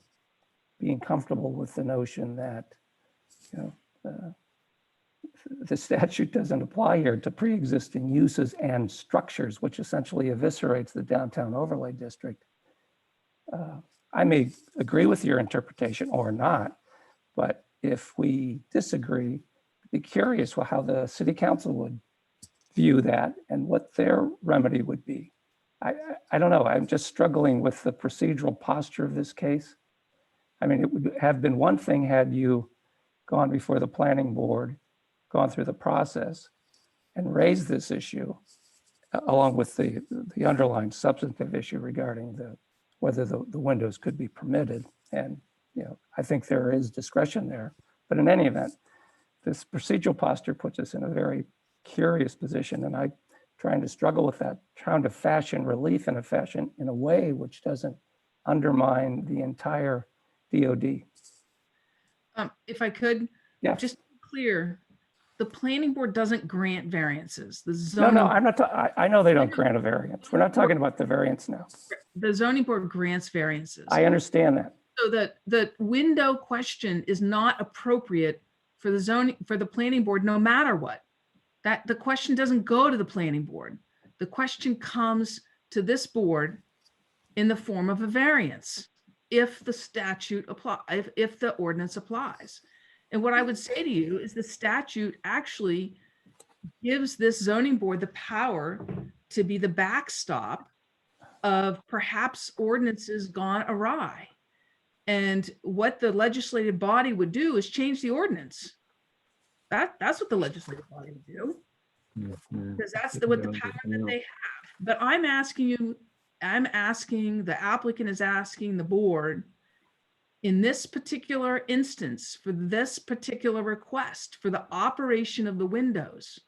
being comfortable with the notion that, the statute doesn't apply here to pre-existing uses and structures, which essentially eviscerates the downtown overlay district. I may agree with your interpretation or not, but if we disagree, I'd be curious how the city council would view that and what their remedy would be. I don't know. I'm just struggling with the procedural posture of this case. I mean, it would have been one thing had you gone before the planning board, gone through the process and raised this issue along with the underlying substantive issue regarding whether the windows could be permitted. And, I think there is discretion there, but in any event, this procedural posture puts us in a very curious position. And I'm trying to struggle with that, trying to fashion relief in a way which doesn't undermine the entire DOD. If I could, just be clear, the planning board doesn't grant variances. The zoning. No, I'm not. I know they don't grant a variance. We're not talking about the variance now. The zoning board grants variances. I understand that. So that the window question is not appropriate for the planning board, no matter what. That the question doesn't go to the planning board. The question comes to this board in the form of a variance, if the statute applies, if the ordinance applies. And what I would say to you is the statute actually gives this zoning board the power to be the backstop of perhaps ordinances gone awry. And what the legislative body would do is change the ordinance. That's what the legislative body would do. because that's what the power that they have. But I'm asking the applicant is asking the board in this particular instance, for this particular request, for the operation of the windows,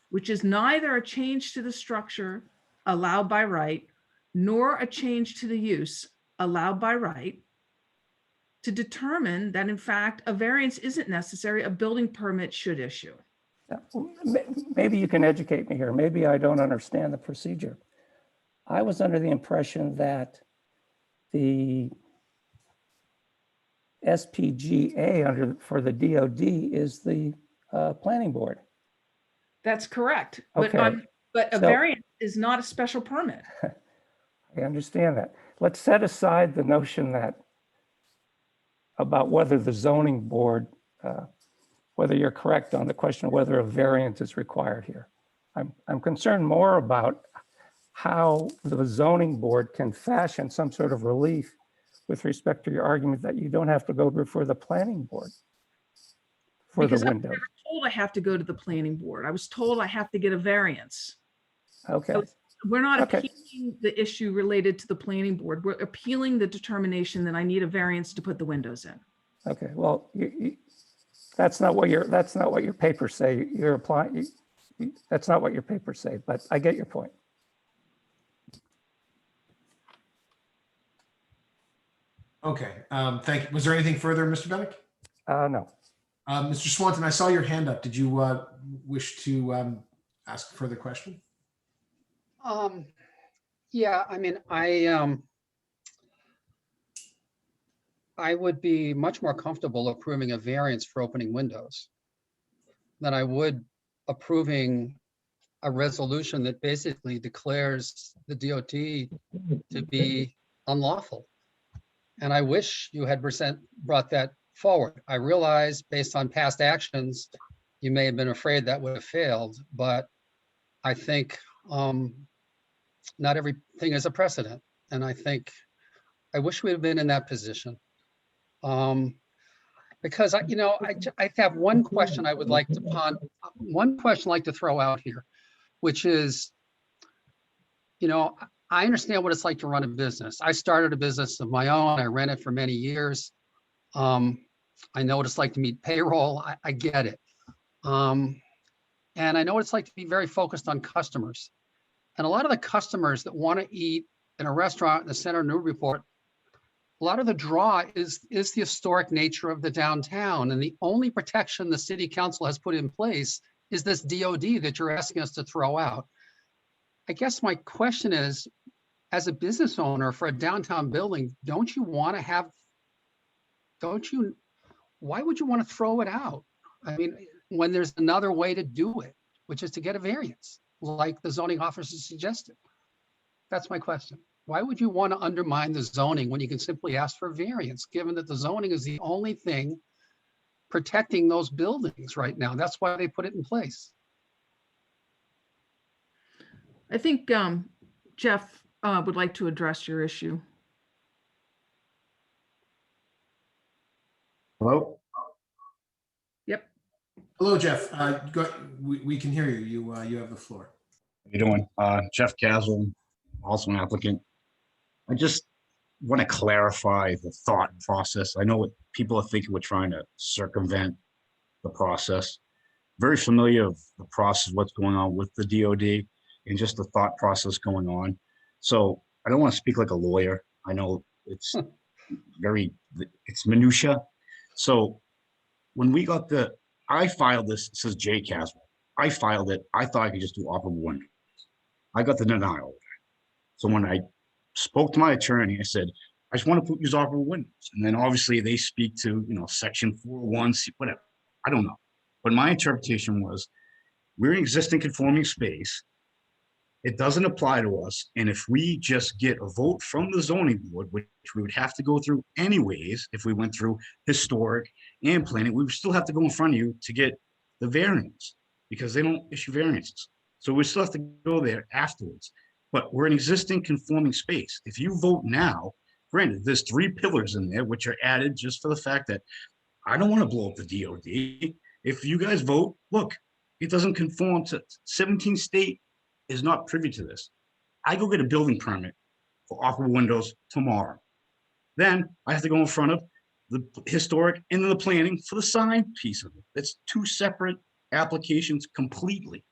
which is neither a change to the structure allowed by right, nor a change to the use allowed by right, to determine that in fact a variance isn't necessary, a building permit should issue. Maybe you can educate me here. Maybe I don't understand the procedure. I was under the impression that the SPGA for the DOD is the planning board. That's correct. Okay. But a So- variance is not a special permit. I understand that. Let's set aside the notion that about whether the zoning board, whether you're correct on the question of whether a variance is required here. I'm concerned more about how the zoning board can fashion some sort of relief with respect to your argument that you don't have to go before the planning board for Because the I was windows. never told I have to go to the planning board. I was told I have to get a variance. Okay. We're not Okay. appealing the issue related to the planning board. We're appealing the determination that I need a variance to put the windows in. Okay. Well, that's not what your papers say. You're applying. That's not what your papers say. But I get your point. Okay, thank you. Was there anything further, Mr. Bennett? No. Mr. Swanton, I saw your hand up. Did you wish to ask a further question? Yeah, I mean, I would be much more comfortable approving a variance for opening windows than I would approving a resolution that basically declares the DOT to be unlawful. And I wish you had brought that forward. I realize based on past actions, you may have been afraid that would have failed, but I think not everything is a precedent. And I think, I wish we had been in that position. Because I have one question I would like to one question I'd like to throw out here, which is, I understand what it's like to run a business. I started a business of my own. I ran it for many years. I know what it's like to meet payroll. I get it. And I know what it's like to be very focused on customers. And a lot of the customers that want to eat in a restaurant in the center of Newburyport, a lot of the draw is the historic nature of the downtown. And the only protection the city council has put in place is this DOD that you're asking us to throw out. I guess my question is, as a business owner for a downtown building, why would you want to throw it out? I mean, when there's another way to do it, which is to get a variance, like the zoning officer suggested. That's my question. Why would you want to undermine the zoning when you can simply ask for a variance, given that the zoning is the only thing protecting those buildings right now? That's why they put it in place. I think Jeff would like to address your issue. Hello? Yep. Hello, Jeff. We can hear you. You have the floor. How you doing? Jeff Castle, also an applicant. I just want to clarify the thought process. I know what people are thinking we're trying to circumvent the process. Very familiar with the process, what's going on with the DOD and just the thought process going on. So I don't want to speak like a lawyer. I know it's it's minutia. So when we got I filed this, it says J Caswell. I filed it. I thought I could just do operable windows. I got the denial. So when I spoke to my attorney, I said, I just want to use operable windows. And then obviously they speak to, section 401, whatever. I don't know. But my interpretation was, we're an existing conforming space. It doesn't apply to us. And if we just get a vote from the zoning board, which we would have to go through anyways, if we went through historic and planning, we would still have to go in front of you to get the variance because they don't issue variances. So we still have to go there afterwards. But we're an existing conforming space. If you vote now, granted, there's 3 pillars in there, which are added just for the fact that I don't want to blow up the DOD. If you guys vote, look, It doesn't conform to 17 state is not privy to this. I go get a building permit for operable windows tomorrow. Then I have to go in front of the historic and the planning for the sign piece of it. It's two separate applications completely.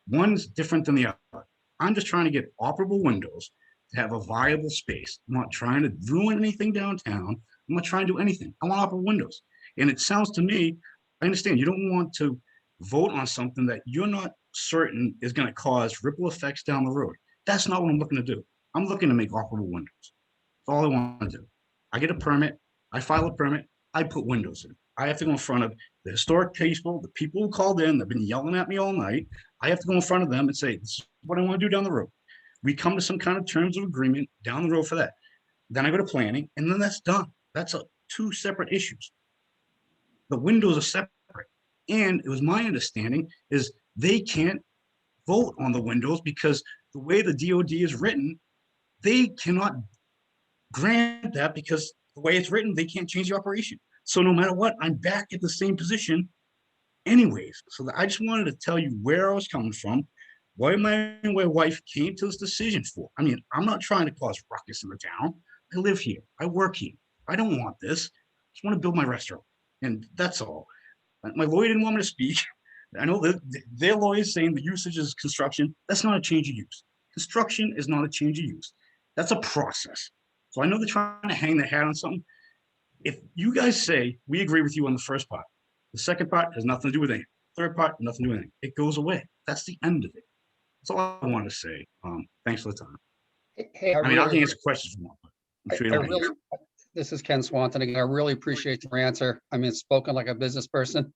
One's different than the other. I'm just trying to get operable windows to have a viable space. I'm not trying to ruin anything downtown. I'm not trying to do anything. I want operable windows. And it sounds to me, I understand you don't want to vote on something that you're not certain is going to cause ripple effects down the road. That's not what I'm looking to do. I'm looking to make operable windows. That's all I want to do. I get a permit, I file a permit, I put windows in. I have to go in front of the historic people, the people who called in, they've been yelling at me all night. I have to go in front of them and say, this is what I want to do down the road. We come to some kind of terms of agreement down the road for that. Then I go to planning, and then that's done. That's two separate issues. The windows are separate. And it was my understanding is they can't vote on the windows because the way the DOD is written, they cannot grant that because the way it's written, they can't change the operation. So no matter what, I'm back at the same position anyways. So I just wanted to tell you where I was coming from, why my wife came to this decision for. I mean, I'm not trying to cause ruckus in the town. I live here. I work here. I don't want this. I just want to build my restaurant. And that's all. My lawyer didn't want me to speak. I know that their lawyer is saying the usage is construction. That's not a change of use. Construction is not a change of use. That's a process. So I know they're trying to hang their hat on something. If you guys say, we agree with you on the first part, the second part has nothing to do with anything. Third part, nothing to do with anything. It goes away. That's the end of it. That's all I want to say. Thanks for the time. Hey, I mean, I'll answer questions more. I'm sure you don't really, this is Ken Swanton again. I really appreciate your answer. I mean, spoken like a business person,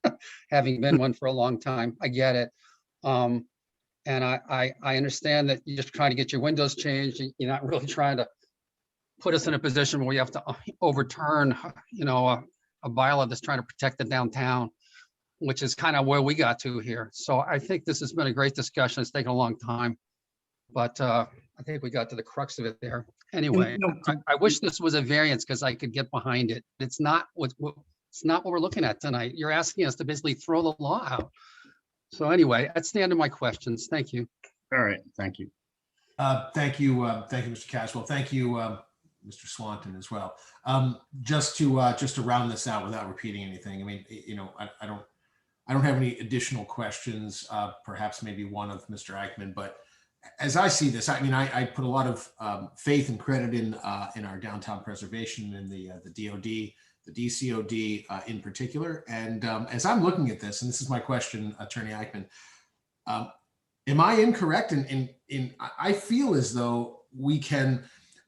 having been one for a long time. I get it. And I understand that you're just trying to get your windows changed. You're not really trying to put us in a position where you have to overturn, a bylaw that's trying to protect the downtown, which is kind of where we got to here. So I think this has been a great discussion. It's taken a long time, but I think we got to the crux of it there. Anyway, I wish this was a variance because I could get behind it. It's not what we're looking at tonight. You're asking us to basically throw the law out. So anyway, that's the end of my questions. Thank you. All right. Thank you. Thank you, Mr. Caswell. Thank you, Mr. Swanton as well. Just to round this out without repeating anything. I mean, I don't have any additional questions. Perhaps maybe one of Mr. Eichmann, but as I see this, I mean, I put a lot of faith and credit in our downtown preservation and the DOD, the DCOD in particular. And as I'm looking at this, and this is my question, Attorney Eichmann, am I incorrect in I feel as though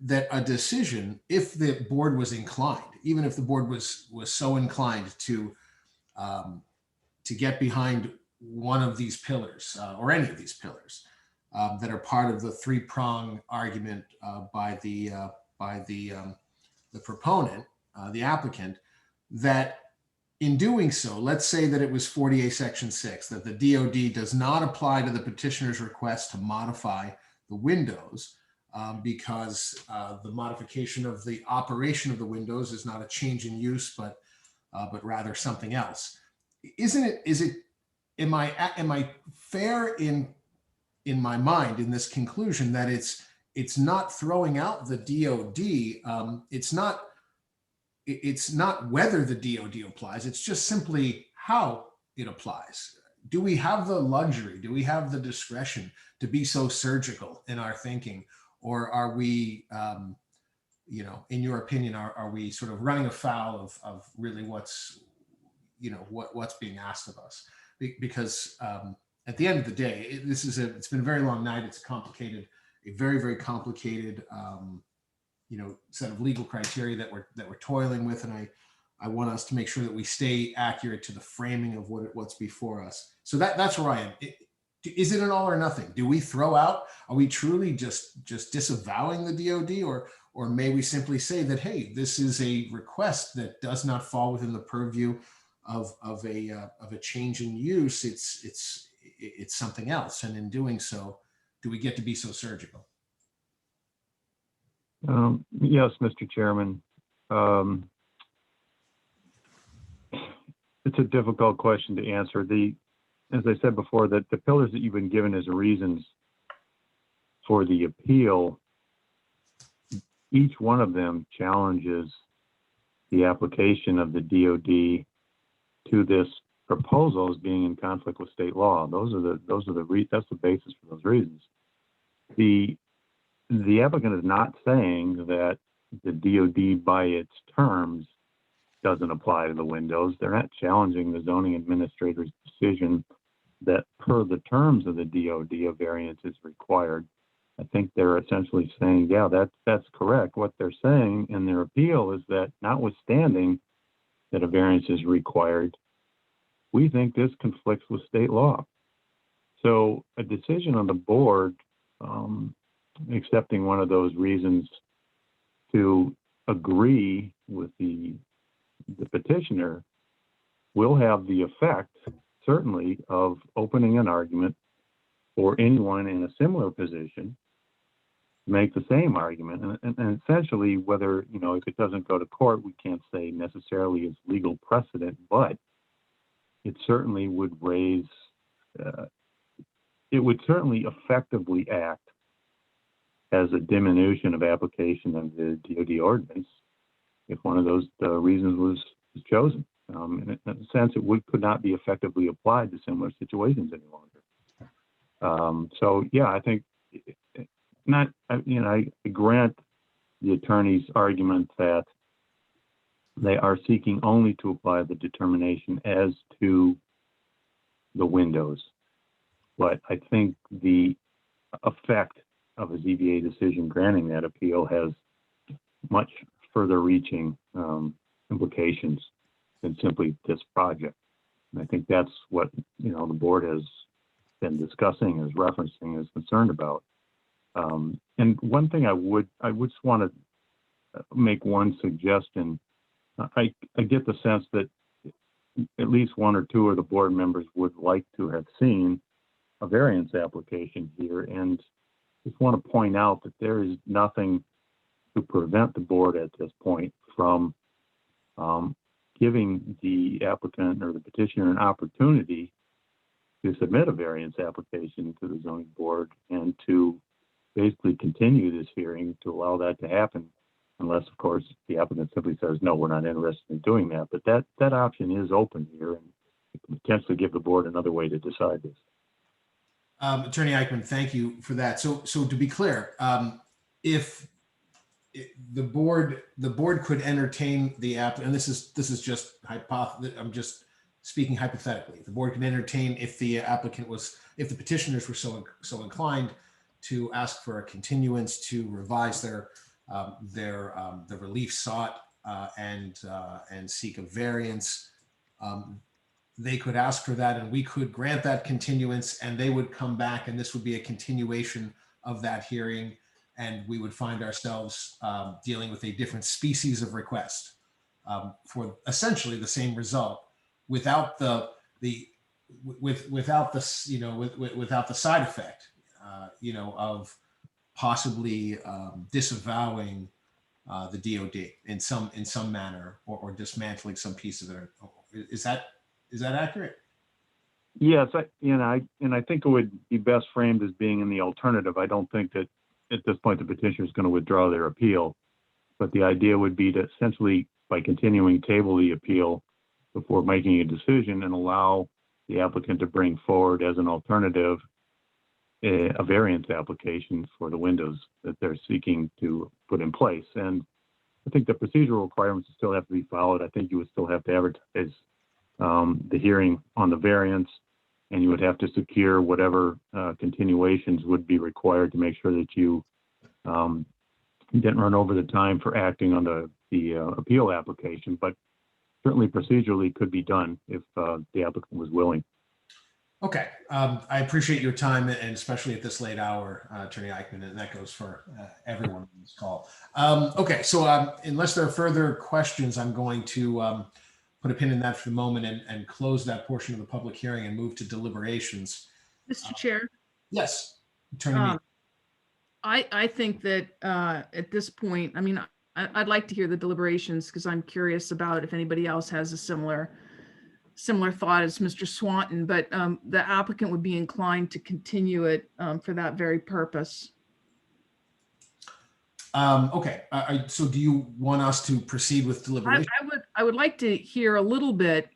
that a decision, if the board was inclined, even if the board was so inclined to get behind one of these pillars or any of these pillars that are part of the three-prong argument by the proponent, the applicant, that in doing so, let's say that it was 48 Section 6, that the DOD does not apply to the petitioner's request to modify the windows because the modification of the operation of the windows is not a change in use, but rather something else. Am I fair in my mind in this conclusion that it's not throwing out the DOD, it's not whether the DOD applies, it's just simply how it applies. Do we have the luxury, do we have the discretion to be so surgical in our thinking, or are we, in your opinion, are we sort of running afoul of really what's being asked of us? Because at the end of the day, it's been a very long night. It's a very, very complicated, set of legal criteria that we're toiling with, and I want us to make sure that we stay accurate to the framing of what's before us. So that's where I am. Is it an all or nothing? Do we throw out? Are we truly just disavowing the DOD, or may we simply say that, hey, this is a request that does not fall within the purview of a change in use? It's something else, and in doing so, do we get to be so surgical? Yes, Mr. Chairman. It's a difficult question to answer. as I said before, that the pillars that you've been given as reasons for the appeal, each one of them challenges the application of the DOD to this proposal as being in conflict with state law. That's the basis for those reasons. The applicant is not saying that the DOD by its terms doesn't apply to the windows. They're not challenging the zoning administrator's decision that per the terms of the DOD a variance is required. I think they're essentially saying, yeah, that's correct. What they're saying in their appeal is that notwithstanding that a variance is required, we think this conflicts with state law. So a decision on the board accepting one of those reasons to agree with the petitioner will have the effect, certainly, of opening an argument for anyone in a similar position to make the same argument. And essentially, whether, if it doesn't go to court, we can't say necessarily it's legal precedent, but it certainly would raise, it would certainly effectively act as a diminution of application of the DOD ordinance if one of those reasons was chosen. In a sense, it could not be effectively applied to similar situations any longer. So yeah, I think I grant the attorney's argument that they are seeking only to apply the determination as to the windows. But I think the effect of a ZBA decision granting that appeal has much further reaching implications than simply this project. And I think that's what, the board has been discussing, is referencing, is concerned about. And one thing I just want to make one suggestion. I get the sense that at least one or two of the board members would like to have seen a variance application here, and just want to point out that there is nothing to prevent the board at this point from giving the applicant or the petitioner an opportunity to submit a variance application to the zoning board and to basically continue this hearing to allow that to happen, unless, of course, the applicant simply says, no, we're not interested in doing that. But that option is open here, and it can potentially give the board another way to decide this. Attorney Eichmann, thank you for that. So to be clear, if the board could entertain the app, and this is just I'm just speaking hypothetically. The board can entertain if the petitioners were so inclined to ask for a continuance to revise their relief sought and seek a variance. They could ask for that, and we could grant that continuance, and they would come back, and this would be a continuation of that hearing, and we would find ourselves dealing with a different species of request for essentially the same result, without the side effect, of possibly disavowing the DOD in some manner, or dismantling some piece of it. Is that accurate? Yes, I think it would be best framed as being in the alternative. I don't think that at this point the petitioner is going to withdraw their appeal, but the idea would be to essentially, by continuing, table the appeal before making a decision and allow the applicant to bring forward as an alternative a variance application for the windows that they're seeking to put in place. And I think the procedural requirements still have to be followed. I think you would still have to advertise the hearing on the variance, and you would have to secure whatever continuations would be required to make sure that you didn't run over the time for acting on the appeal application. But certainly procedurally could be done if the applicant was willing. Okay, I appreciate your time, and especially at this late hour, Attorney Eichmann, and that goes for everyone on this call. Okay, so unless there are further questions, I'm going to put a pin in that for the moment and close that portion of the public hearing and move to deliberations. Mr. Chair. Yes, Attorney Mead. I think that at this point, I mean, I'd like to hear the deliberations because I'm curious about if anybody else has a similar similar thought as Mr. Swanton, but the applicant would be inclined to continue it for that very purpose. Okay, so do you want us to proceed with deliberation? I would like to hear a little bit,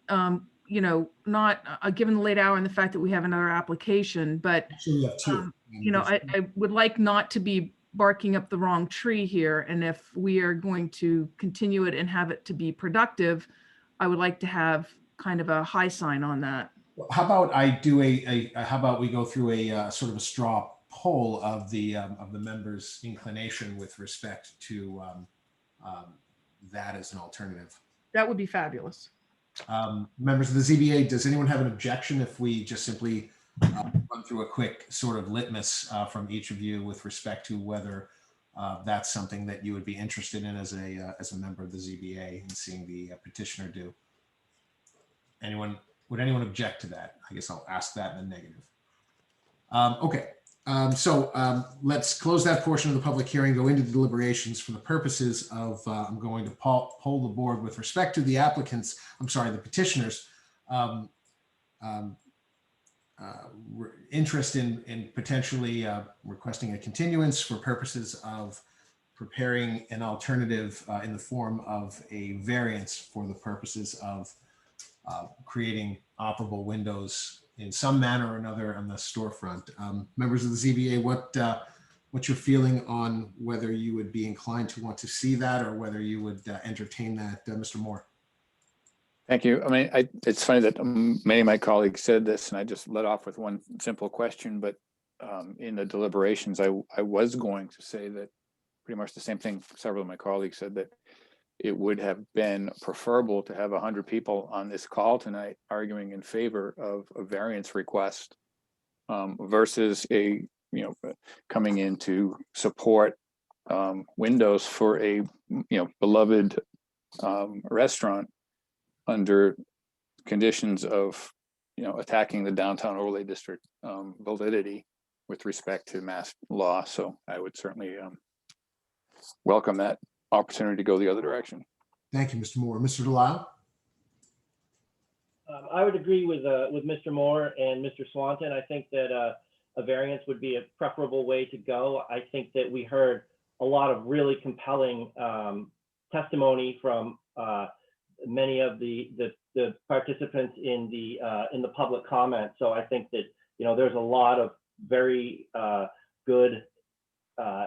you know, not given the late hour and the fact that we have another application, but So we have two. you know, I would like not to be barking up the wrong tree here. And if we are going to continue it and have it to be productive, I would like to have kind of a high sign on that. How about I do how about we go through a sort of a straw poll of the members' inclination with respect to that as an alternative. That would be fabulous. Members of the ZBA, does anyone have an objection if we just simply run through a quick sort of litmus from each of you with respect to whether that's something that you would be interested in as a member of the ZBA and seeing the petitioner do? Would anyone object to that? I guess I'll ask that in the negative. Okay. So let's close that portion of the public hearing, go into the deliberations for the purposes of, I'm going to poll the board with respect to the applicants, the petitioners, interest in potentially requesting a continuance for purposes of preparing an alternative in the form of a variance for the purposes of creating operable windows in some manner or another on the storefront. Members of the ZBA, what's your feeling on whether you would be inclined to want to see that or whether you would entertain that, Mr. Moore? Thank you. I mean, it's funny that many of my colleagues said this, and I just let off with one simple question, but in the deliberations, I was going to say that pretty much the same thing several of my colleagues said, that it would have been preferable to have 100 people on this call tonight arguing in favor of a variance request versus coming in to support windows for a beloved restaurant under conditions of attacking the downtown overlay district validity with respect to mass law. So I would certainly welcome that opportunity to go the other direction. Thank you, Mr. Moore. Mr. Delisle? I would agree with Mr. Moore and Mr. Swanton. I think that a variance would be a preferable way to go. I think that we heard a lot of really compelling testimony from many of the participants in the public comment. So I think that there's a lot of very good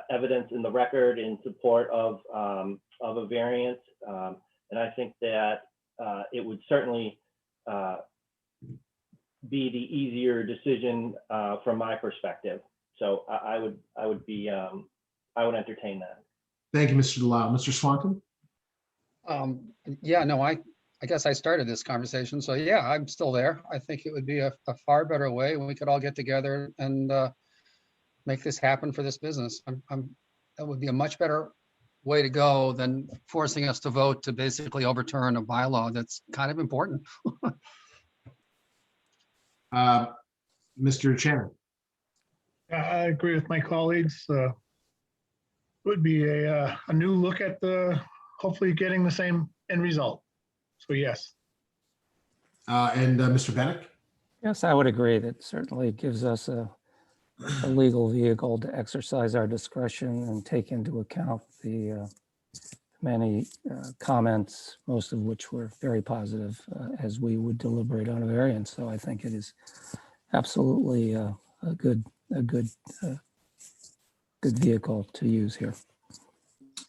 evidence in the record in support of a variance, and I think that it would certainly be the easier decision from my perspective. So I would entertain that. Thank you, Mr. Delisle. Mr. Swanton? Yeah, no, I guess I started this conversation, so yeah, I'm still there. I think it would be a far better way when we could all get together and make this happen for this business. That would be a much better way to go than forcing us to vote to basically overturn a bylaw that's kind of important. Mr. Chairman? I agree with my colleagues. Would be a new look at hopefully getting the same end result. So yes. And Mr. Bennett? Yes, I would agree. That certainly gives us a legal vehicle to exercise our discretion and take into account the many comments, most of which were very positive as we would deliberate on a variance. So I think it is absolutely a good vehicle to use here.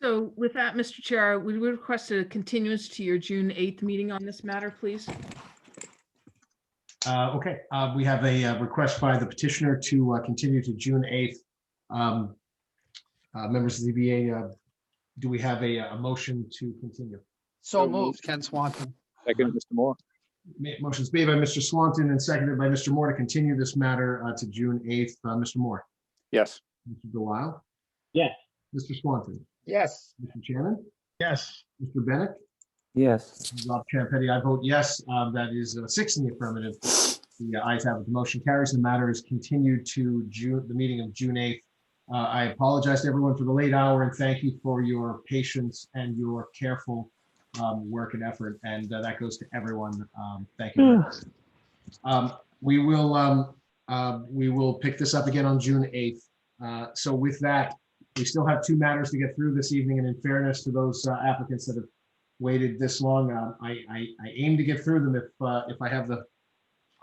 So with that, Mr. Chair, we would request a continuance to your June 8th meeting on this matter, please. Okay, we have a request by the petitioner to continue to June 8th. Members of the ZBA, do we have a motion to continue? So moved, Ken Swanton. Second, Mr. Moore. Motion's made by Mr. Swanton and seconded by Mr. Moore to continue this matter to June 8th. Mr. Moore? Yes. Mr. Delisle? Yes. Mr. Swanton? Yes. Mr. Chairman? Yes. Mr. Bennett? Yes. Rob Champetti, I vote yes. That is 6 in the affirmative. The ayes have it. The motion carries. The matter is continued to the meeting of June 8th. I apologize to everyone for the late hour and thank you for your patience and your careful work and effort, and that goes to everyone. Thank you. We will pick this up again on June 8th. So with that, we still have 2 matters to get through this evening, and in fairness to those applicants that have waited this long, I aim to get through them. If I have the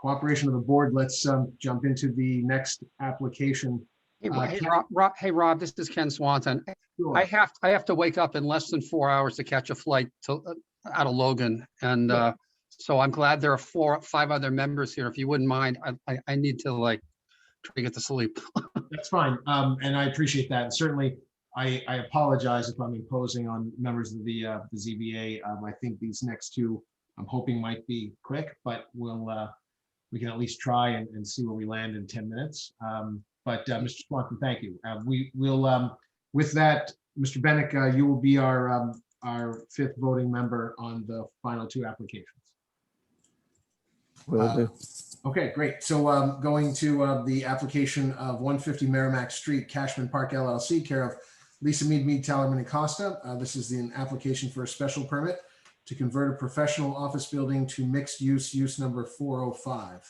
cooperation of the board, let's jump into the next application. Hey, Rob, this is Ken Swanton. Sure. I have to wake up in less than 4 hours to catch a flight to out of Logan, and so I'm glad there are 4 or 5 other members here. If you wouldn't mind, I need to like try to get to sleep. That's fine, and I appreciate that. And certainly, I apologize if I'm imposing on members of the ZBA. I think these next 2, I'm hoping might be quick, but we can at least try and see where we land in 10 minutes. But Mr. Swanton, thank you. We will, with that, Mr. Bennett, you will be our 5th voting member on the final 2 applications. Will do. Okay, great. So going to the application of 150 Merrimack Street, Cashman Park LLC, care of Lisa Mead, Tellerman and Costa. This is an application for a special permit to convert a professional office building to mixed use number 405.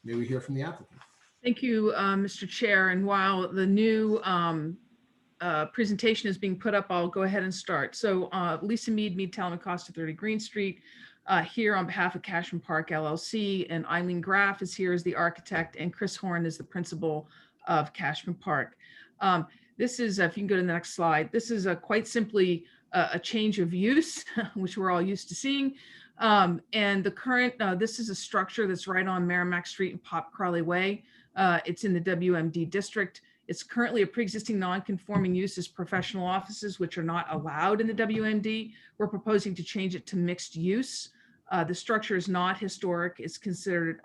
May we hear from the applicant? Thank you, Mr. Chair. And while the new presentation is being put up, I'll go ahead and start. So Lisa Mead, Tellerman Costa, 30 Green Street, here on behalf of Cashman Park LLC, and Eileen Graff is here as the architect, and Chris Horn is the principal of Cashman Park. This is, if you can go to the next slide, this is quite simply a change of use, which we're all used to seeing. And the current, this is a structure that's right on Merrimack Street and Pop Crawley Way. It's in the WMD district. It's currently a pre-existing non-conforming use as professional offices, which are not allowed in the WMD. We're proposing to change it to mixed use. The structure is not historic. It's considered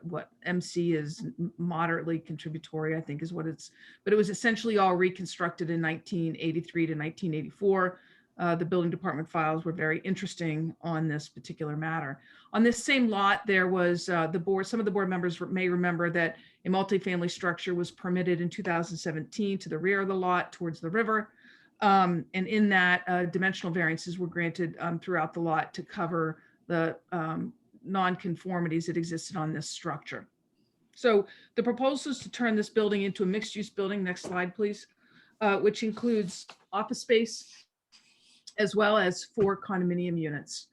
what MC is moderately contributory, I think is what it's, but it was essentially all reconstructed in 1983 to 1984. The building department files were very interesting on this particular matter. On this same lot, there was the board, some of the board members may remember that a multifamily structure was permitted in 2017 to the rear of the lot towards the river. And in that, dimensional variances were granted throughout the lot to cover the non-conformities that existed on this structure. So the proposal is to turn this building into a mixed-use building. Next slide, please, which includes office space as well as 4 condominium units.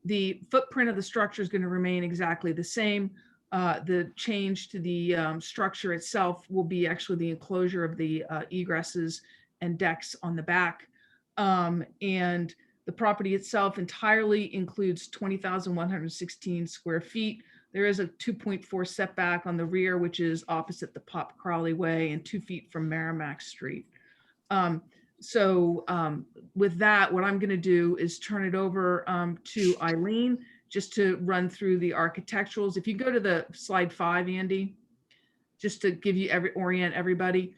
The footprint of the structure is going to remain exactly the same. The change to the structure itself will be actually the enclosure of the egresses and decks on the back. And the property itself entirely includes 20,116 square feet. There is a 2.4 setback on the rear, which is opposite the Pop Crawley Way and 2 feet from Merrimack Street. With that, what I'm going to do is turn it over to Eileen just to run through the architecturals. If you go to the slide 5, Andy, just to give you orient everybody.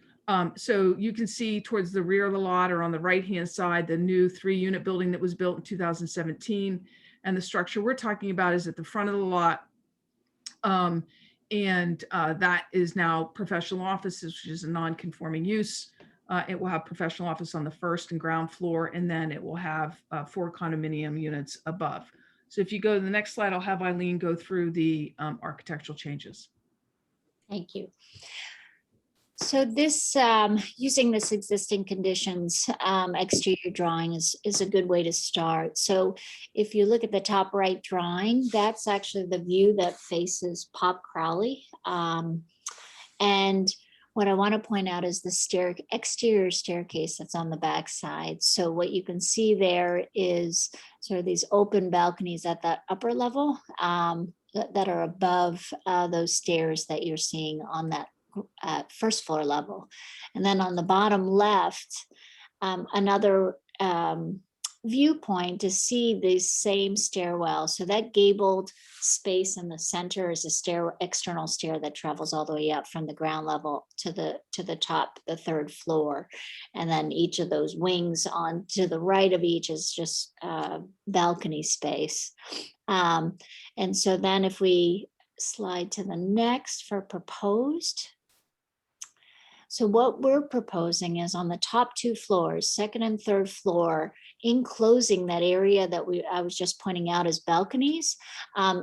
So you can see towards the rear of the lot or on the right-hand side, the new 3-unit building that was built in 2017. And the structure we're talking about is at the front of the lot. That is now professional offices, which is a non-conforming use. It will have professional office on the 1st and ground floor, and then it will have 4 condominium units above. So if you go to the next slide, I'll have Eileen go through the architectural changes. Thank you. So this, using this existing conditions exterior drawing is a good way to start. So if you look at the top right drawing, that's actually the view that faces Pop Crawley. And what I want to point out is the exterior staircase that's on the back side. So what you can see there is sort of these open balconies at that upper level that are above those stairs that you're seeing on that first floor level. And then on the bottom left, another viewpoint to see the same stairwell. So that gabled space in the center is a external stair that travels all the way up from the ground level to the top, the 3rd floor. And then each of those wings on to the right of each is just balcony space. And so then if we slide to the next for proposed. So what we're proposing is on the top 2 floors, 2nd and 3rd floor, enclosing that area that I was just pointing out as balconies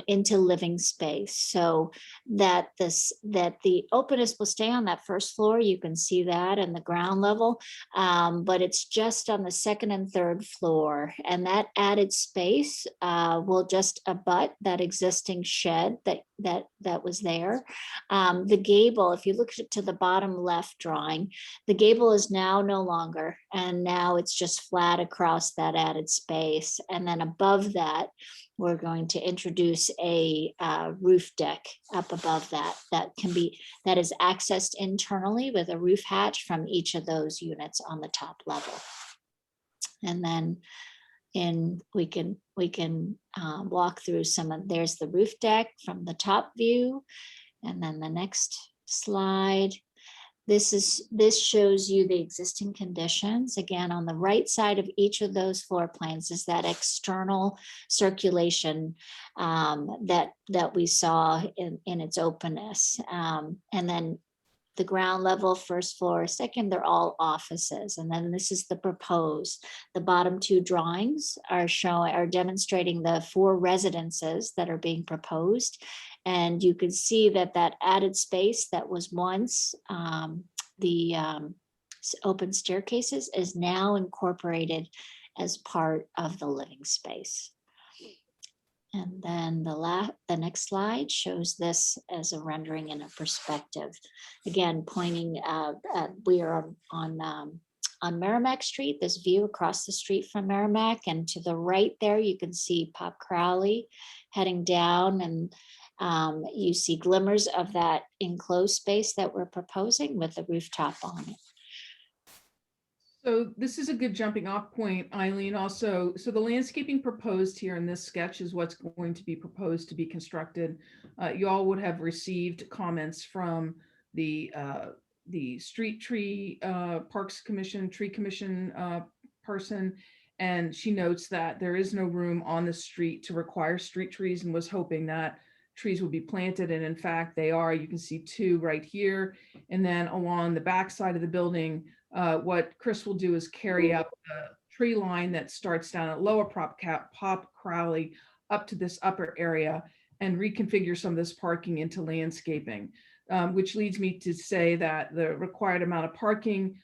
into living space, so that the openness will stay on that first floor. You can see that in the ground level, but it's just on the second and third floor, and that added space will just abut that existing shed that was there. The gable, if you look to the bottom left drawing, the gable is now no longer, and now it's just flat across that added space. And then above that, we're going to introduce a roof deck up above that is accessed internally with a roof hatch from each of those units on the top level. And then we can walk through there's the roof deck from the top view. And then the next slide, this shows you the existing conditions. Again, on the right side of each of those floor plans is that external circulation that we saw in its openness. And then the ground level, first floor, second, they're all offices. And then this is the proposed. The bottom two drawings are demonstrating the 4 residences that are being proposed. And you can see that added space that was once the open staircases is now incorporated as part of the living space. And then the next slide shows this as a rendering in a perspective. Again, pointing, we are on Merrimack Street, this view across the street from Merrimack, and to the right there, you can see Pop Crowley heading down, and you see glimmers of that enclosed space that we're proposing with the rooftop on it. So this is a good jumping off point, Eileen, also. So the landscaping proposed here in this sketch is what's going to be proposed to be constructed. You all would have received comments from the Street Tree Parks Commission, Tree Commission person, and she notes that there is no room on the street to require street trees and was hoping that trees would be planted. And in fact, they are. You can see 2 right here. And then along the back side of the building, what Chris will do is carry up the tree line that starts down at Lower Pop Crowley up to this upper area and reconfigure some of this parking into landscaping, which leads me to say that the required amount of parking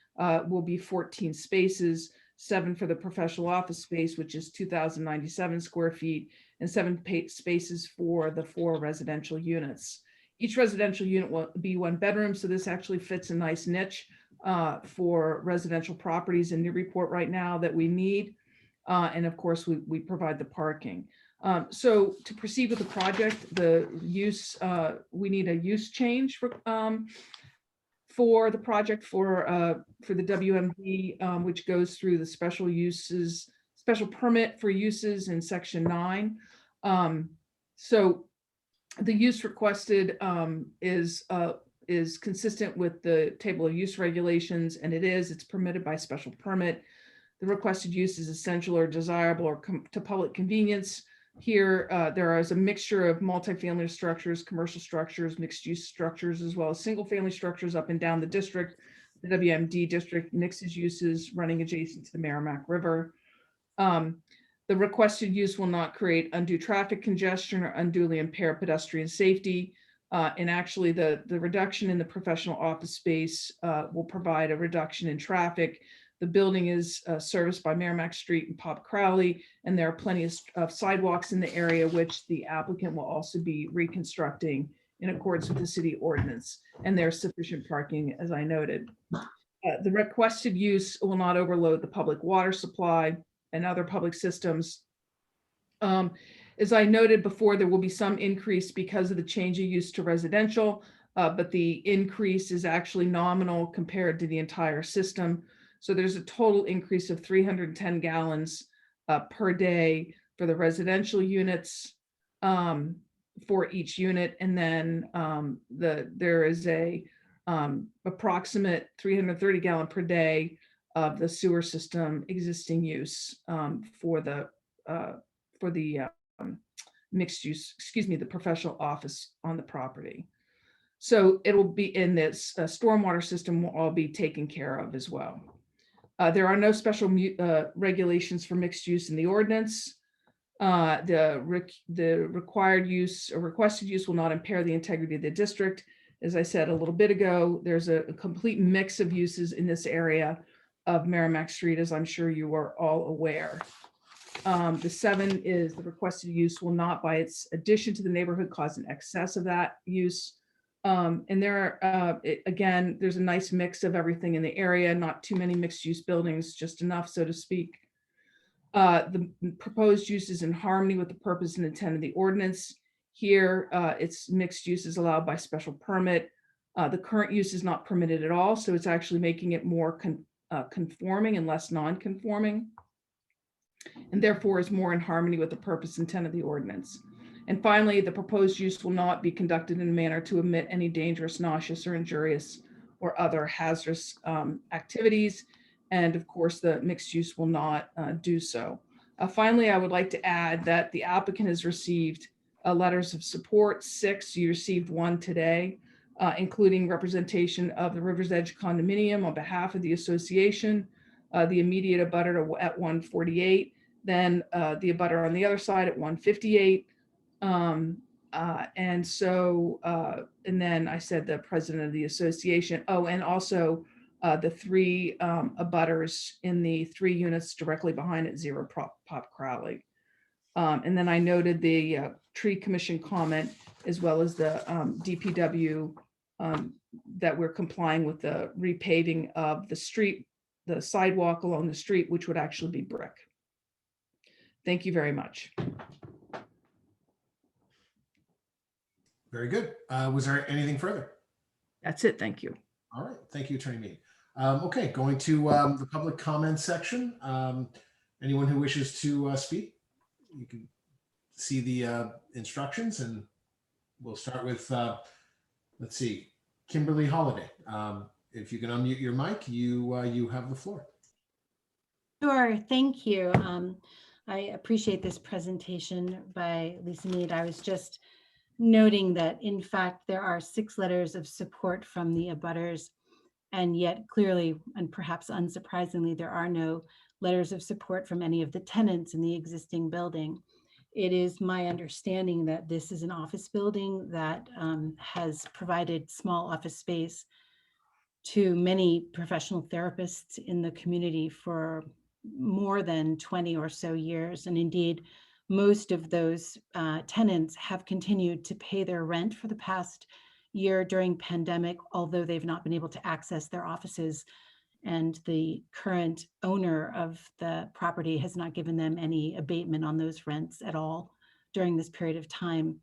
will be 14 spaces, 7 for the professional office space, which is 2,097 square feet, and 7 spaces for the 4 residential units. Each residential unit will be 1 bedroom, so this actually fits a nice niche for residential properties in Newburyport right now that we need. And of course, we provide the parking. So to proceed with the project, the use, we need a use change for the project for the WMD, which goes through the special permit for uses in section 9. So the use requested is consistent with the table of use regulations, and it's permitted by special permit. The requested use is essential or desirable or to public convenience. Here, there is a mixture of multifamily structures, commercial structures, mixed use structures, as well as single family structures up and down the district. The WMD district mixes uses running adjacent to the Merrimack River. The requested use will not create undue traffic congestion or unduly impair pedestrian safety. And actually the reduction in the professional office space will provide a reduction in traffic. The building is serviced by Merrimack Street and Pop Crowley, and there are plenty of sidewalks in the area, which the applicant will also be reconstructing in accordance with the city ordinance. And there's sufficient parking, as I noted. The requested use will not overload the public water supply and other public systems. As I noted before, there will be some increase because of the change of use to residential, but the increase is actually nominal compared to the entire system. So there's a total increase of 310 gallons per day for the residential units for each unit. And then there is a approximate 330 gallon per day of the sewer system existing use for the mixed use, the professional office on the property. So it'll be in this stormwater system will all be taken care of as well. There are no special regulations for mixed use in the ordinance. The required use or requested use will not impair the integrity of the district. As I said a little bit ago, there's a complete mix of uses in this area of Merrimack Street, as I'm sure you are all aware. The 7 is the requested use will not by its addition to the neighborhood cause an excess of that use. And there are, again, there's a nice mix of everything in the area, not too many mixed use buildings, just enough, so to speak. The proposed use is in harmony with the purpose and intent of the ordinance. Here, it's mixed use is allowed by special permit. The current use is not permitted at all, so it's actually making it more conforming and less non-conforming, and therefore is more in harmony with the purpose and intent of the ordinance. And finally, the proposed use will not be conducted in a manner to emit any dangerous, noxious, or injurious or other hazardous activities. And of course, the mixed use will not do so. Finally, I would like to add that the applicant has received letters of support, 6. You received 1 today, including representation of the River's Edge condominium on behalf of the association, the immediate abutter at 148, then the abutter on the other side at 158. And then I said the president of the association. Oh, and also the 3 abutters in the 3 units directly behind it, 0 Pop Crowley. And then I noted the tree commission comment, as well as the DPW, that we're complying with the repaving of the street, the sidewalk along the street, which would actually be brick. Thank you very much. Very good. Was there anything further? That's it. Thank you. All right. Thank you, Attorney Mead. Okay, going to the public comment section. Anyone who wishes to speak, you can see the instructions, and we'll start with, let's see, Kimberly Holiday. If you can unmute your mic, you have the floor. Sure, thank you. I appreciate this presentation by Lisa Mead. I was just noting that, in fact, there are 6 letters of support from the abutters, and yet clearly, and perhaps unsurprisingly, there are no letters of support from any of the tenants in the existing building. It is my understanding that this is an office building that has provided small office space to many professional therapists in the community for more than 20 or so years. And indeed, most of those tenants have continued to pay their rent for the past year during pandemic, although they've not been able to access their offices. And the current owner of the property has not given them any abatement on those rents at all during this period of time.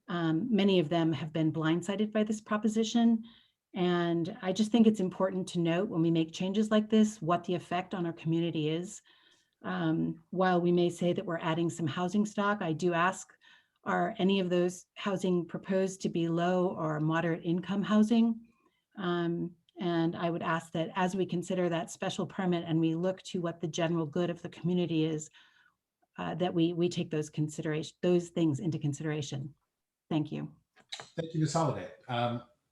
Many of them have been blindsided by this proposition. And I just think it's important to note when we make changes like this, what the effect on our community is. While we may say that we're adding some housing stock, I do ask, are any of those housing proposed to be low or moderate income housing? And I would ask that as we consider that special permit and we look to what the general good of the community is, that we take those things into consideration. Thank you. Thank you, Ms. Holiday.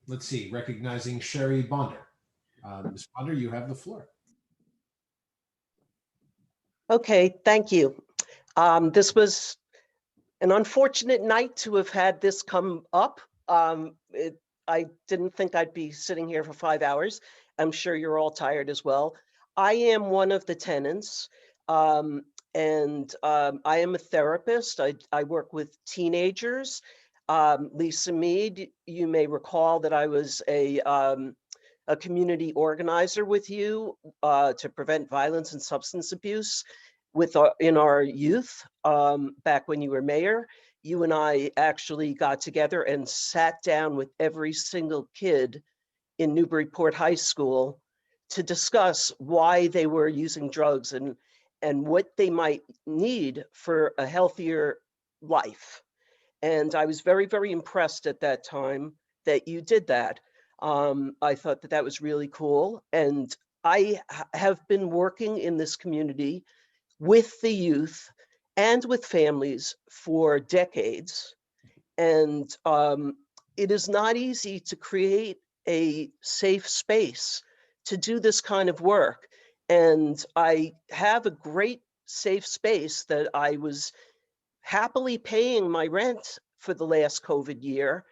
Let's see, recognizing Sherry Bonder. Ms. Bonder, you have the floor. Okay, thank you. This was an unfortunate night to have had this come up. I didn't think I'd be sitting here for 5 hours. I'm sure you're all tired as well. I am one of the tenants, and I am a therapist. I work with teenagers. Lisa Mead, you may recall that I was a community organizer with you to prevent violence and substance abuse in our youth back when you were mayor. You and I actually got together and sat down with every single kid in Newburyport High School to discuss why they were using drugs and what they might need for a healthier life. And I was very, very impressed at that time that you did that. I thought that that was really cool. And I have been working in this community with the youth and with families for decades. And it is not easy to create a safe space to do this kind of work. And I have a great safe space that I was happily paying my rent for the last COVID year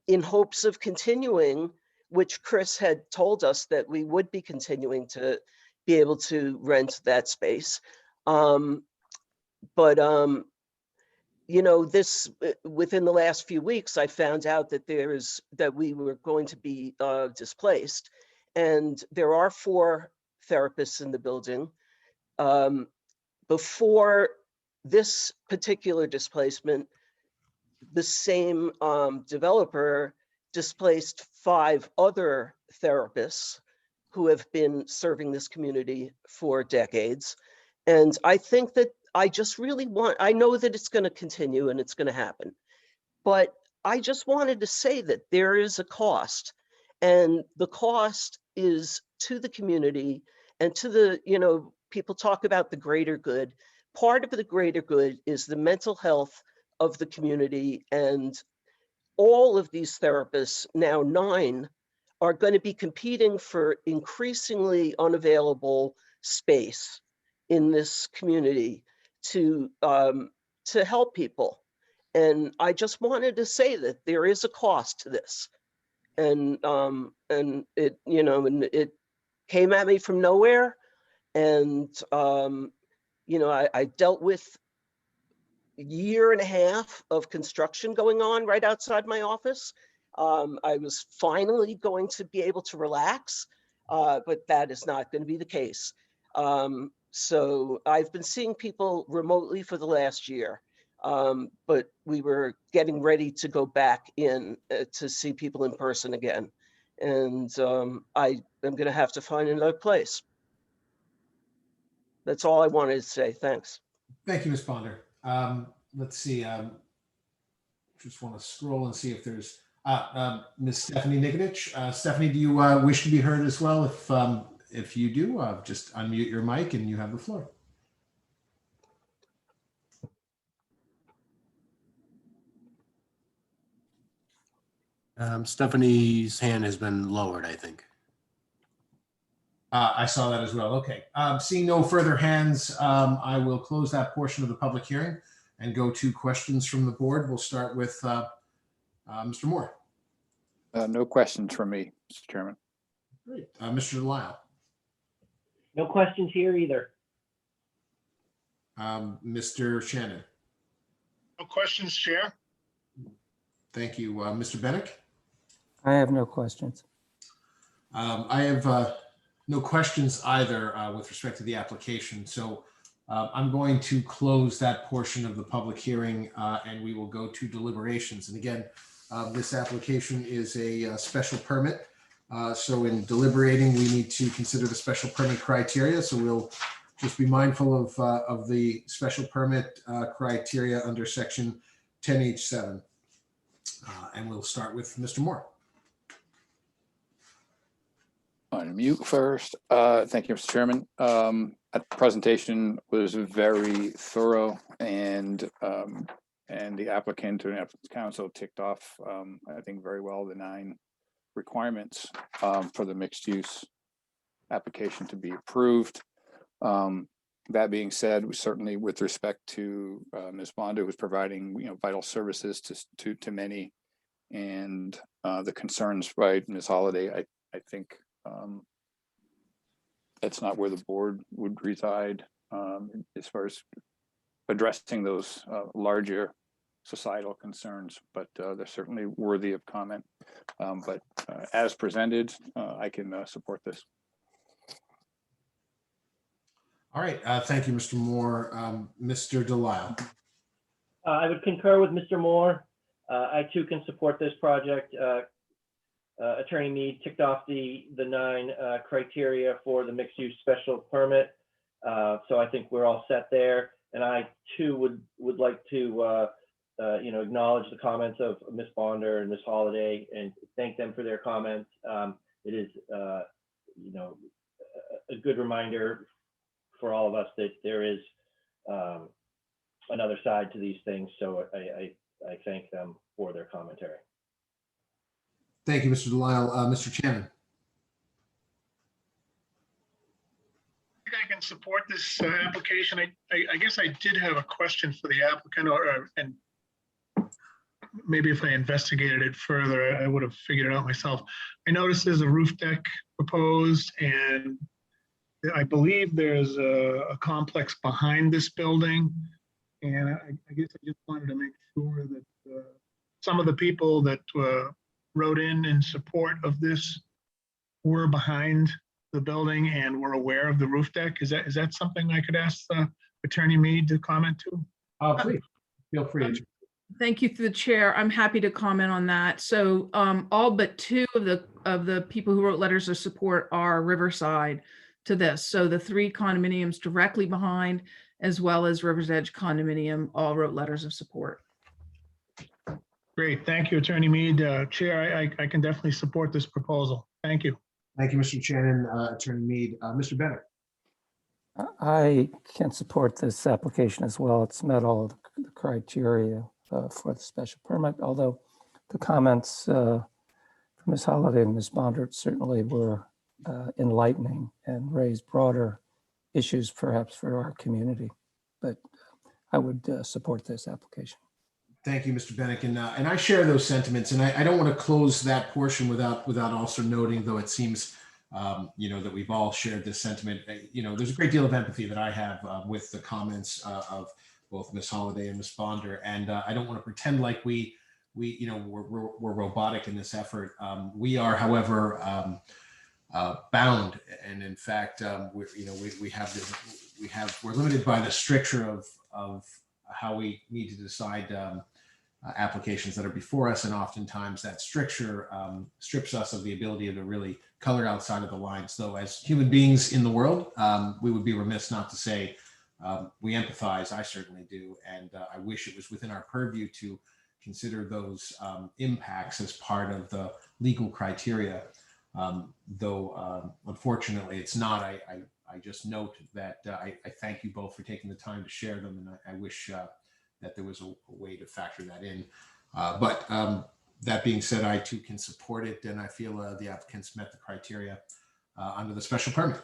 in hopes of continuing, which Chris had told us that we would be continuing to be able to rent that space. But this within the last few weeks, I found out that that we were going to be displaced, and there are 4 therapists in the building. Before this particular displacement, the same developer displaced 5 other therapists who have been serving this community for decades. And I think that I just really I know that it's going to continue and it's going to happen, but I just wanted to say that there is a cost, and the cost is to the community and to the, people talk about the greater good. Part of the greater good is the mental health of the community, and all of these therapists, now 9, are going to be competing for increasingly unavailable space in this community to help people. And I just wanted to say that there is a cost to this, and it and it came at me from nowhere, and I dealt with a year and a half of construction going on right outside my office. I was finally going to be able to relax, but that is not going to be the case. So I've been seeing people remotely for the last year, but we were getting ready to go back in to see people in person again. And I am going to have to find another place. That's all I wanted to say. Thanks. Thank you, Ms. Ponder. Let's see. Just want to scroll and see if there's Ms. Stephanie Nikodich. Stephanie, do you wish to be heard as well? If you do, just unmute your mic and you have the floor. Stephanie's hand has been lowered, I think. I saw that as well. Okay. Seeing no further hands, I will close that portion of the public hearing and go to questions from the board. We'll start with Mr. Moore. No questions from me, Mr. Chairman. Great. Mr. Delisle. No questions here either. Mr. Shannon. No questions, Chair. Thank you. Mr. Bennick. I have no questions. I have no questions either with respect to the application. So I'm going to close that portion of the public hearing and we will go to deliberations. And again, this application is a special permit. So in deliberating, we need to consider the special permit criteria. So we'll just be mindful of the special permit criteria under section 10H7. And we'll start with Mr. Moore. Unmute first. Thank you, Mr. Chairman. The presentation was very thorough, and the applicant and applicant's counsel ticked off, I think, very well the 9 requirements for the mixed use application to be approved. That being said, we certainly, with respect to Ms. Bonda, who's providing vital services to many, and the concerns by Ms. Holliday, I think that's not where the board would reside as far as addressing those larger societal concerns, but they're certainly worthy of comment. But as presented, I can support this. All right. Thank you, Mr. Moore. Mr. Delisle. I would concur with Mr. Moore. I too can support this project. Attorney Mead ticked off the 9 criteria for the mixed use special permit. So I think we're all set there. And I too would like to acknowledge the comments of Ms. Bonder and Ms. Holliday and thank them for their comments. It is a good reminder for all of us that there is another side to these things. So I thank them for their commentary. Thank you, Mr. Delisle. Mr. Shannon. I can support this application. I guess I did have a question for the applicant, and maybe if I investigated it further, I would have figured it out myself. I noticed there's a roof deck proposed, and I believe there's a complex behind this building. And I guess I just wanted to make sure that some of the people that wrote in support of this were behind the building and were aware of the roof deck. Is that something I could ask Attorney Mead to comment to? Please, feel free. Thank you through the chair. I'm happy to comment on that. So all but two of the people who wrote letters of support are Riverside to this. So the 3 condominiums directly behind, as well as River's Edge condominium, all wrote letters of support. Great, thank you, Attorney Mead. Chair, I can definitely support this proposal. Thank you. Thank you, Mr. Shannon, Attorney Mead. Mr. Bennett. I can support this application as well. It's met all of the criteria for the special permit, although the comments from Ms. Holliday and Ms. Bondert certainly were enlightening and raised broader issues perhaps for our community. But I would support this application. Thank you, Mr. Bennett. And I share those sentiments. And I don't want to close that portion without also noting, though it seems, that we've all shared this sentiment. There's a great deal of empathy that I have with the comments of both Ms. Holliday and Ms. Bonder. And I don't want to pretend like we're robotic in this effort. We are, however, bound. And in fact, we're limited by the stricture of how we need to decide applications that are before us, and oftentimes that stricture strips us of the ability to really color outside of the lines. Though as human beings in the world, we would be remiss not to say we empathize. I certainly do, and I wish it was within our purview to consider those impacts as part of the legal criteria. Though unfortunately it's not. I just note that I thank you both for taking the time to share them, and I wish that there was a way to factor that in. But that being said, I too can support it, and I feel the applicants met the criteria under the special permit.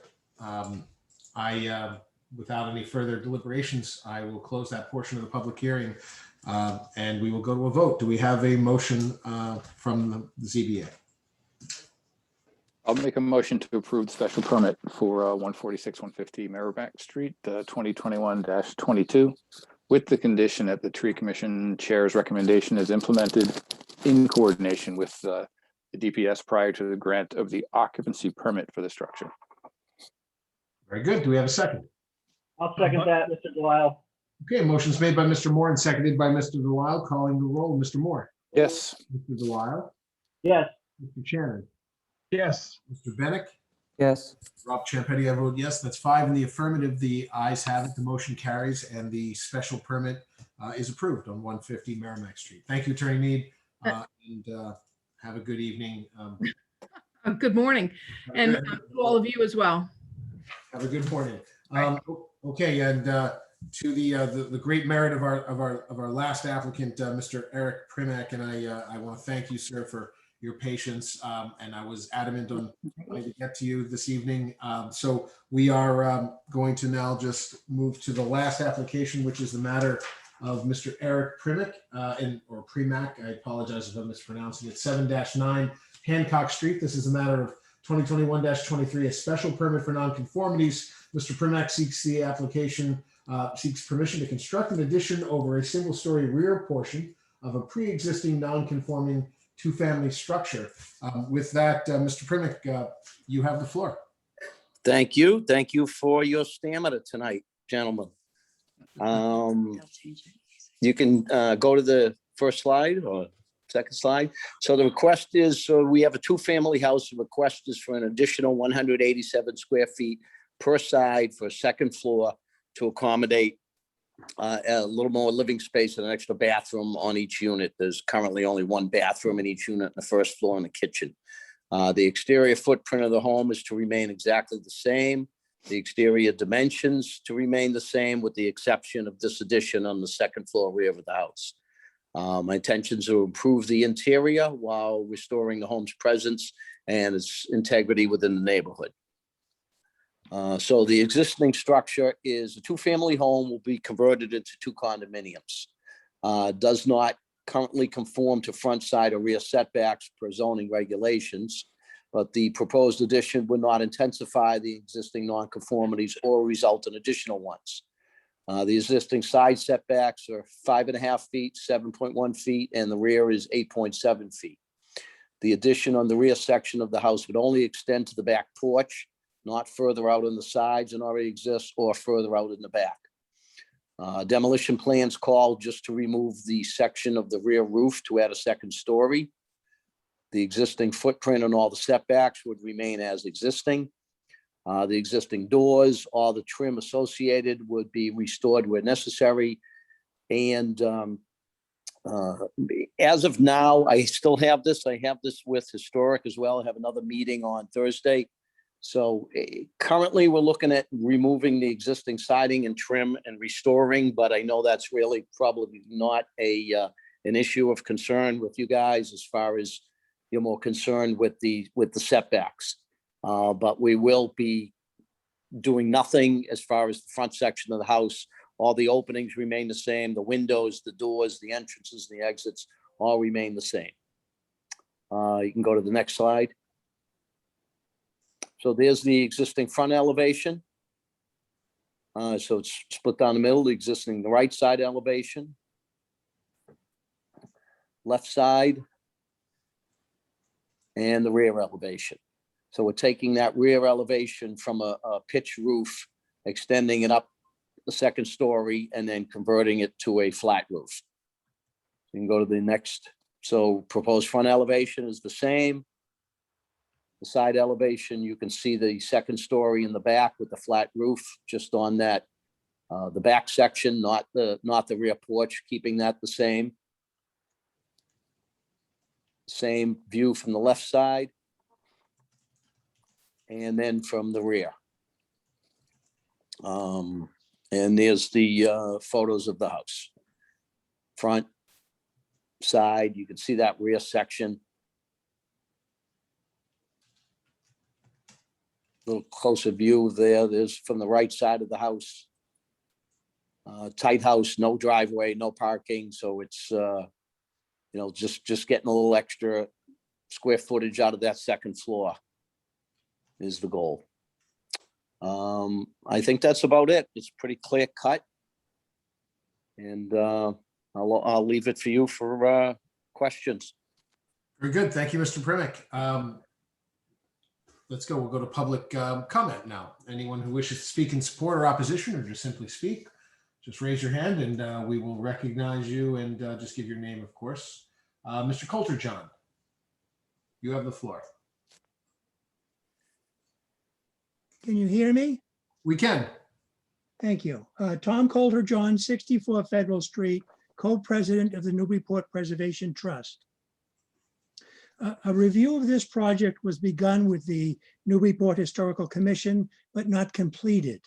Without any further deliberations, I will close that portion of the public hearing, and we will go to a vote. Do we have a motion from the ZBA? I'll make a motion to approve the special permit for 146-150 Merrimack Street, 2021-22, with the condition that the Tree Commission Chair's recommendation is implemented in coordination with the DPS prior to the grant of the occupancy permit for the structure. Very good. Do we have a second? I'll second that, Mr. Delisle. Okay, motion's made by Mr. Moore and seconded by Mr. Delisle. Calling the roll, Mr. Moore. Yes. Mr. Delisle. Yes. Mr. Shannon. Yes. Mr. Bennett. Yes. Rob Champetti, I vote yes. That's 5 in the affirmative. The ayes have it. The motion carries, and the special permit is approved on 150 Merrimack Street. Thank you, Attorney Mead, and have a good evening. Good morning, and to all of you as well. Have a good morning. Okay, and to the great merit of our last applicant, Mr. Eric Primack, and I want to thank you, sir, for your patience, and I was adamant on trying to get to you this evening. So we are going to now just move to the last application, which is the matter of Mr. Eric Primack, or Primack. I apologize if I'm mispronouncing it. 7-9 Hancock Street. This is a matter of 2021-23, a special permit for nonconformities. Mr. Primack seeks the application, seeks permission to construct an addition over a single-story rear portion of a pre-existing non-conforming two-family structure. With that, Mr. Primack, you have the floor. Thank you. Thank you for your stamina tonight, gentlemen. You can go to the first slide or second slide. So the request is, so we have a two-family house. The request is for an additional 187 square feet per side for a second floor to accommodate a little more living space and an extra bathroom on each unit. There's currently only one bathroom in each unit, the first floor and the kitchen. The exterior footprint of the home is to remain exactly the same. The exterior dimensions to remain the same, with the exception of this addition on the second floor rear of the house. My intentions are to improve the interior while restoring the home's presence and its integrity within the neighborhood. So the existing structure is a two-family home will be converted into 2 condominiums. Does not currently conform to front, side, or rear setbacks per zoning regulations, but the proposed addition would not intensify the existing nonconformities or result in additional ones. The existing side setbacks are 5.5 feet, 7.1 feet, and the rear is 8.7 feet. The addition on the rear section of the house would only extend to the back porch, not further out on the sides and already exists, or further out in the back. Demolition plans call just to remove the section of the rear roof to add a second story. The existing footprint and all the setbacks would remain as existing. The existing doors, all the trim associated would be restored where necessary. And as of now, I still have this. I have this with Historic as well. I have another meeting on Thursday. So currently we're looking at removing the existing siding and trim and restoring, but I know that's really probably not an issue of concern with you guys as far as you're more concerned with the setbacks. But we will be doing nothing as far as the front section of the house. All the openings remain the same. The windows, the doors, the entrances, the exits all remain the same. You can go to the next slide. So there's the existing front elevation. So it's split down the middle, the existing the right side elevation, left side, and the rear elevation. So we're taking that rear elevation from a pitch roof, extending it up the second story, and then converting it to a flat roof. You can go to the next. So proposed front elevation is the same. The side elevation, you can see the second story in the back with the flat roof just on that, the back section, not the rear porch, keeping that the same. Same view from the left side. And then from the rear. And there's the photos of the house. Front, side, you can see that rear section. Little closer view there. There's from the right side of the house. Tight house, no driveway, no parking. So it's, just getting a little extra square footage out of that second floor is the goal. I think that's about it. It's pretty clear cut. And I'll leave it for you for questions. Very good. Thank you, Mr. Primick. Let's go. We'll go to public comment now. Anyone who wishes to speak in support or opposition or just simply speak, just raise your hand and we will recognize you and just give your name, of course. Mr. Coulter John, you have the floor. Can you hear me? We can. Thank you. Tom Coulter John, 64 Federal Street, co-president of the Newburyport Preservation Trust. A review of this project was begun with the Newburyport Historical Commission, but not completed.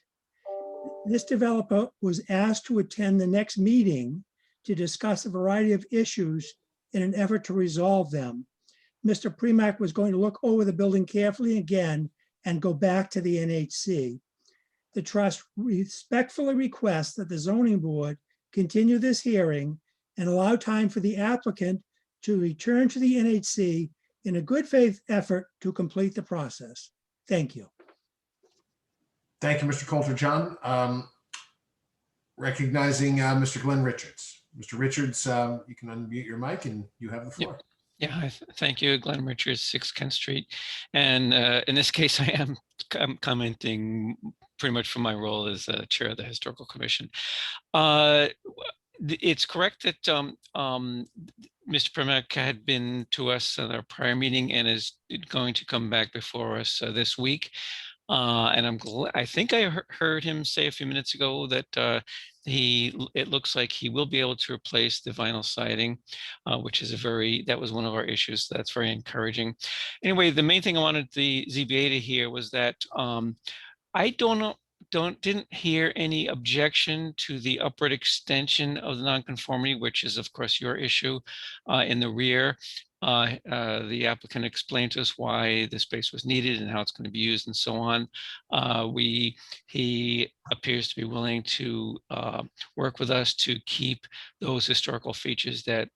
This developer was asked to attend the next meeting to discuss a variety of issues in an effort to resolve them. Mr. Primick was going to look over the building carefully again and go back to the NHC. The trust respectfully requests that the zoning board continue this hearing and allow time for the applicant to return to the NHC in a good faith effort to complete the process. Thank you. Thank you, Mr. Coulter John. Recognizing Mr. Glenn Richards. Mr. Richards, you can unmute your mic and you have the floor. Yeah, thank you, Glenn Richards, 6 Kent Street. And in this case, I am commenting pretty much from my role as chair of the Historical Commission. It's correct that Mr. Primick had been to us at our prior meeting and is going to come back before us this week. And I think I heard him say a few minutes ago that it looks like he will be able to replace the vinyl siding, which is that was one of our issues. So that's very encouraging. Anyway, the main thing I wanted the ZBA to hear was that I don't didn't hear any objection to the upward extension of the nonconformity, which is of course your issue in the rear. The applicant explained to us why the space was needed and how it's going to be used and so on. He appears to be willing to work with us to keep those historical features that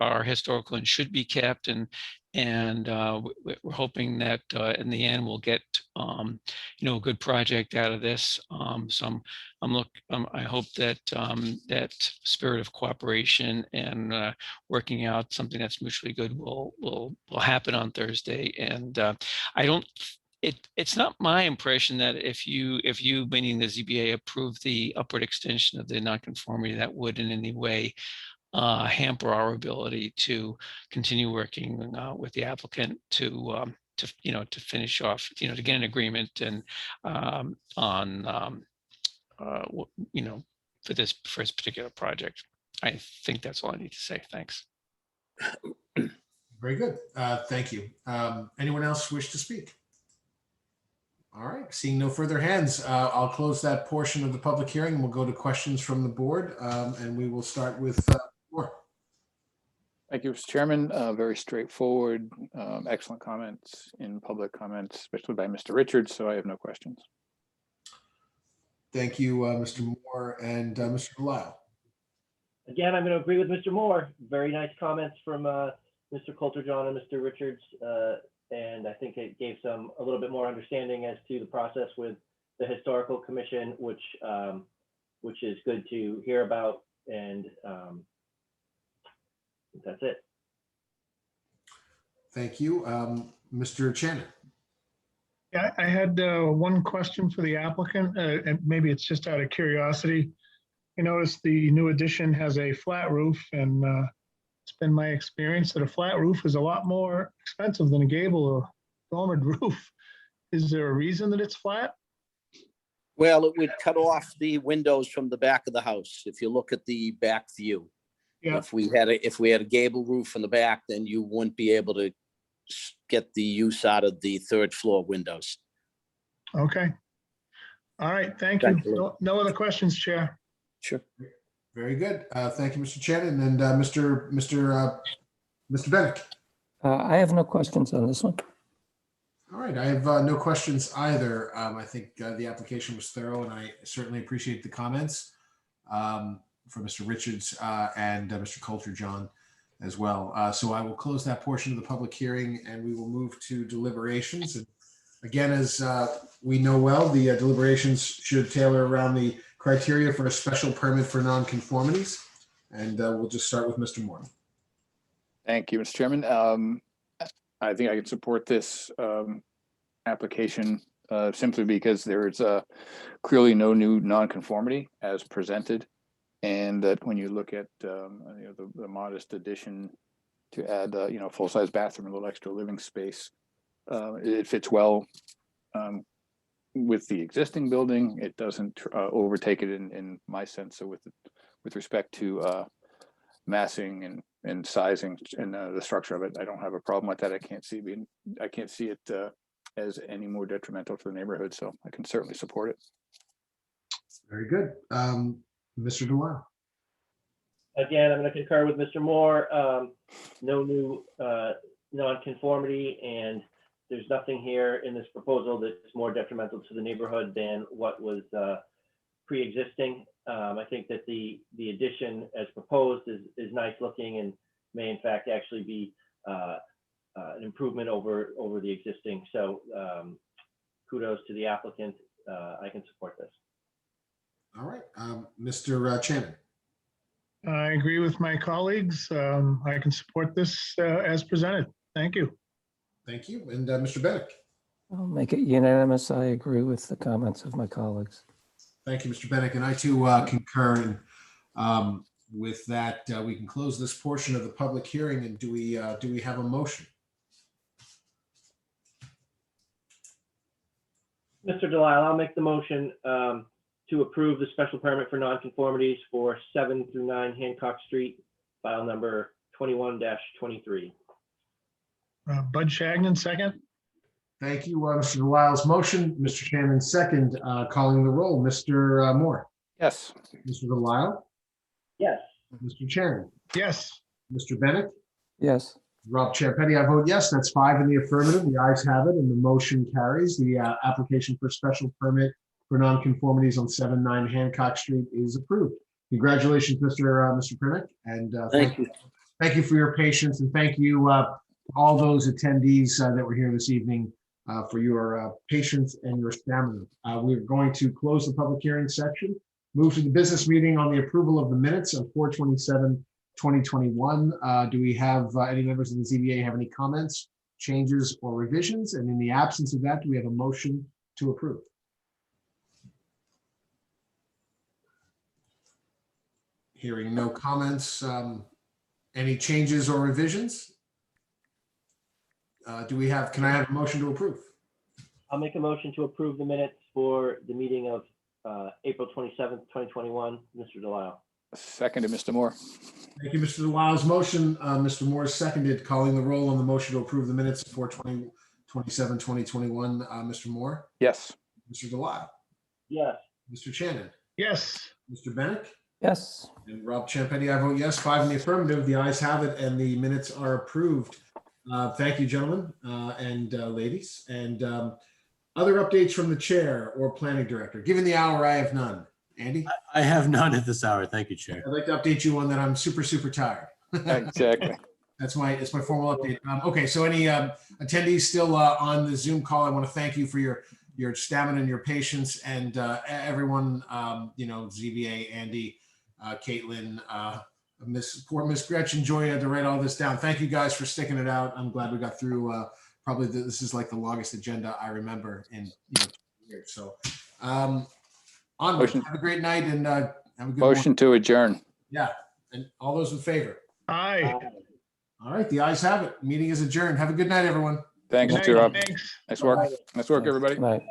are historical and should be kept, and we're hoping that in the end we'll get a good project out of this. So I hope that that spirit of cooperation and working out something that's mutually good will happen on Thursday. And it's not my impression that if you meaning the ZBA approve the upward extension of the nonconformity, that would in any way hamper our ability to continue working with the applicant to finish off, to get an agreement and on for this particular project. I think that's all I need to say. Thanks. Very good. Thank you. Anyone else wish to speak? All right, seeing no further hands, I'll close that portion of the public hearing and we'll go to questions from the board. And we will start with Moore. Thank you, Mr. Chairman. Very straightforward, excellent comments in public comments, especially by Mr. Richards, so I have no questions. Thank you, Mr. Moore and Mr. Delisle. Again, I'm going to agree with Mr. Moore. Very nice comments from Mr. Coulter-John and Mr. Richards. And I think it gave a little bit more understanding as to the process with the Historical Commission, which is good to hear about. And that's it. Thank you. Mr. Shannon. Yeah, I had one question for the applicant, and maybe it's just out of curiosity. I noticed the new addition has a flat roof, and it's been my experience that a flat roof is a lot more expensive than a gable or dormered roof. Is there a reason that it's flat? Well, it would cut off the windows from the back of the house. If you look at the back view, yeah. If we had a gable roof in the back, then you wouldn't be able to get the use out of the third floor windows. Okay. All right. Thank you. No other questions, Chair. Sure. Very good. Thank you, Mr. Shannon and Mr. Bennett. I have no questions on this one. All right. I have no questions either. I think the application was thorough and I certainly appreciate the comments from Mr. Richards and Mr. Coulter-John as well. So I will close that portion of the public hearing and we will move to deliberations. And again, as we know well, the deliberations should tailor around the criteria for a special permit for nonconformities. And we'll just start with Mr. Moore. Thank you, Mr. Chairman. I think I can support this application simply because there is clearly no new nonconformity as presented. And that when you look at the modest addition to add full-size bathroom, a little extra living space, it fits well with the existing building. It doesn't overtake it in my sense. So with respect to massing and sizing and the structure of it, I don't have a problem with that. I can't see it as any more detrimental to the neighborhood. So I can certainly support it. Very good. Mr. Delisle. Again, I'm going to concur with Mr. Moore. No new nonconformity, and there's nothing here in this proposal that's more detrimental to the neighborhood than what was pre-existing. I think that the addition as proposed is nice looking and may in fact actually be an improvement over the existing. So kudos to the applicant. I can support this. All right, Mr. Shannon. I agree with my colleagues. I can support this as presented. Thank you. Thank you. And Mr. Bennett. I'll make it unanimous. I agree with the comments of my colleagues. Thank you, Mr. Bennett. And I too concur. And with that, we can close this portion of the public hearing. And do we have a motion? Mr. Delisle, I'll make the motion to approve the special permit for nonconformities for 7 through 9 Hancock Street, file number 21-23. Bud Shagnon, second. Thank you, Mr. Delisle's motion. Mr. Shannon, second. Calling the roll, Mr. Moore, Yes. Mr. Delisle, Yes. Mr. Shannon, Yes. Mr. Bennett, Yes. Rob Champetti. I vote yes. That's 5 in the affirmative. The ayes have it, and the motion carries. The application for special permit for nonconformities on 7-9 Hancock Street is approved. Congratulations, Mr. Primick, and Thank you. thank you for your patience, and thank you all those attendees that were here this evening for your patience and your stamina. We're going to close the public hearing section, move to the business meeting on the approval of the minutes of 4/27/2021. Do we have any members of the ZBA have any comments, changes, or revisions? And in the absence of that, do we have a motion to approve? Hearing no comments, any changes or revisions? Can I have a motion to approve? I'll make a motion to approve the minutes for the meeting of April 27th, 2021. Mr. Delisle. Seconded, Mr. Moore. Thank you, Mr. Delisle's motion. Mr. Moore seconded. Calling the roll on the motion to approve the minutes of 4/27/2021. Mr. Moore, Yes. Mr. Delisle, Yes. Mr. Shannon, Yes. Mr. Bennett, Yes. and Rob Champetti. I vote yes. 5 in the affirmative. The ayes have it, and the minutes are approved. Thank you, gentlemen and ladies. And other updates from the chair or planning director. Given the hour, I have none. Andy? I have none at this hour. Thank you, Chair. I'd like to update you on that. I'm super tired. Exactly. It's my formal update. Okay, so any attendees still on the Zoom call, I want to thank you for your stamina and your patience, and everyone, ZBA, Andy, Caitlin, poor Miss Gretchen Joy had to write all this down. Thank you guys for sticking it out. I'm glad we got through. Probably this is like the longest agenda I remember in years. So onward. Have a great night and have a good Motion to adjourn. Yeah, and all those in favor. Aye. All right, the ayes have it. Meeting is adjourned. Have a good night, everyone. Thanks, Good Mr. night. Rob. Thanks. Nice work. Nice work, everybody. Right.